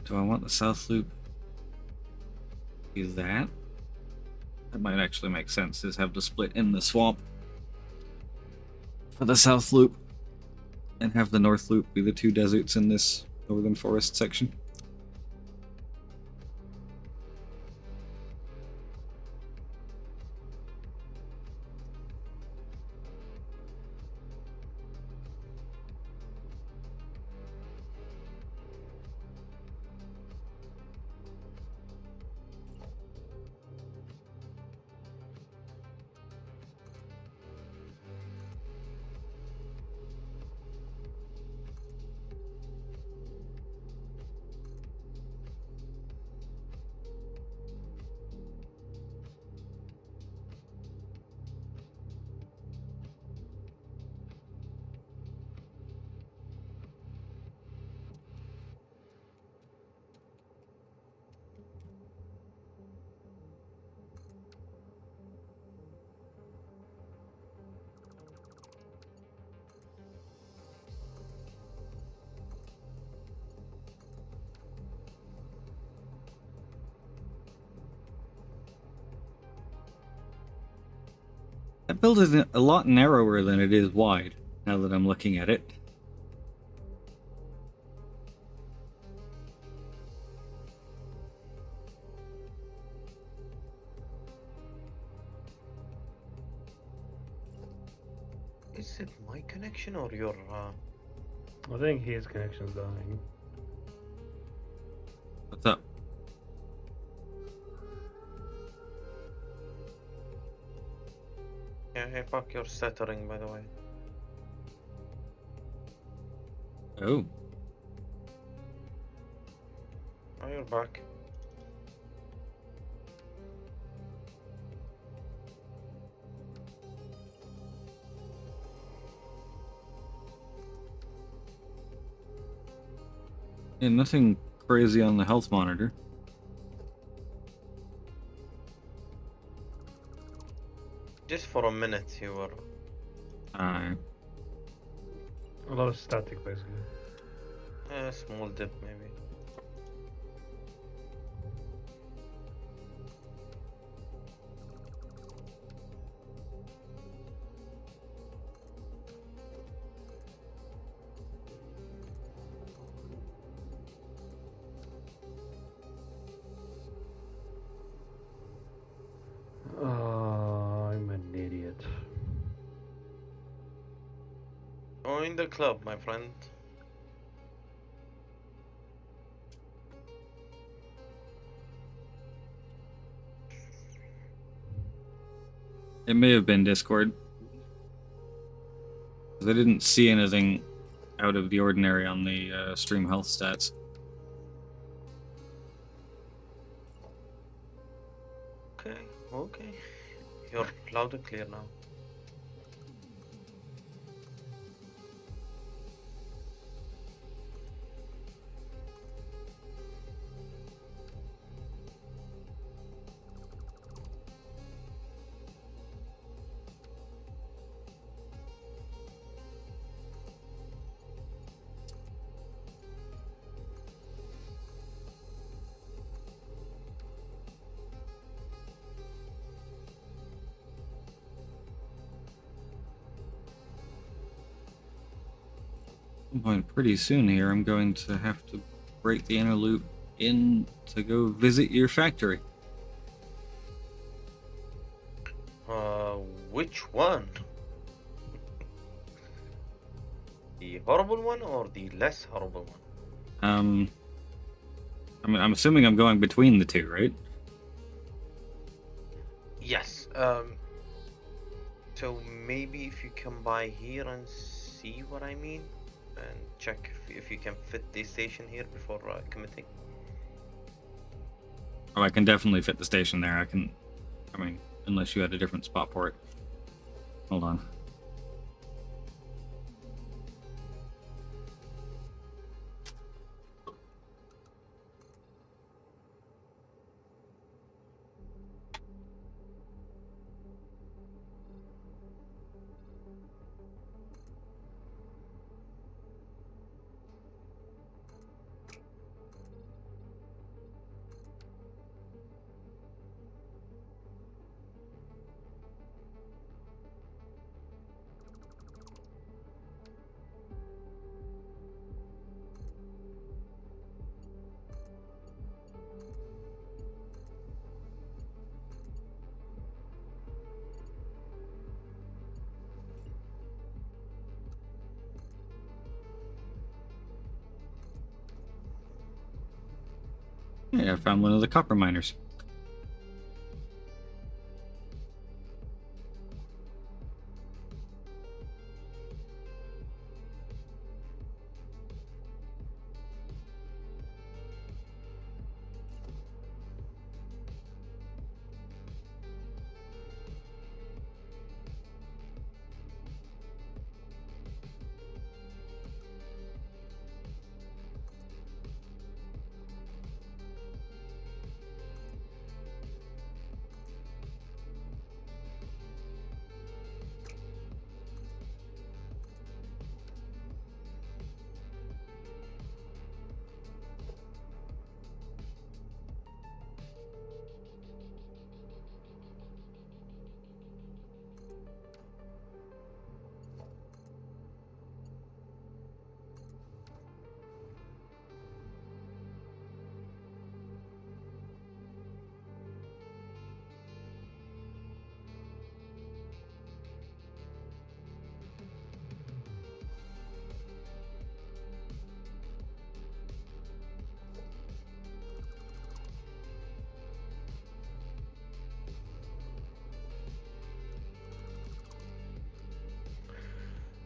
Do I want the south loop? Is that? That might actually make sense, is have the split in the swamp for the south loop and have the north loop be the two deserts in this northern forest section. That build is a lot narrower than it is wide, now that I'm looking at it. Is it my connection or your? I think his connection's dying. What's up? Yeah, hey, fuck, you're stuttering, by the way. Oh. Oh, you're back. Yeah, nothing crazy on the health monitor. Just for a minute, you were. Uh, A lot of static, basically. A small dip, maybe. I'm an idiot. Join the club, my friend. it may have been Discord. 'Cause I didn't see anything out of the ordinary on the stream health stats. Okay, okay. You're loud and clear now. Some point pretty soon here, I'm going to have to break the inner loop in to go visit your factory. Which one? The horrible one or the less horrible one? I mean, I'm assuming I'm going between the two, right? Yes. So maybe if you come by here and see what I mean, and check if you can fit the station here before committing. Oh, I can definitely fit the station there. I mean, unless you had a different spot for it. Hold on. Yeah, I found one of the copper miners.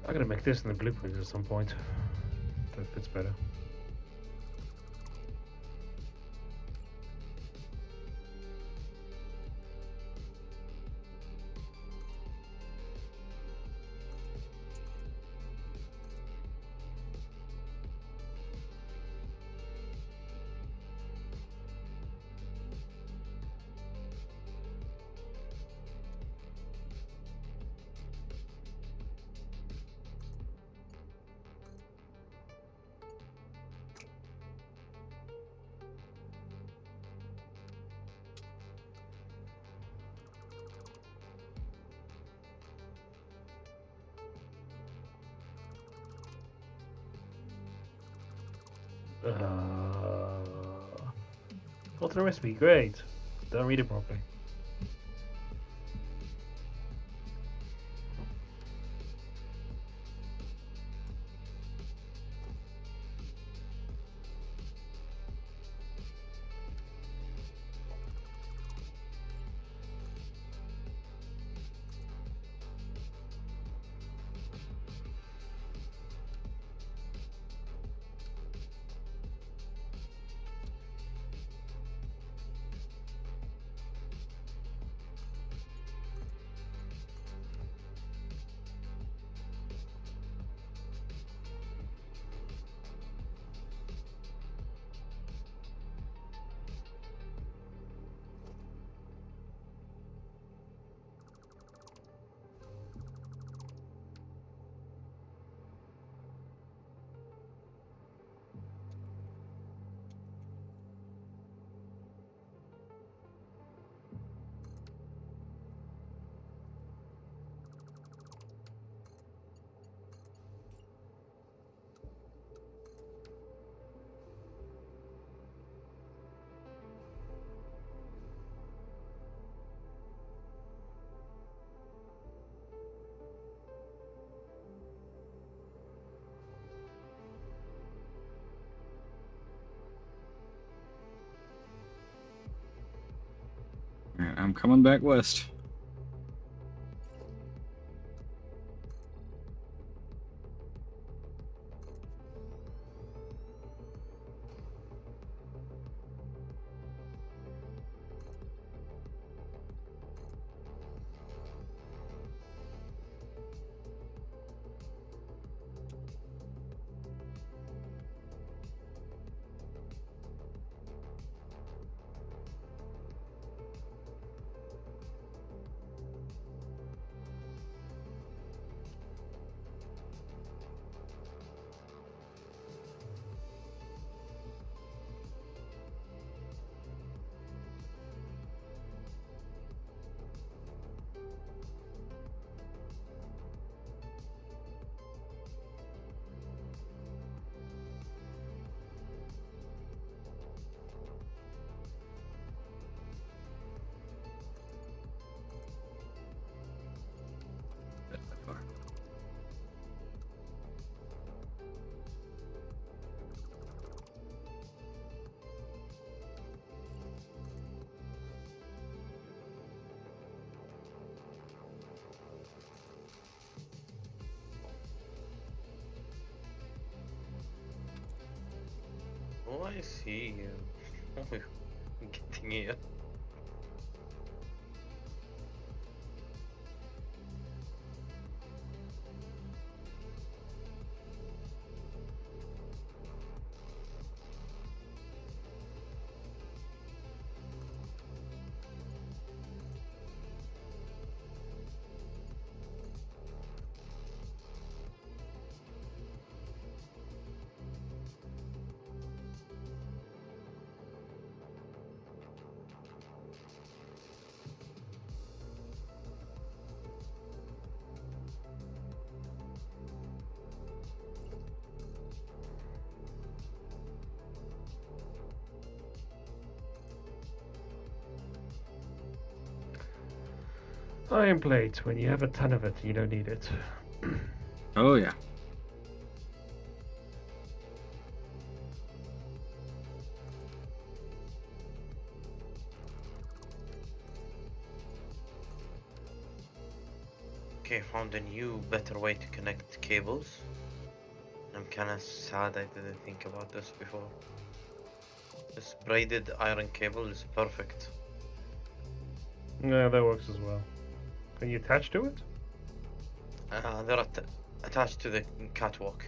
I'm gonna make this in the blueprint at some point. That fits better. What's the recipe? Great. Don't read it properly. Alright, I'm coming back west. Oh, I see. Oh, I'm getting here. Iron plate. When you have a ton of it, you don't need it. Oh yeah. Okay, found a new, better way to connect cables. I'm kinda sad I didn't think about this before. This braided iron cable is perfect. Yeah, that works as well. Can you attach to it? They're attached to the catwalk.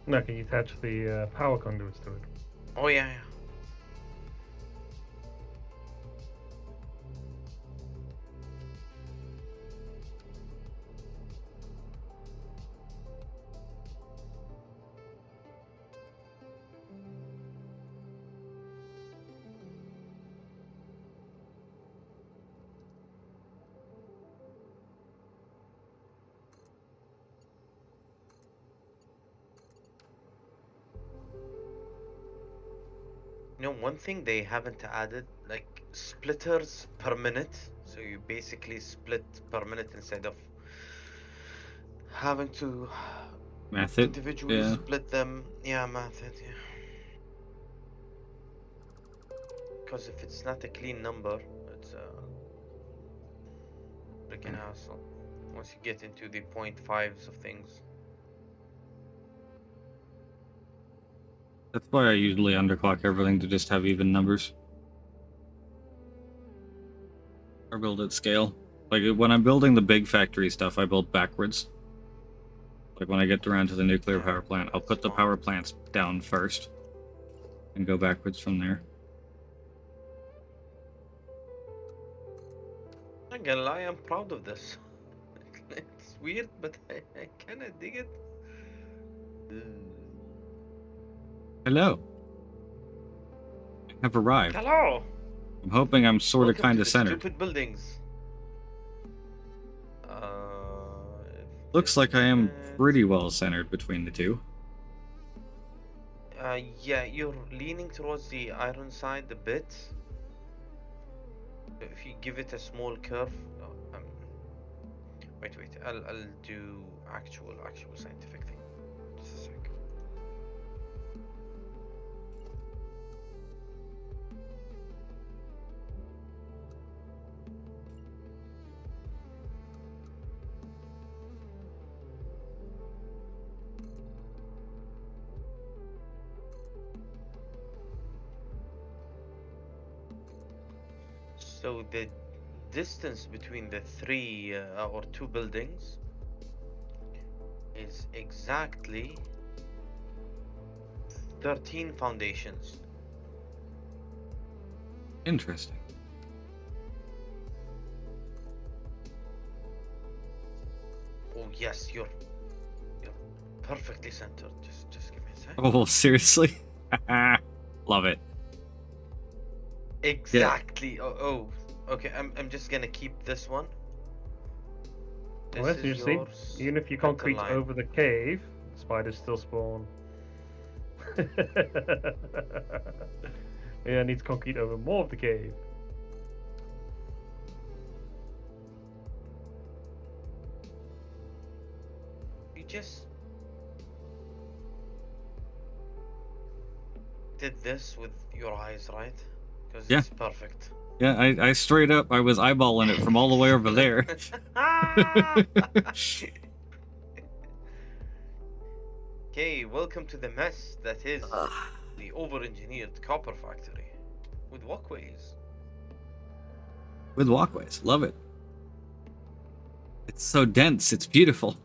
No, can you attach the power conduits to it? Oh yeah. You know, one thing they haven't added, like splitters per minute. So you basically split per minute instead of having to Method. individually Yeah. split them. Yeah, method. Yeah. Because if it's not a clean number, it's a freaking hassle. Once you get into the 0.5s of things. That's why I usually underclock everything to just have even numbers. Or build at scale. Like when I'm building the big factory stuff, I build backwards. Like when I get around to the nuclear Yeah, power plant, I'll that's put the smart. power plants down first and go backwards from there. Not gonna lie, I'm proud of this. It's weird, but I kinda dig it. Hello. I have arrived. Hello! I'm hoping I'm sort of Welcome kind to of the centered. stupid buildings. If Looks this like I is am it. pretty well centered between the two. Yeah, you're leaning towards the iron side a bit. If you give it a small curve, wait, I'll do actual scientific thing. Just a sec. So the distance between the three or two buildings is exactly 13 foundations. Interesting. Oh yes, you're perfectly centered. Just give me a sec. Oh, seriously? Love it. Exactly. Oh, okay. I'm just gonna keep this one. This Well, as you is see, yours. even if you center concrete line. over the cave, spiders still spawn. Yeah, needs concrete over more of the cave. You just did this with your eyes, right? Because Yeah. it's perfect. Yeah, I straight up, I was eyeballing it from all the way over there. Okay, welcome to the mess that is the over-engineered copper factory with walkways. With walkways. Love it. It's so dense. It's beautiful.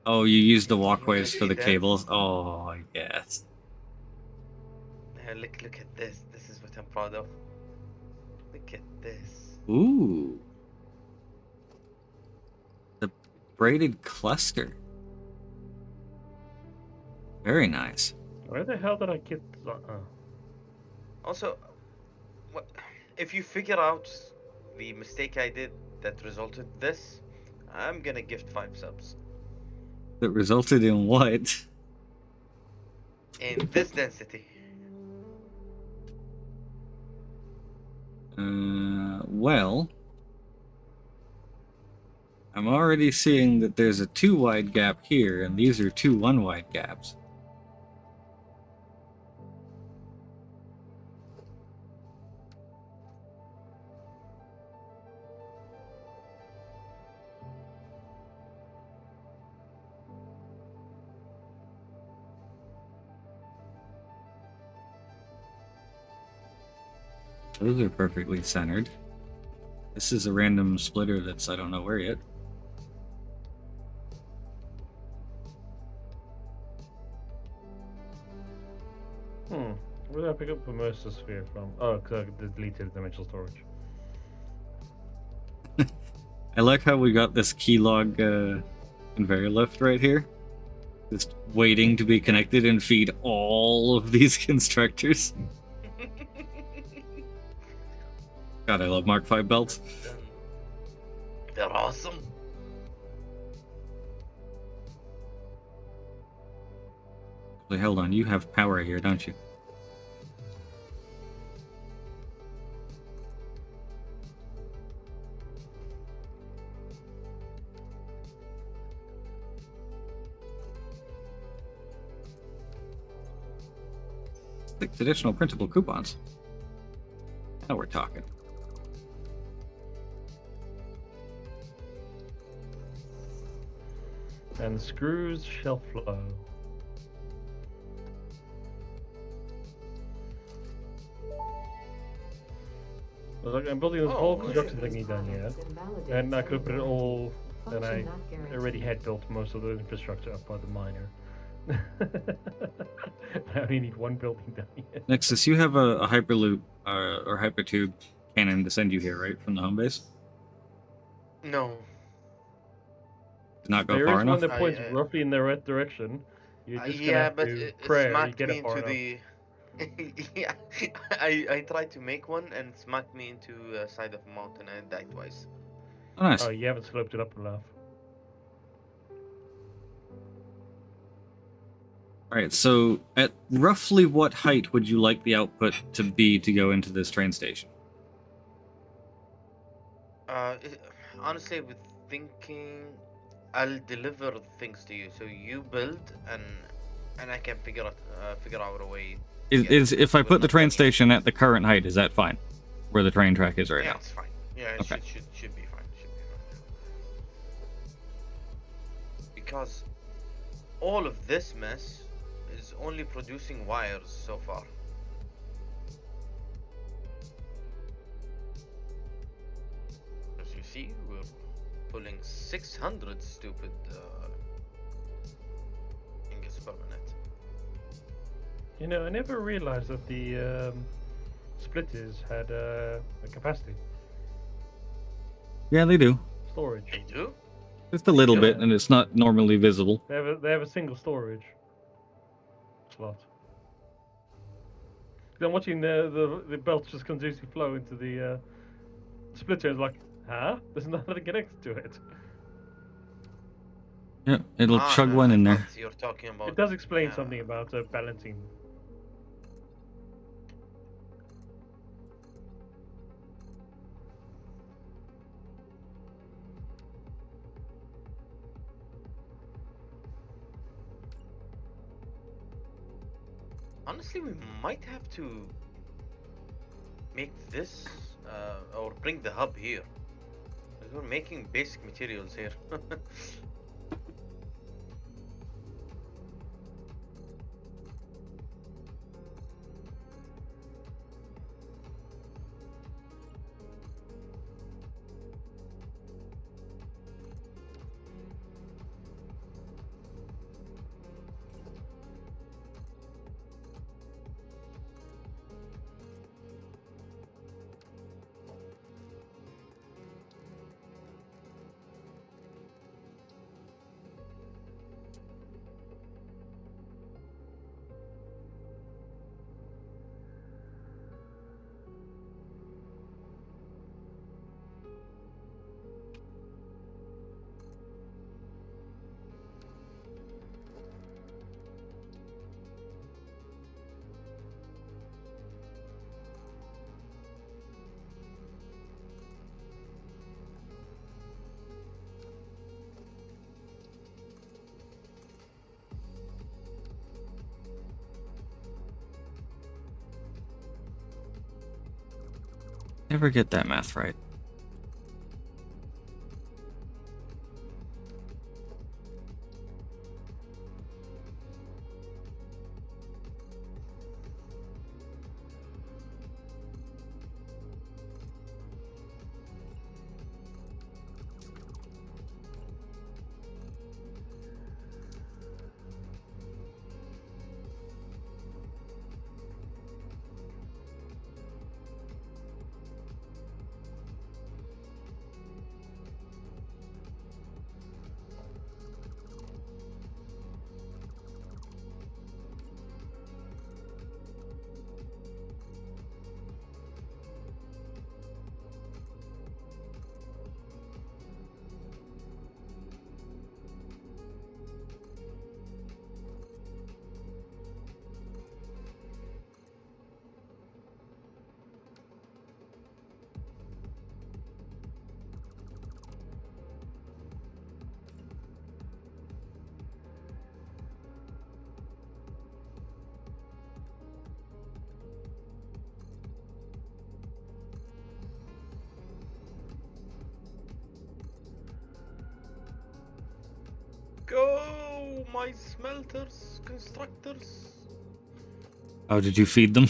Oh, you use the Can you really walkways for see the that? cables? Oh, yes. Look at this. This is what I'm proud of. Look at this. Ooh. The braided cluster. Very nice. Where the hell did I get? Also, if you figure out the mistake I did that resulted this, I'm gonna gift 5 subs. That resulted in what? In this density. Well, I'm already seeing that there's a 2 wide gap here, and these are 2 1 wide gaps. Those are perfectly centered. This is a random splitter that's I don't know where yet. Where did I pick up the Mercer sphere from? Oh, because I deleted dimensional storage. I like how we got this keylog conveyor lift right here. Just waiting to be connected and feed all of these constructors. God, I love Mark V belts. They're awesome. Wait, hold on, you have power here, don't you? Six additional printable coupons. Now we're talking. And screws shall flow. I'm building this whole construction thingy down here, and I could have put it all. And I already had built most of the infrastructure up by the miner. I only need one building down here. Nexus, you have a hyperloop or hypertube cannon to send you here, right, from the home base? No. Did not go There far is enough. one that points roughly in the right direction. You're just gonna Yeah, have but to it pray you smacked get me it far into enough. the. Yeah, I tried to make one and it smacked me into the side of a mountain and I died twice. Oh, nice. Oh, you haven't sloped it up enough. Alright, so at roughly what height would you like the output to be to go into this train station? Honestly, with thinking, I'll deliver things to you. So you build and I can figure out a way. to get Is it. if I It will put the not train take me- station at the current height, is that fine? Where the train track is right Yeah, now? it's fine. Yeah, it Okay. should be fine. Should be fine. Because all of this mess is only producing wires so far. As you see, we're pulling 600 stupid ingots per minute. You know, I never realized that the splitters had a capacity Yeah, they do. storage. They do? Just a little Yeah. bit, and it's not normally visible. They have a single storage slot. I'm watching the belts just continuously flow into the splitter. It's like, huh? There's nothing connected to it. Yeah, it'll chug No, one I in there. thought you're talking about. It does explain yeah. something about balancing. Honestly, we might have to make this or bring the hub here. 'Cause we're making basic materials here. Never get that math right. My smelters, constructors. Oh, did you feed them?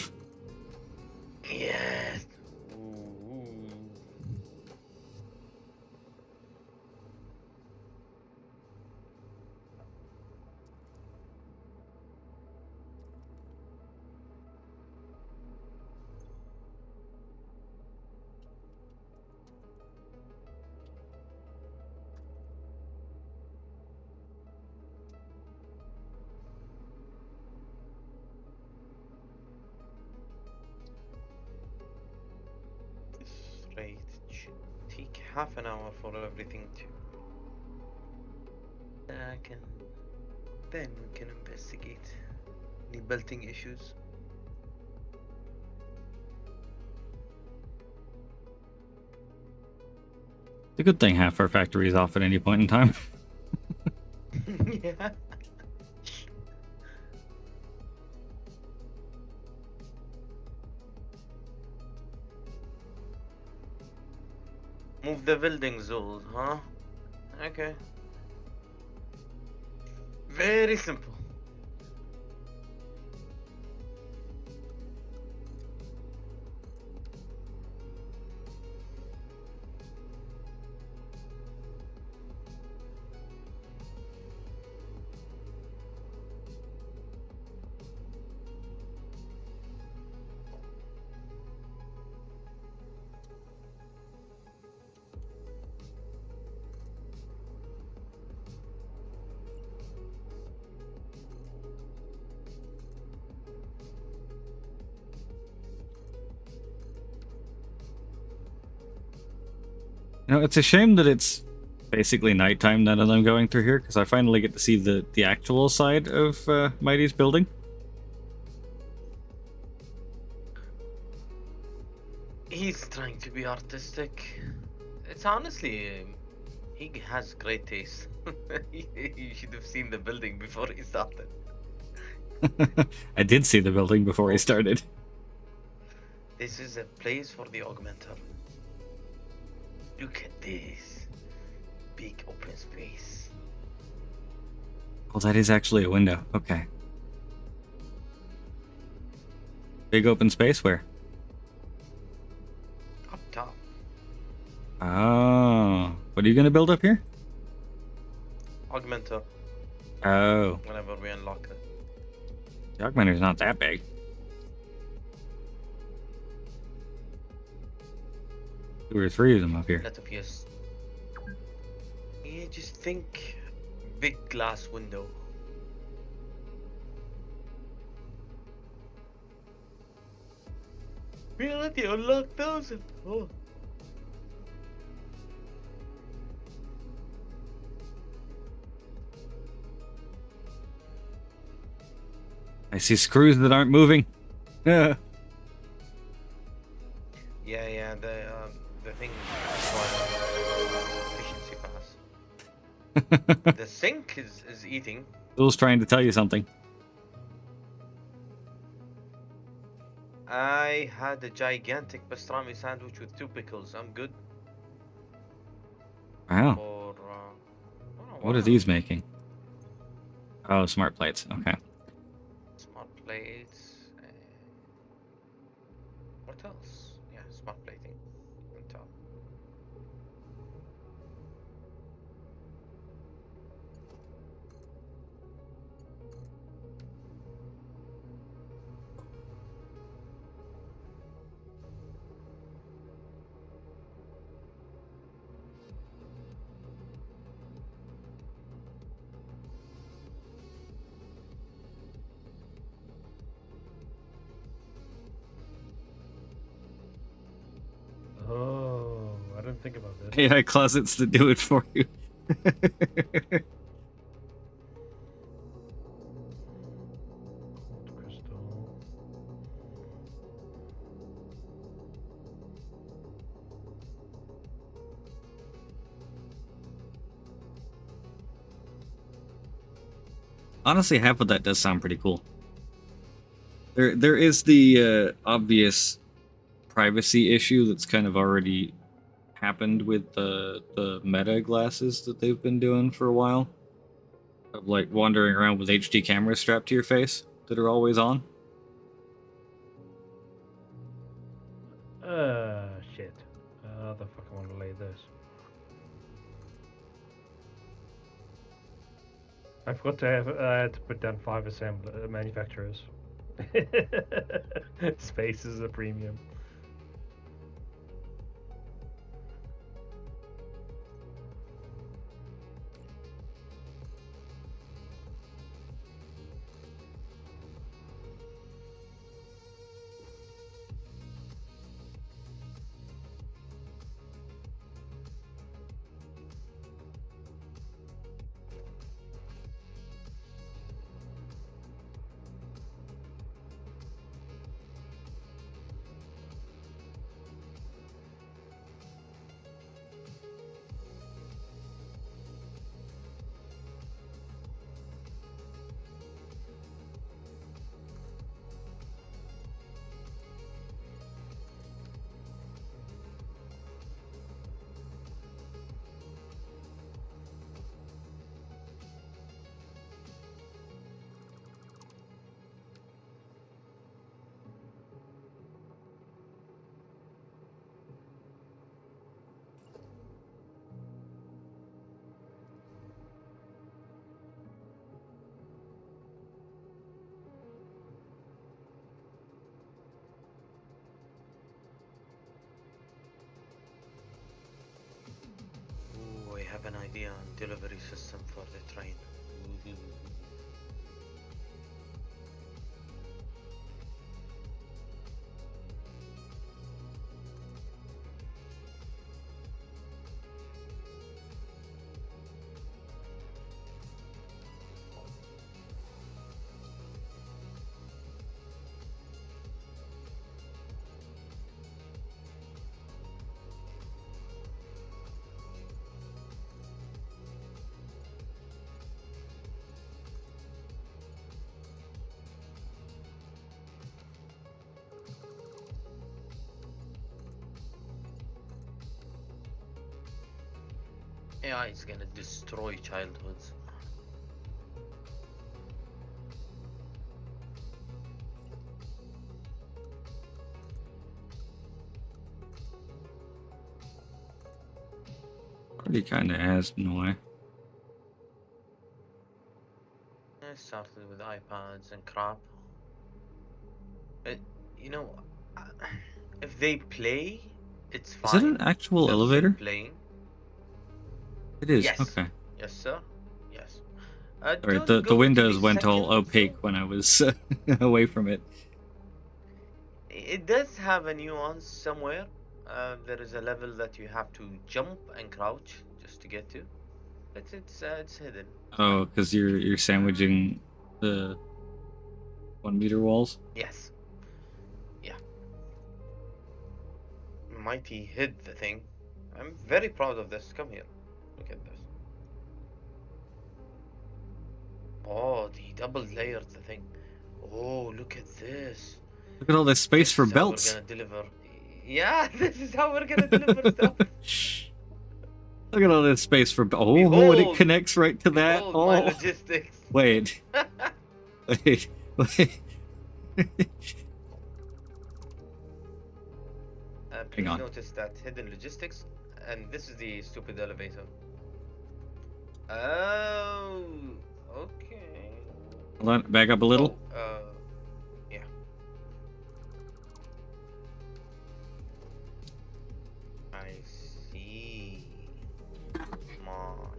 Yes. Ooh. This rate should take half an hour for everything to. Then we can investigate any belting issues. It's a good thing half our factory is off at any point in time. Yeah. Move the building zones, huh? Okay. Very simple. You know, it's a shame that it's basically nighttime now that I'm going through here, because I finally get to see the actual side of Mighty's building. He's trying to be artistic. It's honestly, he has great taste. You should have seen the building before he started. I did see the building before he started. This is a place for the augmenter. Look at this big open space. Oh, that is actually a window. Okay. Big open space where? Up top. Oh. What are you going to build up here? Augmenter, Oh. whenever we unlock it. The augmenter's not that big. Two or three of them up here. Lot of yes. Yeah, just think big glass window. We already unlocked those. Oh. I see screws that aren't moving. Yeah. Yeah, the thing efficiency pass. The sink is eating. Bill's trying to tell you something. I had a gigantic pastrami sandwich with 2 pickles. I'm good Wow. for. What are these making? Oh, smart plates. Okay. Smart plates. What else? Yeah, smart plating on top. Oh, I didn't think about this. AI closets to do it for you. Crystal. Honestly, half of that does sound pretty cool. There is the obvious privacy issue that's kind of already happened with the Meta glasses that they've been doing for a while. of like wandering around with HD cameras strapped to your face that are always on. Shit. How the fuck I want to lay this? I forgot to have to put down 5 manufacturers. Space is a premium. Ooh, I have an idea on delivery system for the train. AI is gonna destroy childhoods. Already kind of has in a way. I started with iPads and crap. But, you know, uh, if they play, it's Is it an fine. actual They're still elevator? playing. It is. Yes. Okay. Yes, sir. Yes. All right. Don't The go into windows the went all second opaque floor. when I was away from it. It does have a nuance somewhere. There is a level that you have to jump and crouch just to get to. But it's hidden. It's Oh, fine. because you're sandwiching the 1 meter walls. Yes. Yeah. Mighty hid the thing. I'm very proud of this. Come here. Look at this. Oh, he double layered the thing. Oh, look at this. Look at all this space This for is how we're belts. gonna deliver. Yeah, this is how we're gonna deliver stuff. Look at all this space for. Oh, and it Behold, connects right to that. behold my Oh, logistics. wait, wait, wait. Hang Please on. notice that hidden logistics, and this is the stupid elevator. Oh, okay. Hold on, back up a little. Oh, yeah. I see. Smart.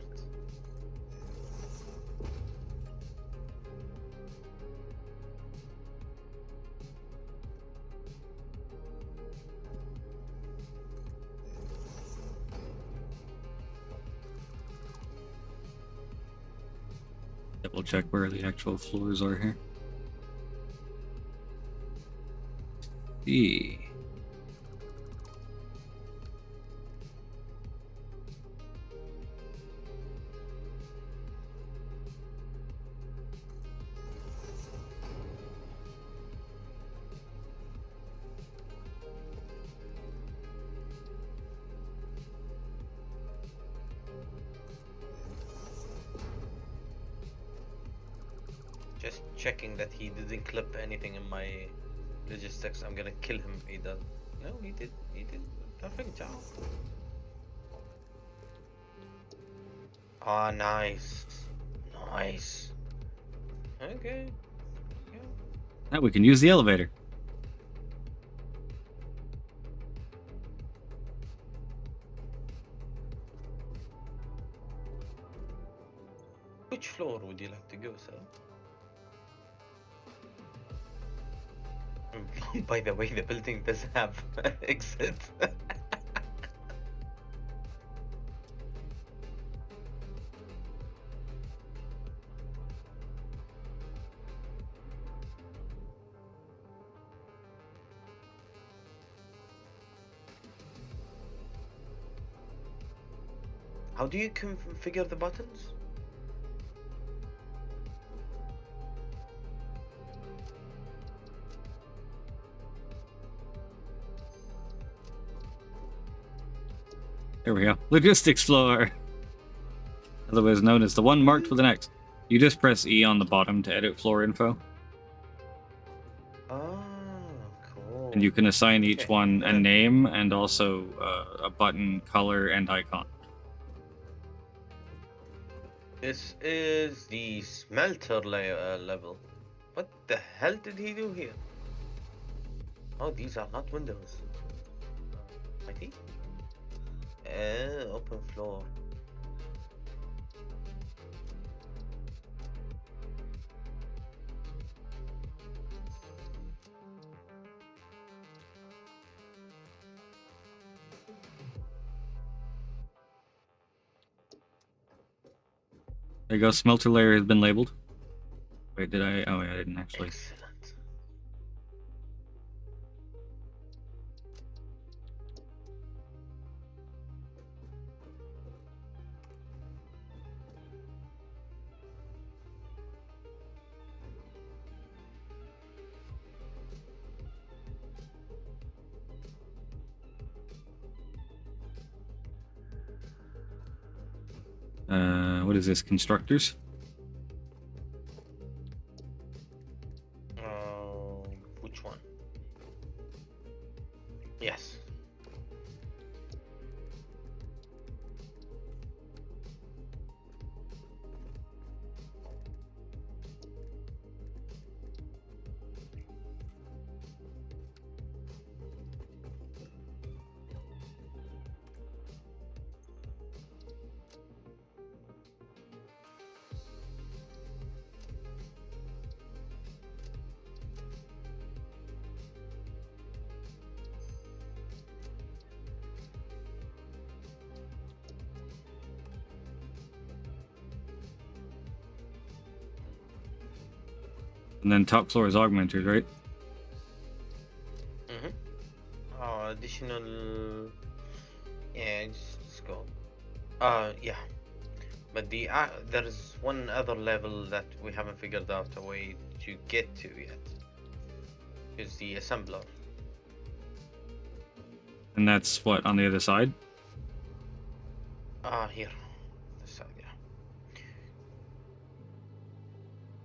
Double check where the actual floors are here. E. checking that he didn't clip anything in my logistics. I'm gonna kill him if he does. No, he did. He did. Perfect job. Ah, nice. Nice. Okay. Yeah. Now we can use the elevator. Which floor would you like to go, sir? By the way, the building does have exit. How do you configure the buttons? There we go. Logistics floor. Otherwise known as the one marked with an X. You just press E on the bottom to edit floor info. Oh, cool. And you can assign each Okay, one a good. name and also a button, color, and icon. This is the smelter level. What the hell did he do here? Oh, these are not windows. I think. Open floor. There you go. Smelter layer has been labeled. Wait, did I? Oh, yeah, I didn't actually. Excellent. What is this? Constructors? Which one? Yes. And then top floor is augmented, right? Additional. Yeah, just go. Yeah. But there is one other level that we haven't figured out a way to get to yet. Is the assembler. And that's what, on the other side? Here. This side, yeah.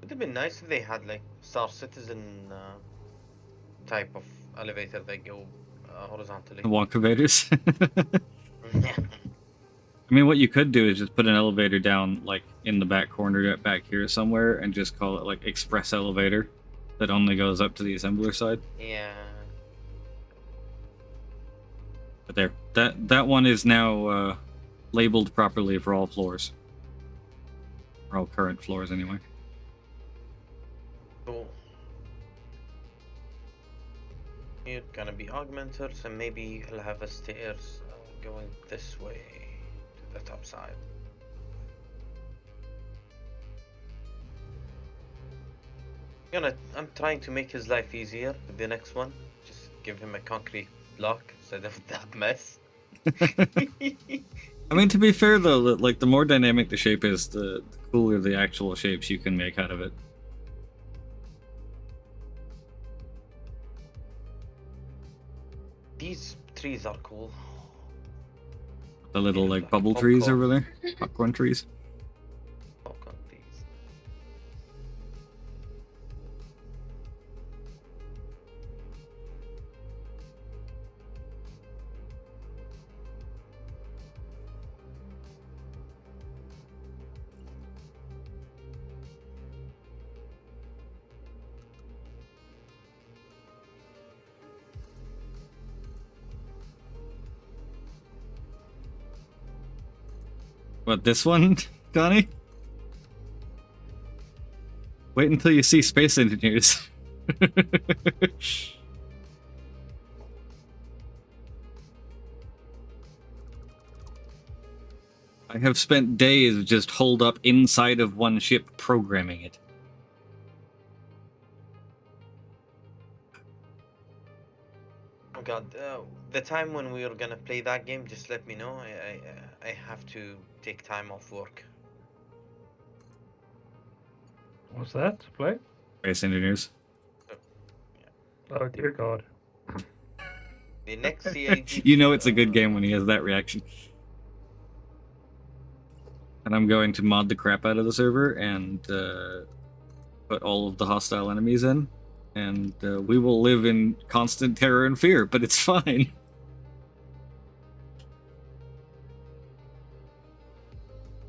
Would have been nice if they had like Star Citizen type of elevator that go horizontally. The walk-avators? Yeah. I mean, what you could do is just put an elevator down, like, in the back corner back here somewhere, and just call it, like, express elevator that only goes up to the assembler side. Yeah. But there. That one is now labeled properly for all floors. For all current floors, anyway. Cool. Here gonna be augmenters, and maybe I'll have a stairs going this way to the top side. I'm trying to make his life easier with the next one. Just give him a concrete block instead of that mess. I mean, to be fair though, like the more dynamic the shape is, the cooler the actual shapes you can make out of it. These trees are cool. The little Yeah, like like bubble trees popcorn. over there, popcorn trees. Popcorn trees. What, this one, Donnie? Wait until you see Space Engineers. I have spent days just holed up inside of one ship programming it. Oh god, the time when we are gonna play that game, just let me know. I have to take time off work. What's that to play? Space Engineers. Oh dear God. The next CIG. You know it's a good game when he has that reaction. And I'm going to mod the crap out of the server and put all of the hostile enemies in. And we will live in constant terror and fear, but it's fine.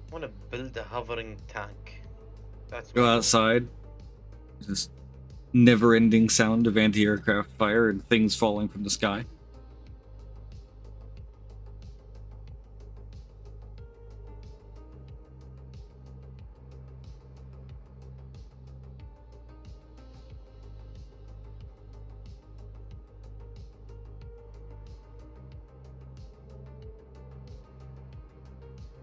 I want to build a hovering tank. That's Go my goal. outside. Just never-ending sound of anti-aircraft fire and things falling from the sky.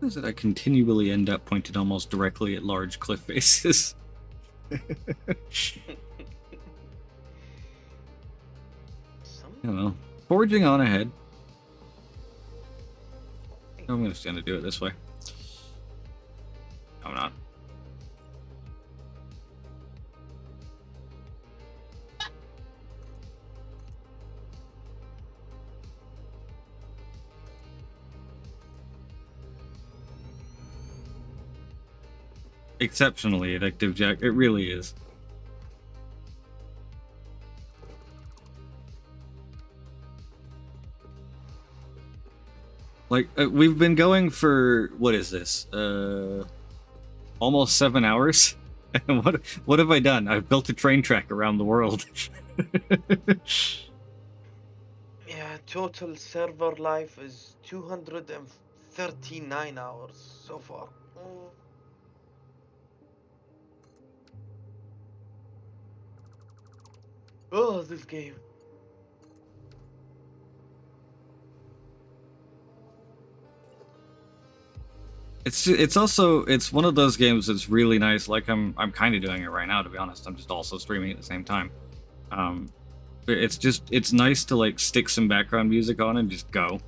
Is it I continually end up pointed almost directly at large cliff faces? I don't know. Forging on ahead. I'm just gonna do it this way. I'm not. Exceptionally addictive, Jack. It really is. Like, we've been going for, what is this? Almost 7 hours? And what have I done? I've built a train track around the world. Yeah, total server life is 239 hours so far. Oh, this game. It's also one of those games that's really nice. Like I'm kind of doing it right now, to be honest. I'm just also streaming at the same time. But it's nice to like stick some background music on and just go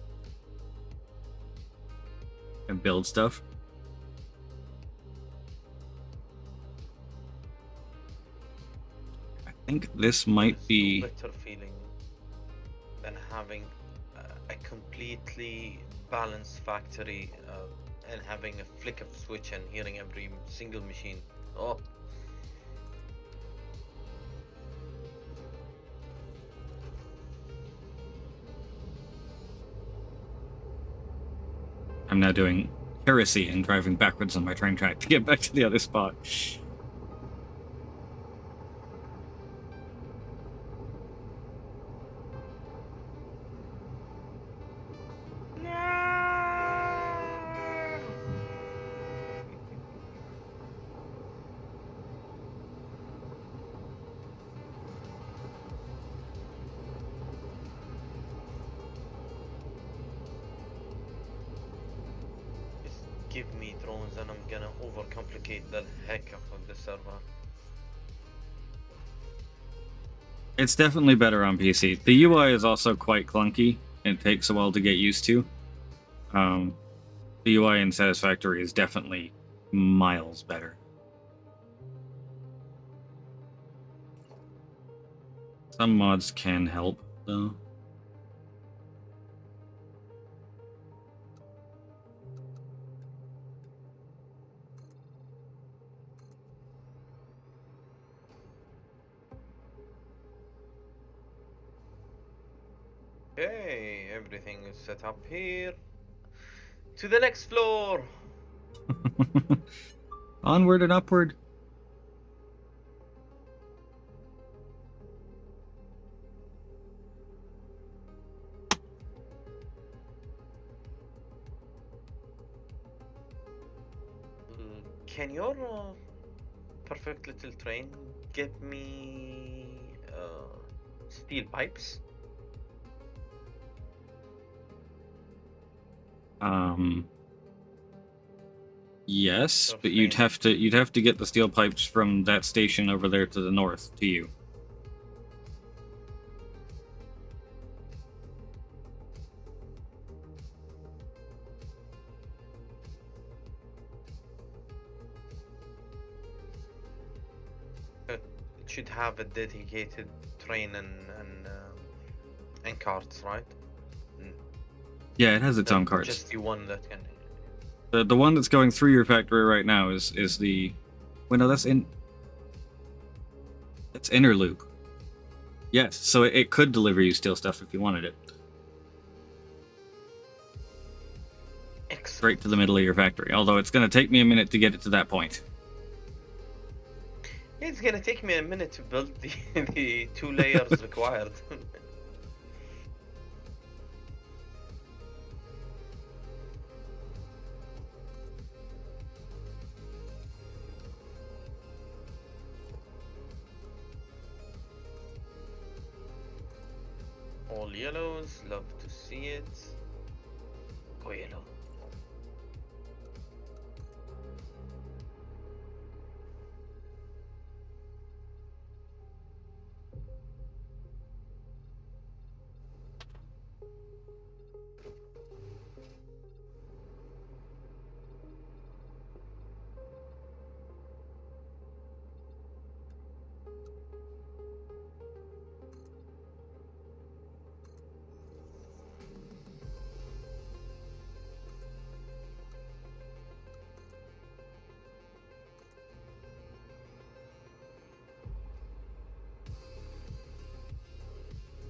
and build stuff. I think this might There's be. no better feeling than having a completely balanced factory and having a flick of switch and hearing every single machine. Oh, I'm now doing heresy and driving backwards on my train track to get back to the other spot. just give me drones and I'm gonna overcomplicate the heck out of the server. It's definitely better on PC. The UI is also quite clunky and it takes a while to get used to. The UI in Satisfactory is definitely miles better. Some mods can help, though. Okay, everything is set up here. To the next floor. Onward and upward. Can your perfect little train get me steel pipes? Yes, Your but train. you'd have to get the steel pipes from that station over there to the north to you. It should have a dedicated train and carts, right? Yeah, it has its own Not carts. just the one that can. The one that's going through your factory right now is the. Well, no, that's inner loop. Yes, so it could deliver you steel stuff if you wanted it. Excellent. Straight to the middle of your factory. Although it's going to take me a minute to get it to that point. It's gonna take me a minute to build the 2 layers required. All yellows, love to see it. Go yellow.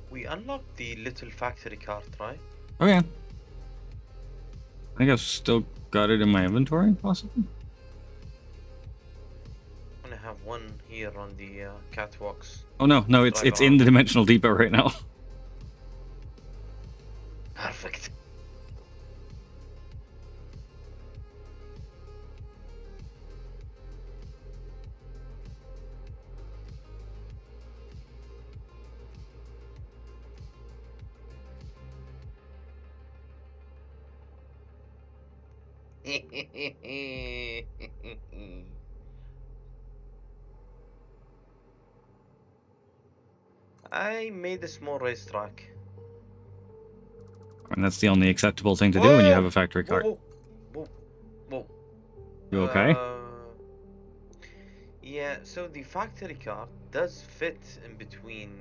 We unlocked the little factory cart, right? Oh yeah. I think I've still got it in my inventory, possibly. I'm gonna have one here on the catwalks. Oh no, it's Drive in around. the dimensional depot right now. Perfect. I made a small racetrack. And that's the only acceptable thing to do when you have a factory Whoa, cart. whoa, whoa. You okay? Yeah, so the factory cart does fit in between.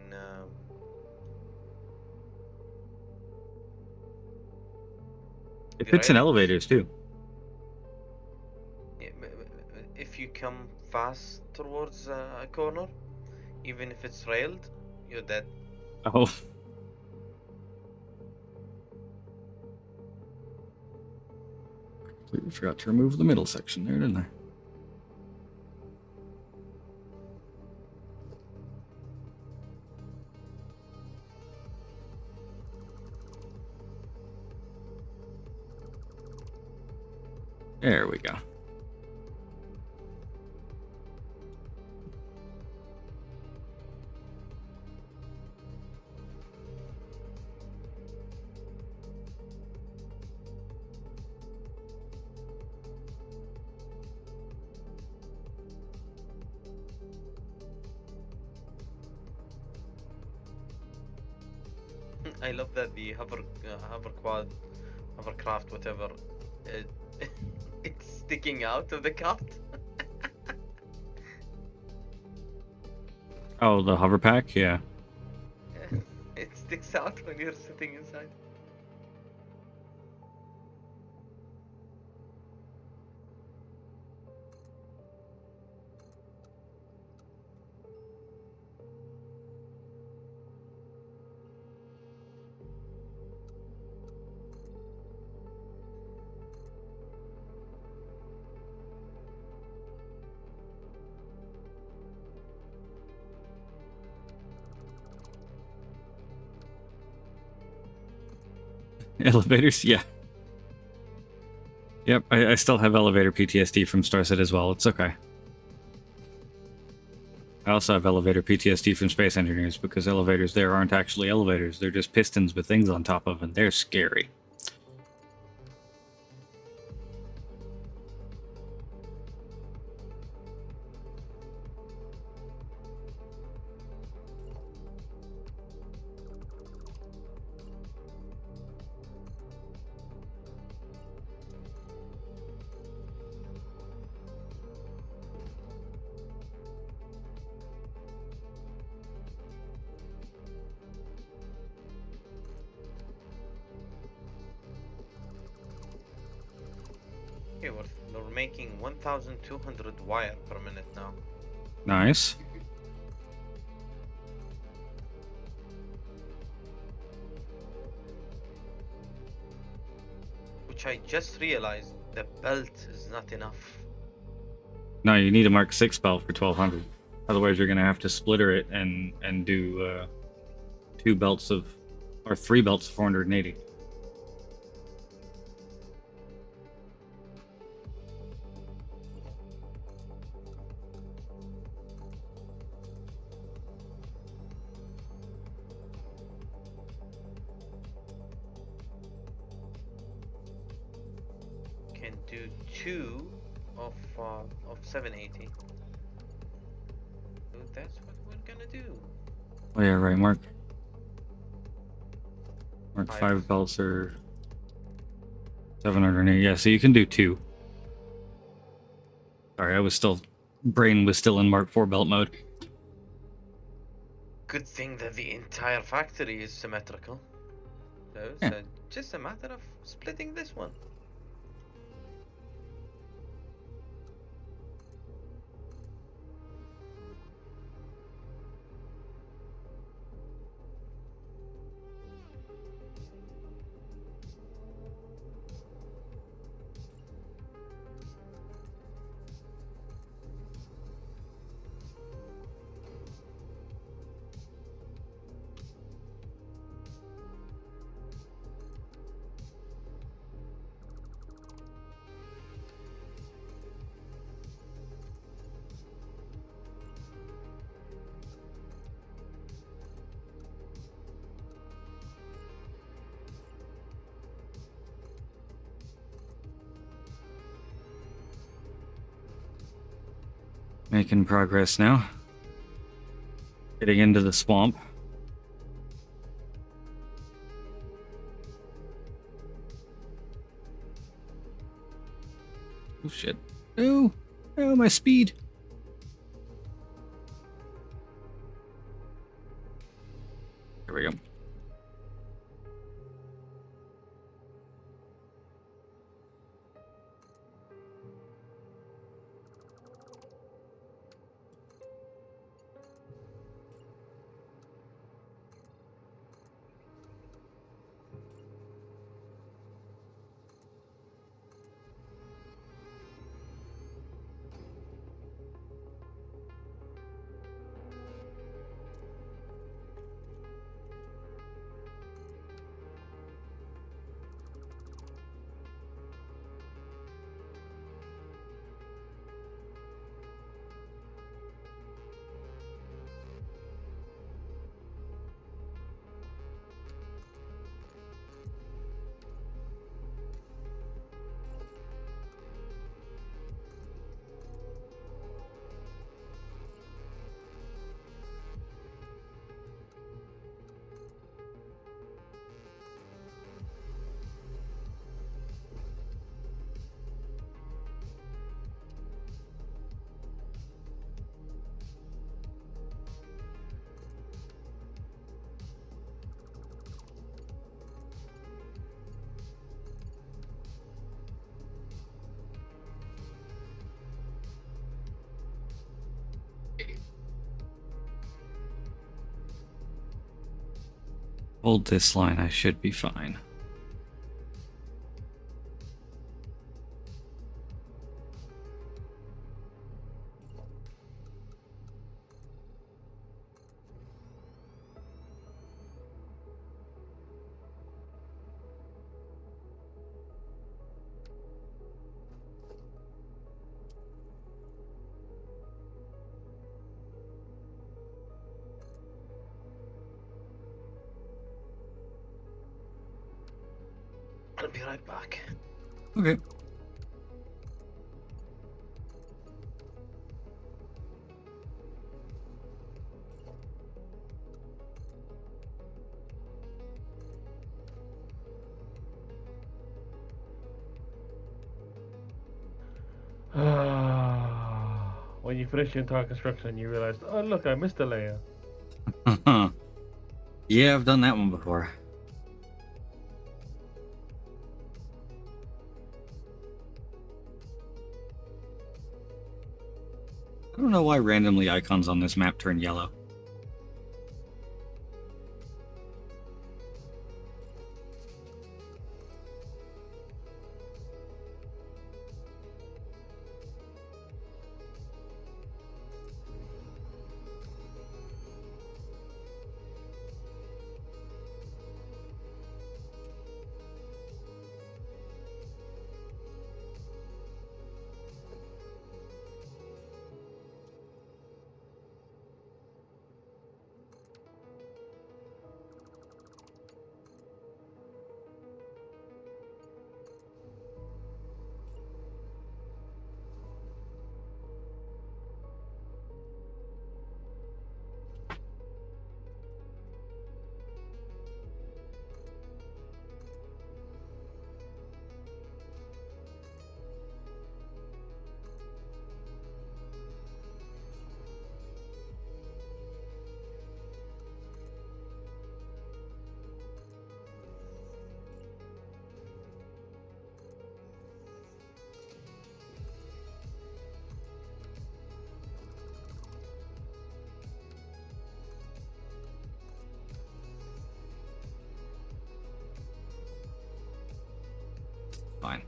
It The fits in railings. elevators too. Yeah, if you come fast towards a corner, even if it's railed, you're dead. Oh. Completely forgot to remove the middle section there, didn't I? There we go. I love that the hovercraft, whatever, it, it's sticking out of the cart. Oh, the hover pack? Yeah. It sticks out when you're sitting inside. Elevators? Yeah. Yep, I still have elevator PTSD from Starset as well. It's okay. I also have elevator PTSD from Space Engineers because elevators there aren't actually elevators. They're just pistons with things on top of them. They're scary. Okay, we're making 1,200 wire per minute now. Nice. Which I just realized the belt is not enough. No, you need a Mark 6 belt for 1200. Otherwise, you're gonna have to splitter it and do 2 belts of, or 3 belts of 480. Can do 2 of 780. So that's what we're gonna do. Oh yeah, right, Mark. Mark 5. 5 belts are 780. Yeah, so you can do 2. Sorry, brain was still in Mark 4 belt mode. Good thing that the entire factory is symmetrical. So it's Yeah. just a matter of splitting this one. Making progress now. Getting into the swamp. Oh shit. Oh! Oh, my speed! There we go. Hold this line, I should be fine. I'll be right back. Okay. When you finish your entire construction, you realize, oh look, I missed a layer. Yeah, I've done that one before. I don't know why randomly icons on this map turn yellow. Fine.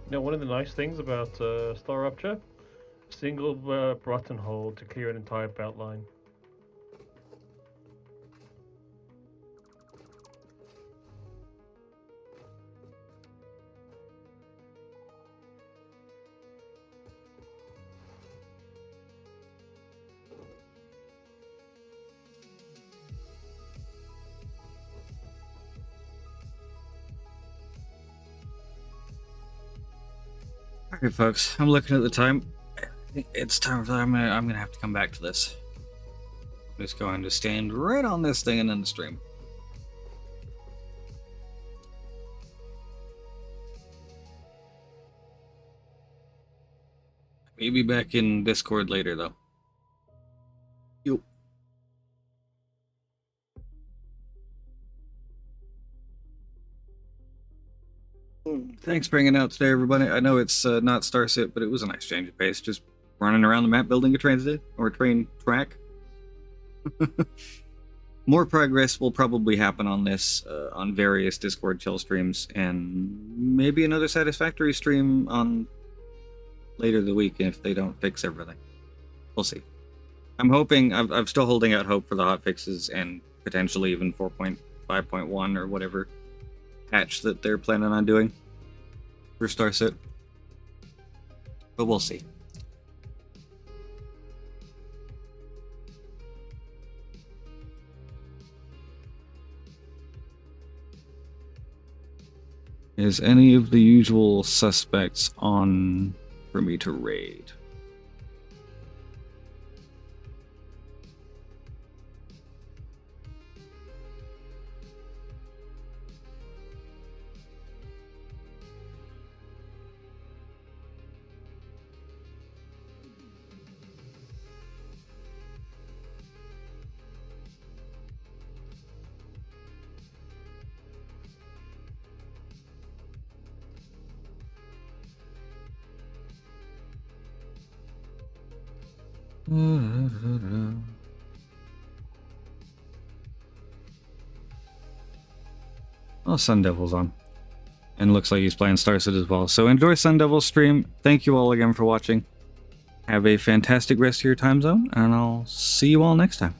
You know, one of the nice things about Star Rupture, single button hold to clear an entire belt line. Alright, folks. I'm looking at the time. It's time for I'm gonna have to come back to this. I'm just going to stand right on this thing and end the stream. Maybe back in Discord later though. Yo. Thanks for hanging out today, everybody. I know it's not Starset, but it was a nice change of pace. Just running around the map building a transit or a train track. More progress will probably happen on this on various Discord chill streams, and maybe another Satisfactory stream on later the week if they don't fix everything. We'll see. I'm hoping, I'm still holding out hope for the hot fixes and potentially even 4.5.1 or whatever patch that they're planning on doing for Starset. But we'll see. Is any of the usual suspects on for me to raid? Oh, Sun Devil's on. And looks like he's playing Starset as well. So enjoy Sun Devil's stream. Thank you all again for watching. Have a fantastic rest of your time zone, and I'll see you all next time.